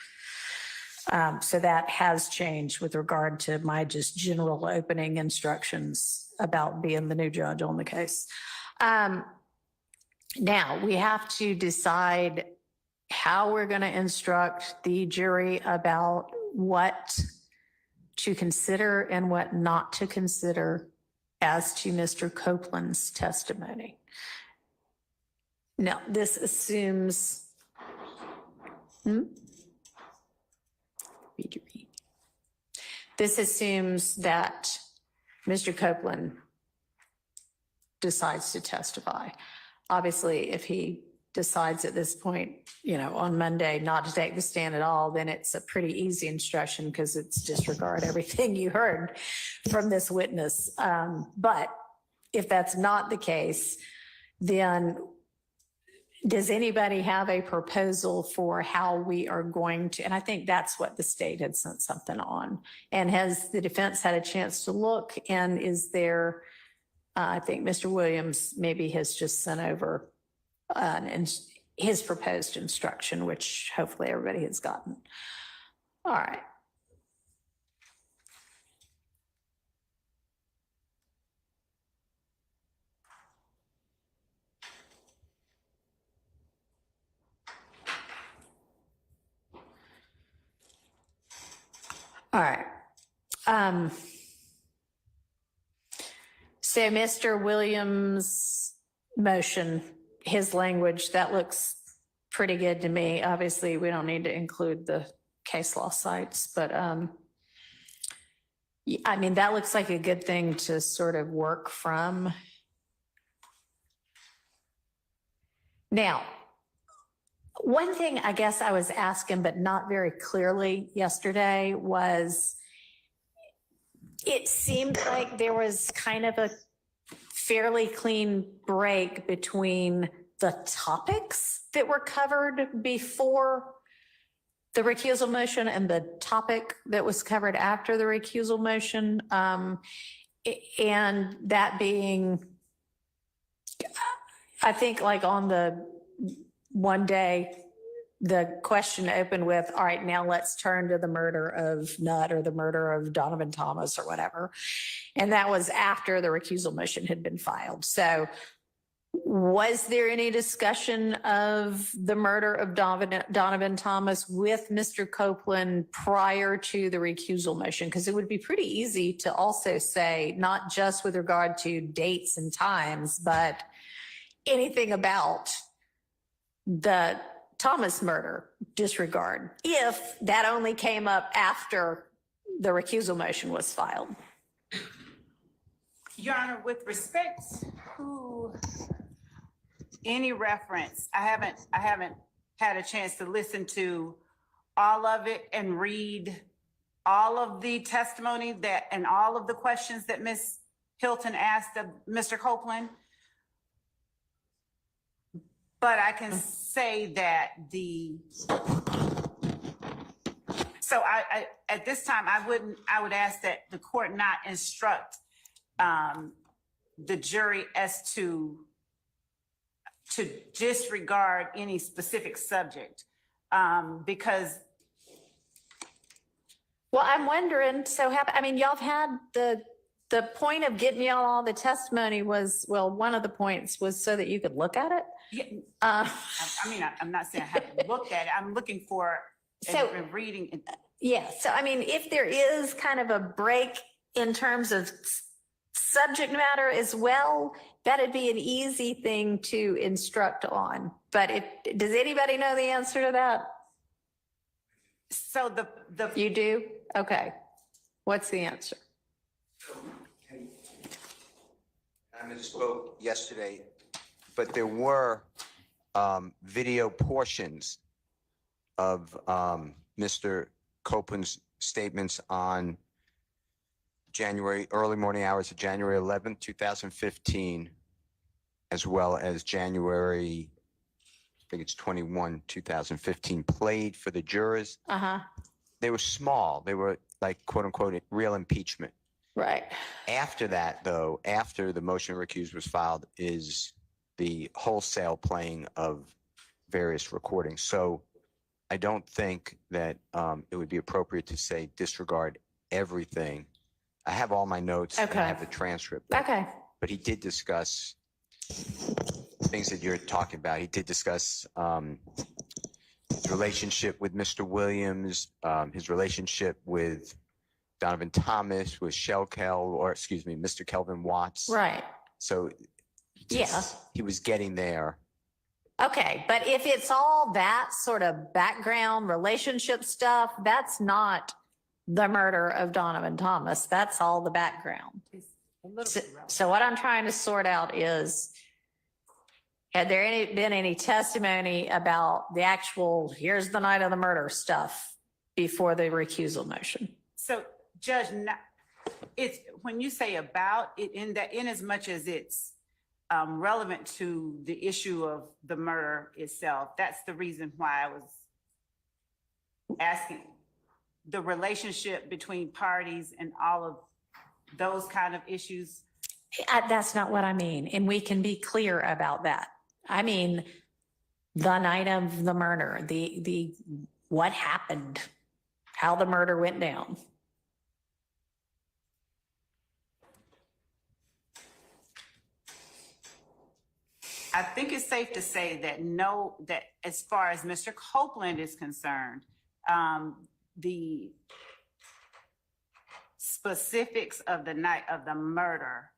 So that has changed with regard to my just general opening instructions about being the new judge on the case. Now we have to decide how we're going to instruct the jury about what to consider and what not to consider as to Mr. Copeland's testimony. Now, this assumes, this assumes that Mr. Copeland decides to testify. Obviously, if he decides at this point, you know, on Monday not to take the stand at all, then it's a pretty easy instruction because it's disregard everything you heard from this witness. But if that's not the case, then does anybody have a proposal for how we are going to, and I think that's what the state had sent something on. And has the defense had a chance to look, and is there, I think Mr. Williams maybe has just sent over his proposed instruction, which hopefully everybody has gotten. All right. All right. So Mr. Williams' motion, his language, that looks pretty good to me. Obviously, we don't need to include the case law sites, but I mean, that looks like a good thing to sort of work from. Now, one thing I guess I was asking, but not very clearly yesterday, was it seemed like there was kind of a fairly clean break between the topics that were covered before the recusal motion and the topic that was covered after the recusal motion. And that being, I think like on the one day, the question opened with, all right, now let's turn to the murder of Nutt or the murder of Donovan Thomas or whatever. And that was after the recusal motion had been filed. So was there any discussion of the murder of Donovan Thomas with Mr. Copeland prior to the recusal motion? Because it would be pretty easy to also say, not just with regard to dates and times, but anything about the Thomas murder, disregard, if that only came up after the recusal motion was filed. Your Honor, with respect to any reference, I haven't had a chance to listen to all of it and read all of the testimony that and all of the questions that Ms. Hilton asked of Mr. Copeland. But I can say that so I at this time, I would ask that the court not instruct the jury as to disregard any specific subject, because. Well, I'm wondering, so I mean, y'all have had the point of getting y'all all the testimony was, well, one of the points was so that you could look at it. Yeah, I mean, I'm not saying I haven't looked at it. I'm looking for and reading. Yeah, so I mean, if there is kind of a break in terms of subject matter as well, that'd be an easy thing to instruct on. But does anybody know the answer to that? So You do? Okay. What's the answer? I misspoke yesterday, but there were video portions of Mr. Copeland's statements on early morning hours of January 11th, 2015, as well as January, I think it's 21, 2015, played for the jurors. Uh-huh. They were small. They were like, quote unquote, real impeachment. Right. After that, though, after the motion to recuse was filed, is the wholesale playing of various recordings. So I don't think that it would be appropriate to say disregard everything. I have all my notes. And I have the transcript. Okay. But he did discuss things that you're talking about. He did discuss his relationship with Mr. Williams, his relationship with Donovan Thomas, with Mr. Kelvin Watts. Right. So he was getting there. Okay, but if it's all that sort of background relationship stuff, that's not the murder of Donovan Thomas. That's all the background. So what I'm trying to sort out is, had there been any testimony about the actual, here's the night of the murder stuff before the recusal motion? So, Judge, it's when you say about it, in as much as it's relevant to the issue of the murder itself, that's the reason why I was asking the relationship between parties and all of those kind of issues. That's not what I mean, and we can be clear about that. I mean, the night of the murder, the what happened, how the murder went down. I think it's safe to say that as far as Mr. Copeland is concerned, the specifics of the night of the murder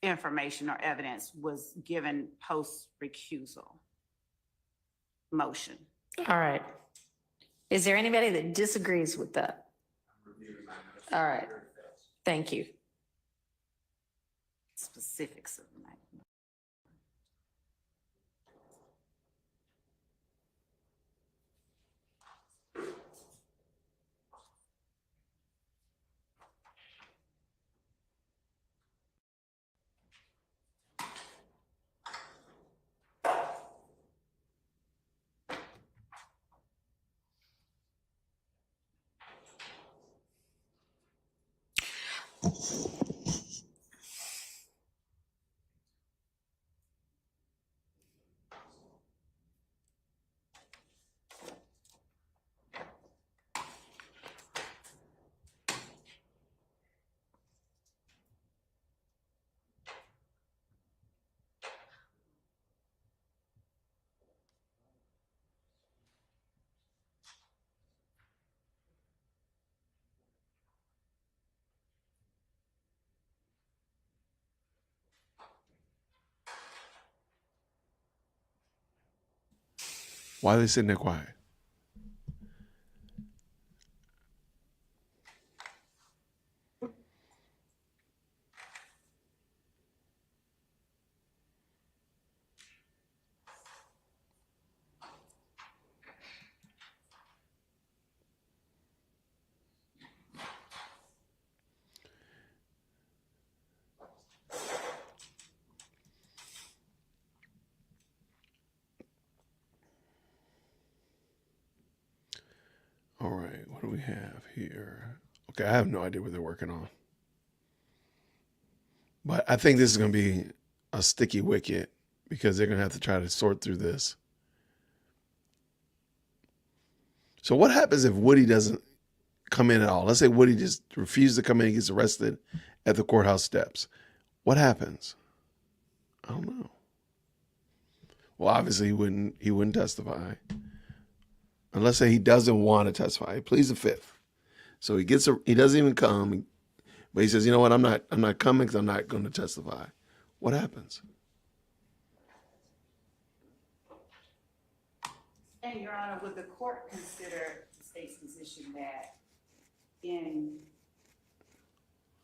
information or evidence was given post-recusal motion. All right. Is there anybody that disagrees with that? All right. Thank you. Specifics of the night. Why are they sitting there quiet? What do we have here? Okay, I have no idea what they're working on. But I think this is going to be a sticky wicket because they're going to have to try to sort through this. So what happens if Woody doesn't come in at all? Let's say Woody just refuses to come in and gets arrested at the courthouse steps. What happens? I don't know. Well, obviously he wouldn't testify. And let's say he doesn't want to testify. He pleads the fifth. So he doesn't even come, but he says, you know what, I'm not coming because I'm not going to testify. What happens? And Your Honor, would the court consider the state's position that in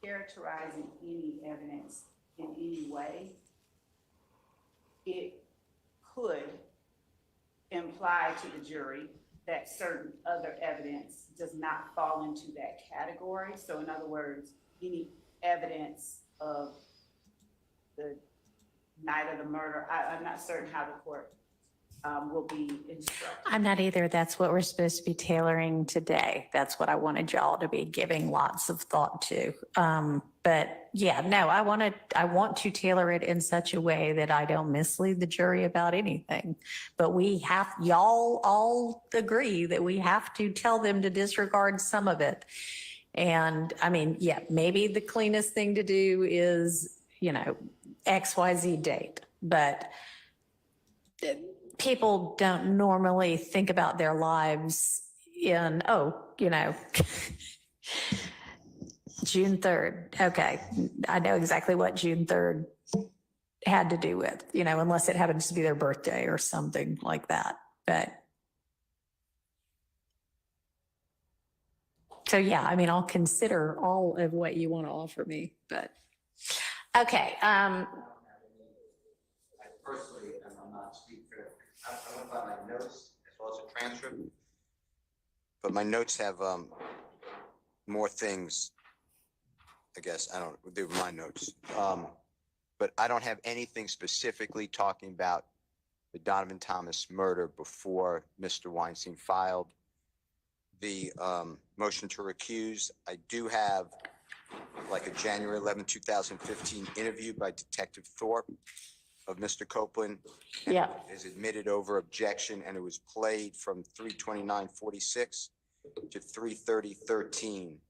characterizing any evidence in any way, it could imply to the jury that certain other evidence does not fall into that category? So in other words, any evidence of the night of the murder, I'm not certain how the court will be instructed. I'm not either. That's what we're supposed to be tailoring today. That's what I wanted y'all to be giving lots of thought to. But yeah, no, I want to tailor it in such a way that I don't mislead the jury about anything. But y'all all agree that we have to tell them to disregard some of it. And I mean, yeah, maybe the cleanest thing to do is, XYZ date, but people don't normally think about their lives in, June 3rd. Okay. I know exactly what June 3rd had to do with, unless it happens to be their birthday or something like that. But so, yeah, I mean, I'll consider all of what you want to offer me, but okay. Personally, I'm not speaking for, I went by my notes as well as a transcript, but my notes have more things, I guess, they were my notes. But I don't have anything specifically talking about the Donovan Thomas murder before Mr. Weinstein filed the motion to recuse. I do have like a January 11, 2015 interview by Detective Thorpe of Mr. Copeland. Yeah. Is admitted over objection, and it was played from 3:29:46 to 3:30:13.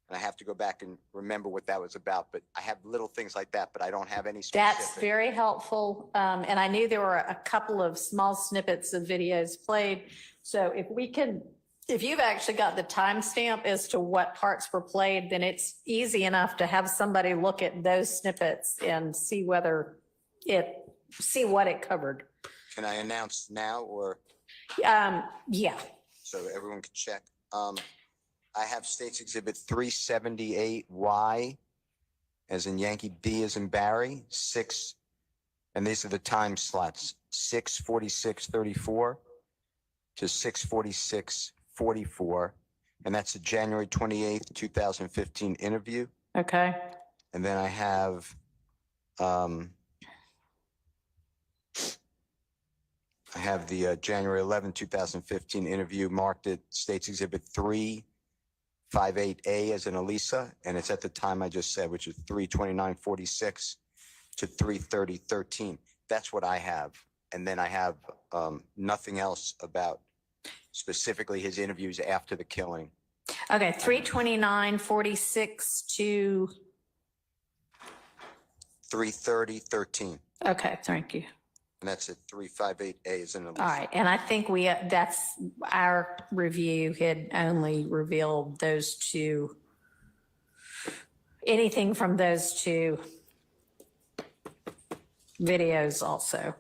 And I have to go back and remember what that was about, but I have little things like that, but I don't have any specific. That's very helpful. And I knew there were a couple of small snippets of videos played. So if you've actually got the timestamp as to what parts were played, then it's easy enough to have somebody look at those snippets and see what it covered. Can I announce now or? Yeah. So everyone can check. I have State's Exhibit 378Y, as in Yankee, B as in Barry, 6, and these are the time slots, 6:46:34 to 6:46:44, and that's the January 28th, 2015 interview. Okay. And then I have the January 11, 2015 interview marked at State's Exhibit 358A as in Elisa, and it's at the time I just said, which is 3:29:46 to 3:30:13. That's what I have. And then I have nothing else about specifically his interviews after the killing. Okay, 3:29:46 to. 3:30:13. Okay, thank you. And that's at 358A as in Elisa. All right, and I think that's our review had only revealed those two, anything from those two videos also.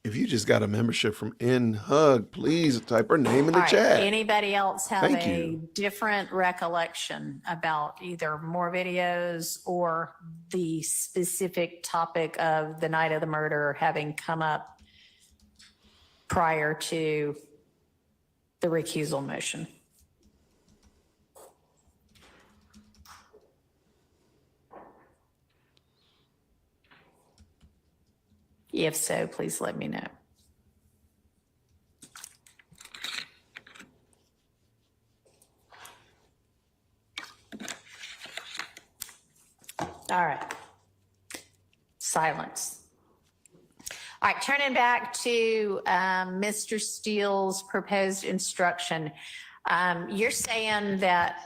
If you just got a membership from NHUG, please type her name in the All right, chat. anybody else have Thank a you. different recollection about either more videos or the specific topic of the night of the murder having come up prior to the recusal motion? If so, please let me know. All right. Silence. All right, turning back to Mr. Steele's proposed instruction. You're saying that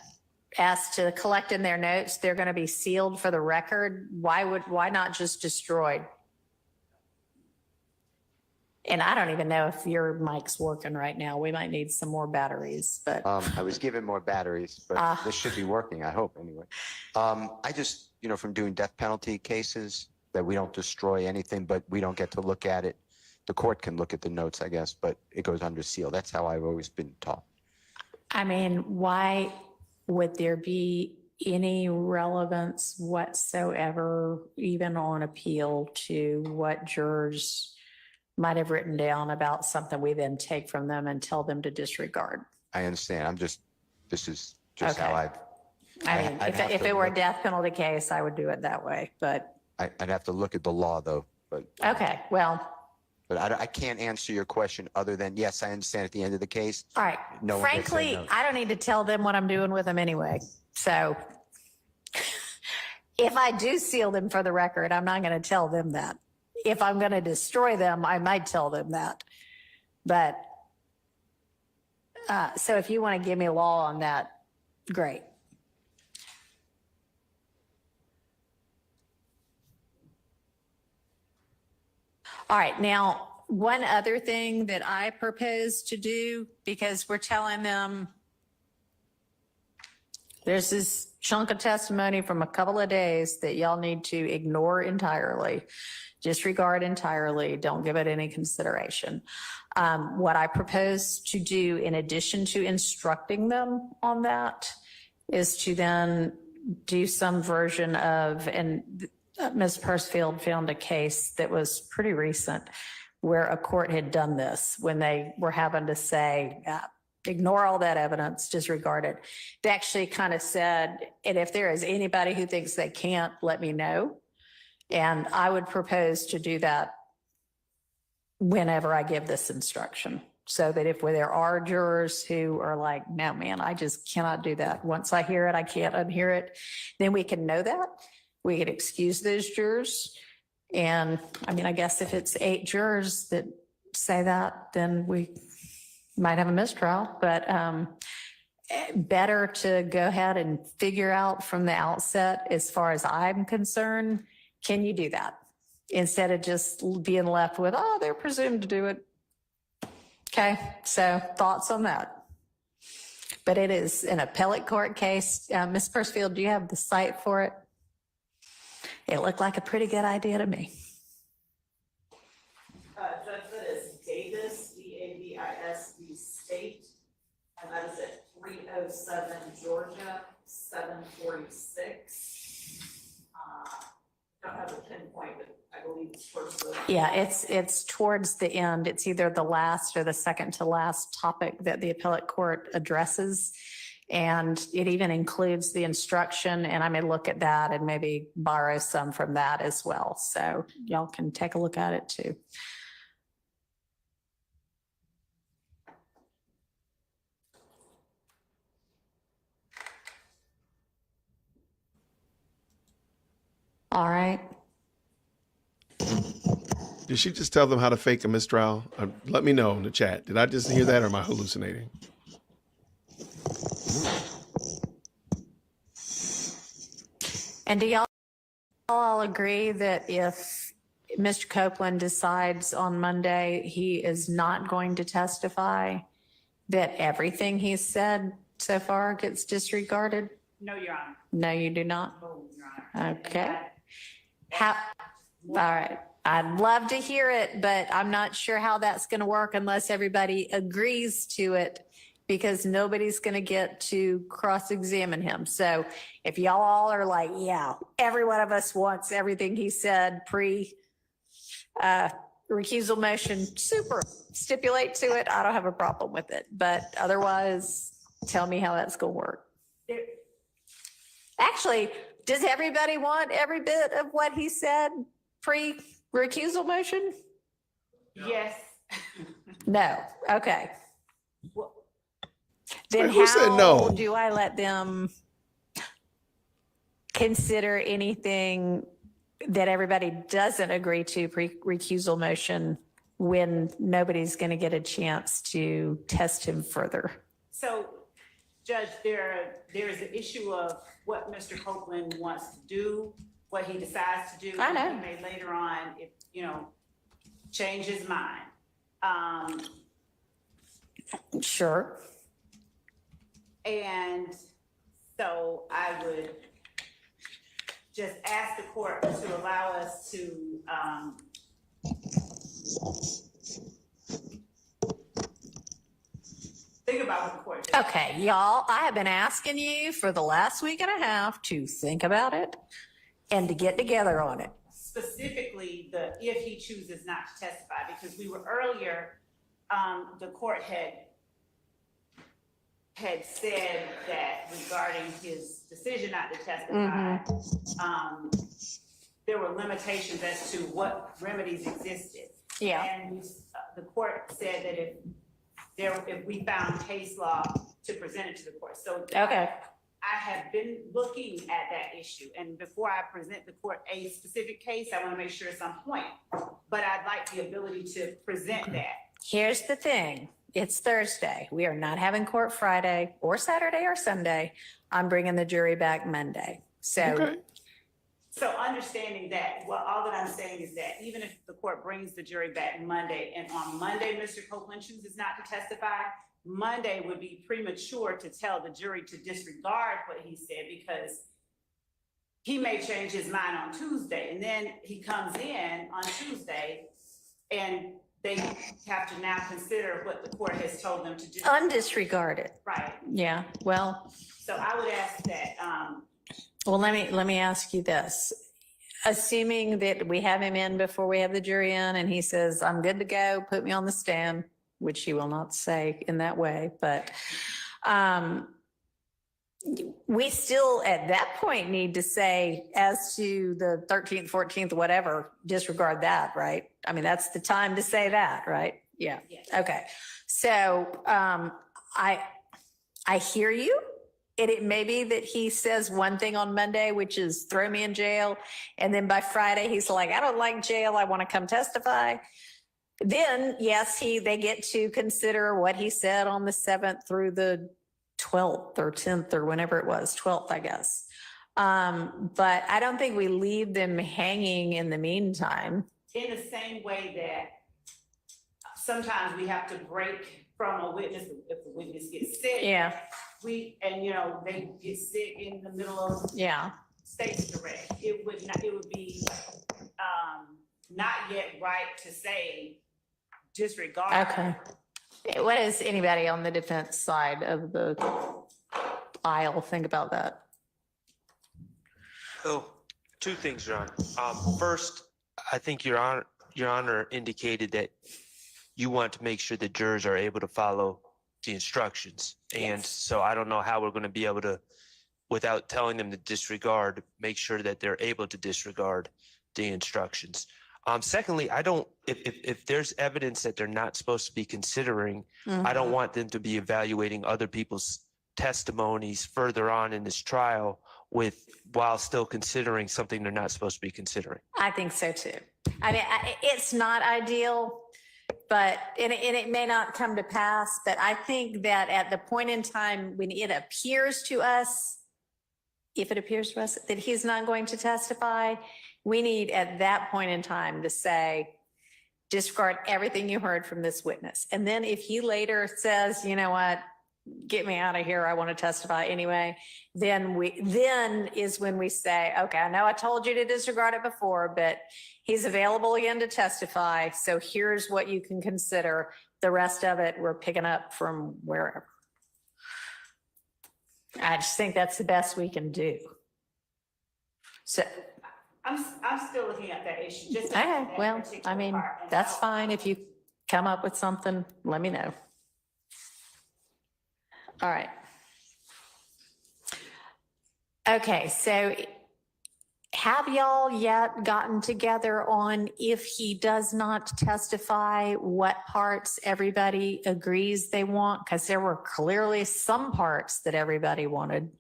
as to collecting their notes, they're going to be sealed for the record. Why not just destroyed? And I don't even know if your mic's working right now. We might need some more batteries, but. I was given more batteries, but this should be working, I hope, anyway. I just, from doing death penalty cases, that we don't destroy anything, but we don't get to look at it. The court can look at the notes, I guess, but it goes under seal. That's how I've always been taught. I mean, why would there be any relevance whatsoever, even on appeal, to what jurors might have written down about something we then take from them and tell them to disregard? I understand. This is just how Okay. I mean, if it were a death penalty case, I would do it that way, but, I'd have to look at the law, though, but. okay, well, But I can't answer your question other than, yes, I understand at the end of the case. all right. No one gets their Frankly, notes. I don't need to tell them what I'm doing with them anyway. So if I do seal them for the record, I'm not going to tell them that. If I'm going to destroy them, I might tell them that. But so if you want to give me a law on that, great. All right, now, one other thing that I propose to do, because we're telling them there's this chunk of testimony from a couple of days that y'all need to ignore entirely, disregard entirely, don't give it any consideration. What I propose to do, in addition to instructing them on that, is to then do some version of, and Ms. Pursfield found a case that was pretty recent where a court had done this when they were having to say, ignore all that evidence, disregard it. They actually kind of said, and if there is anybody who thinks they can't, let me know. And I would propose to do that whenever I give this instruction, so that if there are jurors who are like, no, man, I just cannot do that. Once I hear it, I can't unhear it. Then we can know that. We could excuse those jurors. And I mean, I guess if it's 8 jurors that say that, then we might have a mistrial, but better to go ahead and figure out from the outset, as far as I'm concerned, can you do that? Instead of just being left with, oh, they're presumed to do it. Okay, so thoughts on that? But it is an appellate court case. Ms. Pursfield, do you have the site for it? It looked like a pretty good idea to me. Judge, that is Davis, Davis v. State, and that is at 307 Georgia, 746. Don't have a pinpoint, but I believe it's towards the. Yeah, it's towards the end. It's either the last or the second to last topic that the appellate court addresses. And it even includes the instruction, and I may look at that and maybe borrow some from that as well. So y'all can take a look at it too. All right. Did she just tell them how to fake a mistrial? Let me know in the chat. Did I just hear that, or am I hallucinating? And do y'all all agree that if Mr. Copeland decides on Monday he is not going to testify, that everything he's said so far gets disregarded? No, Your Honor. No, you do not? No, Your Honor. Okay. All right. I'd love to hear it, but I'm not sure how that's going to work unless everybody agrees to it, because nobody's going to get to cross-examine him. So if y'all all are like, yeah, every one of us wants everything he said recusal motion, super, stipulate to it, I don't have a problem with it. But otherwise, tell me how that's going to work. Actually, does everybody want every bit of what he said pre-recusal motion? Yes. No, okay. Then Wait, who said no? how do I let them? consider anything that everybody doesn't agree to recusal motion when nobody's going to get a chance to test him further. So, Judge, there's an issue of what Mr. Copeland wants to do, what he decides to do. I know. He may later on, if, change his mind. Sure. And so I would just ask the court to allow us to, think about what the court did. Okay, y'all, I have been asking you for the last week and a half to think about it and to get together on it. Specifically, if he chooses not to testify, because we were earlier, the court had said that regarding his decision not to testify, there were limitations as to what remedies existed. Yeah. And the court said that if we found case law to present it to the court. So Okay. I have been looking at that issue, and before I present the court a specific case, I want to make sure it's on point. But I'd like the ability to present that. Here's the thing. It's Thursday. We are not having court Friday or Saturday or Sunday. I'm bringing the jury back Monday. So So understanding that, well, all that I'm saying is that even if the court brings the jury back Monday, and on Monday, Mr. Copeland chooses not to testify, Monday would be premature to tell the jury to disregard what he said, because he may change his mind on Tuesday, and then he comes in on Tuesday and they have to now consider what the court has told them to do. undisregarded. Right. Yeah. Well, So I would ask that, well, let me ask you this. Assuming that we have him in before we have the jury in and he says, I'm good to go, put me on the stand, which he will not say in that way, but we still at that point need to say, as to the 13th, 14th, whatever, disregard that, right? I mean, that's the time to say that, right? Yeah. Yes. Okay. So I hear you. It may be that he says one thing on Monday, which is throw me in jail. And then by Friday, he's like, I don't like jail. I want to come testify. Then, yes, they get to consider what he said on the 7th through the 12th or 10th or whenever it was, 12th, I guess. But I don't think we leave them hanging in the meantime. in the same way that sometimes we have to break from a witness if the witness gets sick. Yeah. They get sick in the middle of state's direct. It would be not yet right to say disregard. Okay. What does anybody on the defense side of the aisle think about that? Oh, two things, Your Honor. First, I think Your Honor indicated that you want to make sure that jurors are able to follow the instructions. And so I don't know how we're going to be able to, without telling them to disregard, make sure that they're able to disregard the instructions. Secondly, if there's evidence that they're not supposed to be considering, I don't want them to be evaluating other people's testimonies further on in this trial while still considering something they're not supposed to be considering. I think so too. I mean, it's not ideal, but it may not come to pass, but I think that at the point in time when it appears to us, if it appears to us that he's not going to testify, we need at that point in time to say, disregard everything you heard from this witness. And then if he later says, you know what, get me out of here, I want to testify anyway, then is when we say, okay, I know I told you to disregard it before, but he's available again to testify. So here's what you can consider. The rest of it, we're picking up from wherever. I just think that's the best we can do. So. I'm still looking at that issue. Just Okay, well, I mean, that's fine. If you come up with something, let me know. All right. Okay, so have y'all yet gotten together on if he does not testify, what parts everybody agrees they want? Because there were clearly some parts that everybody wanted.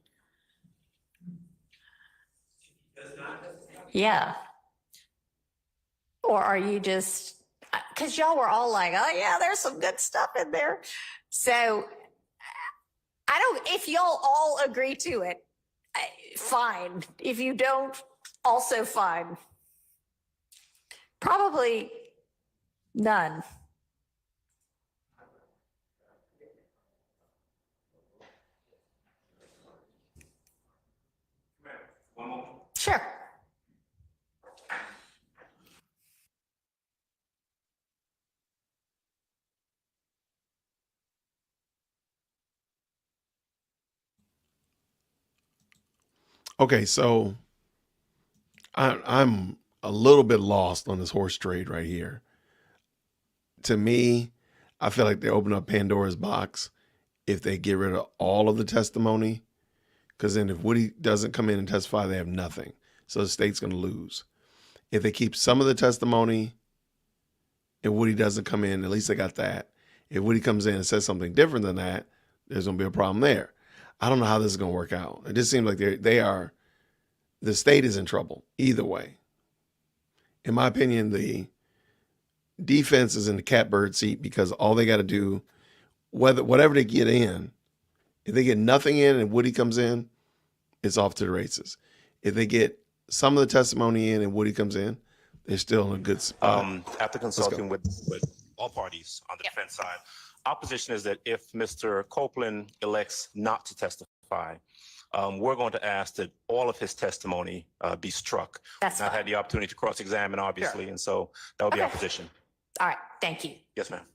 Yeah. Or are you just, because y'all were all like, oh yeah, there's some good stuff in there. So I don't, if y'all all agree to it, fine. If you don't, also fine. Probably none. Sure. Okay, so I'm a little bit lost on this horse trade right here. To me, I feel like they open up Pandora's box if they get rid of all of the testimony, because then if Woody doesn't come in and testify, they have nothing. So the state's going to lose. If they keep some of the testimony and Woody doesn't come in, at least they got that. If Woody comes in and says something different than that, there's going to be a problem there. I don't know how this is going to work out. It just seems like the state is in trouble either way. In my opinion, the defense is in the catbird seat because all they got to do, whatever they get in, if they get nothing in and Woody comes in, it's off to the races. If they get some of the testimony in and Woody comes in, they're still in a good spot. After consulting with all parties on the defense side, our position is that if Mr. Copeland elects not to testify, we're going to ask that all of his testimony be struck. That's I've fine. had the opportunity to cross-examine, obviously, Sure. and so that would be our Okay. position. All right. Thank you. Yes, ma'am.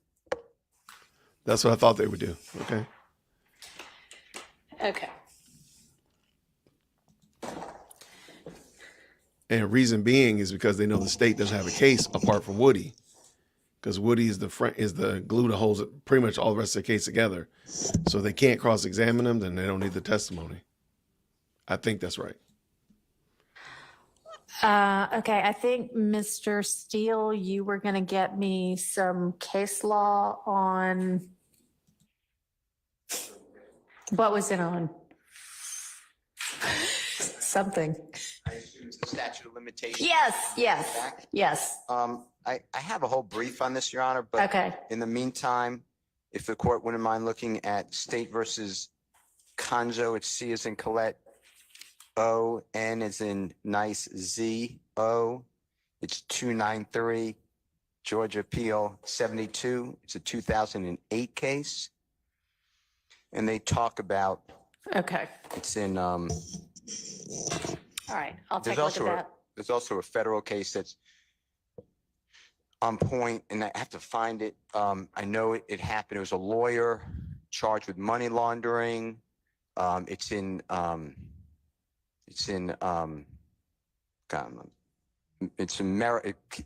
That's what I thought they would do. Okay. Okay. And reason being is because they know the state doesn't have a case apart from Woody, because Woody is the glue that holds pretty much all the rest of the case together. So they can't cross-examine them, then they don't need the testimony. I think that's right. Okay, I think Mr. Steele, you were going to get me some case law on, what was it on? Something. I assume it's the statute of limitations. Yes. I have a whole brief on this, Your Honor, but Okay. in the meantime, if the court wouldn't mind looking at State versus Conjo, it's C as in Colette, O, N as in nice, Z, O. It's 293, Georgia Appeal 72. It's a 2008 case. And they talk about, Okay. it's in, All right. I'll take a look at that. there's also a federal case that's on point, and I have to find it. I know it happened. It was a lawyer charged with money laundering. It's in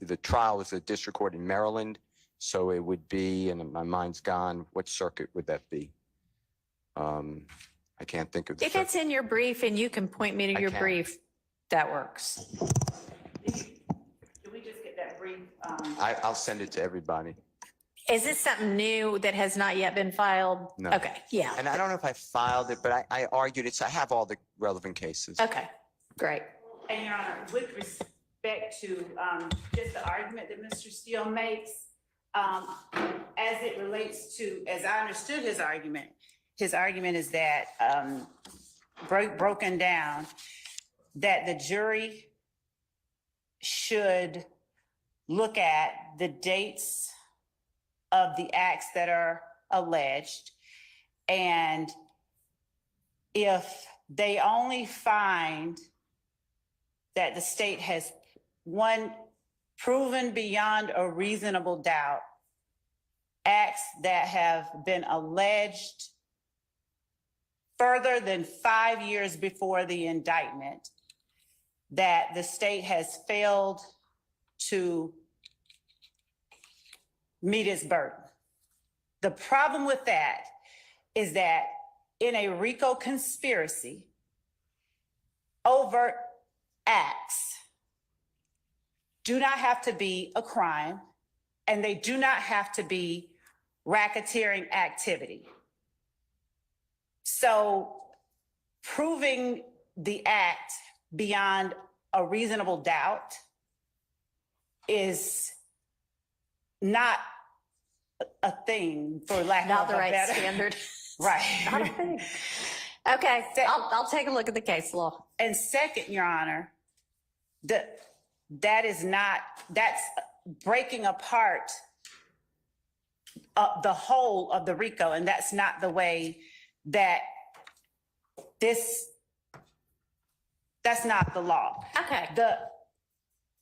the trial was a district court in Maryland, so it would be, and my mind's gone, what circuit would that be? I can't think of the If circuit. it's in your brief and you can point me to I your can. brief, that works. Did we just get that brief? I'll send it to everybody. Is this something new that has not yet been filed? No. Okay, yeah. And I don't know if I filed it, but I argued it. I have all the relevant cases. Okay, great. And Your Honor, with respect to just the argument that Mr. Steele makes, as it relates to, as I understood his argument is that, broken down, that the jury should look at the dates of the acts that are alleged, and if they only find that the state has, one, proven beyond a reasonable doubt acts that have been alleged further than 5 years before the indictment, that the state has failed to meet its burden. The problem with that is that in a RICO conspiracy, overt acts do not have to be a crime, and they do not have to be racketeering activity. So proving the act beyond a reasonable doubt is not a thing, for lack Not of the a right better. standard. Right. Not a thing. Okay, I'll take a look at the case law. And second, Your Honor, that's breaking apart the whole of the RICO, and that's not the way that that's not the law. Okay.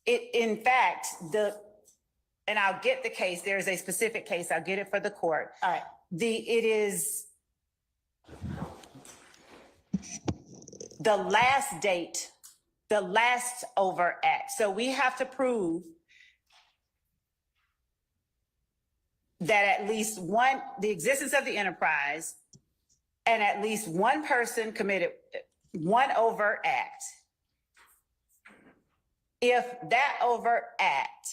In fact, and I'll get the case, there's a specific case, I'll get it for the court. All right. It is the last date, the last overt act. So we have to prove that at least one, the existence of the enterprise, and at least one person committed one overt act. If that overt act,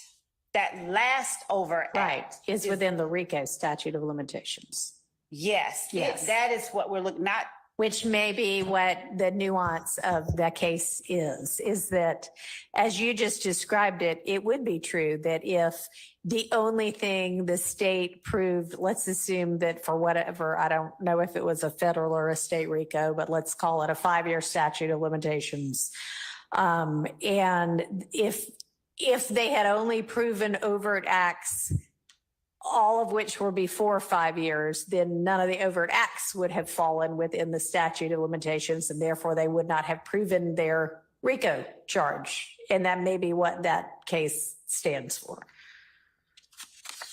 that last overt act. Is within the RICO statute of limitations. Yes. Yes. That is what we're looking, not. Which may be what the nuance of the case is that, as you just described it, it would be true that if the only thing the state proved, let's assume that for whatever, I don't know if it was a federal or a state RICO, but let's call it a 5-year statute of limitations. And if they had only proven overt acts, all of which were before 5 years, then none of the overt acts would have fallen within the statute of limitations, and therefore they would not have proven their RICO charge. And that may be what that case stands for.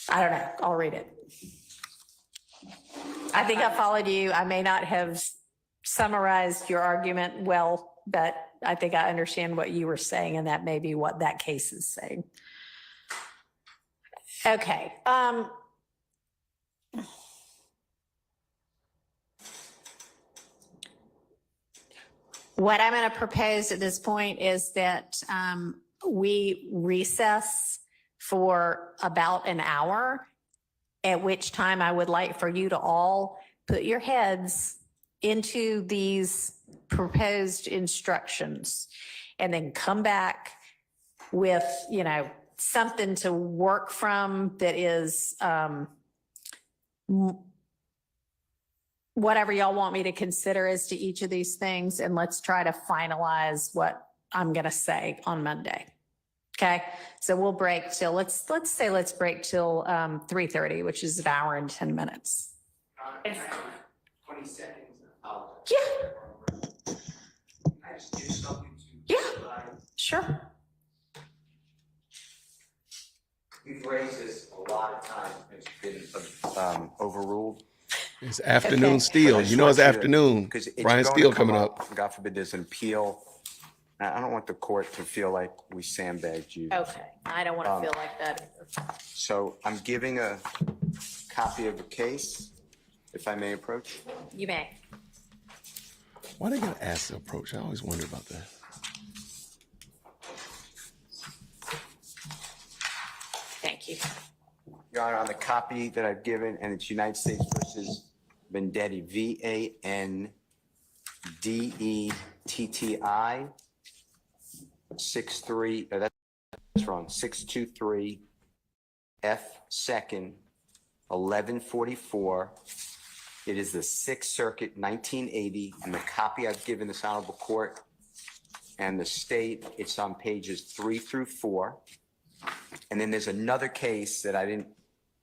I don't know. I'll read it. I think I followed you. I may not have summarized your argument well, but I think I understand what you were saying, and that may be what that case is saying. Okay. What I'm going to propose at this point is that we recess for about an hour, at which time I would like for you to all put your heads into these proposed instructions and then come back with, something to work from that is whatever y'all want me to consider as to each of these things. And let's try to finalize what I'm going to say on Monday. Okay. So we'll break till, let's break till 3:30, which is an hour and 10 minutes. 20 seconds. Yeah. I just do something to. Yeah. Sure. We've raised this a lot of times. It's been overruled. It's afternoon Steele. You know it's afternoon. Because it's Brian going Steele to come coming up. God forbid there's an appeal. I don't want the court to feel like we sandbagged you. Okay. I don't want to feel like that either. So I'm giving a copy of the case, if I may approach. You may. Why they gotta ask the approach? I always wonder about that. Thank you. Your Honor, on the copy that I've given, and it's United States versus Vendetti, VANDETTI, 63, that's wrong, 623 F second, 1144. It is the Sixth Circuit, 1980, and the copy I've given this honorable court and the state, it's on pages 3 through 4. And then there's another case that I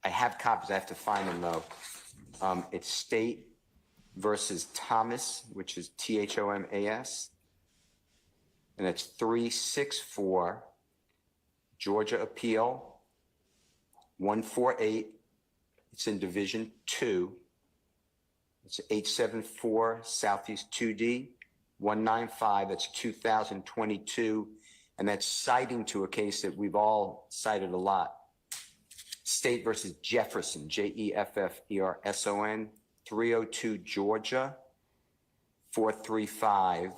have copies, I have to find them though. It's State versus Thomas, which is THOMAS. And it's 364, Georgia Appeal, 148. It's in Division 2. It's 874 Southeast 2D, 195. That's 2022. And that's citing to a case that we've all cited a lot. State versus Jefferson, JEFFERSON, 302 Georgia, 435,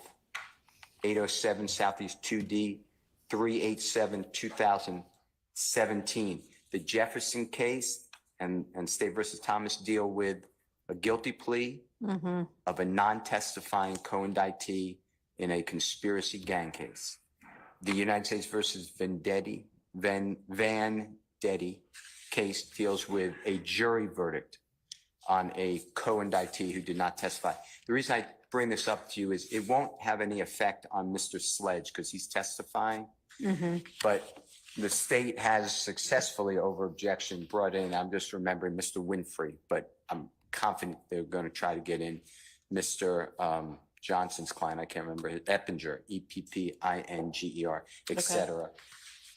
807 Southeast 2D, 387, 2017. The Jefferson case and State versus Thomas deal with a guilty plea of a non-testifying co-indictee in a conspiracy gang case. The United States versus Vendetti case deals with a jury verdict on a co-indictee who did not testify. The reason I bring this up to you is it won't have any effect on Mr. Sledge because he's testifying, but the state has successfully over objection brought in, I'm just remembering Mr. Winfrey, but I'm confident they're going to try to get in Mr. Johnson's client. I can't remember it, Eppinger, Eppinger, et cetera.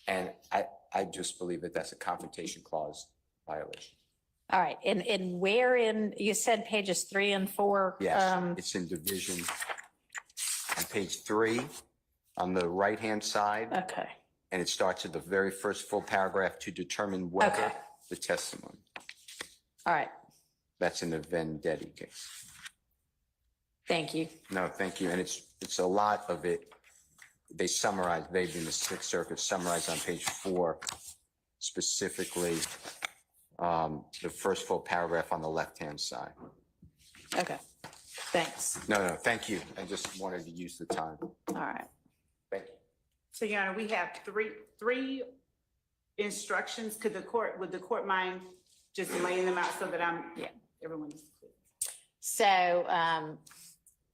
And I just believe that that's a confrontation clause violation. All right, and where in, you said pages 3 and 4? Yes, it's in division on page 3 on the right-hand side. Okay. And it starts at the very first full paragraph to determine whether the testimony. All right, That's in the Vendetti case. thank you. No, thank you. And it's a lot of it. They summarize, they've in the Sixth Circuit summarized on page 4, specifically the first full paragraph on the left-hand side. Okay, thanks. No, thank you. I just wanted to use the time. All right. Thank you. So, Your Honor, we have three instructions. Would the court mind just laying them out so that everyone's clear? So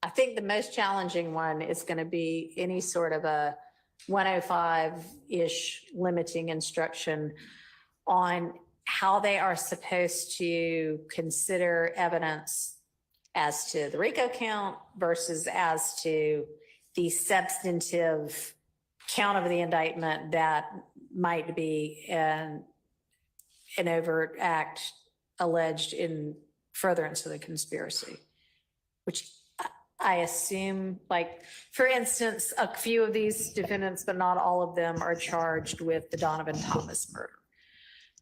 I think the most challenging one is going to be any sort of a 105-ish limiting instruction on how they are supposed to consider evidence as to the RICO count versus as to the substantive count of the indictment that might be an overt act alleged in furtherance of the conspiracy, which I assume, like, for instance, a few of these defendants, but not all of them, are charged with the Donovan Thomas murder.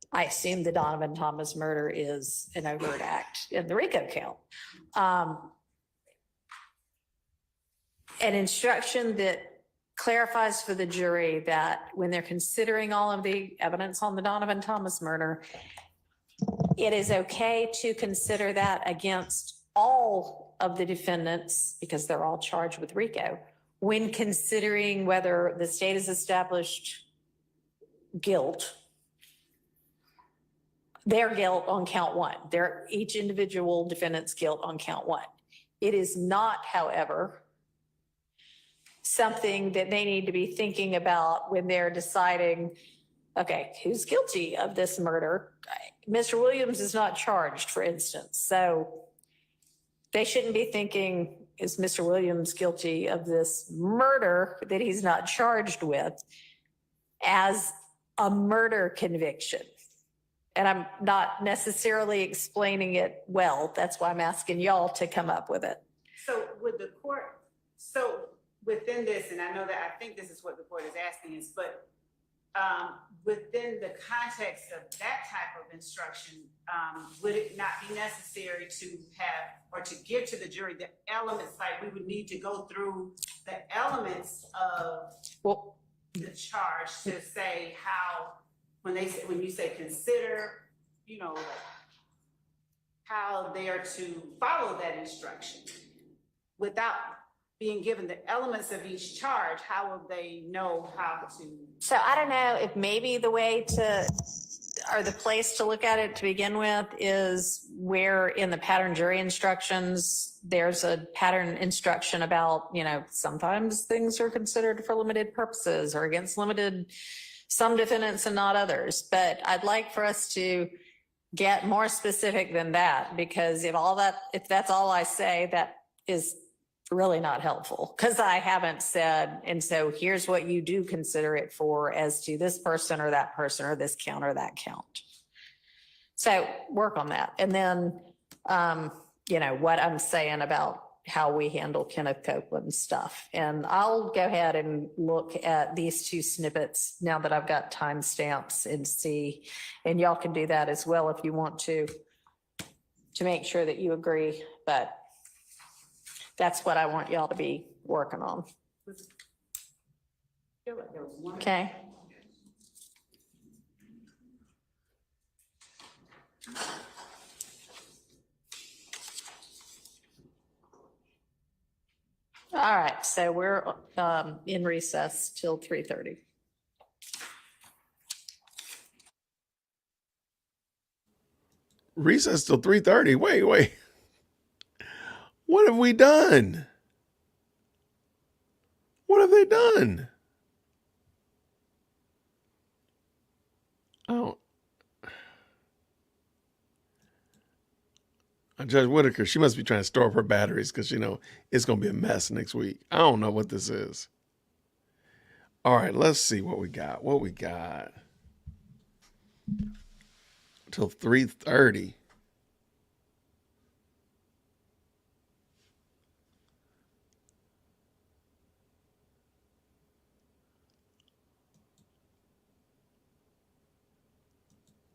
I assume the Donovan Thomas murder is an overt act in the RICO count. An instruction that clarifies for the jury that when they're considering all of the evidence on the Donovan Thomas murder, it is okay to consider that against all of the defendants, because they're all charged with RICO, when considering whether the state has established guilt, their guilt on count 1, each individual defendant's guilt on count 1. It is not, however, something that they need to be thinking about when they're deciding, okay, who's guilty of this murder? Mr. Williams is not charged, for instance. So they shouldn't be thinking, is Mr. Williams guilty of this murder that he's not charged with as a murder conviction? And I'm not necessarily explaining it well. That's why I'm asking y'all to come up with it. So would the court, within this, and I know that I think this is what the court is asking is, but within the context of that type of instruction, would it not be necessary to have, or to give to the jury the elements, like we would need to go through the elements of the charge to say how, when you say consider, how they are to follow that instruction without being given the elements of each charge, how will they know how to? So I don't know if maybe the way to, or the place to look at it to begin with is where in the pattern jury instructions, there's a pattern instruction about, sometimes things are considered for limited purposes or against some defendants and not others. But I'd like for us to get more specific than that, because if that's all I say, that is really not helpful, because I haven't said, and so here's what you do consider it for as to this person or that person or this count or that count. So work on that. And then, what I'm saying about how we handle Kenneth Copeland's stuff. And I'll go ahead and look at these 2 snippets now that I've got timestamps and see, and y'all can do that as well if you want to make sure that you agree. But that's what I want y'all to be working on. Okay. All right, so we're in recess till 3:30. Recess till 3:30. Wait. What have we done? What have they done? Oh. Judge Whitaker, she must be trying to store up her batteries because, it's going to be a mess next week. I don't know what this is. All right, let's see what we got. Till 3:30.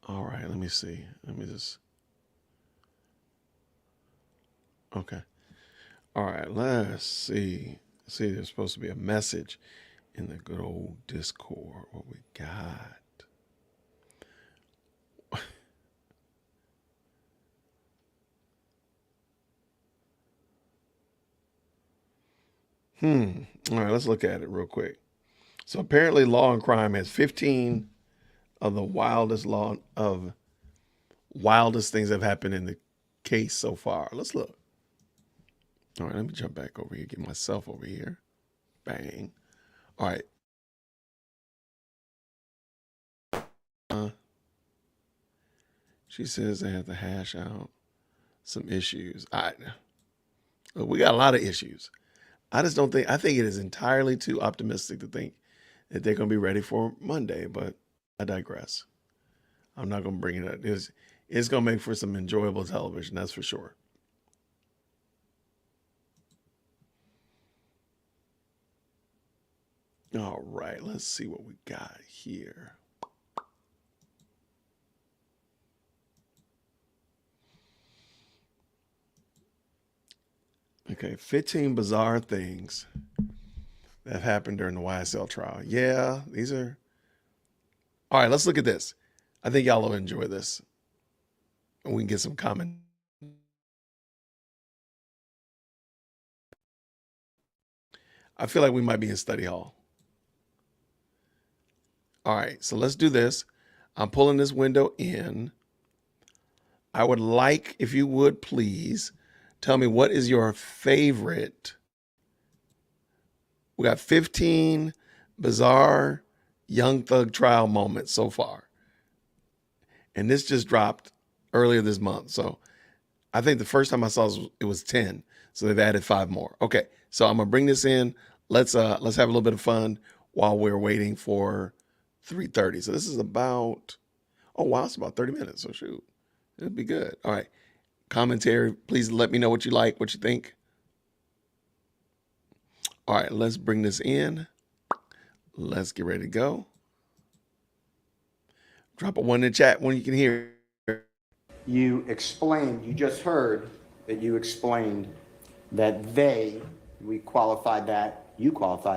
All right, let me see. Okay. All right, let's see. See, there's supposed to be a message in the good old Discord. What we got? All right, let's look at it real quick. So apparently Law and Crime has 15 of the wildest things that have happened in the case so far. Let's look. All right, let me jump back over here, get myself over here. Bang. All right. She says they have to hash out some issues. We got a lot of issues. I think it is entirely too optimistic to think that they're going to be ready for Monday, but I digress. I'm not going to bring it up. It's going to make for some enjoyable television, that's for sure. All right, let's see what we got here. Okay, 15 bizarre things that happened during the YSL trial. Yeah, these are... All right, let's look at this. I think y'all will enjoy this. And we can get some comment. I feel like we might be in study hall. All right, so let's do this. I'm pulling this window in. I would like, if you would please, tell me what is your favorite. We got 15 bizarre Young Thug trial moments so far. And this just dropped earlier this month. So I think the first time I saw it was 10. So they've added 5 more. Okay, so I'm gonna bring this in. Let's have a little bit of fun while we're waiting for 3:30. So this is about, oh wow, it's about 30 minutes. So shoot, it'll be good. All right. Commentary, please let me know what you like, what you think. All right, let's bring this in. Let's get ready to go. Drop a 1 in the chat when you can hear. You just heard that you explained that you qualified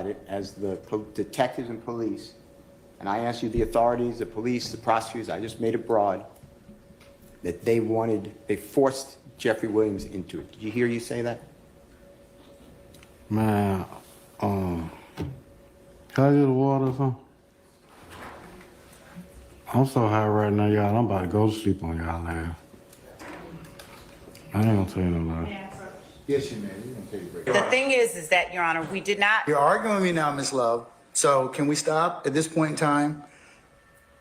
it as the detectives and police. And I asked you the authorities, the police, the prosecutors, I just made it broad, that they forced Jeffrey Williams into it. Did you hear you say that? Man, can I get a water or something? I'm so high right now, y'all. I'm about to go to sleep on y'all ass. I ain't gonna tell you no lie. Yes, you may. You can take a break. The thing is that, Your Honor, we did not. You're arguing with me now, Ms. Love. So can we stop at this point in time?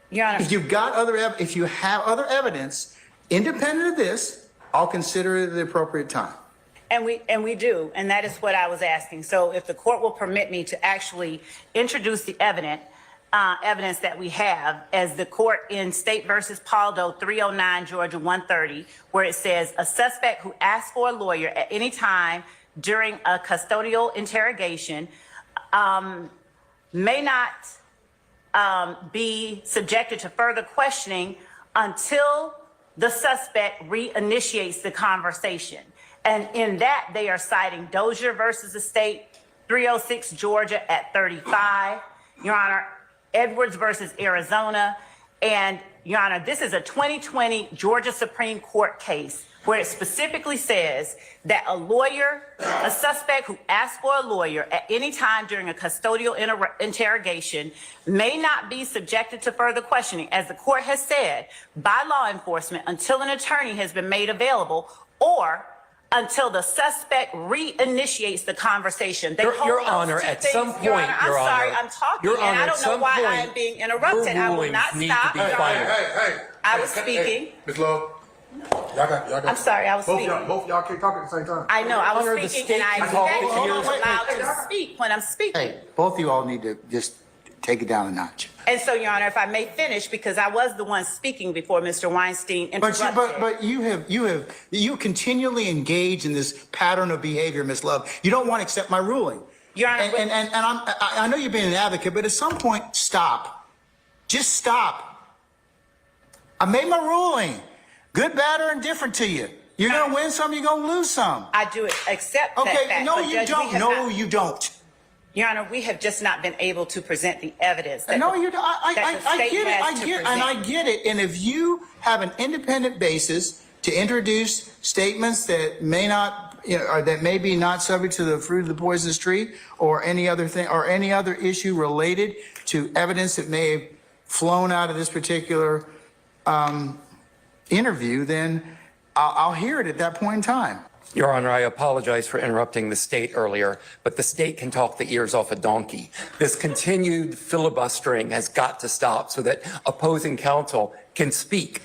Your Honor. If you have other evidence, independent of this, I'll consider it at the appropriate time. And we do, and that is what I was asking. So if the court will permit me to actually introduce the evidence that we have, as the court in State versus Paldo 309 Georgia 130, where it says a suspect who asks for a lawyer at any time during a custodial interrogation may not be subjected to further questioning until the suspect reinitiates the conversation. And in that, they are citing Dozier versus the State 306 Georgia at 35. Your Honor, Edwards versus Arizona. And Your Honor, this is a 2020 Georgia Supreme Court case where it specifically says that a suspect who asks for a lawyer at any time during a custodial interrogation may not be subjected to further questioning, as the court has said, by law enforcement until an attorney has been made available or until the suspect reinitiates the conversation. They hold Your those Honor, two at things. some Your point, Honor, I'm Your sorry, Honor, I'm talking, Your and Honor, I at don't know some why I point, am being interrupted. your I will rulings not need to stop. be Your final. Honor. I was speaking. Ms. Love, y'all got. I'm sorry, I was both speaking. Both y'all can't talk at the same time. I know, I Honor, the was speaking, and state I can talk am to you. allowed to speak when I'm speaking. Hey, both of you all need to just take it down a notch. And so, Your Honor, if I may finish, because I was the one speaking before Mr. Weinstein interrupted. But you continually engage in this pattern of behavior, Ms. Love. You don't want to accept my ruling. Your Honor, And I know you're being an advocate, but at some point, stop. Just stop. I made my ruling. Good, bad, or indifferent to you. You're going to win some, you're going to lose some. I do accept that Okay, fact. no, but you Judge, we don't. have No, not- you don't. Your Honor, we have just not been able to present the evidence. That No, the- you don't. I that the state get it. has to I present. get it. And if you have an independent basis to introduce statements that may not, or that may be not subject to the fruit of the poisonous tree, or any other thing, or any other issue related to evidence that may have flown out of this particular interview, then I'll hear it at that point in time. Your Honor, I apologize for interrupting the state earlier, but the state can talk the ears off a donkey. This continued filibustering has got to stop so that opposing counsel can speak.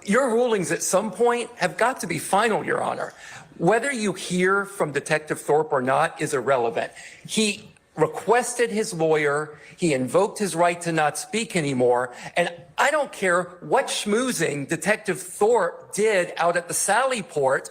Your rulings at some point have got to be final, Your Honor. Whether you hear from Detective Thorpe or not is irrelevant. He requested his lawyer, he invoked his right to not speak anymore, and I don't care what schmoozing Detective Thorpe did out at the Sally Port,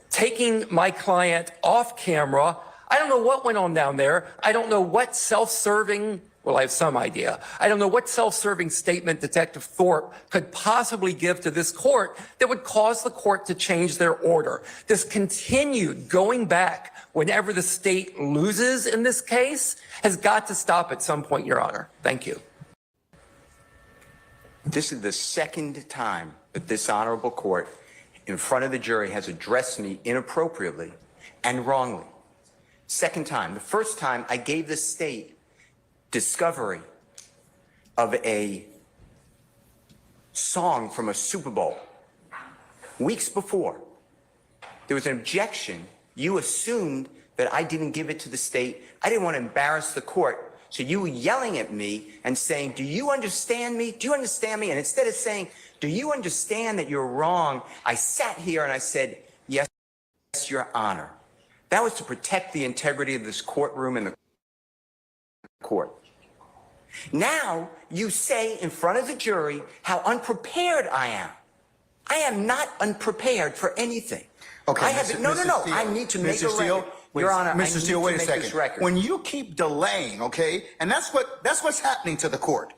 taking my client off camera. I don't know what went on down there. I don't know what self-serving, well, I have some idea. I don't know what self-serving statement Detective Thorpe could possibly give to this court that would cause the court to change their order. This continued going back whenever the state loses in this case has got to stop at some point, Your Honor. Thank you. This is the second time that this honorable court in front of the jury has addressed me inappropriately and wrongly. Second time. The first time I gave the state discovery of a song from a Super Bowl weeks before. There was an objection. You assumed that I didn't give it to the state. I didn't want to embarrass the court. So you were yelling at me and saying, do you understand me? Do you understand me? And instead of saying, do you understand that you're wrong? I sat here and I said, yes, Your Honor. That was to protect the integrity of this courtroom and the court. Now you say in front of the jury how unprepared I am. I am not unprepared for anything. Okay, I have no. Steele, I need to make Mr. a Steele, record. Your Honor, Mr. Steele, wait a this second. record. When you keep delaying, okay, and that's what's happening to the court.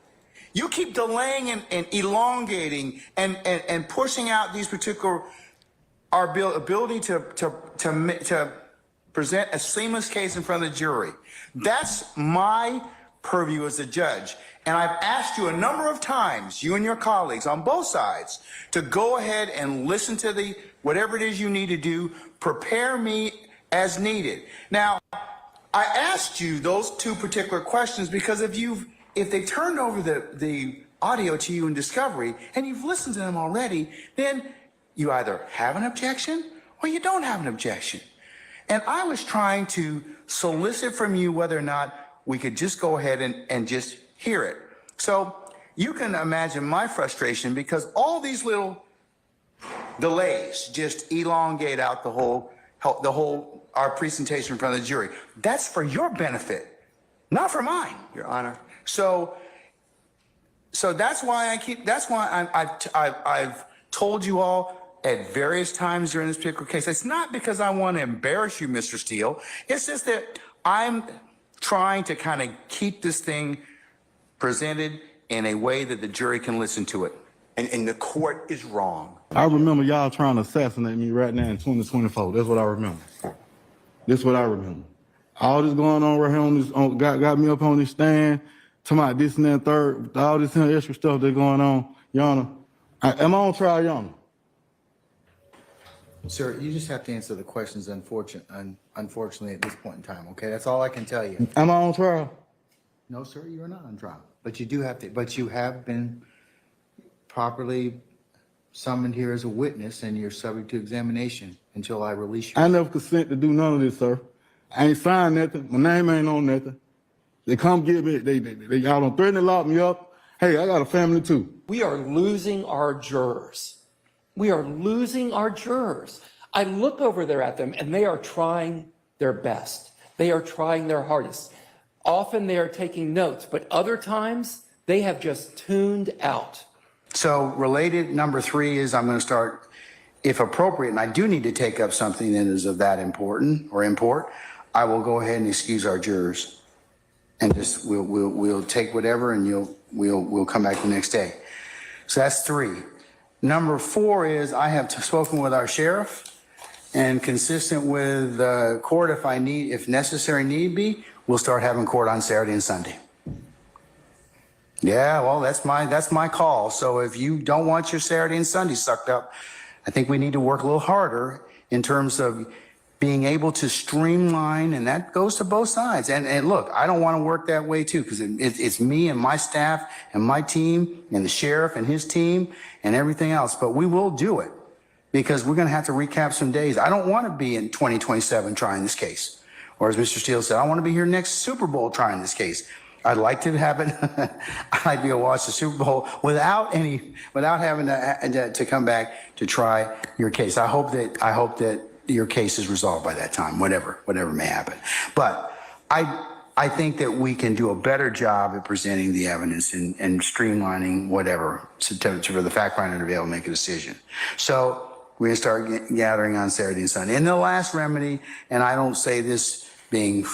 You keep delaying and elongating and pushing out these particular our ability to present a seamless case in front of the jury. That's my purview as a judge. And I've asked you a number of times, you and your colleagues on both sides, to go ahead and listen to whatever it is you need to do, prepare me as needed. Now, I asked you those two particular questions because if they turned over the audio to you in discovery and you've listened to them already, then you either have an objection or you don't have an objection. And I was trying to solicit from you whether or not we could just go ahead and just hear it. So you can imagine my frustration because all these little delays just elongate out our presentation in front of the jury. That's for your benefit, not for mine, Your Honor. So that's why I've told you all at various times during this particular case. It's not because I want to embarrass you, Mr. Steele. It's just that I'm trying to kind of keep this thing presented in a way that the jury can listen to it. And the court is wrong. I remember y'all trying to assassinate me right now in 2024. That's what I remember. That's what I remember. All this going on right here got me up on this stand, talking about this and that third, all this extra stuff that's going on, Your Honor. Am I on trial, Your Honor? Sir, you just have to answer the questions unfortunately at this point in time, okay? That's all I can tell you. Am I on trial? No, sir, you are not on trial. But you have been properly summoned here as a witness and you're subject to examination until I release you. I never consent to do none of this, sir. I ain't signed nothing. My name ain't on nothing. They come get me. Y'all don't threaten to lock me up. Hey, I got a family too. We are losing our jurors. We are losing our jurors. I look over there at them and they are trying their best. They are trying their hardest. Often they are taking notes, but other times they have just tuned out. So related number 3 is I'm going to start, if appropriate, and I do need to take up something that is of that important or import, I will go ahead and excuse our jurors. And just we'll take whatever and we'll come back the next day. So that's 3. Number 4 is I have spoken with our sheriff, and consistent with court, if necessary need be, we'll start having court on Saturday and Sunday. Yeah, well, that's my call. So if you don't want your Saturday and Sunday sucked up, I think we need to work a little harder in terms of being able to streamline, and that goes to both sides. And look, I don't want to work that way too, because it's me and my staff and my team and the sheriff and his team and everything else. But we will do it because we're going to have to recap some days. I don't want to be in 2027 trying this case. Or as Mr. Steele said, I want to be here next Super Bowl trying this case. I'd like to have it. I'd like to go watch the Super Bowl without having to come back to try your case. I hope that your case is resolved by that time, whatever may happen. But I think that we can do a better job at presenting the evidence and streamlining whatever for the fact finder to be able to make a decision. So we're going to start gathering on Saturday and Sunday. And the last remedy, and I don't say this being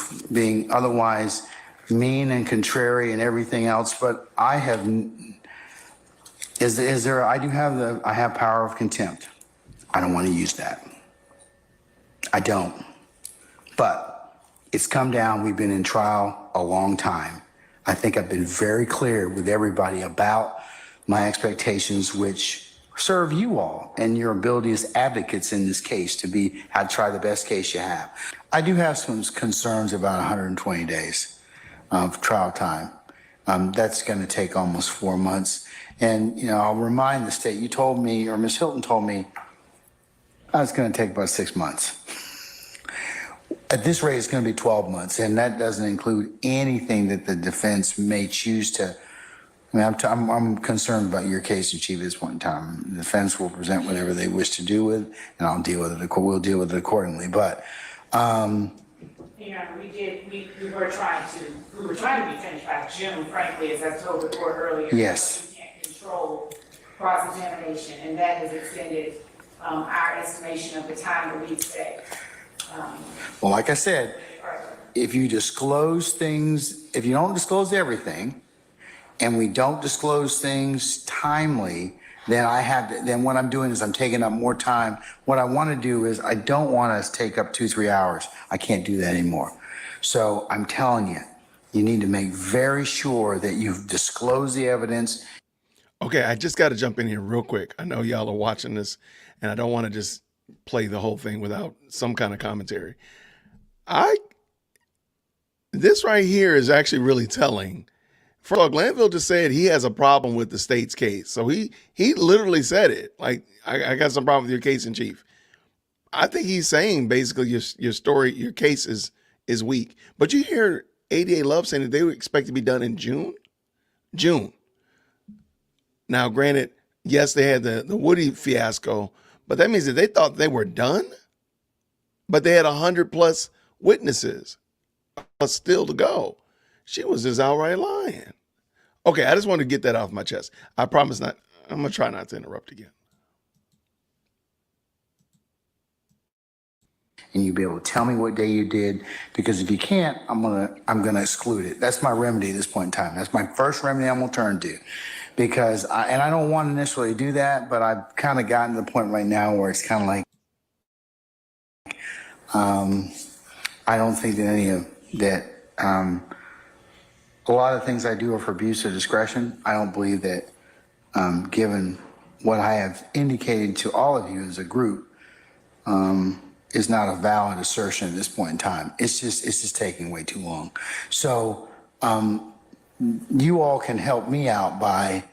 otherwise mean and contrary and everything else, but I have power of contempt. I don't want to use that. I don't. But it's come down. We've been in trial a long time. I think I've been very clear with everybody about my expectations, which serve you all and your ability as advocates in this case to try the best case you have. I do have some concerns about 120 days of trial time. That's going to take almost 4 months. And, I'll remind the state, you told me, or Ms. Hilton told me, it's going to take about 6 months. At this rate, it's going to be 12 months, and that doesn't include anything that the defense may choose to. I'm concerned about your case in chief at this point in time. The defense will present whatever they wish to do with, and I'll deal with it. We'll deal with it accordingly. But we were trying to be finished by June, frankly, as I told the court earlier. Yes. We can't control cross-examination, and that has extended our estimation of the time that we expect. Well, like I said, if you disclose things, if you don't disclose everything, and we don't disclose things timely, then what I'm doing is I'm taking up more time. What I want to do is I don't want us to take up 2-3 hours. I can't do that anymore. So I'm telling you, you need to make very sure that you've disclosed the evidence. Okay, I just got to jump in here real quick. I know y'all are watching this, and I don't want to just play the whole thing without some kind of commentary. This right here is actually really telling. First of all, Glanville just said he has a problem with the state's case. So he literally said it. Like, I got some problem with your case in chief. I think he's saying basically your story, your case is weak. But you hear ADA Love saying that they would expect to be done in June. Now, granted, yes, they had the Woody fiasco, but that means that they thought they were done, but they had 100+ witnesses still to go. She was just outright lying. Okay, I just wanted to get that off my chest. I promise not. I'm going to try not to interrupt again. And you'll be able to tell me what day you did, because if you can't, I'm gonna exclude it. That's my remedy at this point in time. That's my first remedy I'm gonna turn to, because I don't want to necessarily do that, but I've kind of gotten to the point right now where it's kind of like, I don't think that a lot of things I do are for abuse of discretion. I don't believe that, given what I have indicated to all of you as a group, is not a valid assertion at this point in time. It's just taking way too long. So you all can help me out and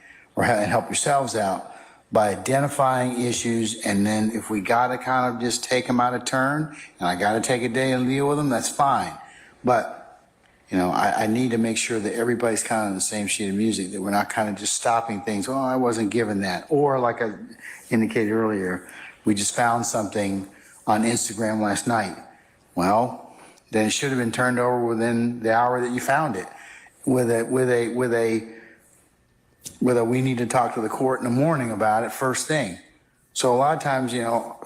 help yourselves out by identifying issues, and then if we gotta kind of just take them out of turn, and I gotta take a day and deal with them, that's fine. But I need to make sure that everybody's kind of on the same sheet of music, that we're not kind of just stopping things. Oh, I wasn't given that. Or like I indicated earlier, we just found something on Instagram last night. Well, then it should have been turned over within the hour that you found it. With a we need to talk to the court in the morning about it first thing. So a lot of times,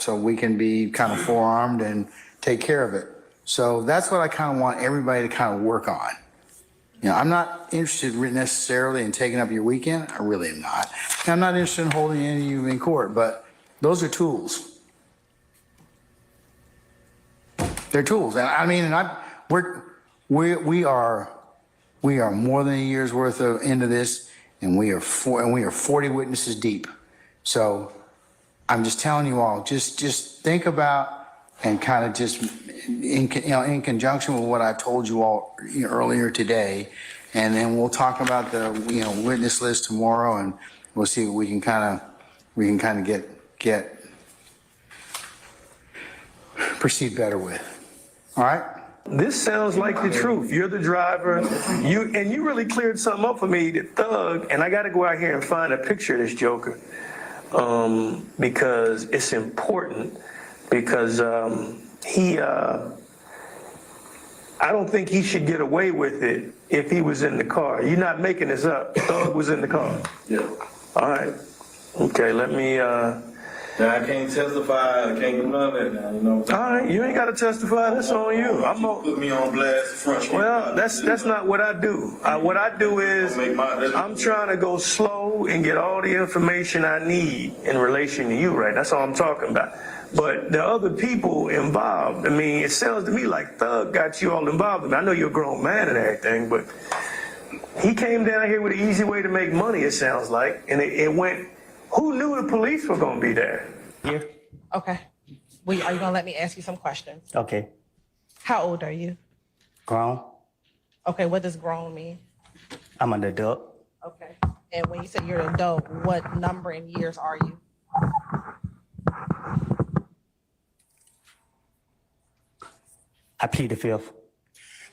so we can be kind of forearmed and take care of it. So that's what I kind of want everybody to kind of work on. I'm not interested necessarily in taking up your weekend. I really am not. I'm not interested in holding any of you in court, but those are tools. They're tools. And I mean, we are more than a year's worth of into this, and we are 40 witnesses deep. So I'm just telling you all, just think about and kind of just in conjunction with what I told you all earlier today, and then we'll talk about the witness list tomorrow, and we'll see what we can kind of get proceed better with. All right. This sounds like the truth. You're the driver. You really cleared something up for me, the thug, and I got to go out here and find a picture of this joker because it's important. Because I don't think he should get away with it if he was in the car. You're not making this up. Thug was in the car. Yeah. All right. Okay. Let me. Now I can't testify. I can't do none of that now. All right, you ain't got to testify. That's on you. Put me on blast front street. Well, that's not what I do. What I do is I'm trying to go slow and get all the information I need in relation to you, right? That's all I'm talking about. But the other people involved, I mean, it sounds to me like Thug got you all involved. I mean, I know you're a grown man and everything, but he came down here with an easy way to make money, it sounds like, and it went. Who knew the police were going to be there? Here. Okay. Are you going to let me ask you some questions? Okay. How old are you? Grown. Okay, what does grown mean? I'm an adult. Okay. And when you say you're an adult, what number in years are you? I plead the fifth.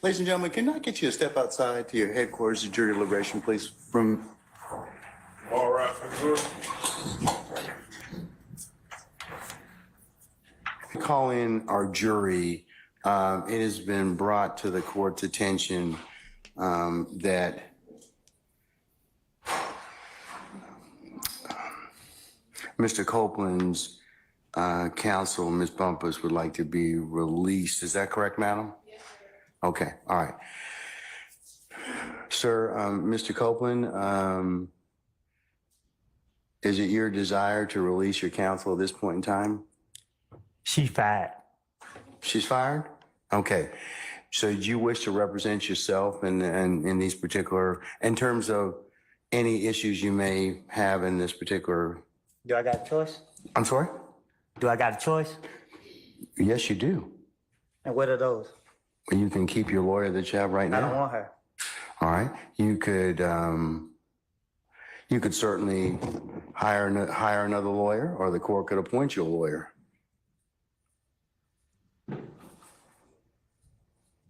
Ladies and gentlemen, can I get you to step outside to your headquarters of jury deliberation, please? All right, Call in our jury. It has been brought to the court's attention that Mr. Copeland's counsel, Ms. Bumpus, would like to be released. Is that correct, madam? Yes, sir. Okay, all right. Sir, Mr. Copeland, is it your desire to release your counsel at this point in time? She's fired. She's fired? Okay. So do you wish to represent yourself in these particular, in terms of any issues you may have in this particular? Do I got a choice? I'm sorry? Do I got a choice? Yes, you do. And what are those? Well, you can keep your lawyer that you have right now. I don't want her. All right. You could certainly hire another lawyer, or the court could appoint you a lawyer.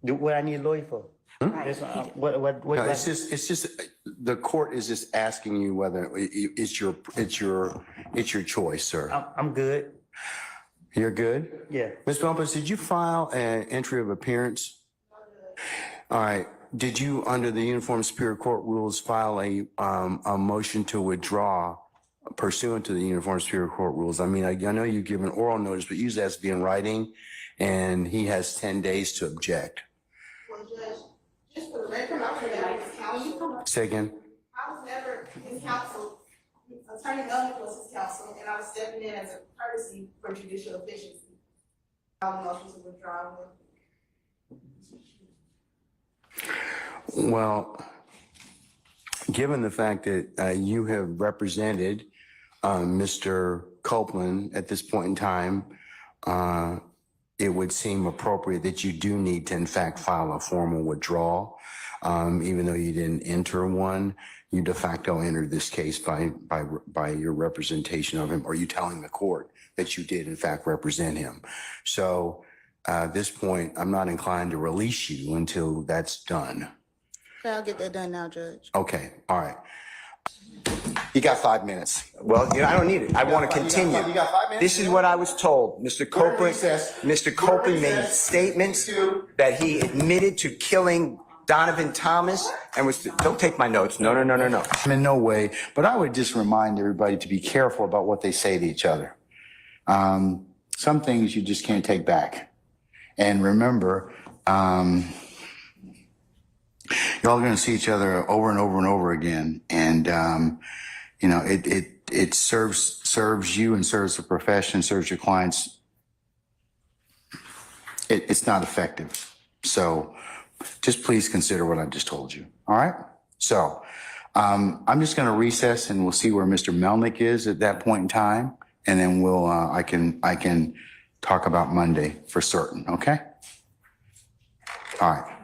Do what I need a lawyer for? No, it's just the court is just asking you whether it's your choice, sir. I'm good. You're good? Yeah. Ms. Bumpus, did you file an entry of appearance? All right. Did you, under the Uniform Superior Court rules, file a motion to withdraw pursuant to the Uniform Superior Court rules? I mean, I know you give an oral notice, but usually it has to be in writing, and he has 10 days to object. Well, Judge, just for the record, I was never his counsel. Say again? I was never his counsel. Attorney Gunn was his counsel, and I was stepping in as a courtesy for judicial efficiency. I was motion to withdraw. Well, given the fact that you have represented Mr. Copeland at this point in time, it would seem appropriate that you do need to, in fact, file a formal withdrawal. Even though you didn't enter one, you de facto entered this case by your representation of him, or you telling the court that you did, in fact, represent him. So at this point, I'm not inclined to release you until that's done. Okay, I'll get that done now, Judge. Okay, all right. You got 5 minutes. Well, I don't need it. I want to continue. You got 5 minutes? This is what I was told. Mr. Copeland made statements that he admitted to killing Donovan Thomas and was, don't take my notes. No. In no way, but I would just remind everybody to be careful about what they say to each other. Some things you just can't take back. And remember, y'all are going to see each other over and over and over again. And, it serves you and serves the profession, serves your clients. It's not effective. So just please consider what I've just told you. All right. So I'm just going to recess and we'll see where Mr. Melnick is at that point in time. And then I can talk about Monday for certain. Okay. All right.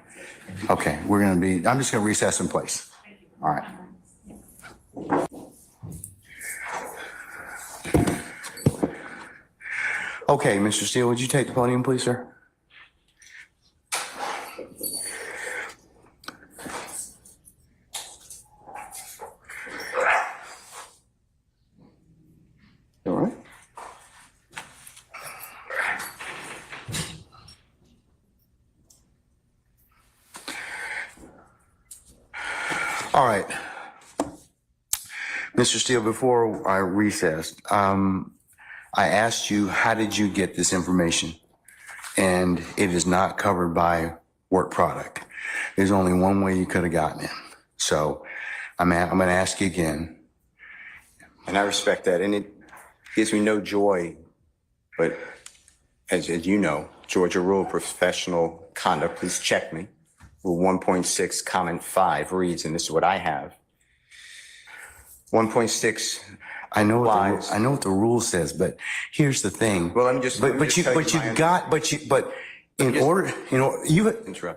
Okay. I'm just going to recess in place. All right. Okay, Mr. Steele, would you take the podium, please, sir? All right. All right. Mr. Steele, before I recessed, I asked you, how did you get this information? And it is not covered by work product. There's only one way you could have gotten it. So I'm going to ask you again. And I respect that. And it gives me no joy, but as you know, Georgia Rule of Professional Conduct, please check me. Rule 1.6, comment 5 reads, and this is what I have. 1.6. I know what the rule says, but here's the thing. Well, let me just.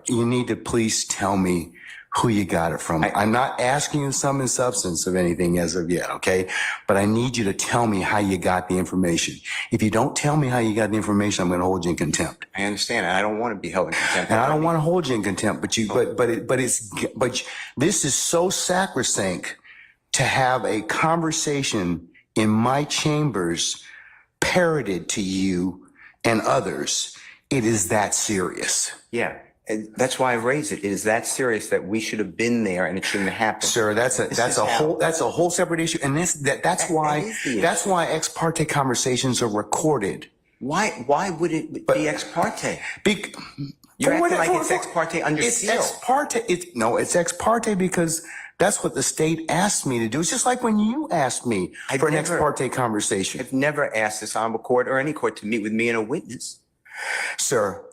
You need to please tell me who you got it from. I'm not asking you sum and substance of anything as of yet, okay? But I need you to tell me how you got the information. If you don't tell me how you got the information, I'm going to hold you in contempt. I understand, and I don't want to be held in contempt. And I don't want to hold you in contempt, but this is so sacrosanct to have a conversation in my chambers parroted to you and others. It is that serious. Yeah. And that's why I raised it. It is that serious that we should have been there and it shouldn't have happened. Sir, that's a whole separate issue. And that's why ex parte conversations are recorded. Why would it be ex parte? You're acting like it's ex parte under seal. It's ex parte. It's ex parte because that's what the state asked me to do. It's just like when you asked me for an ex parte conversation. I've never asked this honorable court or any court to meet with me and a witness. Sir,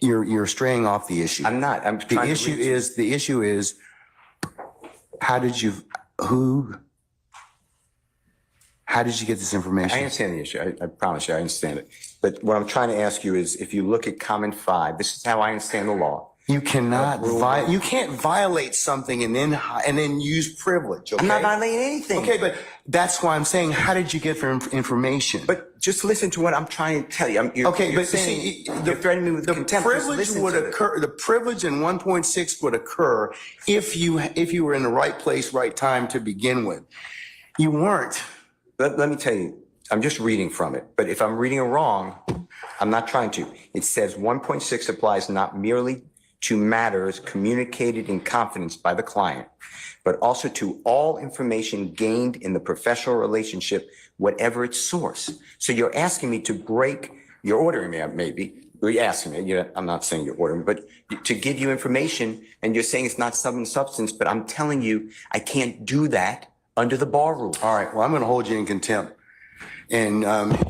you're straying off the issue. I'm not. The issue is how did you get this information? I understand the issue. I promise you, I understand it. But what I'm trying to ask you is, if you look at comment 5, this is how I understand the law. You cannot you can't violate something and then use privilege. Okay? I'm not violating anything. Okay, but that's why I'm saying, how did you get information? But just listen to what I'm trying to tell you. You're threatening me with contempt. Privilege would occur. The privilege in 1.6 would occur if you were in the right place, right time to begin with. You weren't. Let me tell you. I'm just reading from it. But if I'm reading it wrong, I'm not trying to. It says 1.6 applies not merely to matters communicated in confidence by the client, but also to all information gained in the professional relationship, whatever its source. So you're asking me to break, you're ordering me, maybe, you're asking me, I'm not saying you're ordering me, but to give you information, and you're saying it's not sum and substance, but I'm telling you I can't do that under the bar rule. All right, well, I'm going to hold you in contempt. And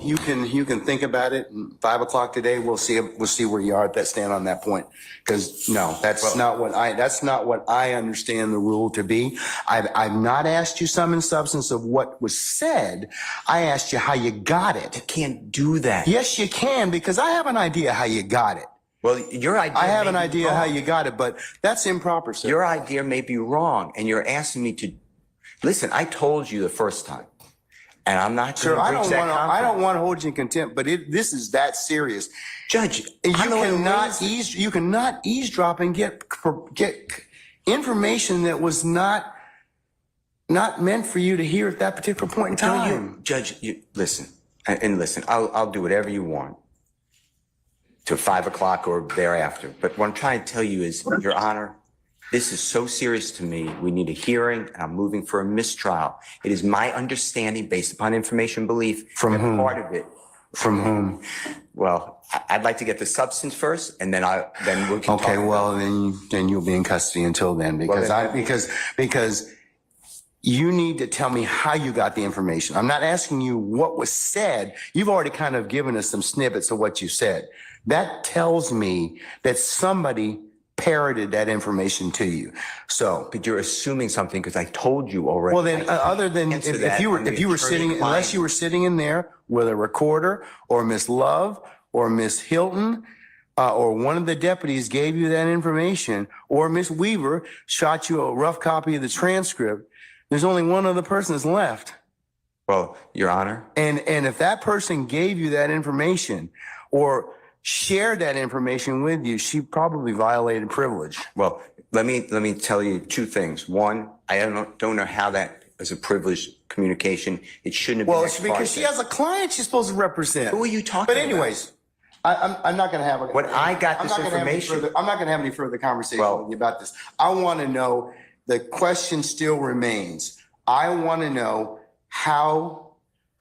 you can think about it. And 5 o'clock today, we'll see where you are at that stand on that point. Because no, that's not what I understand the rule to be. I've not asked you sum and substance of what was said. I asked you how you got it. You can't do that. Yes, you can, because I have an idea how you got it. Well, your idea. I have an may be idea wrong. how you got it, but that's improper, sir. Your idea may be wrong, and you're asking me to listen. I told you the first time, and I'm not going Sir, to I breach don't that want to. I confidence. don't want to hold you in contempt, but this is that serious, Judge. You cannot eavesdrop and get information that was not meant for you to hear at that particular point in time. Judge, listen, and listen. I'll do whatever you want to 5 o'clock or thereafter. But what I'm trying to tell you is, Your Honor, this is so serious to me. We need a hearing, and I'm moving for a mistrial. It is my understanding, based upon information belief, From whom? part of it. From whom? Well, I'd like to get the substance first, and then we can Okay, talk. well, then you'll be in custody until then, because because you need to tell me how you got the information. I'm not asking you what was said. You've already kind of given us some snippets of what you said. That tells me that somebody parroted that information to you. So, but you're assuming something because I told you already. Well, then, other than if you were sitting, unless you were sitting in there with a recorder, or Miss Love or Miss Hilton, or one of the deputies gave you that information, or Miss Weaver shot you a rough copy of the transcript, there's only one other person that's left. Well, Your Honor. And if that person gave you that information or shared that information with you, she probably violated privilege. Well, let me tell you two things. One, I don't know how that is a privileged communication. It shouldn't have been. Well, it's because she has a client she's supposed to represent. Who are you talking But about? anyways, I'm not going to have a. When I got this information. I'm not going to have any further conversation with you about this. I want to know, the question still remains. I want to know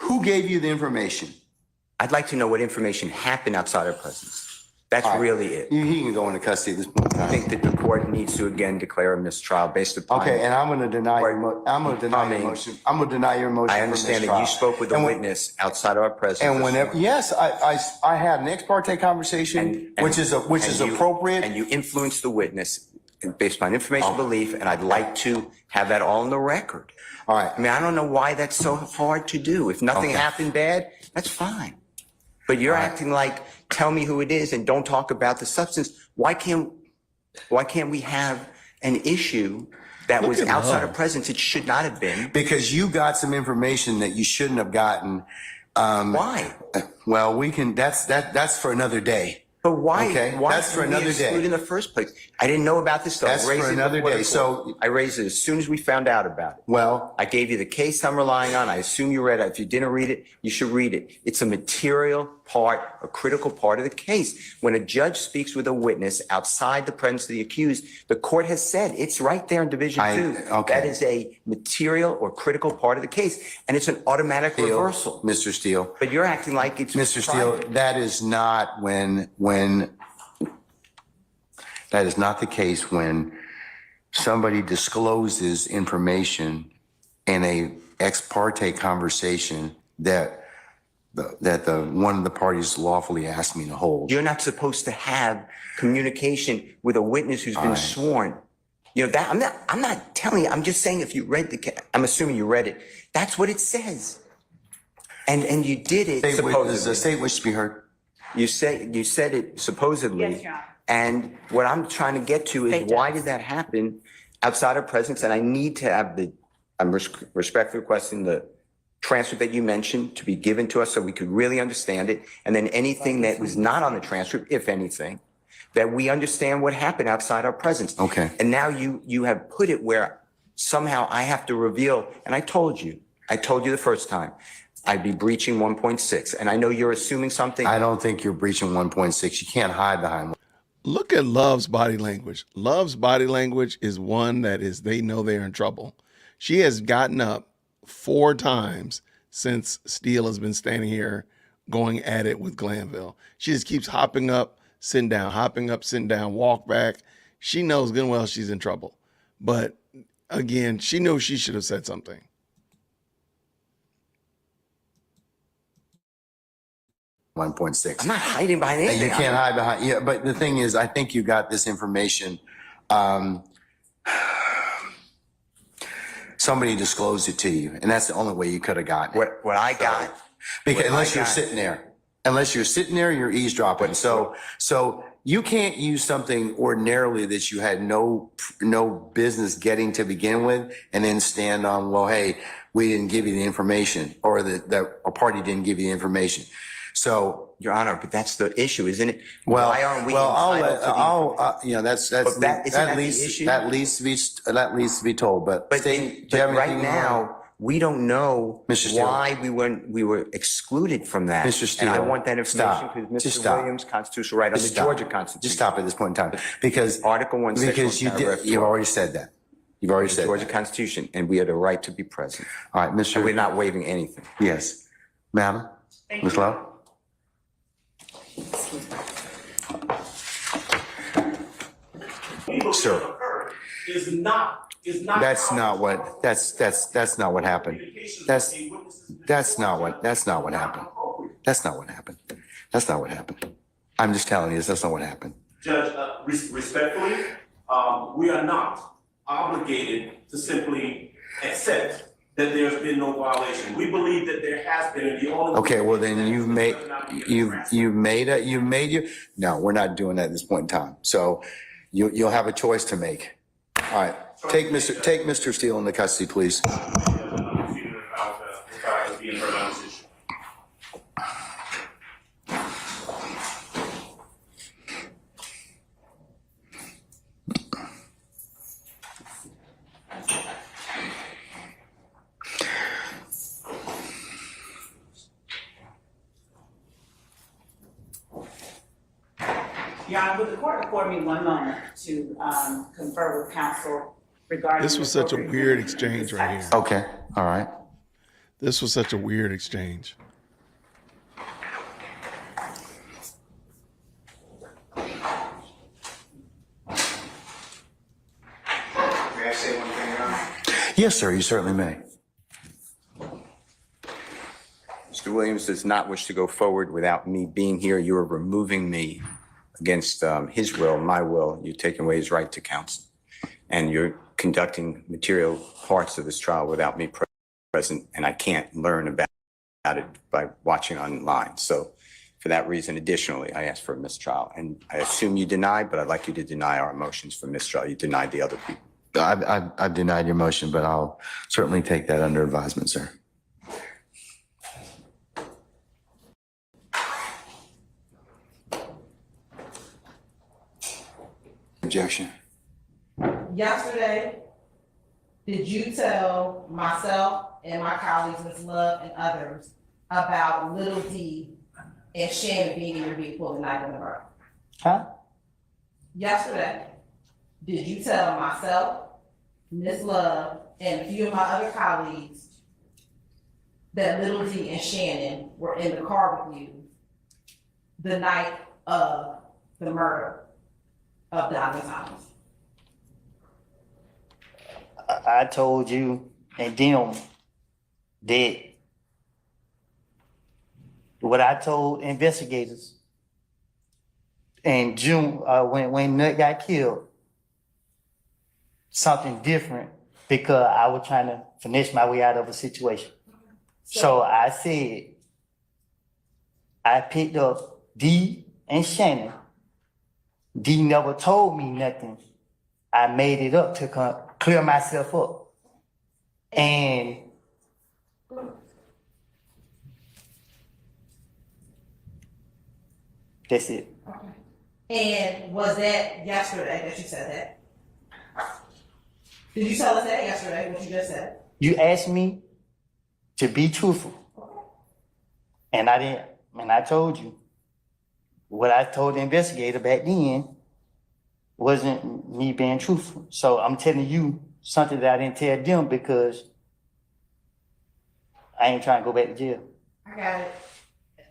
who gave you the information? I'd like to know what information happened outside our presence. That's really it. He can go into custody at this point in time. I think that the court needs to again declare a mistrial based upon. Okay, and I'm going to deny your motion. I'm going to deny your motion. I for understand that you mistrial. spoke with a witness outside of our presence. And whenever, yes, I had an ex parte conversation, which is appropriate. And you influenced the witness based upon information belief, and I'd like to have that all on the record. All right. I mean, I don't know why that's so hard to do. If nothing happened bad, that's fine. But you're acting like, tell me who it is and don't talk about the substance. Why can't we have an issue that was outside of presence? It should not have been. Because you got some information that you shouldn't have gotten. Why? Well, that's for another day. But why? Okay, Why that's for did we another exclude day. in the first place? I didn't know about this stuff. That's for another day. So I raised it as soon as we found out about it. Well, I gave you the case I'm relying on. I assume you read it. If you didn't read it, you should read it. It's a material part, a critical part of the case. When a judge speaks with a witness outside the presence of the accused, the court has said it's right there in Division 2. okay. That is a material or critical part of the case, and it's an automatic reversal. Mr. Steele. But you're acting like it's Mr. Steele, that is not that is not the case when somebody discloses information in a ex parte conversation that one of the parties lawfully asked me to hold. You're not supposed to have communication with a witness who's been sworn. You know that I'm not telling you. I'm just saying if you read I'm assuming you read it. That's what it says. And you did it supposedly. Does the state wish to be heard? You said it supposedly. Yes, Your Honor. And what I'm trying to get to is why did that happen outside of presence? And I need to have I'm respectfully requesting the transcript that you mentioned to be given to us so we could really understand it. And then anything that was not on the transcript, if anything, that we understand what happened outside our presence. Okay. And now you have put it where somehow I have to reveal, and I told you the first time, I'd be breaching 1.6. And I know you're assuming something. I don't think you're breaching 1.6. You can't hide behind. Look at Love's body language. Love's body language is one that they know they're in trouble. She has gotten up 4 times since Steele has been standing here going at it with Glanville. She just keeps hopping up, sitting down, hopping up, sitting down, walk back. She knows good and well she's in trouble. But again, she knew she should have said something. 1.6. I'm not hiding behind And anything. you can't hide behind, yeah, but the thing is, I think you got this information. Somebody disclosed it to you, and that's the only way you could have gotten it. What I got. Because unless you're sitting there, you're eavesdropping. So you can't use something ordinarily that you had no business getting to begin with, and then stand on, well, hey, we didn't give you the information, or a party didn't give you the information. So, Your Honor, but that's the issue, isn't it? well, Why aren't we I'll entitled to the information? that leads to be told. But Right now, we don't know Mr. Steele. why we were excluded from that. Mr. Steele, And I want that information stop. because Just Mr. stop. Williams' constitutional right on the Just stop. Georgia Constitution. Just stop at this point in time, because Article 1, Section 1, paragraph you've 12. already said that. You've already The said Georgia that. Constitution, and we have the right to be present. All right, Mr. And we're not waiving anything. Yes, madam, Ms. Love. Sir, Is not. that's not what happened. That's not what happened. That's not what happened. I'm just telling you, that's not what happened. Judge, respectfully, we are not obligated to simply accept that there's been no violation. We believe that there has been, and the only. Okay, well then you've made your, no, we're not doing that at this point in time. So you'll have a choice to make. All right, take Mr. Steele into custody, please. Your Honor, would the court afford me one moment to confer with counsel regarding? This was such a weird exchange right here. Okay, all right. This was such a weird exchange. May I say one thing, Your Honor? Yes, sir, you certainly may. Mr. Williams does not wish to go forward without me being here. You are removing me against his will, my will. You're taking away his right to counsel. And you're conducting material parts of this trial without me present, and I can't learn about it by watching online. So for that reason, additionally, I ask for a mistrial. And I assume you deny, but I'd like you to deny our motions for mistrial. You denied the other people. I've denied your motion, but I'll certainly take that under advisement, sir. Objection. Yesterday, did you tell myself and my colleagues, Ms. Love and others, about Little D and Shannon being in your vehicle the night of the murder? Huh? Yesterday, did you tell myself, Ms. Love, and a few of my other colleagues that Little D and Shannon were in the car with you the night of the murder of Donna Thomas? I told you and them that what I told investigators in June, when Nut got killed, something different, because I was trying to finish my way out of a situation. So I said, I picked up D and Shannon. D never told me nothing. I made it up to clear myself up. And that's it. And was that yesterday that you said that? Did you tell us that yesterday, what you just said? You asked me to be truthful. And I didn't, and I told you. What I told the investigator back then wasn't me being truthful. So I'm telling you something that I didn't tell them because I ain't trying to go back to jail. I got it.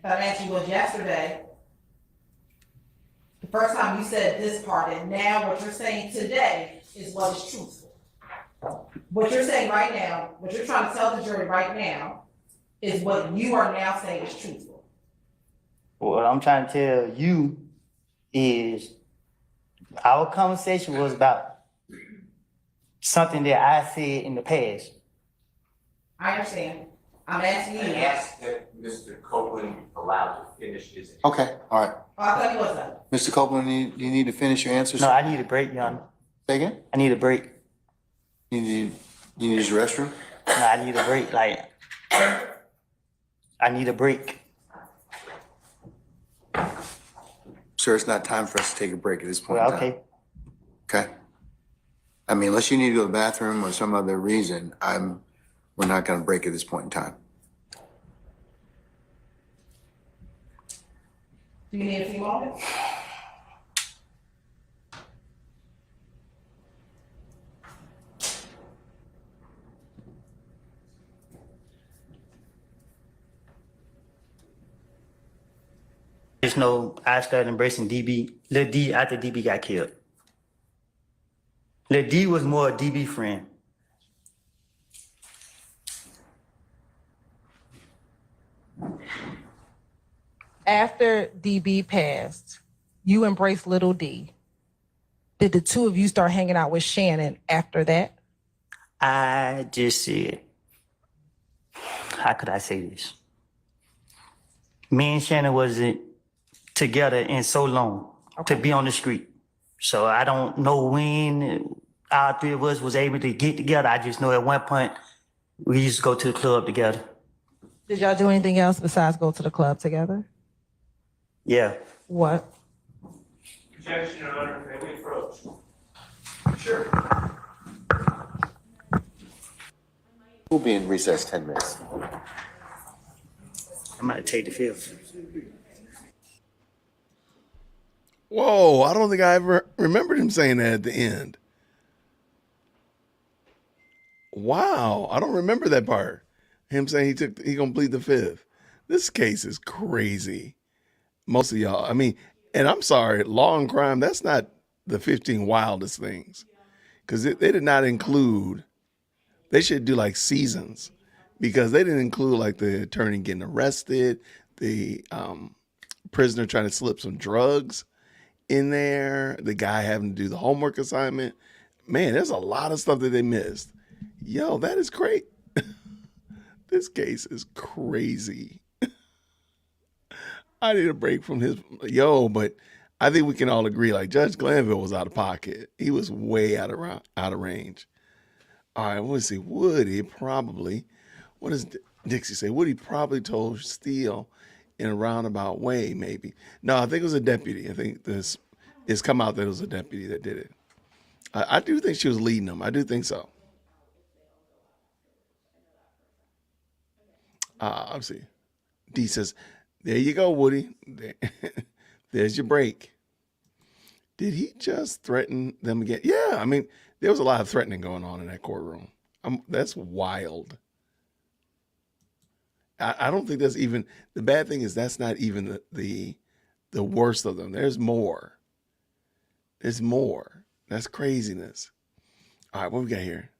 But I asked you was yesterday, the first time you said this part, and now what you're saying today is what is truthful. What you're saying right now, what you're trying to tell the jury right now, is what you are now saying is truthful. What I'm trying to tell you is our conversation was about something that I said in the past. I understand. I'm asking you. that Mr. Copeland allowed to finish his. Okay, all right. Oh, I thought you was done. Mr. Copeland, do you need to finish your answers? No, I need a break, Your Honor. Say again? I need a break. You need to use the restroom? No, I need a break. Like, I need a break. Sir, it's not time for us to take a break at this point in Well, time. okay. Okay? I mean, unless you need to go to the bathroom or some other reason, we're not gonna break at this point in time. Do you need a few moments? Just know I started embracing DB, Lil D after DB got killed. Lil D was more a DB friend. After DB passed, you embraced Little D. Did the two of you start hanging out with Shannon after that? I just said, how could I say this? Me and Shannon wasn't together in so long to be on the street. So I don't know when our three of us was able to get together. I just know at one point we used to go to the club together. Did y'all do anything else besides go to the club together? Yeah. What? Objection, Your Honor. May we approach? Sure. We'll be in recess 10 minutes. I'm gonna take the fifth. Whoa, I don't think I ever remembered him saying that at the end. Wow, I don't remember that part. Him saying he gonna plead the fifth. This case is crazy. Most of y'all, I mean, and I'm sorry, law and crime, that's not the 15 wildest things. Because they did not include, they should do like seasons, because they didn't include like the attorney getting arrested, the prisoner trying to slip some drugs in there, the guy having to do the homework assignment. Man, there's a lot of stuff that they missed. Yo, that is great. This case is crazy. I need a break from his, but I think we can all agree, like Judge Glanville was out of pocket. He was way out of range. All right, let's see. Woody probably, what does Dixie say? Woody probably told Steele in a roundabout way, maybe. No, I think it was a deputy. I think it's come out that it was a deputy that did it. I do think she was leading them. I do think so. Let's see. D says, there you go, Woody. There's your break. Did he just threaten them again? Yeah, I mean, there was a lot of threatening going on in that courtroom. That's wild. I don't think that's even, the bad thing is that's not even the worst of them. There's more. There's more. That's craziness. All right, what we got here?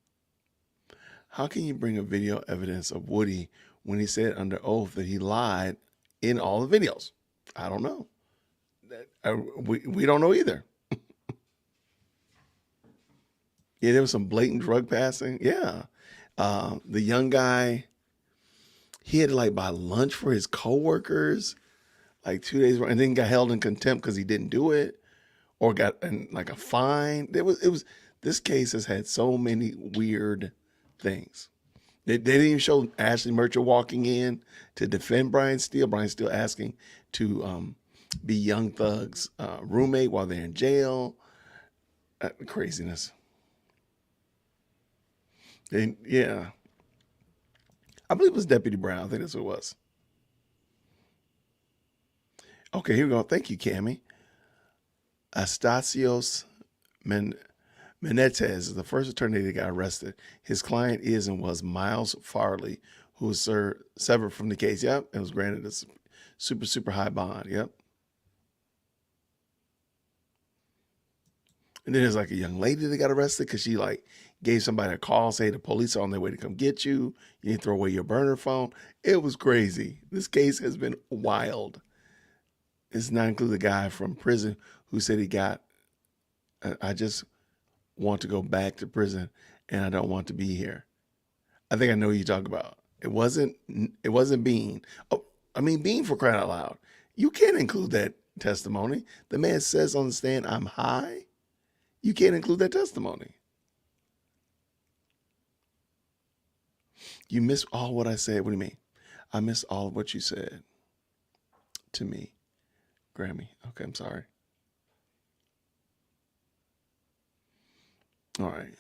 How can you bring a video evidence of Woody when he said under oath that he lied in all the videos? I don't know. We don't know either. Yeah, there was some blatant drug passing. Yeah. The young guy, he had to like buy lunch for his coworkers like 2 days, and then got held in contempt because he didn't do it or got like a fine. This case has had so many weird things. They didn't even show Ashley Merchant walking in to defend Brian Steele. Brian Steele asking to be Young Thug's roommate while they're in jail. Craziness. Yeah. I believe it was Deputy Brown. I think that's who it was. Okay, here we go. Thank you, Cammie. Astasios Menezes is the first attorney that got arrested. His client is and was Miles Farley, who was severed from the case. Yep, and was granted a super high bond. Yep. And then there's like a young lady that got arrested because she like gave somebody a call, say the police are on their way to come get you. You need to throw away your burner phone. It was crazy. This case has been wild. It's not include the guy from prison who said he got, I just want to go back to prison and I don't want to be here. I think I know who you talk about. It wasn't Bean. Oh, I mean, Bean, for crying out loud. You can't include that testimony. The man says on the stand, I'm high. You can't include that testimony. You miss all what I said. What do you mean? I missed all of what you said to me. Grammy. Okay, I'm sorry. All right.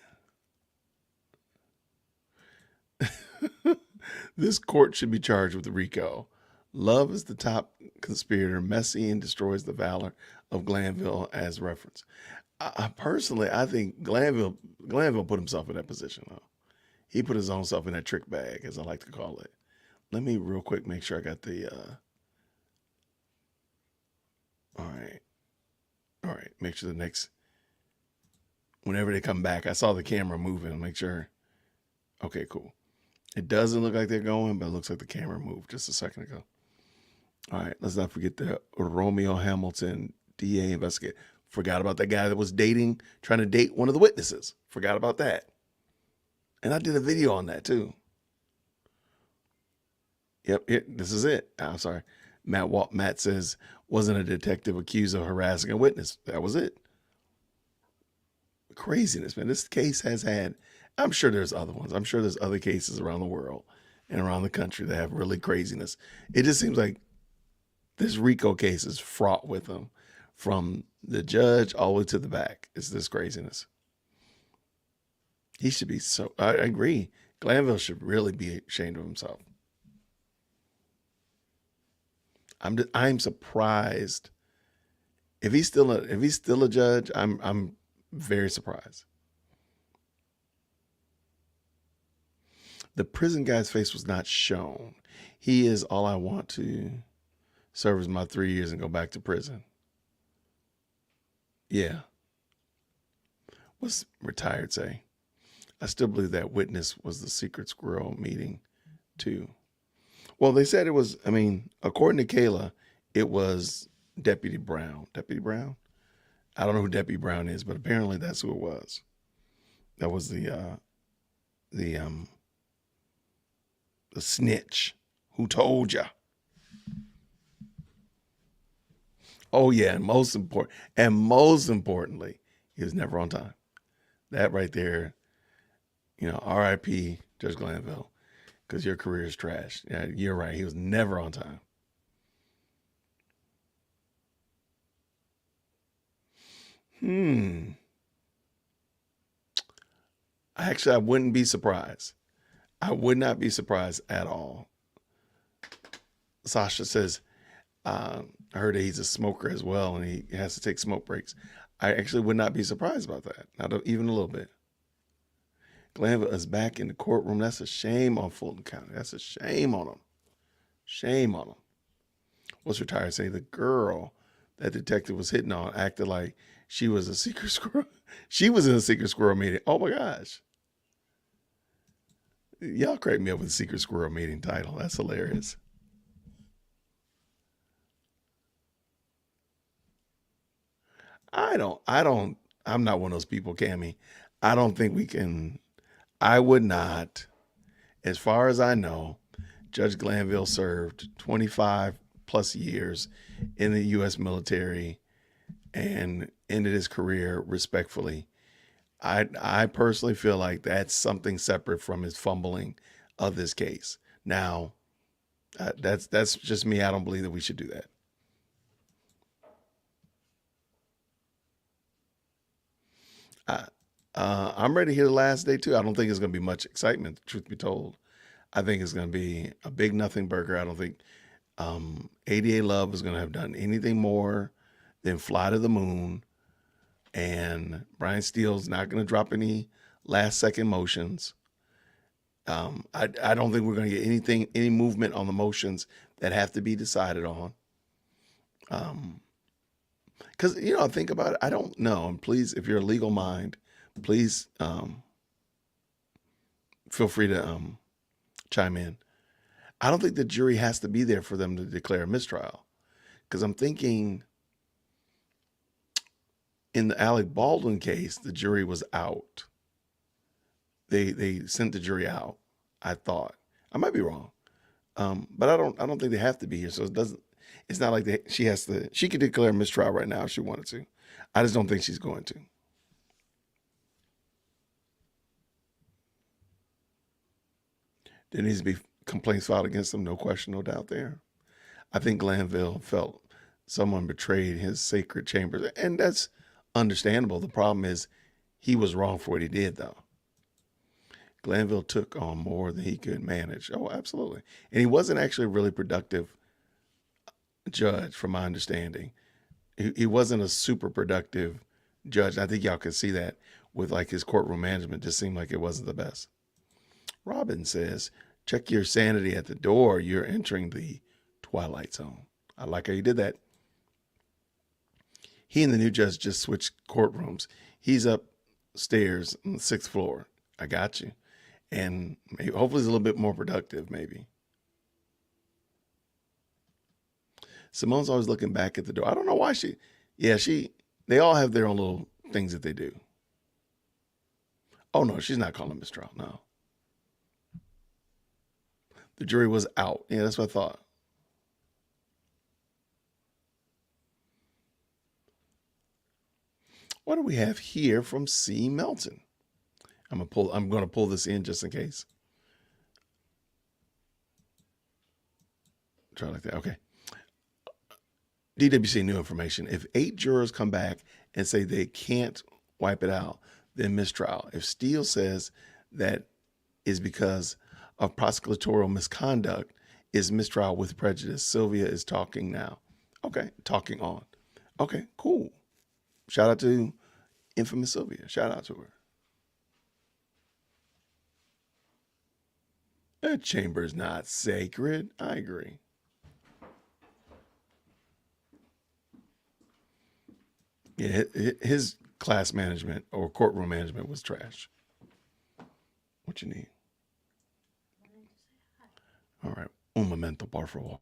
This court should be charged with RICO. Love is the top conspirator, messy, and destroys the valor of Glanville as reference. I personally, I think Glanville put himself in that position, though. He put his own self in that trick bag, as I like to call it. Let me real quick make sure I got the, all right, make sure the next, whenever they come back, I saw the camera moving, make sure, okay, cool. It doesn't look like they're going, but it looks like the camera moved just a second ago. All right, let's not forget the Romeo Hamilton DA investigator. Forgot about that guy that was trying to date one of the witnesses. Forgot about that. And I did a video on that too. Yep, this is it. I'm sorry. Matt says, wasn't a detective accused of harassing a witness. That was it. Craziness, man. This case has had, I'm sure there's other ones. I'm sure there's other cases around the world and around the country that have really craziness. It just seems like this RICO case is fraught with them, from the judge all the way to the back. It's this craziness. He should be I agree. Glanville should really be ashamed of himself. I'm surprised. If he's still a judge, I'm very surprised. The prison guy's face was not shown. He is all I want to serve as my 3 years and go back to prison. Yeah. What's retired say? I still believe that witness was the secret squirrel meeting too. Well, they said it was, I mean, according to Kayla, it was Deputy Brown. Deputy Brown? I don't know who Deputy Brown is, but apparently that's who it was. That was the snitch who told you. Oh yeah, and most importantly, he was never on time. That right there, R.I.P. Judge Glanville, because your career is trash. Yeah, you're right. He was never on time. Actually, I wouldn't be surprised. I would not be surprised at all. Sasha says, I heard that he's a smoker as well, and he has to take smoke breaks. I actually would not be surprised about that, not even a little bit. Glanville is back in the courtroom. That's a shame on Fulton County. That's a shame on him. Shame on him. What's retired say? The girl that detective was hitting on acted like she was a secret squirrel. She was in a secret squirrel meeting. Oh my gosh. Y'all crack me up with the secret squirrel meeting title. That's hilarious. I'm not one of those people, Cammie. I don't think we can, I would not, as far as I know, Judge Glanville served 25 plus years in the U.S. military and ended his career respectfully. I personally feel like that's something separate from his fumbling of this case. Now, that's just me. I don't believe that we should do that. I'm ready to hear the last day too. I don't think it's going to be much excitement, truth be told. I think it's going to be a big nothing burger. I don't think ADA Love is going to have done anything more than fly to the moon. And Brian Steele's not going to drop any last second motions. I don't think we're going to get any movement on the motions that have to be decided on. Because, think about it. I don't know. And please, if you're a legal mind, please feel free to chime in. I don't think the jury has to be there for them to declare a mistrial. because I'm thinking in the Alec Baldwin case, the jury was out. They sent the jury out. I thought. I might be wrong, but I don't think they have to be here. So it doesn't. It's not like she has to. She could declare mistrial right now if she wanted to. I just don't think she's going to. There needs to be complaints filed against him, no question, no doubt there. I think Glanville felt someone betrayed his sacred chambers, and that's understandable. The problem is he was wrong for what he did, though. Glanville took on more than he could manage. Oh, absolutely. And he wasn't actually a really productive judge, from my understanding. He wasn't a super productive judge. I think y'all can see that with like his courtroom management. Just seemed like it wasn't the best. Robin says, check your sanity at the door. You're entering the twilight zone. I like how you did that. He and the new judge just switched courtrooms. He's upstairs on the 6th floor. I got you. And maybe, hopefully it's a little bit more productive, maybe. Simone's always looking back at the door. I don't know why they all have their own little things that they do. Oh no, she's not calling mistrial, no. The jury was out. Yeah, that's what I thought. What do we have here from C. Melton? I'm going to pull this in just in case. Try like that. Okay. DWC new information. If 8 jurors come back and say they can't wipe it out, then mistrial. If Steele says that is because of prosecutorial misconduct, is mistrial with prejudice. Sylvia is talking now. Okay, talking on. Okay, cool. Shout out to infamous Sylvia. Shout out to her. That chamber is not sacred. I agree. Yeah, his class management or courtroom management was trash. What you need? All right. Un momento, por favor.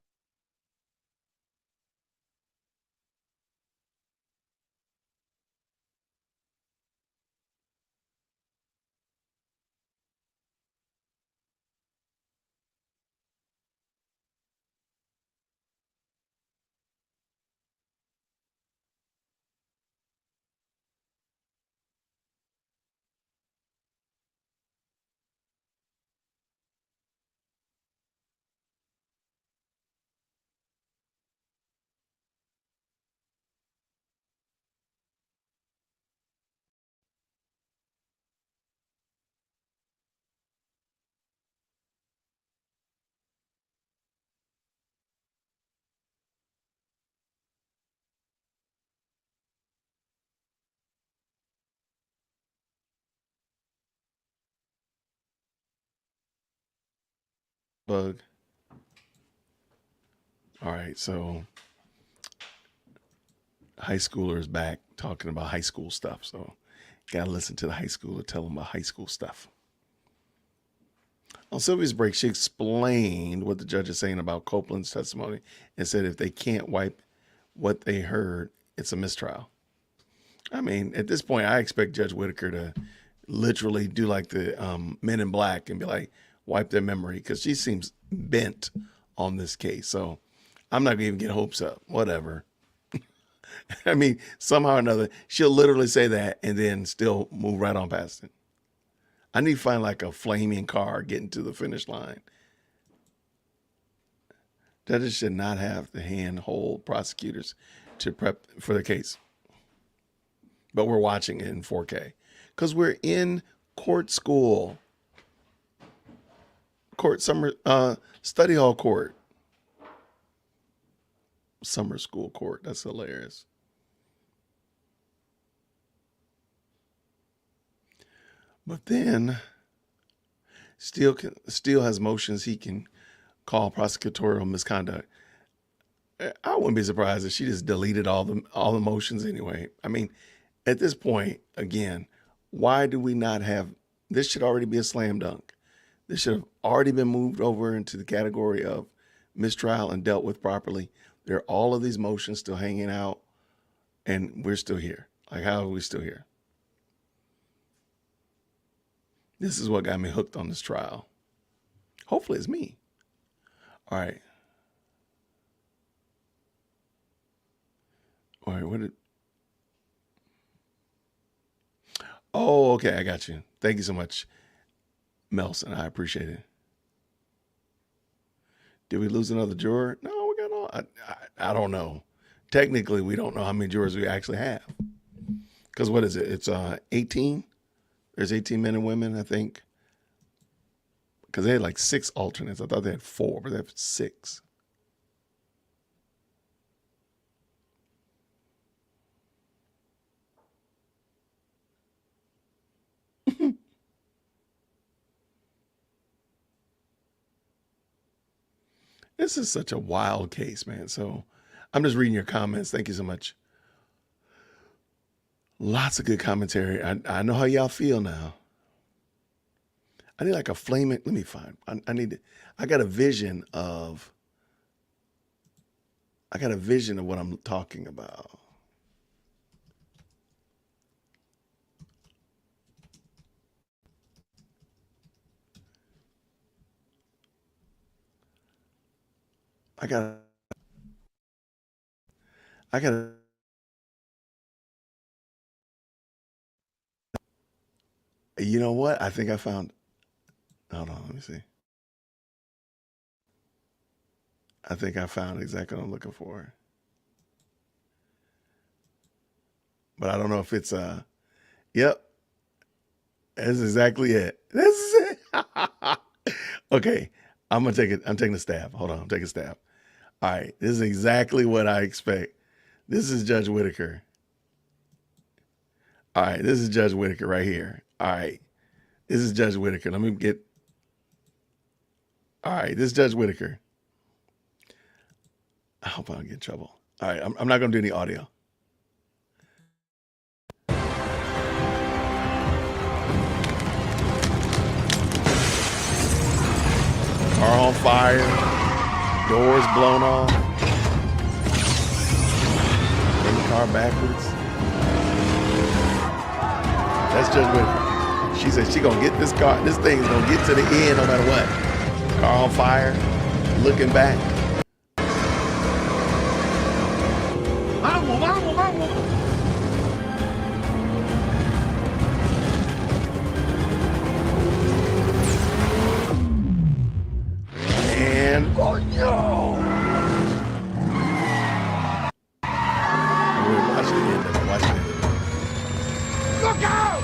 Bug. All right, so high schooler is back talking about high school stuff. So gotta listen to the high schooler tell them about high school stuff. On Sylvia's break, she explained what the judge is saying about Copeland's testimony and said if they can't wipe what they heard, it's a mistrial. I mean, at this point, I expect Judge Whitaker to literally do like the Men in Black and be like, wipe their memory, because she seems bent on this case. So I'm not going to even get hopes up. Whatever. I mean, somehow or another, she'll literally say that and then still move right on past it. I need to find like a flaming car getting to the finish line. Judges should not have to handhold prosecutors to prep for the case. But we're watching it in 4K because we're in court school. Study hall court. Summer school court. That's hilarious. But then Steele has motions he can call prosecutorial misconduct. I wouldn't be surprised if she just deleted all the motions anyway. I mean, at this point, again, why do we not have this? Should already be a slam dunk. This should have already been moved over into the category of mistrial and dealt with properly. There are all of these motions still hanging out, and we're still here. Like, how are we still here? This is what got me hooked on this trial. Hopefully it's me. All right. All right, what did... Oh, okay, I got you. Thank you so much, Melson. I appreciate it. Did we lose another juror? No, we got all... I don't know. Technically, we don't know how many jurors we actually have. Because what is it? It's 18? There's 18 men and women, I think. Because they had like 6 alternates. I thought they had 4, but they have 6. This is such a wild case, man. So I'm just reading your comments. Thank you so much. Lots of good commentary. I know how y'all feel now. I need like a flaming, let me find, I got a vision of what I'm talking about. I got, you know what? I think I found, hold on, let me see. I think I found exactly what I'm looking for. But I don't know if it's, yep. That's exactly it. This is it. Okay. I'm taking a stab. Hold on. I'm taking a stab. All right. This is exactly what I expect. This is Judge Whitaker. All right. This is Judge Whitaker right here. All right. This is Judge Whitaker. Let me get. All right. This is Judge Whitaker. I hope I don't get in trouble. All right. I'm not going to do any audio. Car on fire, doors blown off, in the car backwards. That's Judge Whitaker. She said she gonna get this car, this thing's gonna get to the end no matter what. Car on fire, looking back. And watch the end of it. Watch the end of it. Look out!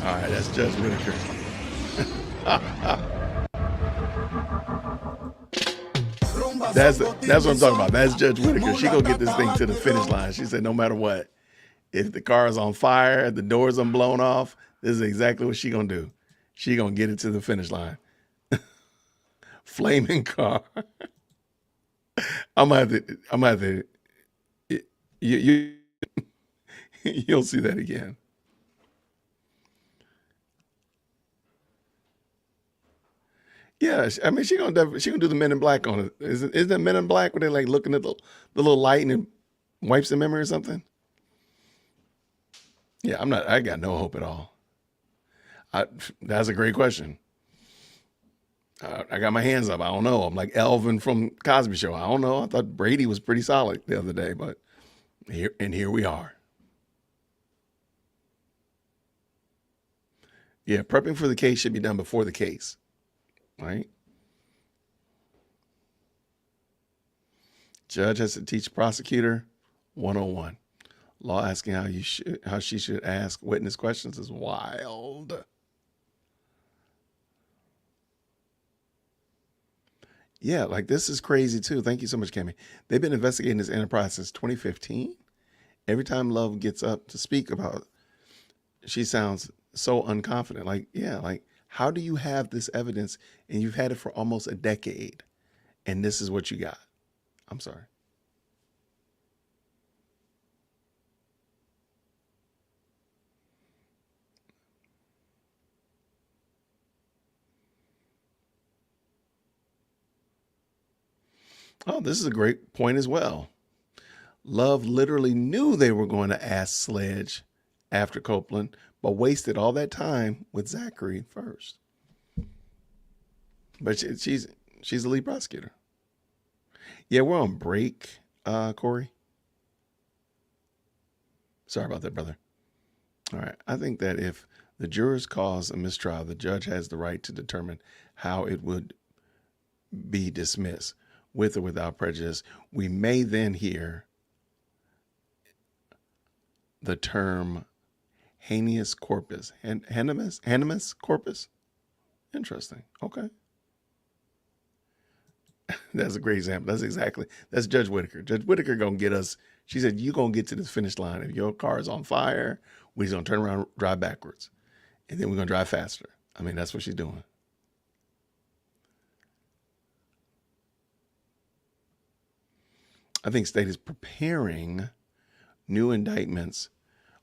All right, that's Judge Whitaker. That's what I'm talking about. That's Judge Whitaker. She gonna get this thing to the finish line. She said, no matter what, if the car is on fire, if the doors are blown off, this is exactly what she gonna do. She gonna get it to the finish line. Flaming car. I'm gonna have to. You'll see that again. Yeah, I mean, she gonna do the Men in Black on it. Isn't that Men in Black where they like looking at the little light and it wipes the memory or something? Yeah, I got no hope at all. That's a great question. I got my hands up. I don't know. I'm like Elvin from Cosby Show. I don't know. I thought Brady was pretty solid the other day, but here we are. Yeah, prepping for the case should be done before the case, right? Judge has to teach prosecutor 101. Law asking how she should ask witness questions is wild. Yeah, like this is crazy too. Thank you so much, Cammie. They've been investigating this enterprise since 2015. Every time Love gets up to speak about it, she sounds so unconfident. Like, yeah, like how do you have this evidence and you've had it for almost a decade and this is what you got? I'm sorry. Oh, this is a great point as well. Love literally knew they were going to ask Sledge after Copeland, but wasted all that time with Zachary first. But she's the lead prosecutor. Yeah, we're on break, Corey. Sorry about that, brother. All right. I think that if the jurors cause a mistrial, the judge has the right to determine how it would be dismissed, with or without prejudice. We may then hear the term habeas corpus. Habeas corpus? Interesting. Okay. That's a great example. That's Judge Whitaker. Judge Whitaker gonna get us. She said, you're gonna get to this finish line. If your car is on fire, we're just gonna turn around, drive backwards. And then we're gonna drive faster. I mean, that's what she's doing. I think state is preparing new indictments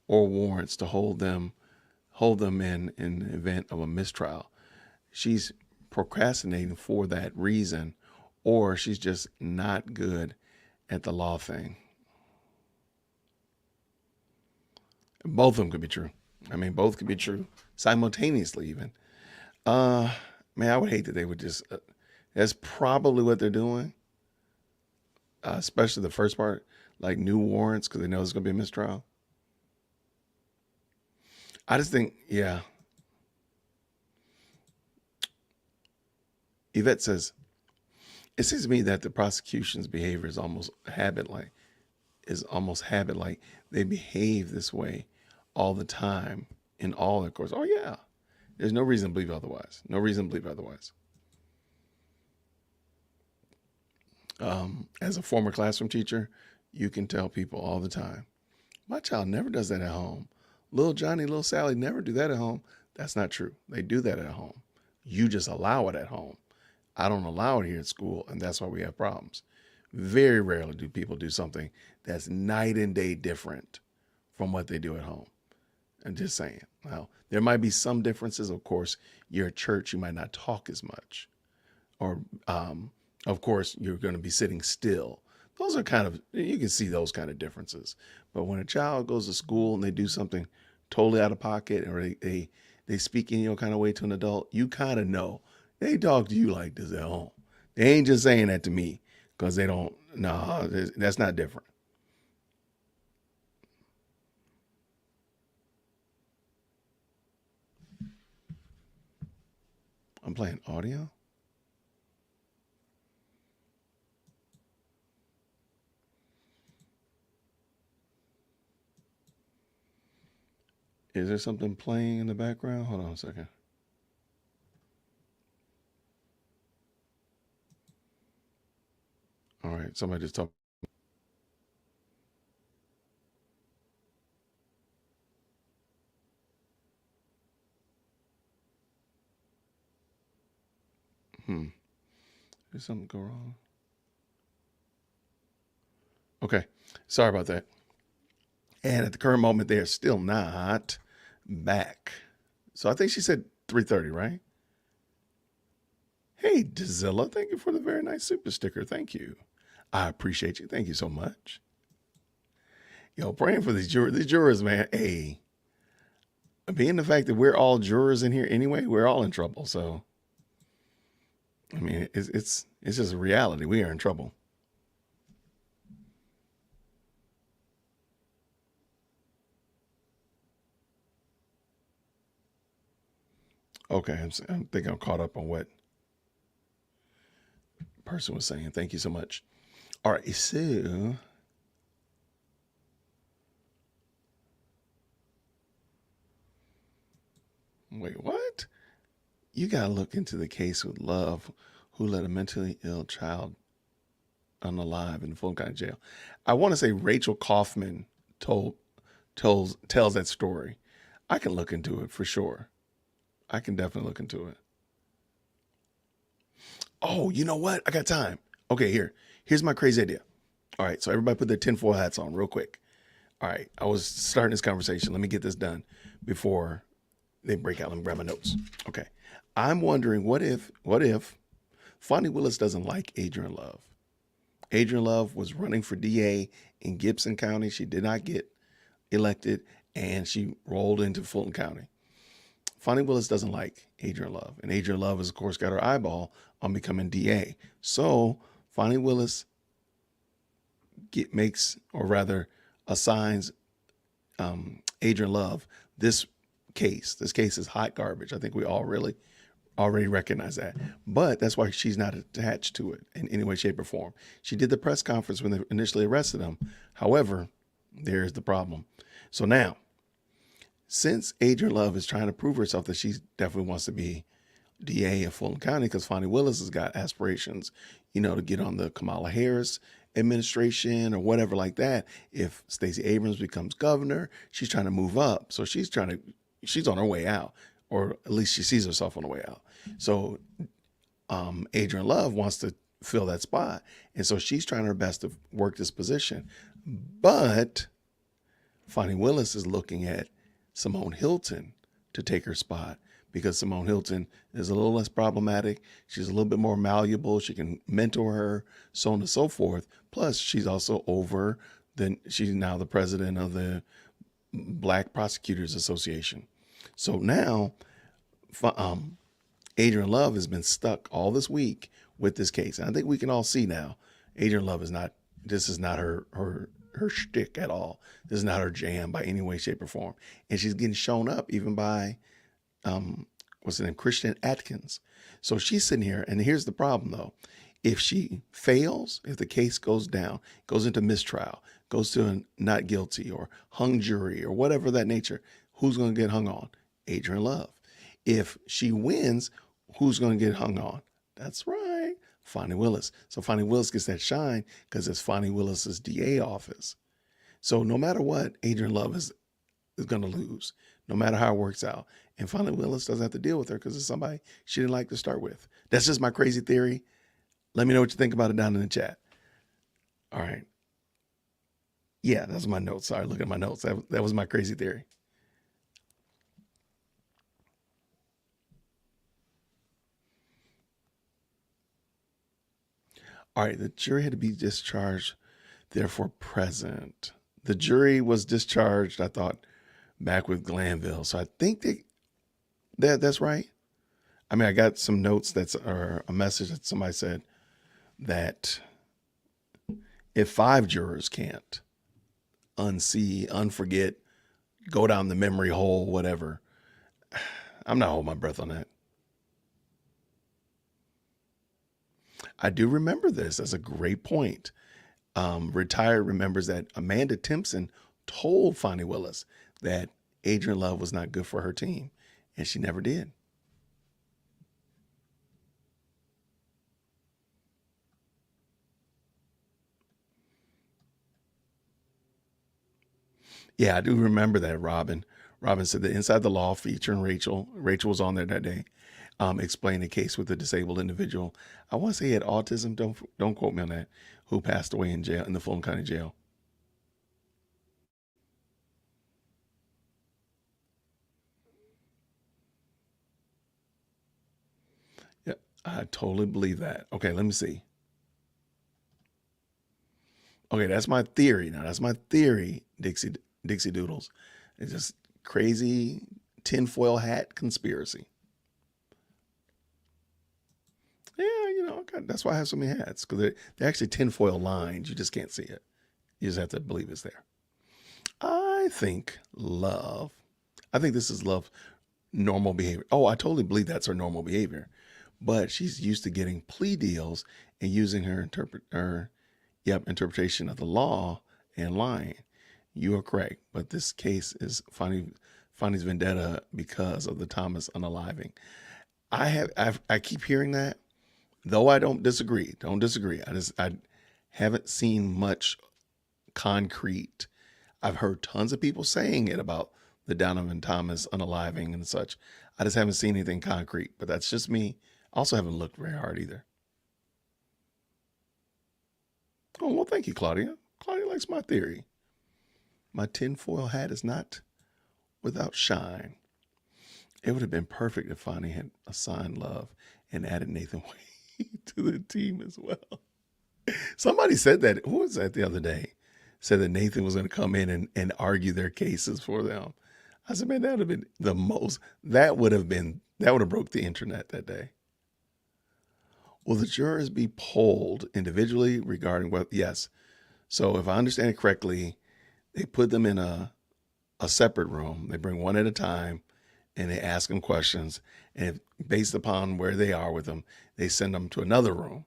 or warrants to hold them in the event of a mistrial. She's procrastinating for that reason, or she's just not good at the law thing. Both of them could be true. I mean, both could be true simultaneously even. Man, I would hate that they would just, that's probably what they're doing. Especially the first part, like new warrants, because they know it's going to be a mistrial. I just think, yeah. Yvette says, it seems to me that the prosecution's behavior is almost habit-like. They behave this way all the time in all their courts. Oh, yeah. There's no reason to believe otherwise. As a former classroom teacher, you can tell people all the time, my child never does that at home. Little Johnny, little Sally never do that at home. That's not true. They do that at home. You just allow it at home. I don't allow it here at school, and that's why we have problems. Very rarely do people do something that's night and day different from what they do at home. I'm just saying. Now, there might be some differences. Of course, you're at church, you might not talk as much. Or, of course, you're going to be sitting still. Those are you can see those kind of differences. But when a child goes to school and they do something totally out of pocket, or they speak in your kind of way to an adult, you kind of know. They talk to you like this at home. They ain't just saying that to me because they don't, no, that's not different. I'm playing audio. Is there something playing in the background? Hold on a second. All right, somebody just talked. Did something go wrong? Okay, sorry about that. And at the current moment, they are still not back. So I think she said 3:30, right? Hey, Dizilla, thank you for the very nice super sticker. Thank you. I appreciate you. Thank you so much. Yo, praying for these jurors, man. Hey, being the fact that we're all jurors in here anyway, we're all in trouble. So, I mean, it's just a reality. We are in trouble. Okay, I think I'm caught up on what person was saying. Thank you so much. All right, so wait, what? You gotta look into the case with Love, who let a mentally ill child unalive in Fulton County Jail. I want to say Rachel Kaufman tells that story. I can look into it for sure. I can definitely look into it. Oh, you know what? I got time. Okay, here's my crazy idea. All right, so everybody put their tinfoil hats on real quick. All right, I was starting this conversation. Let me get this done before they break out. Let me grab my notes. Okay, I'm wondering what if Fonnie Willis doesn't like Adrian Love? Adrian Love was running for DA in Gibson County. She did not get elected, and she rolled into Fulton County. Fonnie Willis doesn't like Adrian Love, and Adrian Love has, of course, got her eyeball on becoming DA. So Fonnie Willis assigns Adrian Love this case. This case is hot garbage. I think we all really already recognize that. But that's why she's not attached to it in any way, shape, or form. She did the press conference when they initially arrested him. However, there's the problem. So now, since Adrian Love is trying to prove herself that she definitely wants to be DA of Fulton County, because Fonnie Willis has got aspirations, to get on the Kamala Harris administration or whatever like that. If Stacey Abrams becomes governor, she's trying to move up. So she's on her way out, or at least she sees herself on the way out. So Adrian Love wants to fill that spot. And so she's trying her best to work this position. But Fonnie Willis is looking at Simone Hilton to take her spot, because Simone Hilton is a little less problematic. She's a little bit more malleable. She can mentor her, so on and so forth. Plus, she's also she's now the president of the Black Prosecutors Association. So now, Adrian Love has been stuck all this week with this case. And I think we can all see now, Adrian Love this is not her shtick at all. This is not her jam by any way, shape, or form. And she's getting shown up even by, what's his name, Christian Atkins. So she's sitting here, and here's the problem though. If she fails, if the case goes down, goes into mistrial, goes to a not guilty or hung jury or whatever that nature, who's going to get hung on? Adrian Love. If she wins, who's going to get hung on? That's right, Fonnie Willis. So Fonnie Willis gets that shine because it's Fonnie Willis's DA office. So no matter what, Adrian Love is going to lose, no matter how it works out. And Fonnie Willis doesn't have to deal with her because it's somebody she didn't like to start with. That's just my crazy theory. Let me know what you think about it down in the chat. All right. Yeah, that's my notes. Sorry, look at my notes. That was my crazy theory. All right, the jury had to be discharged, therefore present. The jury was discharged, I thought, back with Glanville. So I think that's right. I mean, I got some notes or a message that somebody said that if 5 jurors can't unsee, unforget, go down the memory hole, whatever, I'm not holding my breath on that. I do remember this. That's a great point. Retired remembers that Amanda Timpson told Fonnie Willis that Adrian Love was not good for her team, and she never did. Yeah, I do remember that, Robin. Robin said that Inside the Law featuring Rachel was on there that day, explained the case with a disabled individual. I want to say he had autism. Don't quote me on that. Who passed away in jail, in the Fulton County Jail. Yeah, I totally believe that. Okay, let me see. Okay, that's my theory. Now, that's my theory, Dixie Doodles. It's just crazy tinfoil hat conspiracy. Yeah, that's why I have so many hats, because they're actually tinfoil lines. You just can't see it. You just have to believe it's there. I think this is Love's normal behavior. Oh, I totally believe that's her normal behavior. But she's used to getting plea deals and using her interpretation of the law and lying. You are correct. But this case is Fonnie's vendetta because of the Thomas unaliving. I keep hearing that, though I don't disagree. I haven't seen much concrete. I've heard tons of people saying it about the Donovan Thomas unaliving and such. I just haven't seen anything concrete, but that's just me. Also haven't looked very hard either. Oh, well, thank you, Claudia. Claudia likes my theory. My tinfoil hat is not without shine. It would have been perfect if Fonnie had assigned Love and added Nathan Wade to the team as well. Somebody said that. Who was that the other day? Said that Nathan was going to come in and argue their cases for them. I said, man, that would have been the most. That would have broke the internet that day. Will the jurors be polled individually regarding what? Yes. So if I understand it correctly, they put them in a separate room. They bring one at a time and they ask them questions. And if, based upon where they are with them, they send them to another room.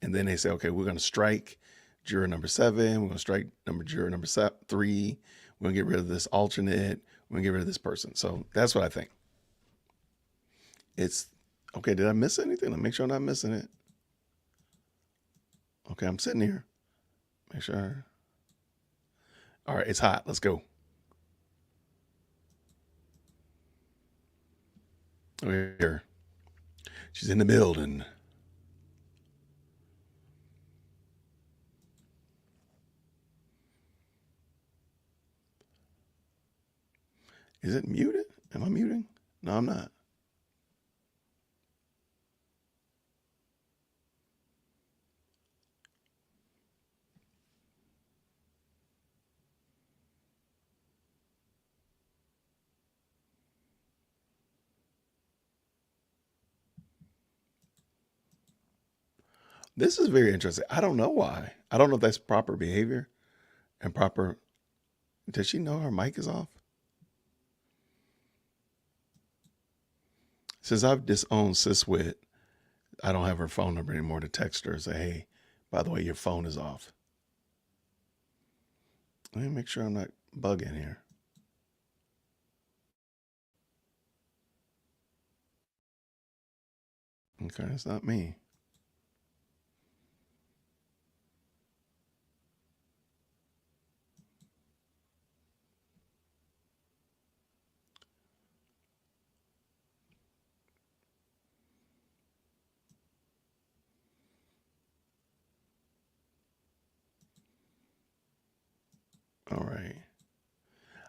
And then they say, okay, we're going to strike juror number 7. We're going to strike juror number 3. We're going to get rid of this alternate. We're going to get rid of this person. So that's what I think. It's, okay, did I miss anything? Let me make sure I'm not missing it. Okay, I'm sitting here. Make sure. All right, it's hot. Let's go. Over here. She's in the building. Is it muted? Am I muting? No, I'm not. This is very interesting. I don't know why. I don't know if that's proper behavior and proper. Does she know her mic is off? Since I've disowned Siswit, I don't have her phone number anymore to text her and say, hey, by the way, your phone is off. Let me make sure I'm not bugging here. Okay, it's not me. All right.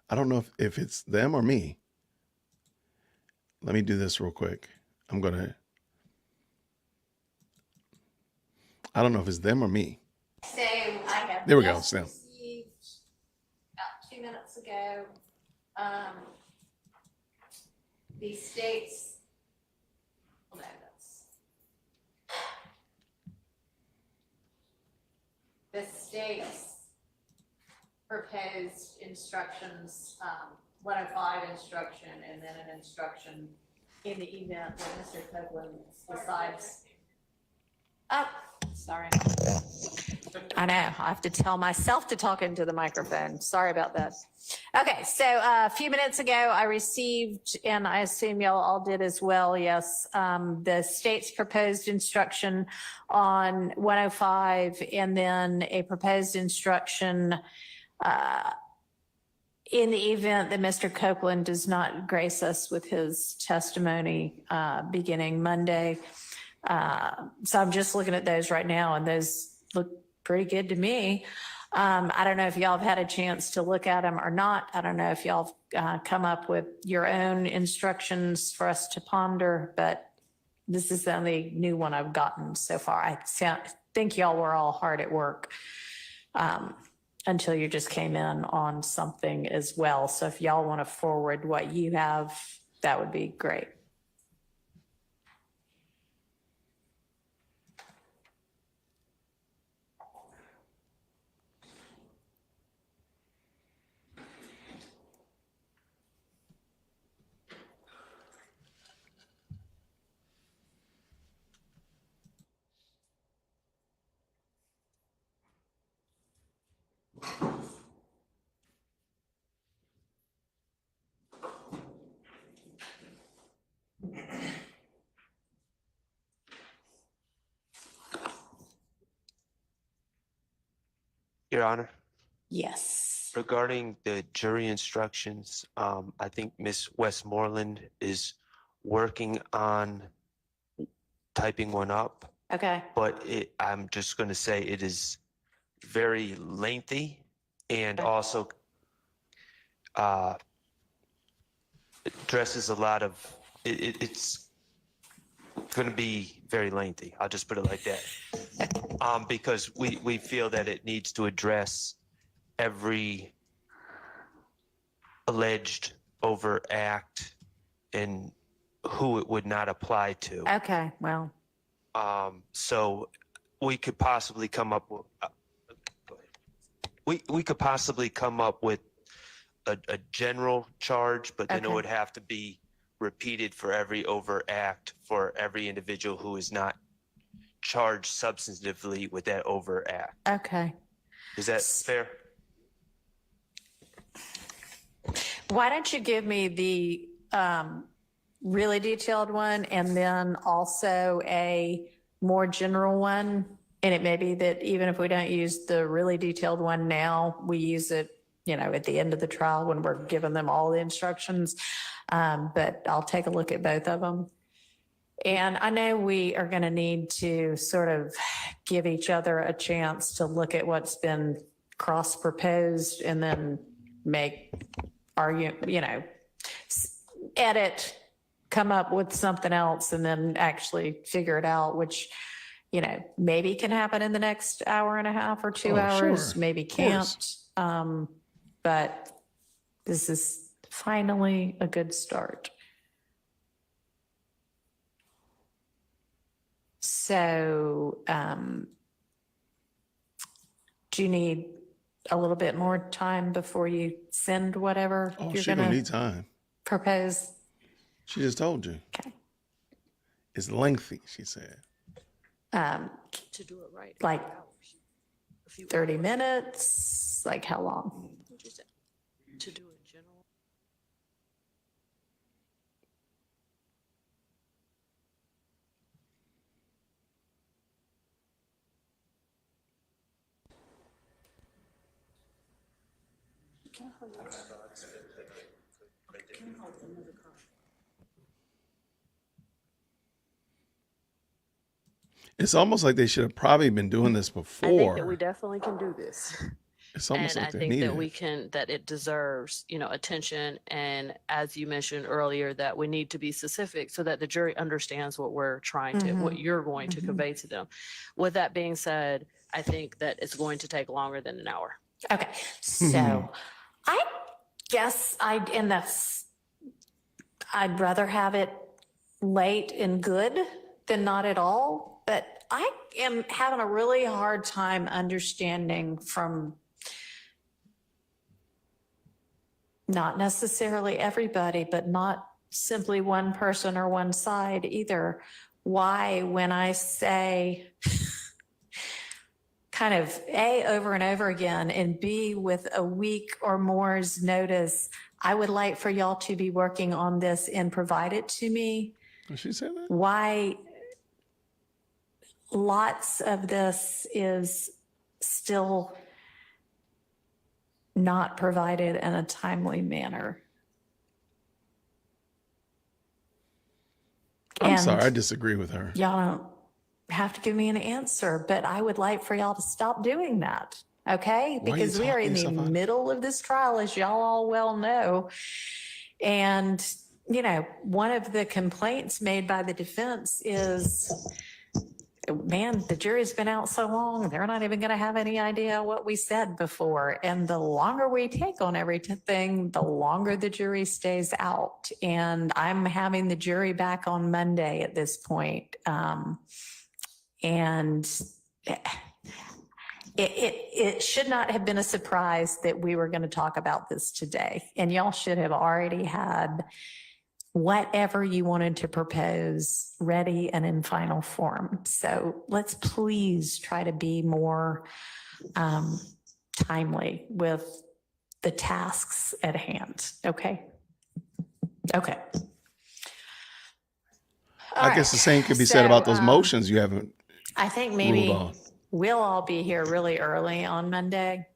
I don't know if it's them or me. Let me do this real quick. I don't know if it's them or me. So I have There we go, just Sam. received about 2 minutes ago, the state's, hold on, the state's proposed instructions, 105 instruction, and then an instruction in the event that Mr. Copeland decides. Oh, sorry. I know, I have to tell myself to talk into the microphone. Sorry about that. Okay, so a few minutes ago, I received, and I assume y'all all did as well, yes, the state's proposed instruction on 105, and then a proposed instruction in the event that Mr. Copeland does not grace us with his testimony beginning Monday. So I'm just looking at those right now, and those look pretty good to me. I don't know if y'all have had a chance to look at them or not. I don't know if y'all have come up with your own instructions for us to ponder, but this is the only new one I've gotten so far. I think y'all were all hard at work until you just came in on something as well. So if y'all want to forward what you have, that would be great. Your Honor, Yes. regarding the jury instructions, I think Ms. Westmoreland is working on typing one up, Okay. but I'm just going to say it is very lengthy and also addresses a lot of, it's going to be very lengthy. I'll just put it like that. Because we feel that it needs to address every alleged overact and who it would not apply to. Okay, well, So we could possibly come up with, go ahead. We could possibly come up with a general charge, but then it Okay. would have to be repeated for every overact for every individual who is not charged substantively with that overact. okay. Is that fair? Why don't you give me the really detailed one and then also a more general one? And it may be that even if we don't use the really detailed one now, we use it, you know, at the end of the trial when we're giving them all the instructions. But I'll take a look at both of them. And I know we are going to need to sort of give each other a chance to look at what's been cross-proposed and then make edit, come up with something else and then actually figure it out, which, you know, maybe can happen in the next hour and a half or 2 hours, sure. maybe Of course. can't. But this is finally a good start. So, do you need a little bit more time before you send whatever Oh, you're she gonna gonna need time. propose? She just told you. Okay. It's lengthy, she said. To do it right. Like 30 minutes, like how long? To do it general. It's almost like they should have probably been doing this I think that we before. definitely can do this. It's almost And I like they think need that we it. can, that it deserves, you know, attention. And as you mentioned earlier, that we need to be specific so that the jury understands what we're trying to, what you're going to convey to them. With that being said, I think that it's going to take longer than an hour. Okay, so I guess I'd rather have it late and good than not at all. But I am having a really hard time understanding from not necessarily everybody, but not simply one person or one side either, why when I say kind of A, over and over again, and B, with a week or more's notice, I would like for y'all to be working on this and provide it to me. Did she say that? Why lots of this is still not provided in a timely manner. I'm sorry, I And disagree with her. y'all don't have to give me an answer, but I would like for y'all to stop doing that. Okay? Why are you Because we are in talking the yourself out? middle of this trial, as y'all all well know. And, you know, one of the complaints made by the defense is, man, the jury's been out so long, they're not even going to have any idea what we said before. And the longer we take on everything, the longer the jury stays out. And I'm having the jury back on Monday at this point. And it should not have been a surprise that we were going to talk about this today. And y'all should have already had whatever you wanted to propose ready and in final form. So let's please try to be more timely with the tasks at hand. Okay? Okay. I guess the same could be said about those motions you haven't. I think ruled maybe on. we'll all be here really early on Monday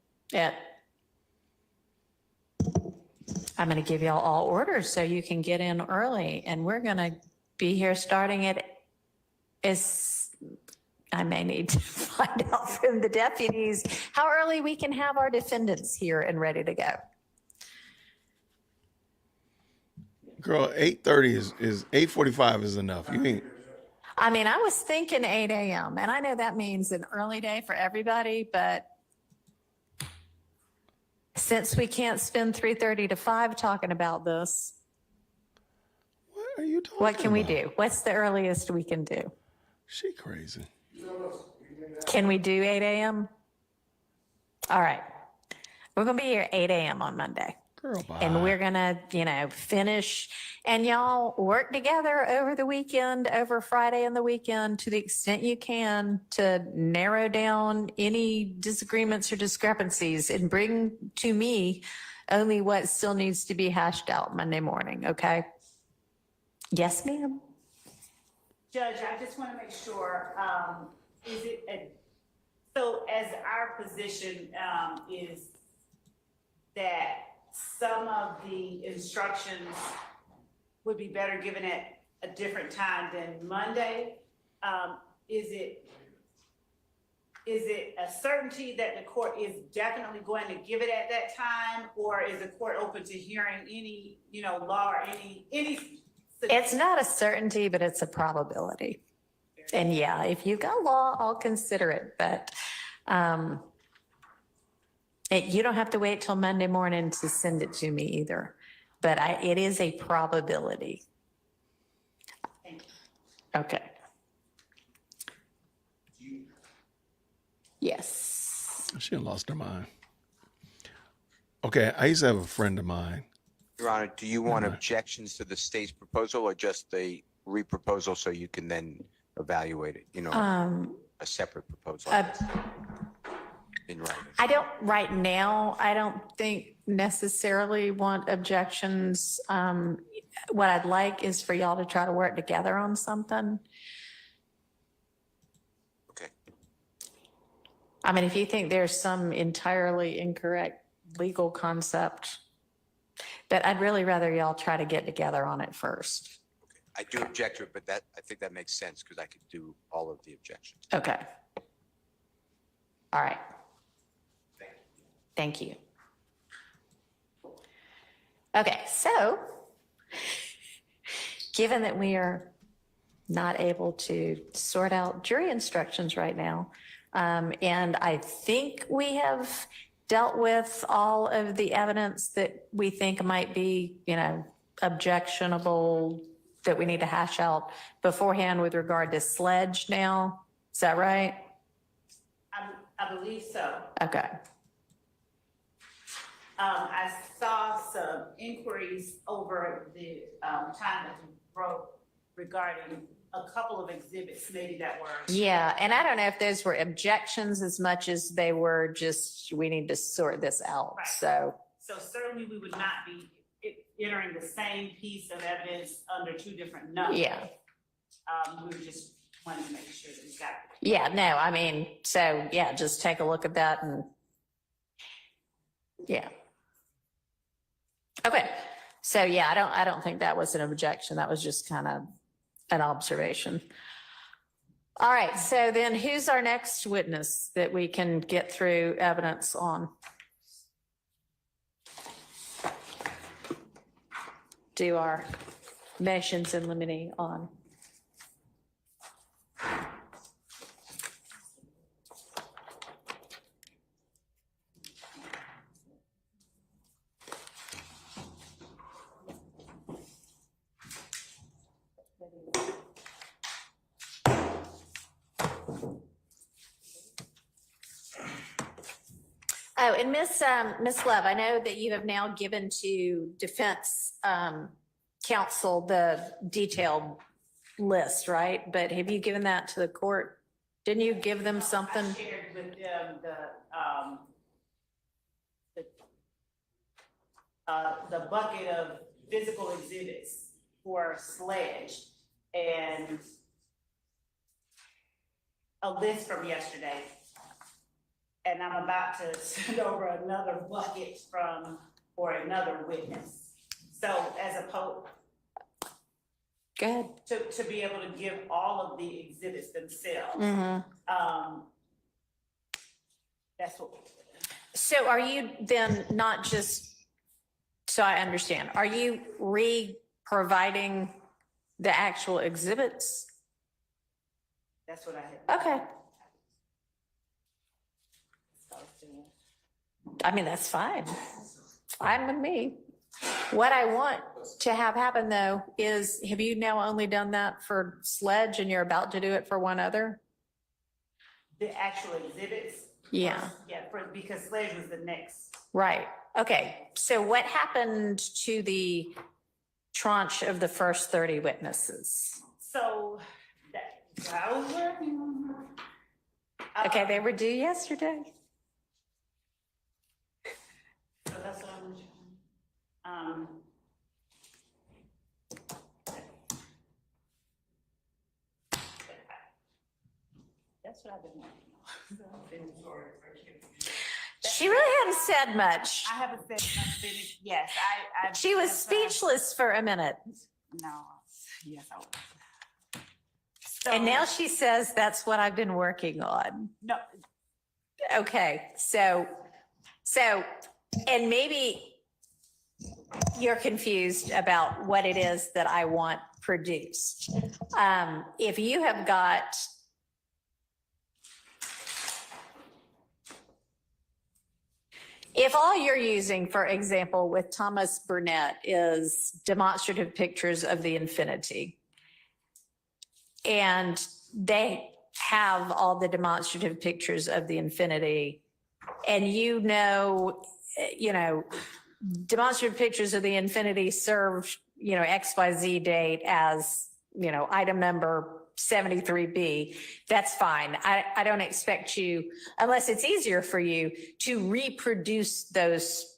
I'm going to give y'all all orders so you can get in early, and we're going to be here starting at I may need to find out from the deputies how early we can have our defendants here and ready to go. Girl, 8:30 is 8:45 is enough. You ain't. I mean, I was thinking 8 a.m. and I know that means an early day for everybody, but since we can't spend 3:30 to 5 talking about this, What are you talking what can we about? do? What's the earliest we can do? She crazy. Can we do 8 a.m.? All right. We're going to be here 8 a.m. on Monday. Girl, bye. And we're going to, finish. And y'all work together over the weekend, over Friday and the weekend, to the extent you can, to narrow down any disagreements or discrepancies and bring to me only what still needs to be hashed out Monday morning, okay? Yes, ma'am. Judge, I just want to make sure, so as our position is that some of the instructions would be better given at a different time than Monday. Is it a certainty that the court is definitely going to give it at that time, or is the court open to hearing any, law or any? It's not a certainty, but it's a probability. And yeah, if you've got law, I'll consider it, but you don't have to wait till Monday morning to send it to me either. But it is a probability. Okay. Yes. She done lost her mind. Okay, I used to have a friend of mine. Your Honor, do you want objections to the state's proposal or just the re-proposal so you can then evaluate it? A separate proposal in writing. Right now, I don't think necessarily want objections. What I'd like is for y'all to try to work together on something. Okay. I mean, if you think there's some entirely incorrect legal concept, but I'd really rather y'all try to get together on it first. I do object to it, but I think that makes sense because I could do all of the objections. Okay. All right. Thank you. Okay, so given that we are not able to sort out jury instructions right now, and I think we have dealt with all of the evidence that we think might be, objectionable, that we need to hash out beforehand with regard to Sledge now. Is that right? I believe so. Okay. I saw some inquiries over the time that you wrote regarding a couple of exhibits maybe that were. Yeah, and I don't know if those were objections as much as they were just, we need to sort this out, Right. so. So certainly we would not be entering the same piece of evidence under two different numbers. Yeah. We were just wanting to make sure that we got. Yeah, no, I mean, so yeah, just take a look at that and. Yeah. Okay, so yeah, I don't think that was an objection. That was just kind of an observation. All right, so then who's our next witness that we can get through evidence on? Do our motions in limine on. Oh, and Miss Love, I know that you have now given to defense counsel the detailed list, right? But have you given that to the court? Didn't you give them something? I shared with them the bucket of physical exhibits for Sledge and a list from yesterday. And I'm about to send over another bucket for another witness. So as a Good. to be able to give all of the exhibits themselves. That's what. So are you then not just, so I understand, are you re-providing the actual exhibits? That's what I had. Okay. I mean, that's fine. Fine with me. What I want to have happen though is, have you now only done that for Sledge and you're about to do it for one other? The actual exhibits? Yeah. Yeah, because Sledge was the next. Right. Okay. So what happened to the tranche of the first 30 witnesses? So I was working on her. Okay, they were due yesterday. So that's what I'm that's what I've been working on. She really hadn't said much. I haven't said much. Yes, I. She was speechless for a minute. No, yes, I was. And now she says that's what I've been working on. No. Okay, so, and maybe you're confused about what it is that I want produced. If you have got, if all you're using, for example, with Thomas Burnett is demonstrative pictures of the infinity, and they have all the demonstrative pictures of the infinity, and demonstrative pictures of the infinity served, XYZ date as, item number 73B, that's fine. I don't expect you, unless it's easier for you, to reproduce those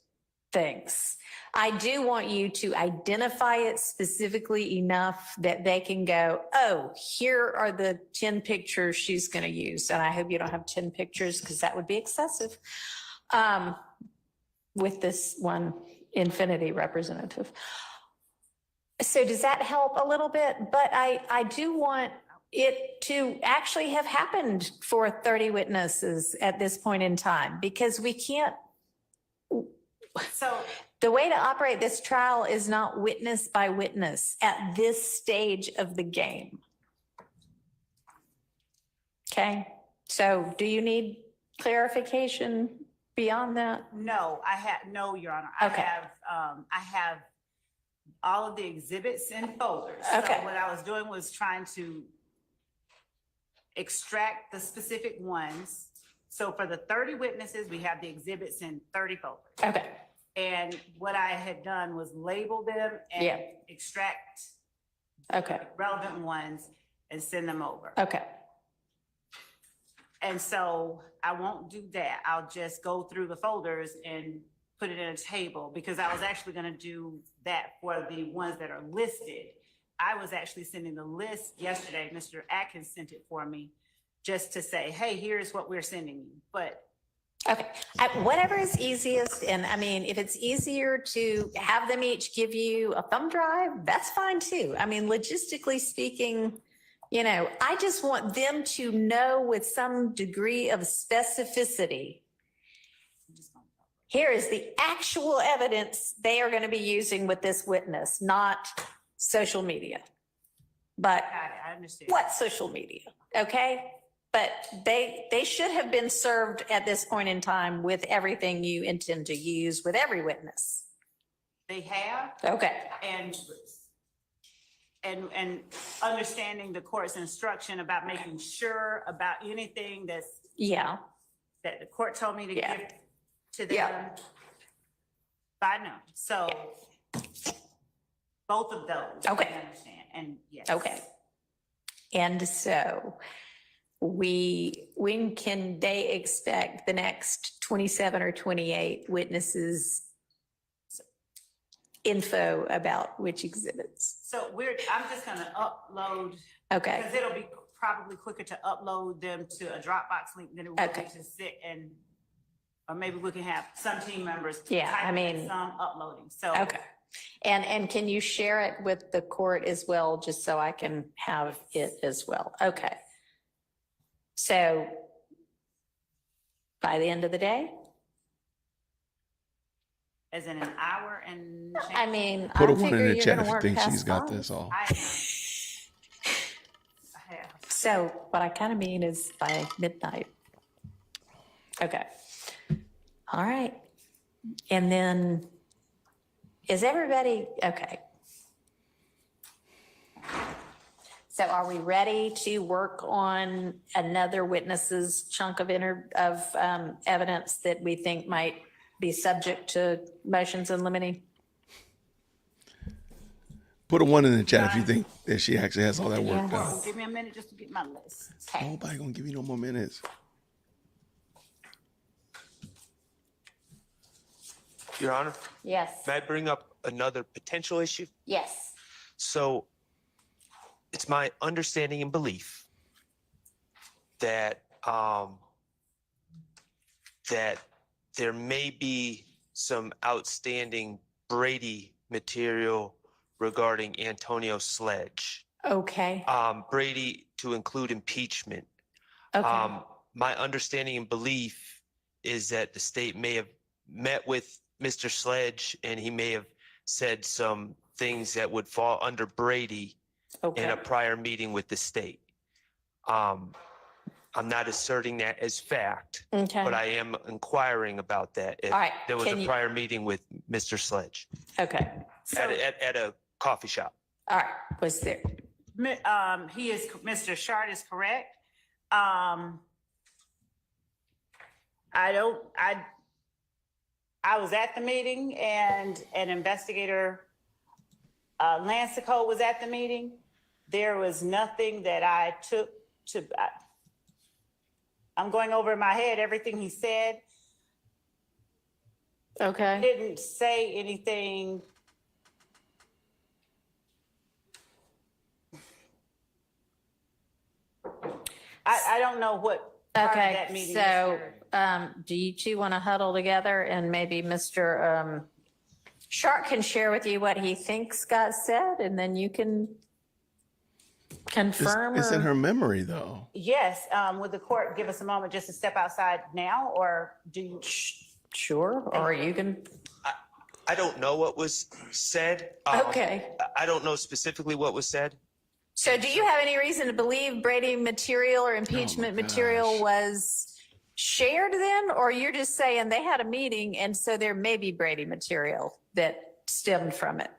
things. I do want you to identify it specifically enough that they can go, oh, here are the 10 pictures she's going to use. And I hope you don't have 10 pictures because that would be excessive with this one infinity representative. So does that help a little bit? But I do want it to actually have happened for 30 witnesses at this point in time, because we can't. So the way to operate this trial is not witness by witness at this stage of the game. Okay, so do you need clarification beyond that? No, no, Your Honor. Okay. I have all of the exhibits in folders. Okay. So what I was doing was trying to extract the specific ones. So for the 30 witnesses, we have the exhibits in 30 folders. Okay. And what I had done was label them and extract relevant ones and send them over. Okay. And so I won't do that. I'll just go through the folders and put it in a table, because I was actually going to do that for the ones that are listed. I was actually sending the list yesterday. Mr. Atkins sent it for me just to say, hey, here's what we're sending you. But okay, whatever is easiest. And I mean, if it's easier to have them each give you a thumb drive, that's fine too. I mean, logistically speaking, I just want them to know with some degree of specificity, here is the actual evidence they are going to be using with this witness, not social media. But I understand. what social media? Okay. But they should have been served at this point in time with everything you intend to use with every witness. They have. Okay. And understanding the court's instruction about making sure about anything that the court told me to give to them by noon. So both of those. Okay. I understand. And yes. Okay. And so when can they expect the next 27 or 28 witnesses info about which exhibits? So I'm just gonna upload. Okay. Because it'll be probably quicker to upload them to a Dropbox link than it would be to sit or maybe we can have some team members. Typing and some uploading. So. Okay. And can you share it with the court as well, just so I can have it as well? Okay. So by the end of the day? As in an hour and change? I mean, Put I a one in figure the you're chat gonna if you work think she's past got 5. this all. I have. So what I kind of mean is by midnight. Okay. All right. And then is everybody, okay. So are we ready to work on another witness's chunk of evidence that we think might be subject to motions in limine? Put a 1 in the chat if you think that she actually has all that work Yes. done. Give me a minute just to get my list. Nobody gonna give you no more minutes. Your Honor, Yes. may I bring up another potential issue? Yes. So it's my understanding and belief that that there may be some outstanding Brady material regarding Antonio Sledge. Okay. Brady to include impeachment. Okay. My understanding and belief is that the state may have met with Mr. Sledge and he may have said some things that would fall under Brady in a prior meeting with the state. I'm not asserting that as fact, Okay. but I am inquiring about that. If All right, there was can a you- prior meeting with Mr. Sledge Okay. at a coffee shop. All right. Was there? Mr. Shart is correct. I was at the meeting and an investigator, Lancico was at the meeting. There was nothing that I took to, I'm going over in my head everything he said. Okay. Didn't say anything. I don't know what part of that Okay. meeting. So, Mr. do you two want to huddle together and maybe Mr. Shark can share with you what he thinks got said and then you can confirm? It's in or- her memory though. Yes, would the court give us a moment just to step outside now, or do you? Sure, or you can. I don't know what was said. Okay. I don't know specifically what was said. So do you have any reason to believe Brady material or Oh impeachment material was shared then? Or you're just saying they had a meeting and so there may be Brady material that stemmed from it?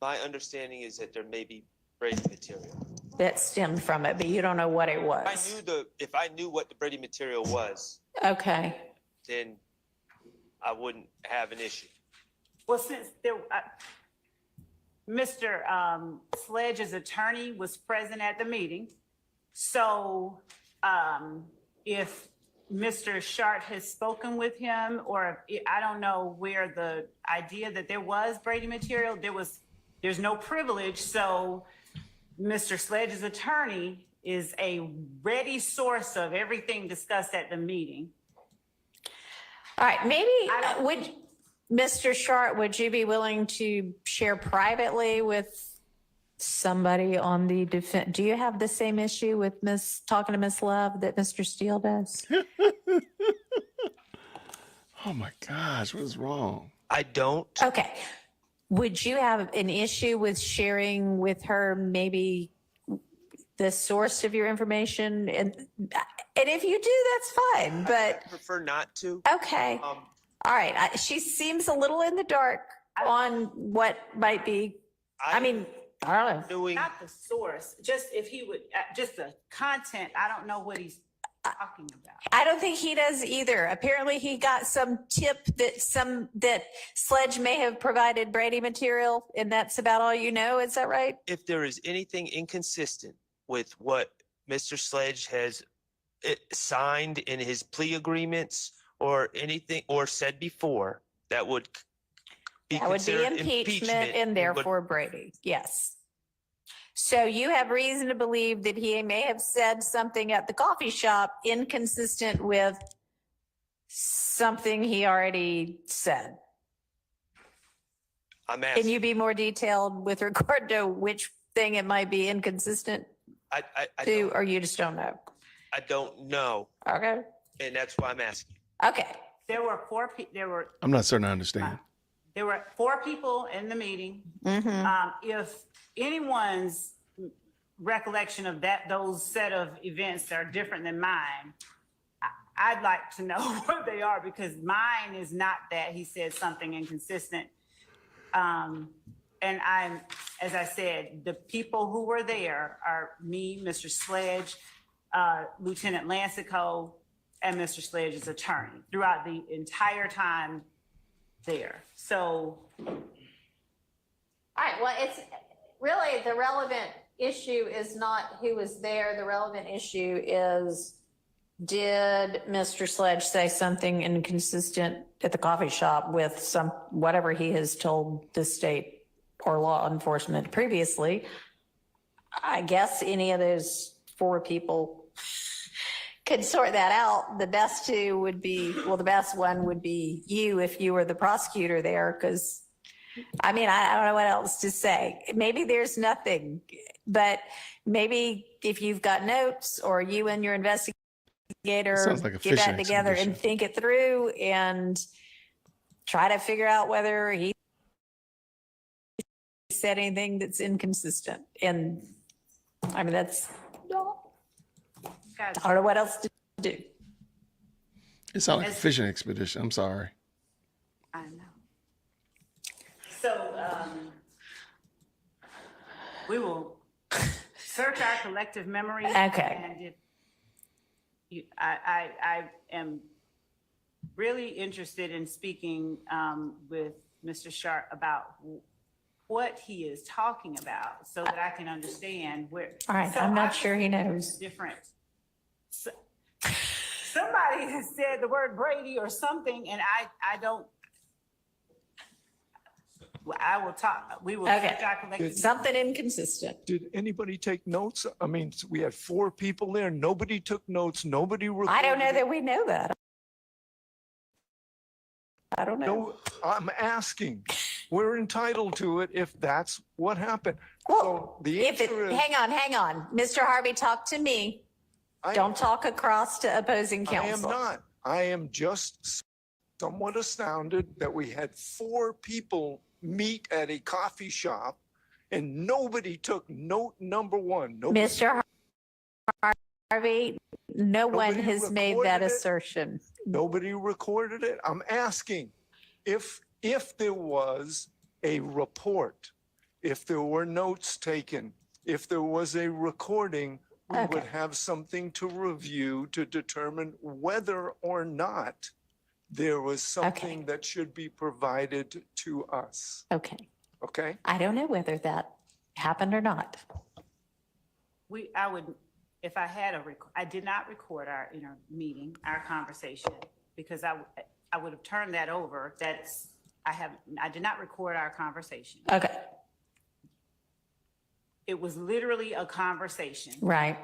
My understanding is that there may be Brady material. That stemmed from it, but you don't know what it was. If I knew what the Brady material was, Okay. then I wouldn't have an issue. Well, since there, Mr. Sledge's attorney was present at the meeting, so if Mr. Shart has spoken with him, or I don't know where the idea that there was Brady material, there's no privilege, so Mr. Sledge's attorney is a ready source of everything discussed at the meeting. All right, maybe Mr. Shart, would you be willing to share privately with somebody on the defense? Do you have the same issue with talking to Miss Love that Mr. Steele does? Oh my gosh, what is wrong? I don't. Okay. Would you have an issue with sharing with her maybe the source of your information? And if you do, that's fine, but. I prefer not to. Okay. All right. She seems a little in the dark on what might be, I don't know. Not the source, just if he would, just the content, I don't know what he's talking about. I don't think he does either. Apparently he got some tip that Sledge may have provided Brady material and that's about all you know. Is that right? If there is anything inconsistent with what Mr. Sledge has signed in his plea agreements or anything or said before, that would be That would be considered impeachment and would- therefore Brady. Yes. So you have reason to believe that he may have said something at the coffee shop inconsistent with something he already said. I'm asking. Can you be more detailed with regard to which thing it might be inconsistent I to, or you just don't know? I don't know. Okay. And that's why I'm asking. Okay. There were I'm not certain I understand. There were 4 people in the meeting. Mm-hmm. If anyone's recollection of those set of events are different than mine, I'd like to know what they are, because mine is not that he said something inconsistent. And as I said, the people who were there are me, Mr. Sledge, Lieutenant Lancico, and Mr. Sledge's attorney throughout the entire time there. So. All right, well, it's really the relevant issue is not who was there. The relevant issue is, did Mr. Sledge say something inconsistent at the coffee shop with whatever he has told the state or law enforcement previously? I guess any of those four people could sort that out. The best two would be, well, the best one would be you if you were the prosecutor there, because I mean, I don't know what else to say. Maybe there's nothing, but maybe if you've got notes, or you and your investigator Like get that together and think it through and try to figure out whether he said anything that's inconsistent. And I mean, that's, I don't know what else to do. It sounds like a fishing expedition. I'm sorry. I know. So we will search our collective memory. Okay. And if you, I am really interested in speaking with Mr. Sharp about what he is talking about, so that I can understand where. All right, I'm not sure he knows. Different. So, somebody has said the word Brady or something, and I don't. Well, I will talk. We will. Okay. Calculate. Something inconsistent. Did anybody take notes? I mean, we had 4 people there. Nobody took notes. Nobody recorded. I don't know that we know that. I don't know. No, I'm asking. We're entitled to it if that's what happened. Well, So the answer is, hang on. Mr. Harvey, talk to me. Don't talk across to opposing I am counsel. not. I am just somewhat astounded that we had 4 people meet at a coffee shop and nobody took note number 1. Nobody, Mr. Harvey, no one Nobody has made that recorded it? assertion. nobody recorded it. I'm asking if there was a report, if there were notes taken, if there was a recording, we would Okay. have something to review to determine whether or not there was something that should be provided to us. Okay. Okay? I don't know whether that happened or not. I would, if I had I did not record our meeting, our conversation, because I would have turned that over. I did not record our conversation. Okay. It was literally a conversation. Right.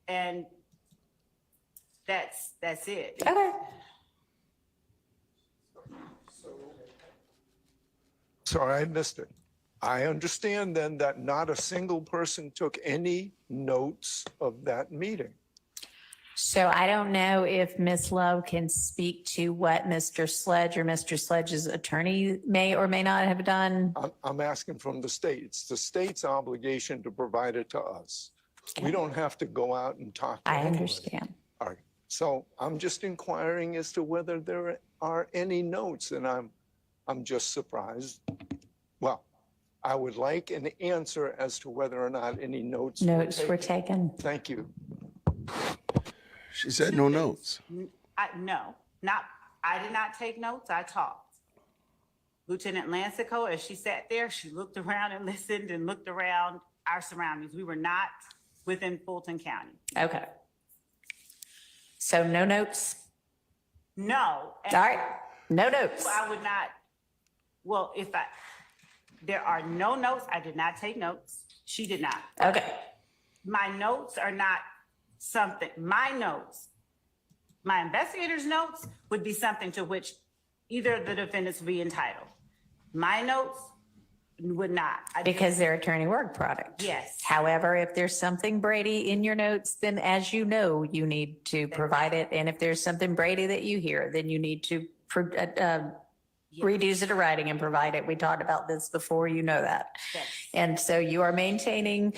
And that's it. Okay. Sorry, I missed it. I understand then that not a single person took any notes of that meeting. So I don't know if Ms. Love can speak to what Mr. Sledge or Mr. Sledge's attorney may or may not have done. I'm asking from the state. It's the state's obligation to provide it to us. We don't have to go out and talk to I anybody. understand. All right. So I'm just inquiring as to whether there are any notes, and I'm just surprised. Well, I would like an answer as to whether or not any notes Were taken. Thank you. She said no notes. I did not take notes. I talked. Lieutenant Lancico, as she sat there, she looked around and listened and looked around our surroundings. We were not within Fulton County. Okay. So no notes? No. All right. No notes. I would not, well, there are no notes. I did not take notes. She did not. Okay. My notes are not something, my investigator's notes would be something to which either of the defendants would be entitled. My notes would not. Because they're attorney work product. Yes. However, if there's something Brady in your notes, then as you know, you need to provide it. And if there's something Brady that you hear, then you need to reduce it to writing and provide it. We talked about this before, you know that. Yes. And so you are maintaining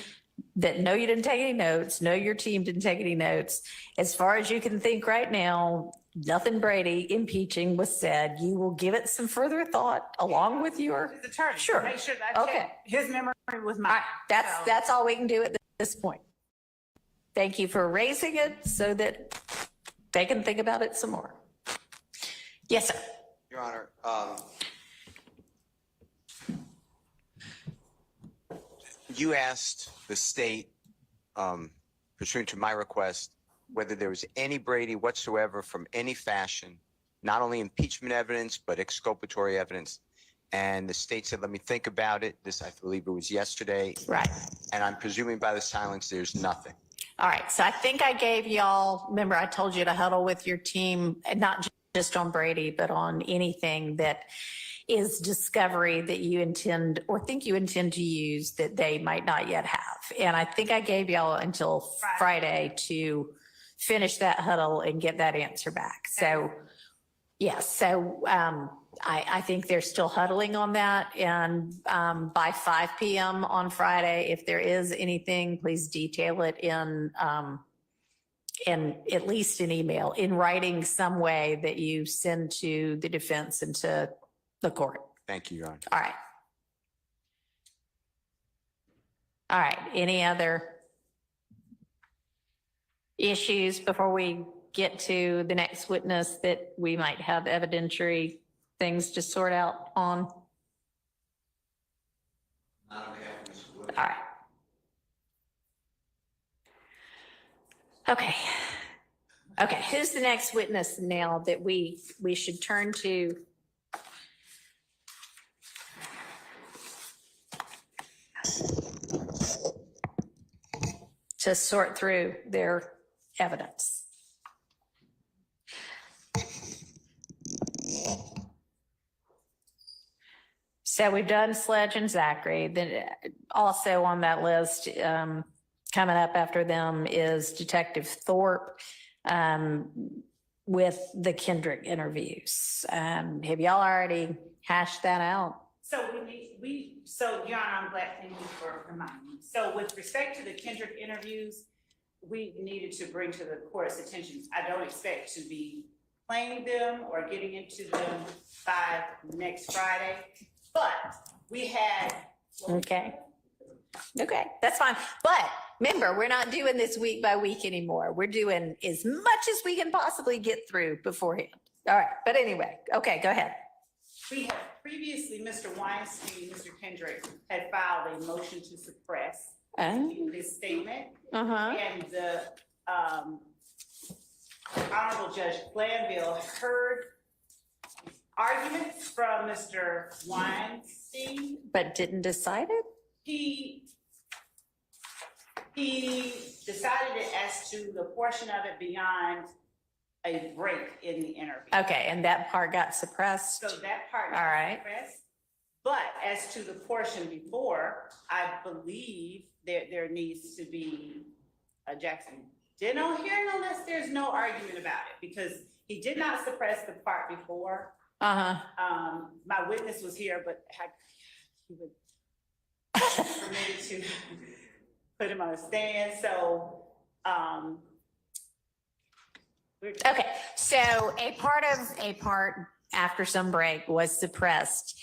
that no, you didn't take any notes, no, your team didn't take any notes. As far as you can think right now, nothing Brady impeaching was said. You will give it some further thought along with your, His attorney. Sure. Make sure that I Okay. check his memory was all mine. right, that's all we can do at this point. Thank you for raising it so that they can think about it some more. Yes, sir. Your Honor, you asked the state, pursuant to my request, whether there was any Brady whatsoever from any fashion, not only impeachment evidence, but exculpatory evidence. And the state said, let me think about it. This, I believe it was yesterday. Right. And I'm presuming by the silence, there's nothing. All right, so I think I gave y'all, remember I told you to huddle with your team, and not just on Brady, but on anything that is discovery that you intend or think you intend to use that they might not yet have. And I think I gave y'all until Friday to finish that huddle and get that answer back. So, yes, so I think they're still huddling on that. And by 5 p.m. on Friday, if there is anything, please detail it in at least an email, in writing some way that you send to the defense and to the court. Thank you, Your Honor. All right. All right, any other issues before we get to the next witness that we might have evidentiary things to sort out on? All right. Okay. Okay, who's the next witness now that we should turn to? To sort through their evidence. So we've done Sledge and Zachary. Then also on that list, coming up after them is Detective Thorpe with the Kendrick interviews. Have y'all already hashed that out? So so Your Honor, I'm glad, thank you for reminding me. So with respect to the Kendrick interviews, we needed to bring to the court's attention, I don't expect to be playing them or getting into them by next Friday, but we had. Okay. Okay, that's fine. But remember, we're not doing this week by week anymore. We're doing as much as we can possibly get through beforehand. All right, but anyway, okay, go ahead. We had previously, Mr. Weinstein, Mr. Kendrick had filed a motion to suppress his statement. And the Honorable Judge Glanville heard arguments from Mr. Weinstein. But didn't decide it? He decided it as to the portion of it beyond a break in the interview. Okay, and that part got suppressed? So that part All right. got suppressed. But as to the portion before, I believe there needs to be a Jackson Deno hearing unless there's no argument about it, because he did not suppress the part before. My witness was here, but he would permitted to put him on a stand. So, okay, so a part after some break was suppressed.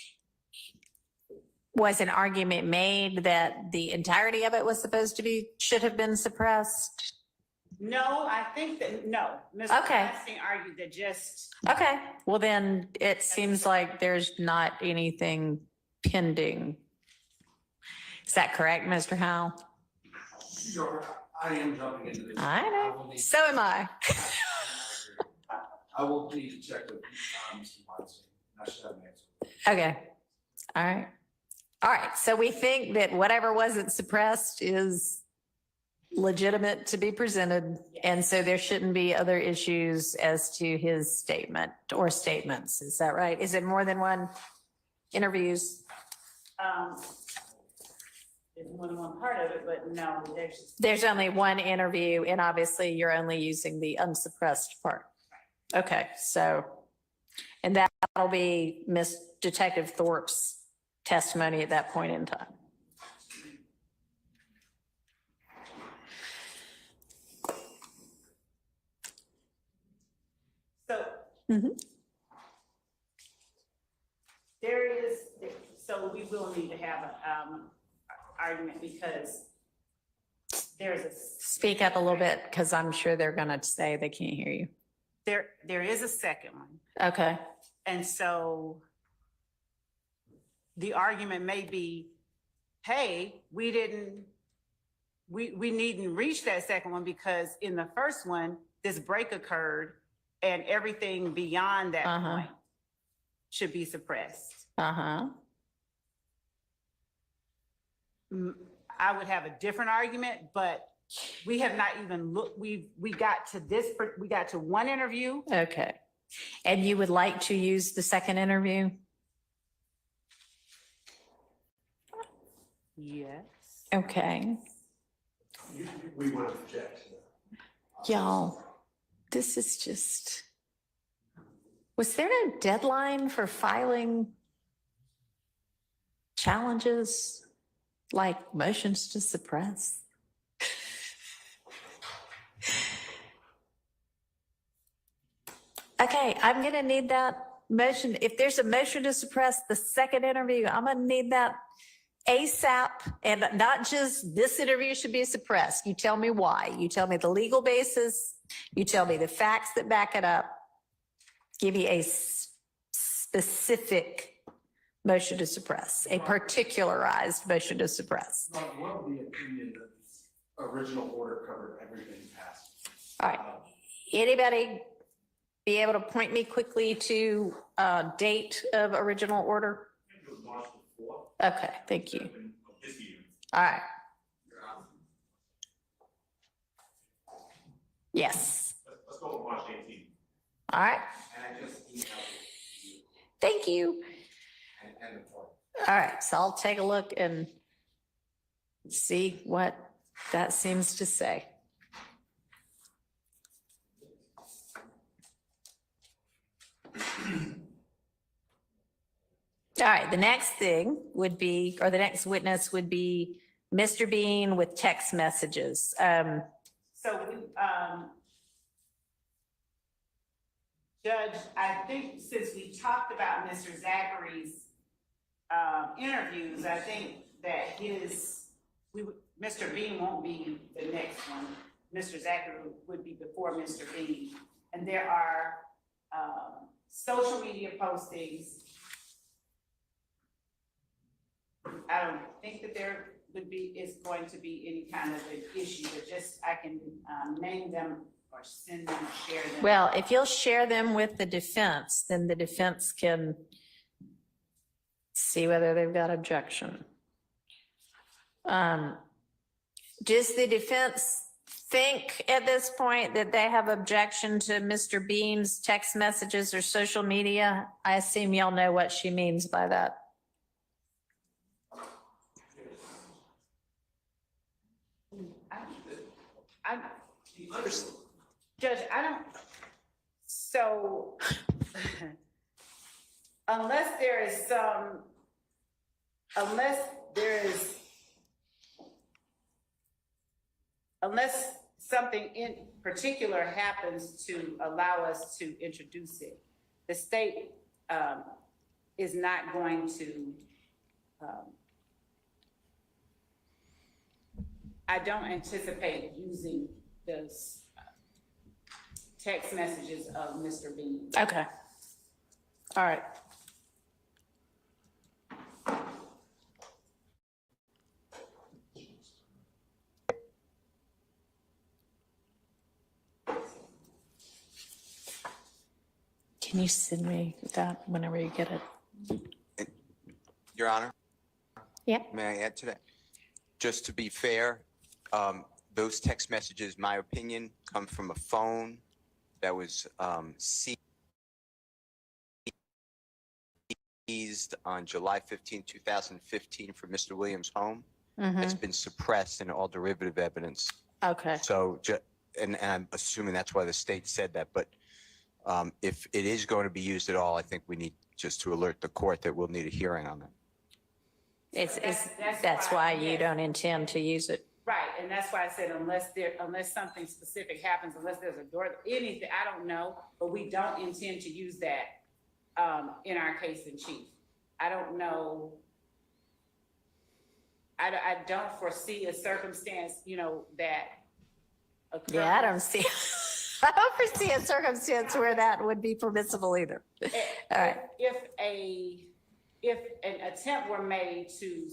Was an argument made that the entirety of it was should have been suppressed? no, I think that, no. Mr. Okay. Weinstein argued that just. Okay, well then it seems like there's not anything pending. Is that correct, Mr. Howell? Sure, I am jumping into this. I know, so am I. I will need to check with Mr. Weinstein. I should have an answer. Okay, all right. All right, so we think that whatever wasn't suppressed is legitimate to be presented, and so there shouldn't be other issues as to his statement or statements. Is that right? Is it more than one interviews? There's more than one part of it, but no, There's only one interview, and obviously you're only using the unsuppressed part. Okay, so, and that'll be Miss Detective Thorpe's testimony at that point in time. There is, so we will need to have an argument because there's a. Speak up a little bit because I'm sure they're going to say they can't hear you. There is a second one. Okay. And so the argument may be, hey, we needn't reach that second one because in the first one, this break occurred and everything beyond that point should be suppressed. I would have a different argument, but we have not even looked, we got to one interview. Okay. And you would like to use the second interview? Yes. Okay. We want to object to that. Y'all, this is just, was there no deadline for filing challenges like motions to suppress? Okay, I'm gonna need that motion. If there's a motion to suppress the second interview, I'm gonna need that ASAP, and not just this interview should be suppressed. You tell me why. You tell me the legal basis. You tell me the facts that back it up. Give me a specific motion to suppress, a particularized motion to suppress. One of the opinion that the original order covered everything past. All right. Anybody be able to point me quickly to date of original order? It was March the 4th. Okay, thank you. Of this year. All right. Yes. Let's go with March 18th. All right. And I just emailed you Thank you. and the court. All right, so I'll take a look and see what that seems to say. All right, the next thing would be, or the next witness would be Mr. Bean with text messages. So, Judge, I think since we talked about Mr. Zachary's interviews, I think that Mr. Bean won't be the next one. Mr. Zachary would be before Mr. Bean. And there are social media postings. I don't think that there is going to be any kind of an issue, but just I can name them or send them, share them. Well, if you'll share them with the defense, then the defense can see whether they've got objection. Does the defense think at this point that they have objection to Mr. Bean's text messages or social media? I assume y'all know what she means by that. Judge, I don't, so unless something in particular happens to allow us to introduce it, the state is not going to, I don't anticipate using those text messages of Mr. Bean. Okay. All right. Can you send me that whenever you get it? Your Honor? Yeah. May I add to that? Just to be fair, those text messages, my opinion, come from a phone that was seized on July 15, 2015 from Mr. Williams' home. It's been suppressed in all derivative evidence. Okay. So, and I'm assuming that's why the state said that, but if it is going to be used at all, I think we need just to alert the court that we'll need a hearing on that. That's why you don't intend to use it. Right, and that's why I said unless something specific happens, unless there's a door, anything, I don't know, but we don't intend to use that in our case in chief. I don't know. I don't foresee a circumstance, that occurs. Yeah, I don't see, I don't foresee a circumstance where that would be permissible either. All right. If an attempt were made to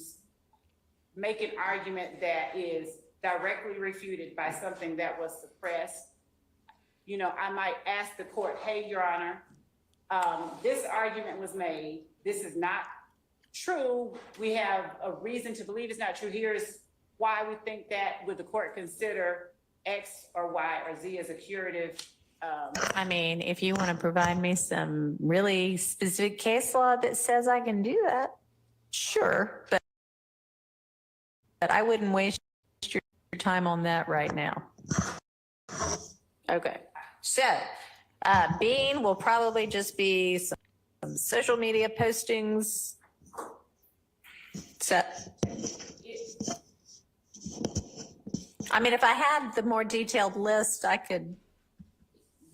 make an argument that is directly refuted by something that was suppressed, I might ask the court, hey, Your Honor, this argument was made. This is not true. We have a reason to believe it's not true. Here's why we think that. Would the court consider X or Y or Z as a curative? I mean, if you want to provide me some really specific case law that says I can do that, sure, but I wouldn't waste your time on that right now. Okay, so Bean will probably just be some social media postings. So, I mean, if I had the more detailed list, I could.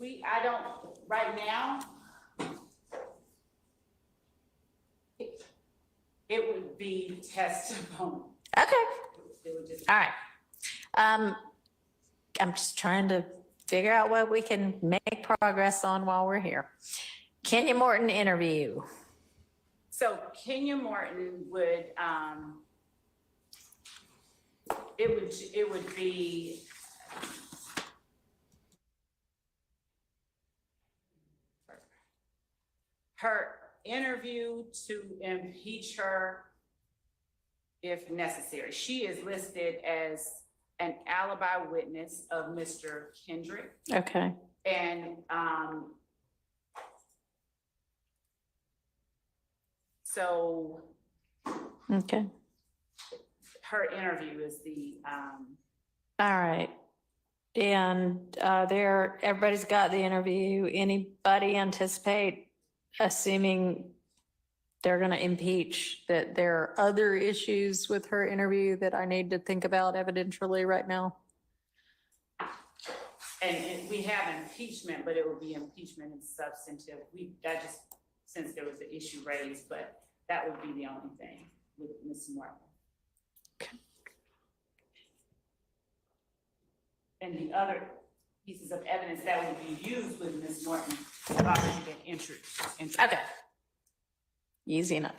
I don't, right now, it would be testimony. Okay. It would just. All right. I'm just trying to figure out what we can make progress on while we're here. Kenya Morton interview. So Kenya Morton would, it would be her interview to impeach her if necessary. She is listed as an alibi witness of Mr. Kendrick. Okay. And so Okay. her interview is the All right. And everybody's got the interview. Anybody anticipate, assuming they're going to impeach, that there are other issues with her interview that I need to think about evidentially right now? and we have impeachment, but it will be impeachment and substantive. That just, since there was the issue raised, but that would be the only thing with Ms. Morton. Okay. And the other pieces of evidence that would be used with Ms. Morton have already been introduced. Okay. Easy enough.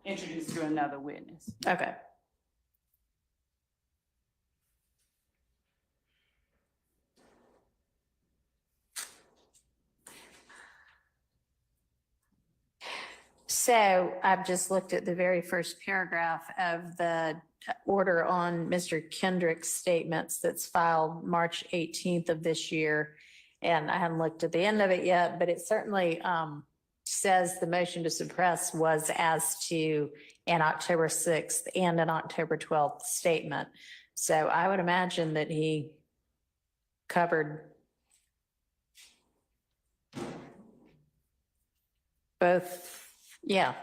Introduced through another witness. Okay. So I've just looked at the very first paragraph of the order on Mr. Kendrick's statements that's filed March 18th of this year. And I haven't looked at the end of it yet, but it certainly says the motion to suppress was as to an October 6th and an October 12th statement. So I would imagine that he covered both. Yeah,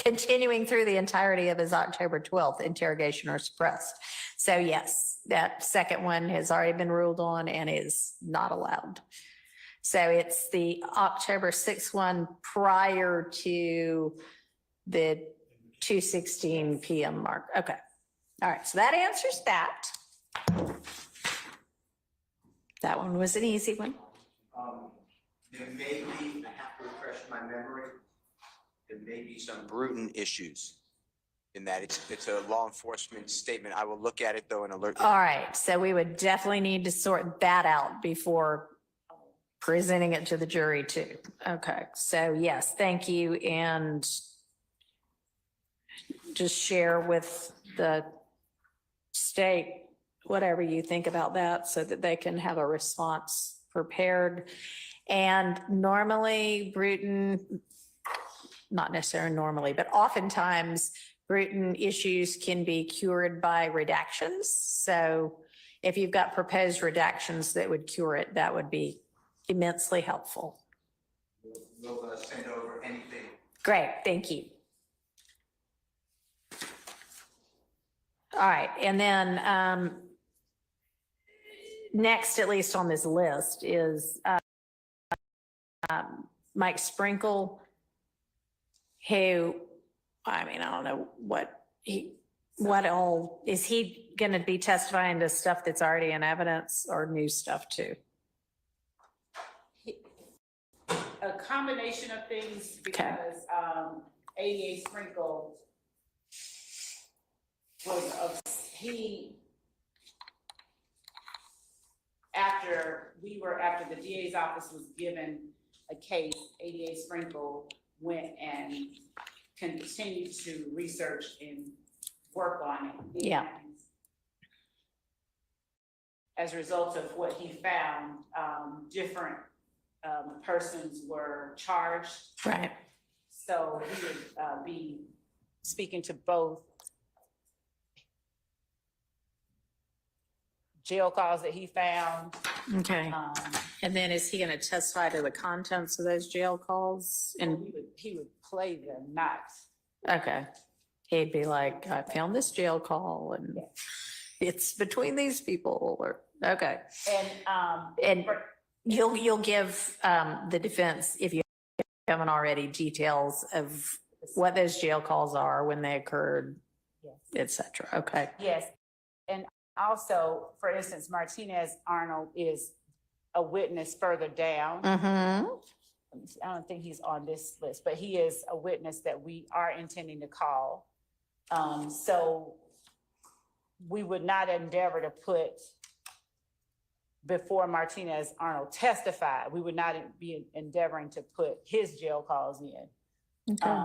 continuing through the entirety of his October 12th interrogation or suppressed. So yes, that second one has already been ruled on and is not allowed. So it's the October 6th one prior to the 2:16 p.m. mark. Okay. All right. So that answers that. That one was an easy one. There may be, I have to refresh my memory, there may be some Bruton issues in that it's a law enforcement statement. I will look at it though and alert you. All right. So we would definitely need to sort that out before presenting it to the jury too. Okay. So yes, thank you. And just share with the state whatever you think about that so that they can have a response prepared. And normally Bruton, not necessarily normally, but oftentimes Bruton issues can be cured by redactions. So if you've got proposed redactions that would cure it, that would be immensely helpful. We'll send over anything. Great, thank you. All right, and then next, at least on this list, is Mike Sprinkle, who, I mean, I don't know what all, is he going to be testifying to stuff that's already in evidence or new stuff too? A combination of things because ADA Sprinkle was, after the DA's office was given a case, ADA Sprinkle went and continued to research and work on it. Yeah. As a result of what he found, different persons were charged. Right. So he would be speaking to both jail calls that he found. Okay. And then is he going to testify to the contents of those jail calls? And he would play them, not. okay. He'd be like, I found this jail call and it's between these people or, okay. And you'll give the defense, if you haven't already, details of what those jail calls are, when they occurred, et cetera. Okay. Yes. And also, for instance, Martinez Arnold is a witness further down. Mm-hmm. I don't think he's on this list, but he is a witness that we are intending to call. So we would not endeavor to put, before Martinez Arnold testified, we would not be endeavoring to put his jail calls in. Okay.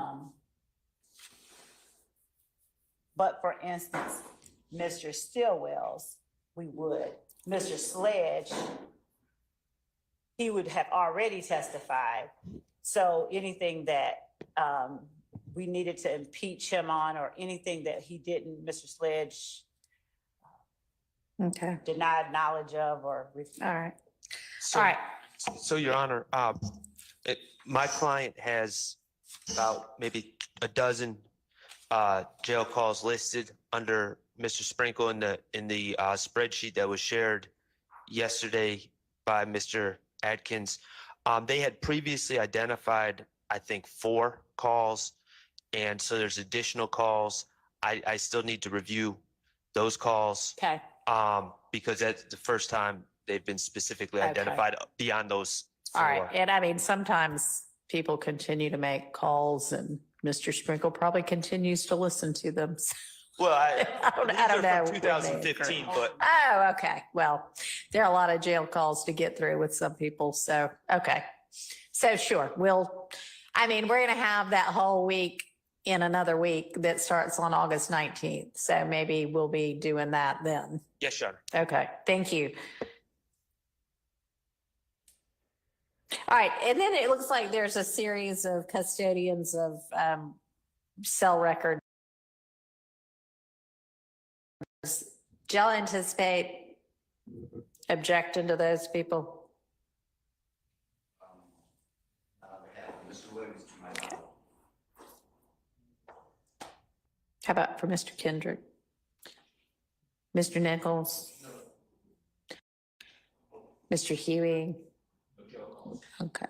But for instance, Mr. Stillwell's, we would. Mr. Sledge, he would have already testified. So anything that we needed to impeach him on, or anything that he didn't, Mr. Sledge denied knowledge of or refused. All right. So, so Your Honor, my client has about maybe a dozen jail calls listed under Mr. Sprinkle in the spreadsheet that was shared yesterday by Mr. Adkins. They had previously identified, I think, 4 calls, and so there's additional calls. I still need to review those calls. Okay. Because that's the first time they've been specifically identified beyond those 4. All right. And I mean, sometimes people continue to make calls and Mr. Sprinkle probably continues to listen to them. Well, I don't know. From 2015, but. Oh, okay. Well, there are a lot of jail calls to get through with some people. So, okay. So sure, we're going to have that whole week in another week that starts on August 19th. So maybe we'll be doing that then. Yes, Your Honor. Okay, thank you. All right, and then it looks like there's a series of custodians of cell records. Do y'all anticipate objecting to those people? How about for Mr. Kendrick? Mr. Nichols? Mr. Huey? Okay.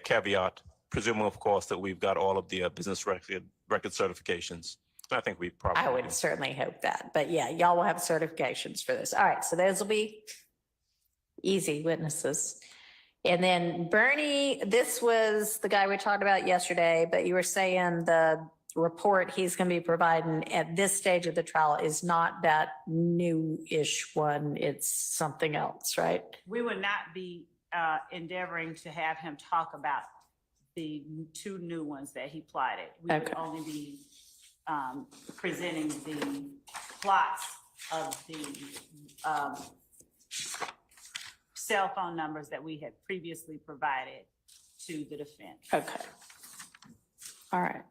Caveat, presuming, of course, that we've got all of the business record certifications. I think we probably. I would certainly hope that, but yeah, y'all will have certifications for this. All right, so those will be easy witnesses. And then Bernie, this was the guy we talked about yesterday, but you were saying the report he's going to be providing at this stage of the trial is not that new-ish one, it's something else, right? We would not be endeavoring to have him talk about the 2 new ones that he plotted. We would only be presenting the plots of the cell phone numbers that we had previously provided to the defense. Okay. All right.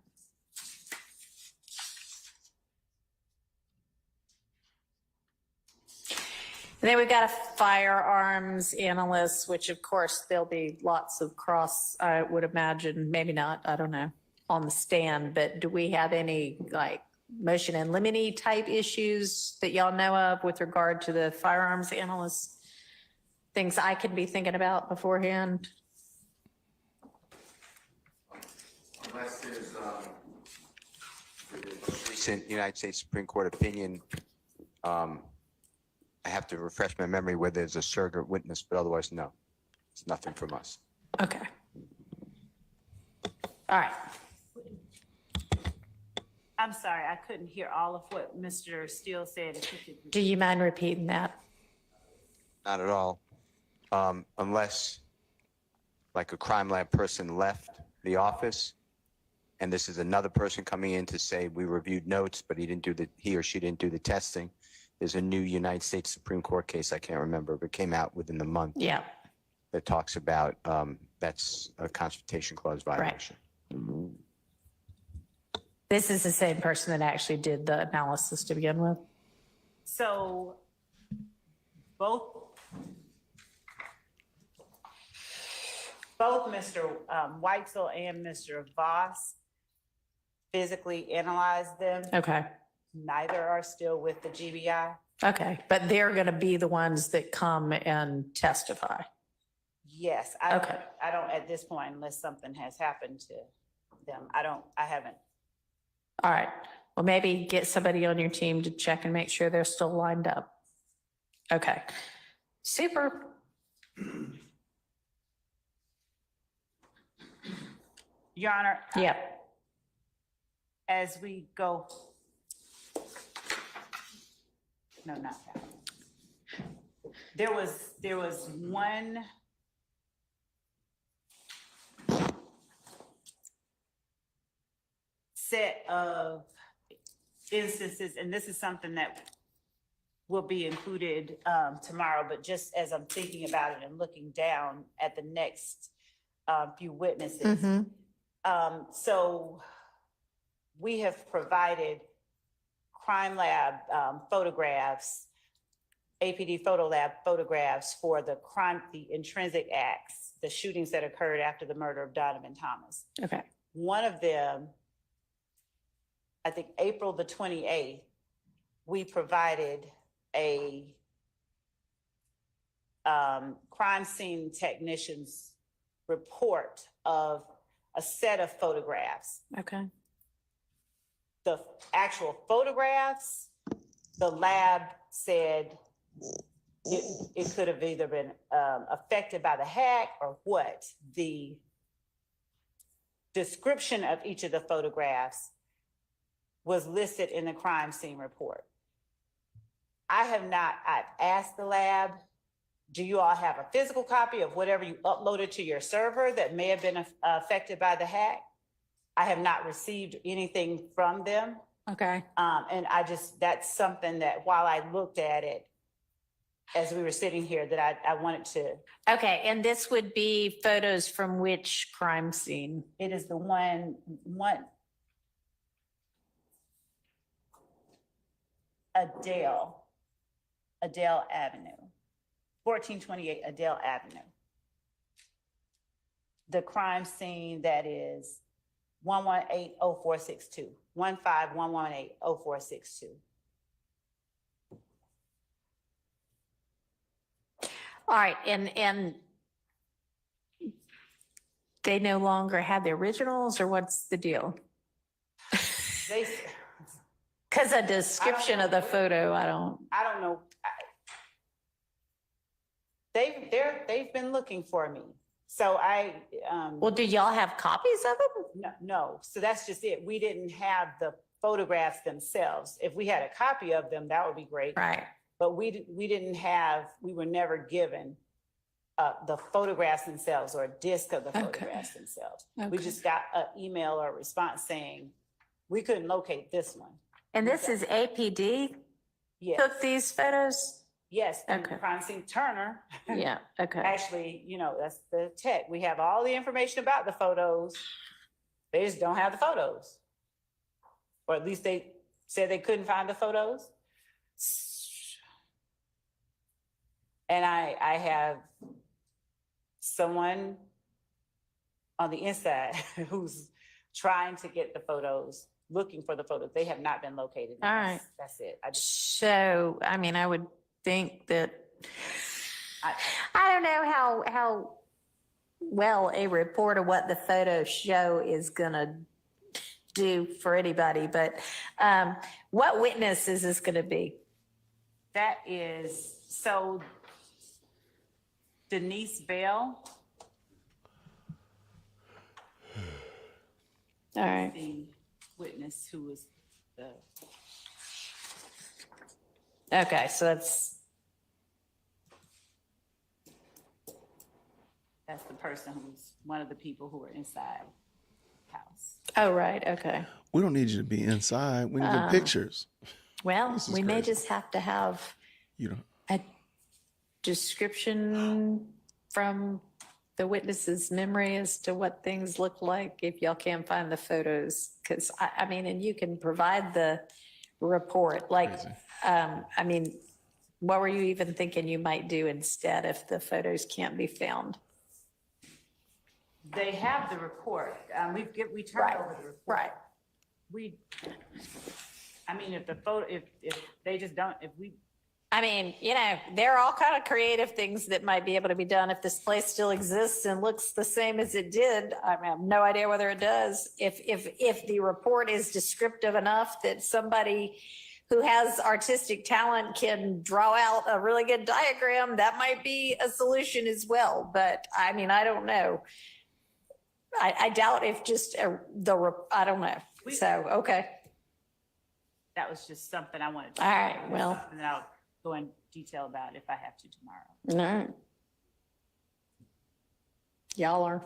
And then we've got a firearms analyst, which of course there'll be lots of cross, I would imagine, maybe not, I don't know, on the stand, but do we have any motion and limine type issues that y'all know of with regard to the firearms analysts? Things I could be thinking about beforehand? Unless there's the most recent United States Supreme Court opinion, I have to refresh my memory whether there's a surrogate witness, but otherwise, no. It's nothing from us. Okay. All right. I'm sorry, I couldn't hear all of what Mr. Steele said. If you could- Do you mind repeating that? Not at all. Unless like a crime lab person left the office and this is another person coming in to say we reviewed notes, but he or she didn't do the testing. There's a new United States Supreme Court case, I can't remember, but came out within the month. Yeah. That talks about that's a Confrontation Clause violation. This is the same person that actually did the analysis to begin with? So both Mr. Weitzel and Mr. Voss physically analyzed them. Okay. Neither are still with the GBI. Okay, but they're going to be the ones that come and testify. Yes, I don't at this point, unless something has happened to them. I haven't. All right. Well, maybe get somebody on your team to check and make sure they're still lined up. Okay. Super. Your Honor. Yeah. As we go. No, not that. There was one set of instances, and this is something that will be included tomorrow, but just as I'm thinking about it and looking down at the next few witnesses. So we have provided crime lab photographs, APD photo lab photographs for the intrinsic acts, the shootings that occurred after the murder of Donovan Thomas. Okay. One of them, I think April the 28th, we provided a crime scene technician's report of a set of photographs. Okay. The actual photographs, the lab said it could have either been affected by the hack or what. The description of each of the photographs was listed in the crime scene report. I've asked the lab, do you all have a physical copy of whatever you uploaded to your server that may have been affected by the hack? I have not received anything from them. Okay. And that's something that while I looked at it as we were sitting here, that I wanted to. Okay, and this would be photos from which crime scene? It is the one Adele Avenue, 1428 Adele Avenue. The crime scene that is 1180462, 151180462. All right, and they no longer have the originals, or what's the deal? Because a description of the photo, I don't know. They've been looking for me. So well, do y'all have copies of them? No. So that's just it. We didn't have the photographs themselves. If we had a copy of them, that would be great. Right. But we were never given the photographs themselves or a disc of the photographs themselves. We just got an email or a response saying we couldn't locate this one. And this is APD? Yes. Took these photos? Yes, and crime scene Turner. Yeah, okay. Actually, that's the tech. We have all the information about the photos. They just don't have the photos. Or at least they said they couldn't find the photos. And I have someone on the inside who's trying to get the photos looking for the photos. They have not been located. All right. That's it. So, I mean, I would think that, I don't know how well a report of what the photos show is gonna do for anybody, but what witness is this gonna be? That is, so Denise Bell, All right. the witness who was the, Okay, so that's the person who's one of the people who were inside the house. oh, right, okay. We don't need you to be inside. We need the pictures. Well, This is we may crazy. just have to have You know, a description from the witness's memory as to what things look like if y'all can't find the photos. Because I mean, and you can provide the report, like, Crazy. I mean, what were you even thinking you might do instead if the photos can't be found? They have the report. We turned Right, over the report. right. I mean, if the photo, if they just don't, if we, I mean, you know, there are all kind of creative things that might be able to be done if this place still exists and looks the same as it did. I mean, I have no idea whether it does. If the report is descriptive enough that somebody who has artistic talent can draw out a really good diagram, that might be a solution as well. But I mean, I don't know. I doubt if just I don't know. So, okay. that was just something I wanted to. All right, well. Something that I'll go in detail about if I have to tomorrow. All right. Y'all are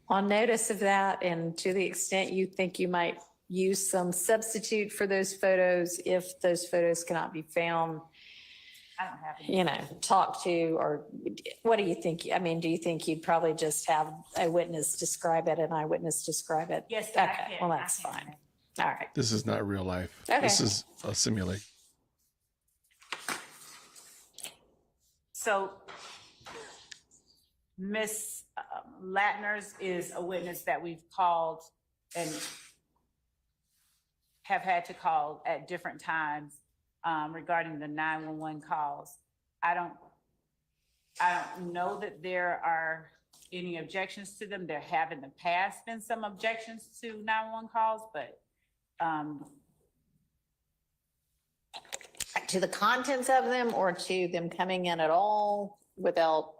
on notice of that, and to the extent you think you might use some substitute for those photos, if those photos cannot be found, I don't have any. you know, talk to, or what do you think? I mean, do you think you'd probably just have a witness describe it, an eyewitness describe it? Yes, Okay, I can. well, I that's can. fine. All right. this is not real life. Okay. This is a simulation. So Miss Latners is a witness that we've called and have had to call at different times regarding the 911 calls. I don't know that there are any objections to them. There have in the past been some objections to 911 calls, but To the contents of them or to them coming in at all without?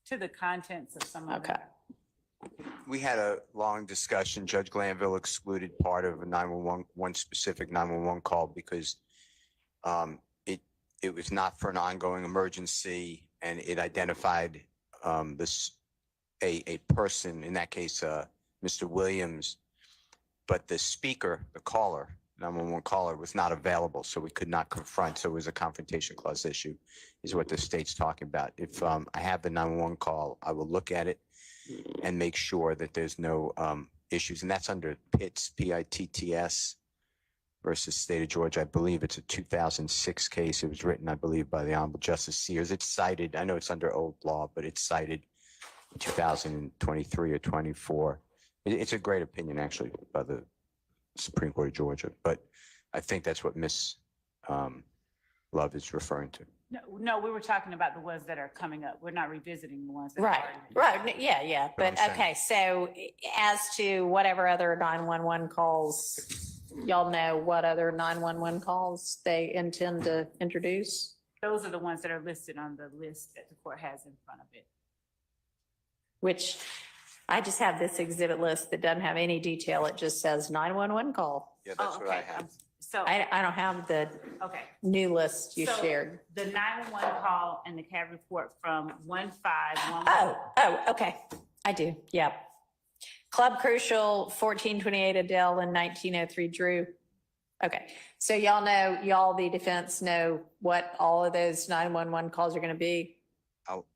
to the contents of some of Okay. them. We had a long discussion. Judge Glanville excluded part of a 911, one specific 911 call because it was not for an ongoing emergency, and it identified a person, in that case, Mr. Williams, but the speaker, the caller, 911 caller, was not available, so we could not confront. So it was a confrontation clause issue, is what the state's talking about. If I have the 911 call, I will look at it and make sure that there's no issues. And that's under Pitts, P-I-T-T-S versus State of Georgia. I believe it's a 2006 case. It was written, I believe, by the Honorable Justice Sears. It's cited, I know it's under old law, but it's cited in 2023 or 24. It's a great opinion, actually, by the Supreme Court of Georgia. But I think that's what Ms. Love is referring to. No, we were talking about the ones that are coming up. We're not revisiting the ones that. Right, are already- right, yeah, But I'm but saying- okay, so as to whatever other 911 calls, y'all know what other 911 calls they intend to introduce? Those are the ones that are listed on the list that the court has in front of it. Which I just have this exhibit list that doesn't have any detail. It just says 911 call. Yeah, that's Oh, what I okay. have. So, I don't have the okay. new list you So, shared. The 911 call and the CAD report from 1511. Oh, okay. I do, yeah. Club Crucial, 1428 Adele, and 1903 Drew. Okay, so y'all, the defense know what all of those 911 calls are gonna be?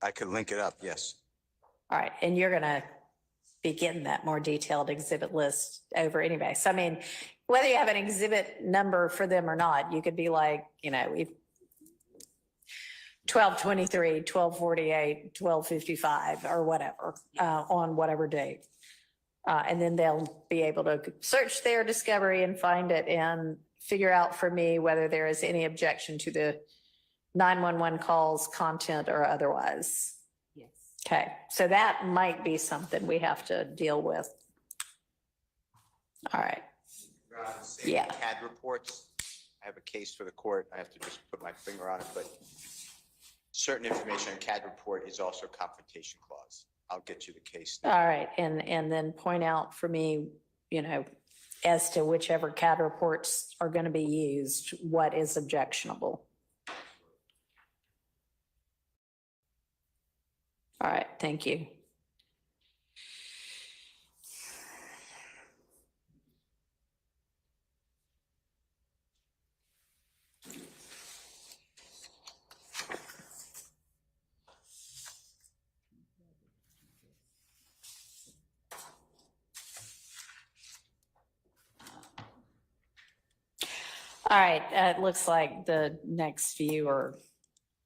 I could link it up, yes. All right, and you're gonna be getting that more detailed exhibit list over anyway. So I mean, whether you have an exhibit number for them or not, you could be like, 1223, 1248, 1255, or whatever, on whatever date. And then they'll be able to search their discovery and find it and figure out for me whether there is any objection to the 911 calls, content or otherwise. Yes. Okay, so that might be something we have to deal with. All right. Yeah. CAD reports. I have a case for the court. I have to just put my finger on it, but certain information on CAD report is also confrontation clause. I'll get you the case. All right, and then point out for me, you know, as to whichever CAD reports are going to be used, what is objectionable. All right, thank you. All right, it looks like the next few are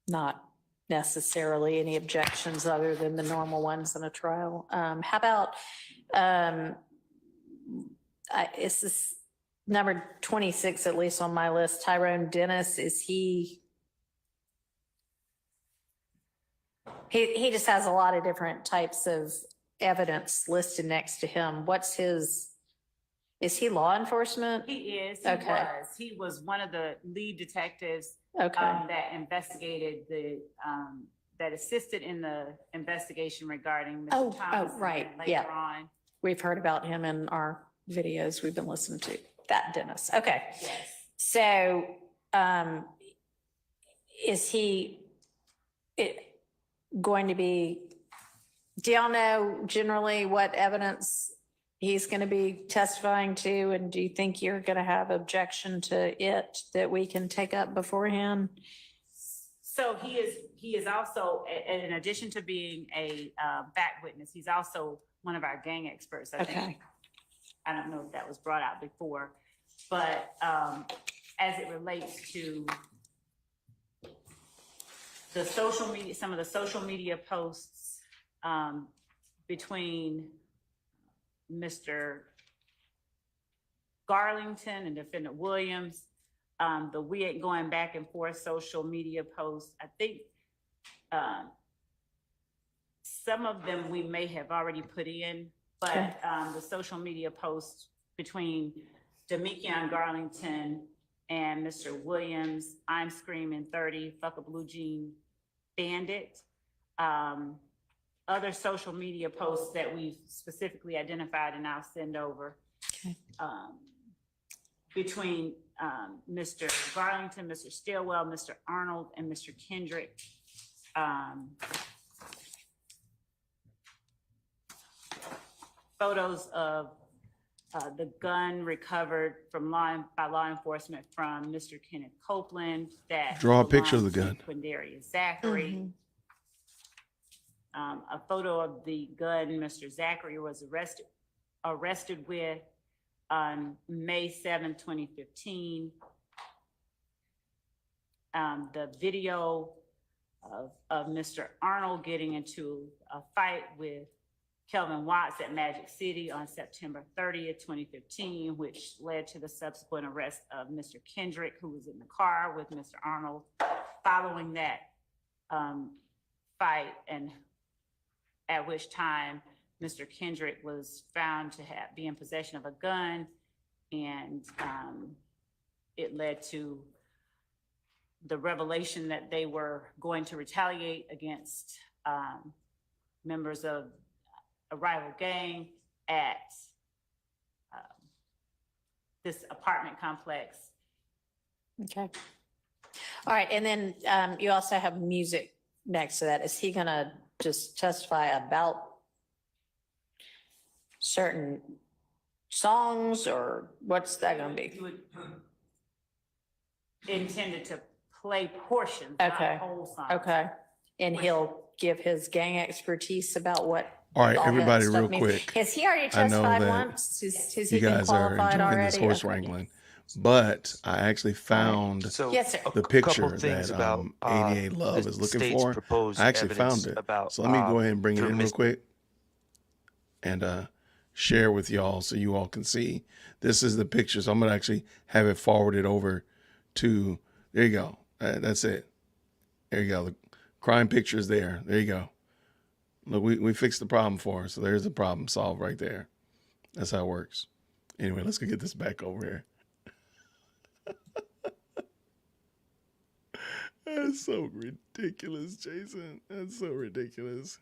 not necessarily any objections other than the normal ones in a trial. How about, is this number 26, at least on my list, Tyrone Dennis, is he just has a lot of different types of evidence listed next to him. What's his, is he law enforcement? He is, Okay. he was one of the lead detectives Okay. that investigated that assisted in the investigation regarding Mr. Thomas. Right, Later yeah. on. We've heard about him in our videos we've been listening to. That Dennis. Okay. Yes. So, is he going to be, do y'all know generally what evidence he's going to be testifying to? And do you think you're going to have objection to it that we can take up beforehand? So he is also, in addition to being a fact witness, he's also one of our gang experts. I think. I don't know if that was brought out before, but as it relates to the social media, some of the social media posts between Mr. Garlington and Defendant Williams, the we ain't going back and forth social media posts, I think some of them we may have already put in, but the social media posts between Demikion Garlington and Mr. Williams, I'm screaming 30, fuck a blue jean bandit. Other social media posts that we've specifically identified and I'll send over. Okay. Between Mr. Garlington, Mr. Stillwell, Mr. Arnold, and Mr. Kendrick. Photos of the gun recovered from by law enforcement from Mr. Kenneth Copeland that Draw a picture of the belonged gun. to Quindarius Zachary. A photo of the gun Mr. Zachary was arrested with on May 7, 2015. The video of Mr. Arnold getting into a fight with Kelvin Watts at Magic City on September 30th, 2015, which led to the subsequent arrest of Mr. Kendrick, who was in the car with Mr. Arnold. Following that fight, and at which time Mr. Kendrick was found to be in possession of a gun, and it led to the revelation that they were going to retaliate against members of a rival gang at this apartment complex. Okay. All right, and then you also have music next to that. Is he gonna just testify about certain songs, or what's that gonna be? You would intended to play portions, Okay. not whole songs. Okay, and he'll give his gang expertise about what. All right, that everybody, stuff real means. quick. Has he already I know testified that once? Has you he been guys are qualified enjoying already? this horse Okay. wrangling, but I actually found Yes, sir. the couple picture things that about, 88 Love the is looking state's for. proposed I actually evidence found it. about, So let me go ahead and bring it through in real Mr. quick. And share with y'all so you all can see. This is the picture. So I'm going to actually have it forwarded over to, there you go. That's it. There you go. The crime picture is there. There you go. Look, we fixed the problem for her. So there's the problem solved right there. That's how it works. Anyway, let's go get this back over here. That's so ridiculous, Jason. That's so ridiculous.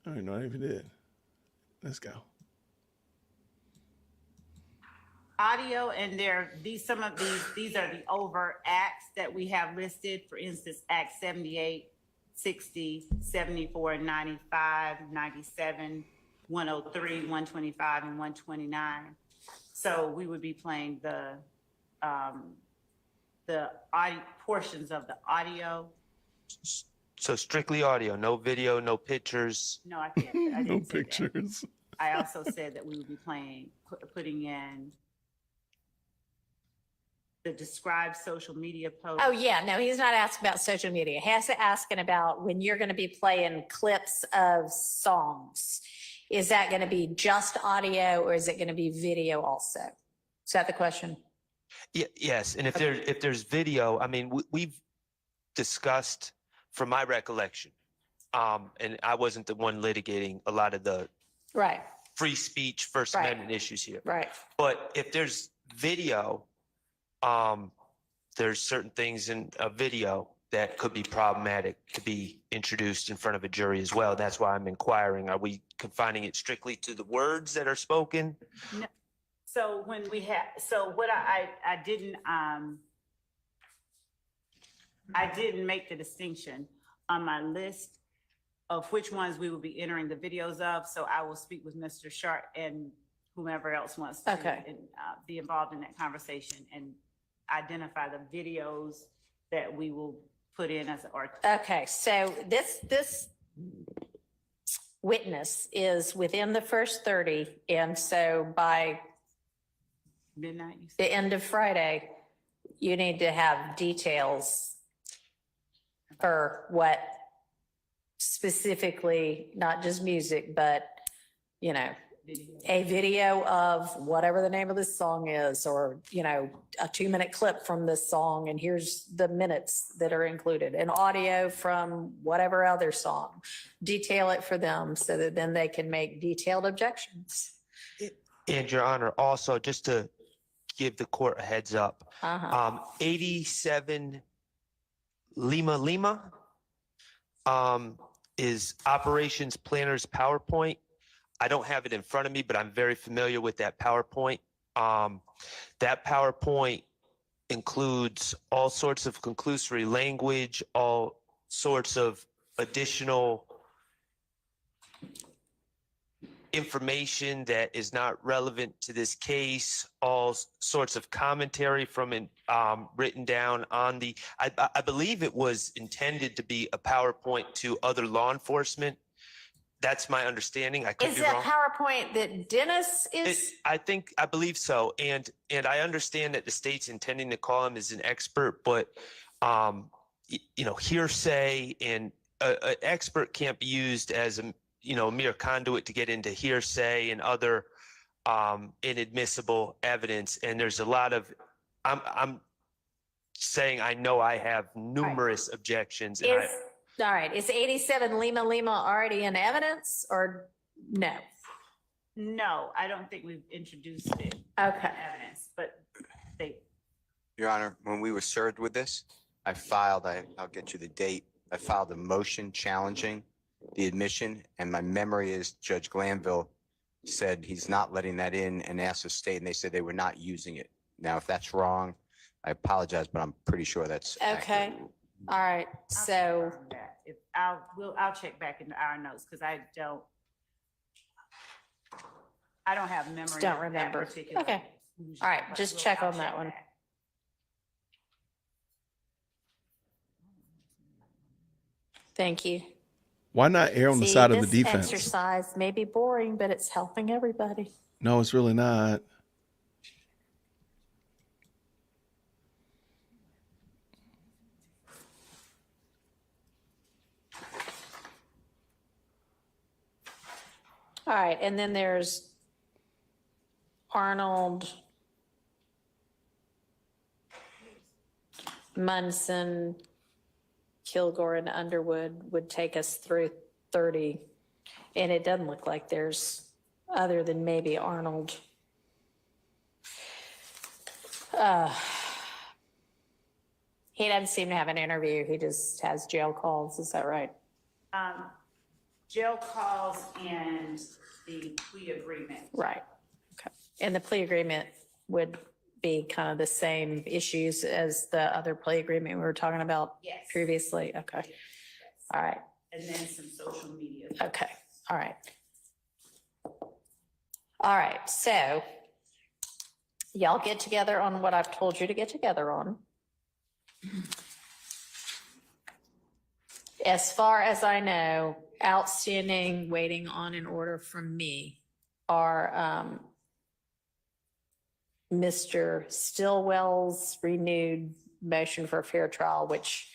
I don't know, I even did. Let's go. Audio, and some of these are the over acts that we have listed. For instance, Act 78, 60, 74, 95, 97, 103, 125, and 129. So we would be playing the audio portions of the audio. So strictly audio, no video, no pictures. No, I can't. I No didn't say that. pictures. I also said that we would be putting in the described social media post. Oh, yeah, no, he's not asking about social media. He's asking about when you're going to be playing clips of songs. Is that going to be just audio or is it going to be video also? Is that the question? Yes, and if there's video, I mean, we've discussed, from my recollection, and I wasn't the one litigating a lot of the Right, free speech, First Right. Amendment issues here. right. But if there's video, there's certain things in a video that could be problematic to be introduced in front of a jury as well. That's why I'm inquiring, are we confining it strictly to the words that are spoken? No. So when we have, so what I didn't make the distinction on my list of which ones we will be entering the videos of. So I will speak with Mr. Sharp and whomever else wants to be involved in that conversation and identify the videos that we will put in as or. Okay, so this witness is within the first 30, and so by Midnight. You said? the end of Friday, you need to have details for what specifically, not just music, but, you know, a video of whatever the name of this song is, or, you know, a 2-minute clip from this song, and here's the minutes that are included, and audio from whatever other song. Detail it for them so that then they can make detailed objections. And Your Honor, also, just to give the court a heads up, 87 Lima is Operations Planner's PowerPoint. I don't have it in front of me, but I'm very familiar with that PowerPoint. That PowerPoint includes all sorts of conclusory language, all sorts of additional information that is not relevant to this case, all sorts of commentary from written down on the, I believe it was intended to be a PowerPoint to other law enforcement. That's my understanding. I could Is be that wrong. PowerPoint that Dennis is? I believe so. And I understand that the state's intending to call him as an expert, but you know, hearsay and an expert can't be used as a mere conduit to get into hearsay and other inadmissible evidence. And there's a lot of, I'm saying I know I have numerous objections. And All right, is 87 Lima already in evidence or no? No, I don't think we've introduced it. Okay. Evidence, but they. Your Honor, when we were served with this, I'll get you the date. I filed a motion challenging the admission, and my memory is Judge Glanville said he's not letting that in and asked the state, and they said they were not using it. Now, if that's wrong, I apologize, but I'm pretty sure that's Okay, all right, so. If I'll check back into our notes because I don't have memory. Don't of that remember. particular Okay. conclusion, All right, but just check I'll on that one. back. Thank you. Why not err on the See, side of the this defense? exercise may be boring, but it's helping everybody. No, it's really not. All right, and then there's Arnold, Munson, Kilgore, and Underwood would take us through 30. And it doesn't look like there's, other than maybe Arnold. He doesn't seem to have an interview. He just has jail calls. Is that right? Jail calls and the plea agreement. Right. Okay. And the plea agreement would be kind of the same issues as the other plea agreement we were talking about Yes. previously? Okay. All right. And then some social media. Okay. All right. All right. So y'all get together on what I've told you to get together on. As far as I know, outstanding, waiting on an order from me are Mr. Stillwell's renewed motion for fair trial, which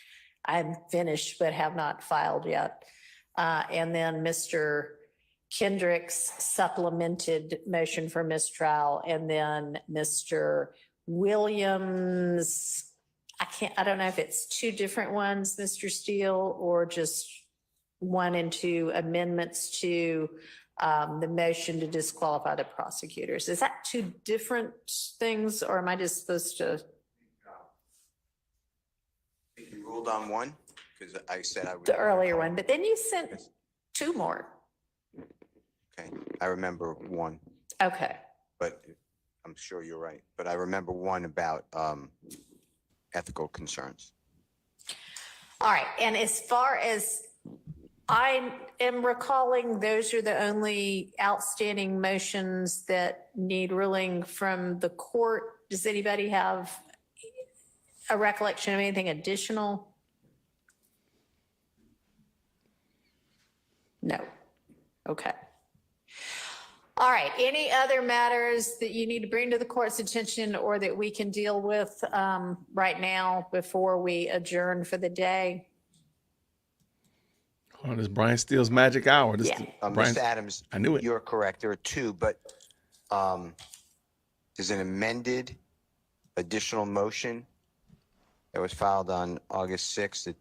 I'm finished but have not filed yet. And then Mr. Kendrick's supplemented motion for mistrial, and then Mr. Williams, I don't know if it's two different ones, Mr. Steele, or just one and two amendments to the motion to disqualify the prosecutors. Is that two different things, or am I just supposed to? You ruled on one, because I said I would. The earlier one, but then you sent two more. Okay, I remember one, Okay. but I'm sure you're right. But I remember one about ethical concerns. All right. And as far as I am recalling, those are the only outstanding motions that need ruling from the court. Does anybody have a recollection of anything additional? No. Okay. All right. Any other matters that you need to bring to the court's attention or that we can deal with right now before we adjourn for the day? Oh, this Brian Steele's magic hour. This Yeah. Brian, Mr. Adams, I knew it. You're correct. There are two, but there's an amended additional motion that was filed on August 6th at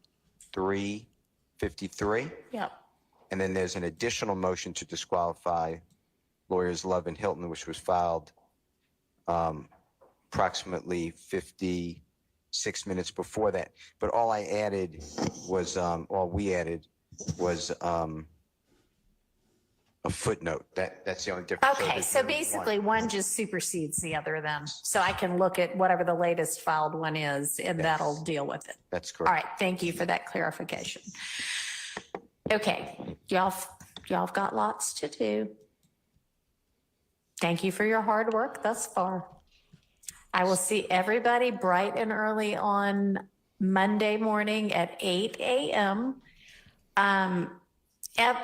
3:53. Yeah. And then there's an additional motion to disqualify lawyers Love and Hilton, which was filed approximately 56 minutes before that. But all I added was, all we added was a footnote. That's the only difference. Okay, there's so really basically one just supersedes the other then. So I can look at whatever the latest filed one is and Yes. that'll deal with it. That's All correct. right, thank you for that clarification. Okay, y'all have got lots to do. Thank you for your hard work thus far. I will see everybody bright and early on Monday morning at 8 a.m. And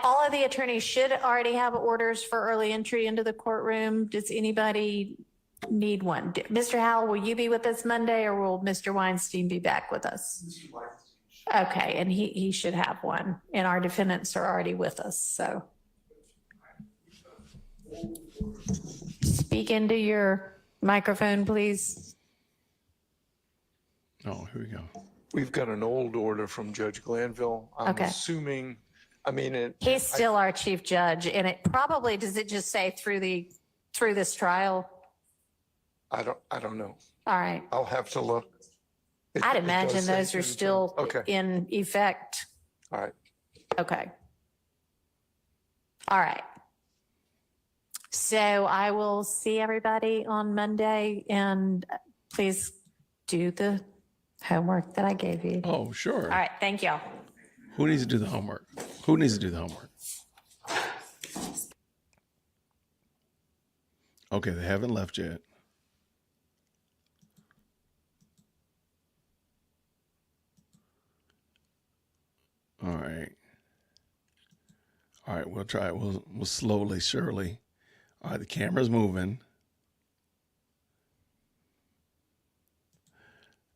all of the attorneys should already have orders for early entry into the courtroom. Does anybody need one? Mr. Howell, will you be with us Monday or will Mr. Weinstein be back with us? Okay, and he should have one. And our defendants are already with us, so. Speak into your microphone, please. Oh, here we go. We've got an old order from Judge Glanville. I'm Okay. assuming, He's still our chief judge, and it probably, does it just say through this trial? I don't know. All right. I'll have to look. It- I'd it does imagine say those through are the still trial. Okay, in effect. all right. Okay. All right. So I will see everybody on Monday, and please do the homework that I gave you. Oh, sure. All right, thank y'all. Who needs to do the homework? Who needs to do the homework? Okay, they haven't left yet. All right. All right, we'll try it. We'll slowly, surely. All right, the camera's moving.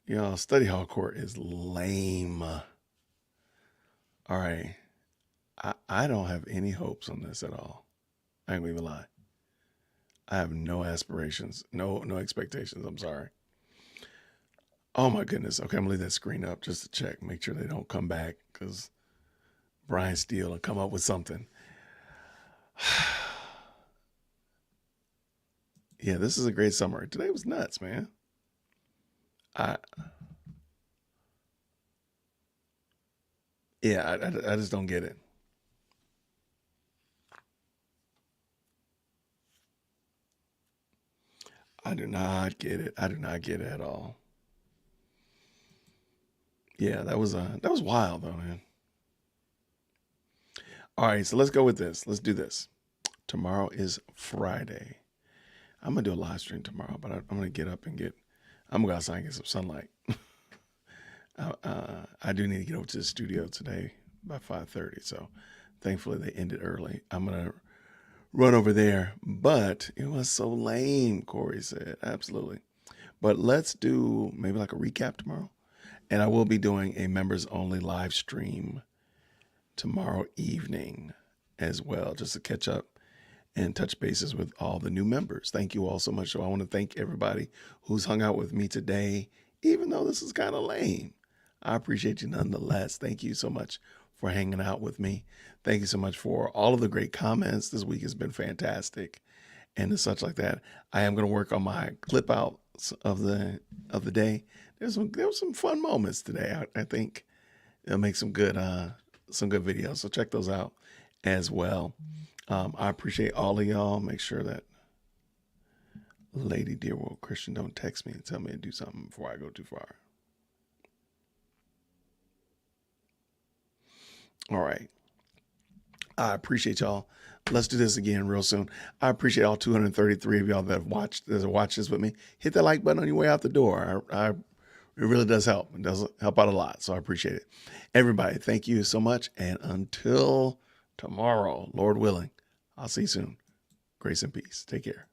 You know, study hall court is lame. All right. I don't have any hopes on this at all. I ain't gonna even lie. I have no aspirations, no expectations. I'm sorry. Oh my goodness. Okay, I'm gonna leave that screen up just to check, make sure they don't come back because Brian Steele will come up with something. Yeah, this is a great summer. Today was nuts, man. I just don't get it. I do not get it. I do not get it at all. Yeah, that was wild though, man. All right, so let's go with this. Let's do this. Tomorrow is Friday. I'm gonna do a live stream tomorrow, but I'm gonna get up and I'm gonna go outside and get some sunlight. I do need to get over to the studio today by 5:30. So thankfully they ended early. I'm gonna run over there, but it was so lame, Corey said. Absolutely. But let's do maybe like a recap tomorrow. And I will be doing a members only live stream tomorrow evening as well, just to catch up and touch bases with all the new members. Thank you all so much. So I want to thank everybody who's hung out with me today, even though this is kind of lame. I appreciate you nonetheless. Thank you so much for hanging out with me. Thank you so much for all of the great comments. This week has been fantastic and such like that. I am going to work on my clip outs of the day. There were some fun moments today. I think it'll make some good videos. So check those out as well. I appreciate all of y'all. Make sure that Lady Dearworld Christian don't text me and tell me to do something before I go too far. All right. I appreciate y'all. Let's do this again real soon. I appreciate all 233 of y'all that have watched this with me. Hit that like button on your way out the door. It really does help. It does help out a lot. So I appreciate it. Everybody, thank you so much. And until tomorrow, Lord willing, I'll see you soon. Grace and peace. Take care.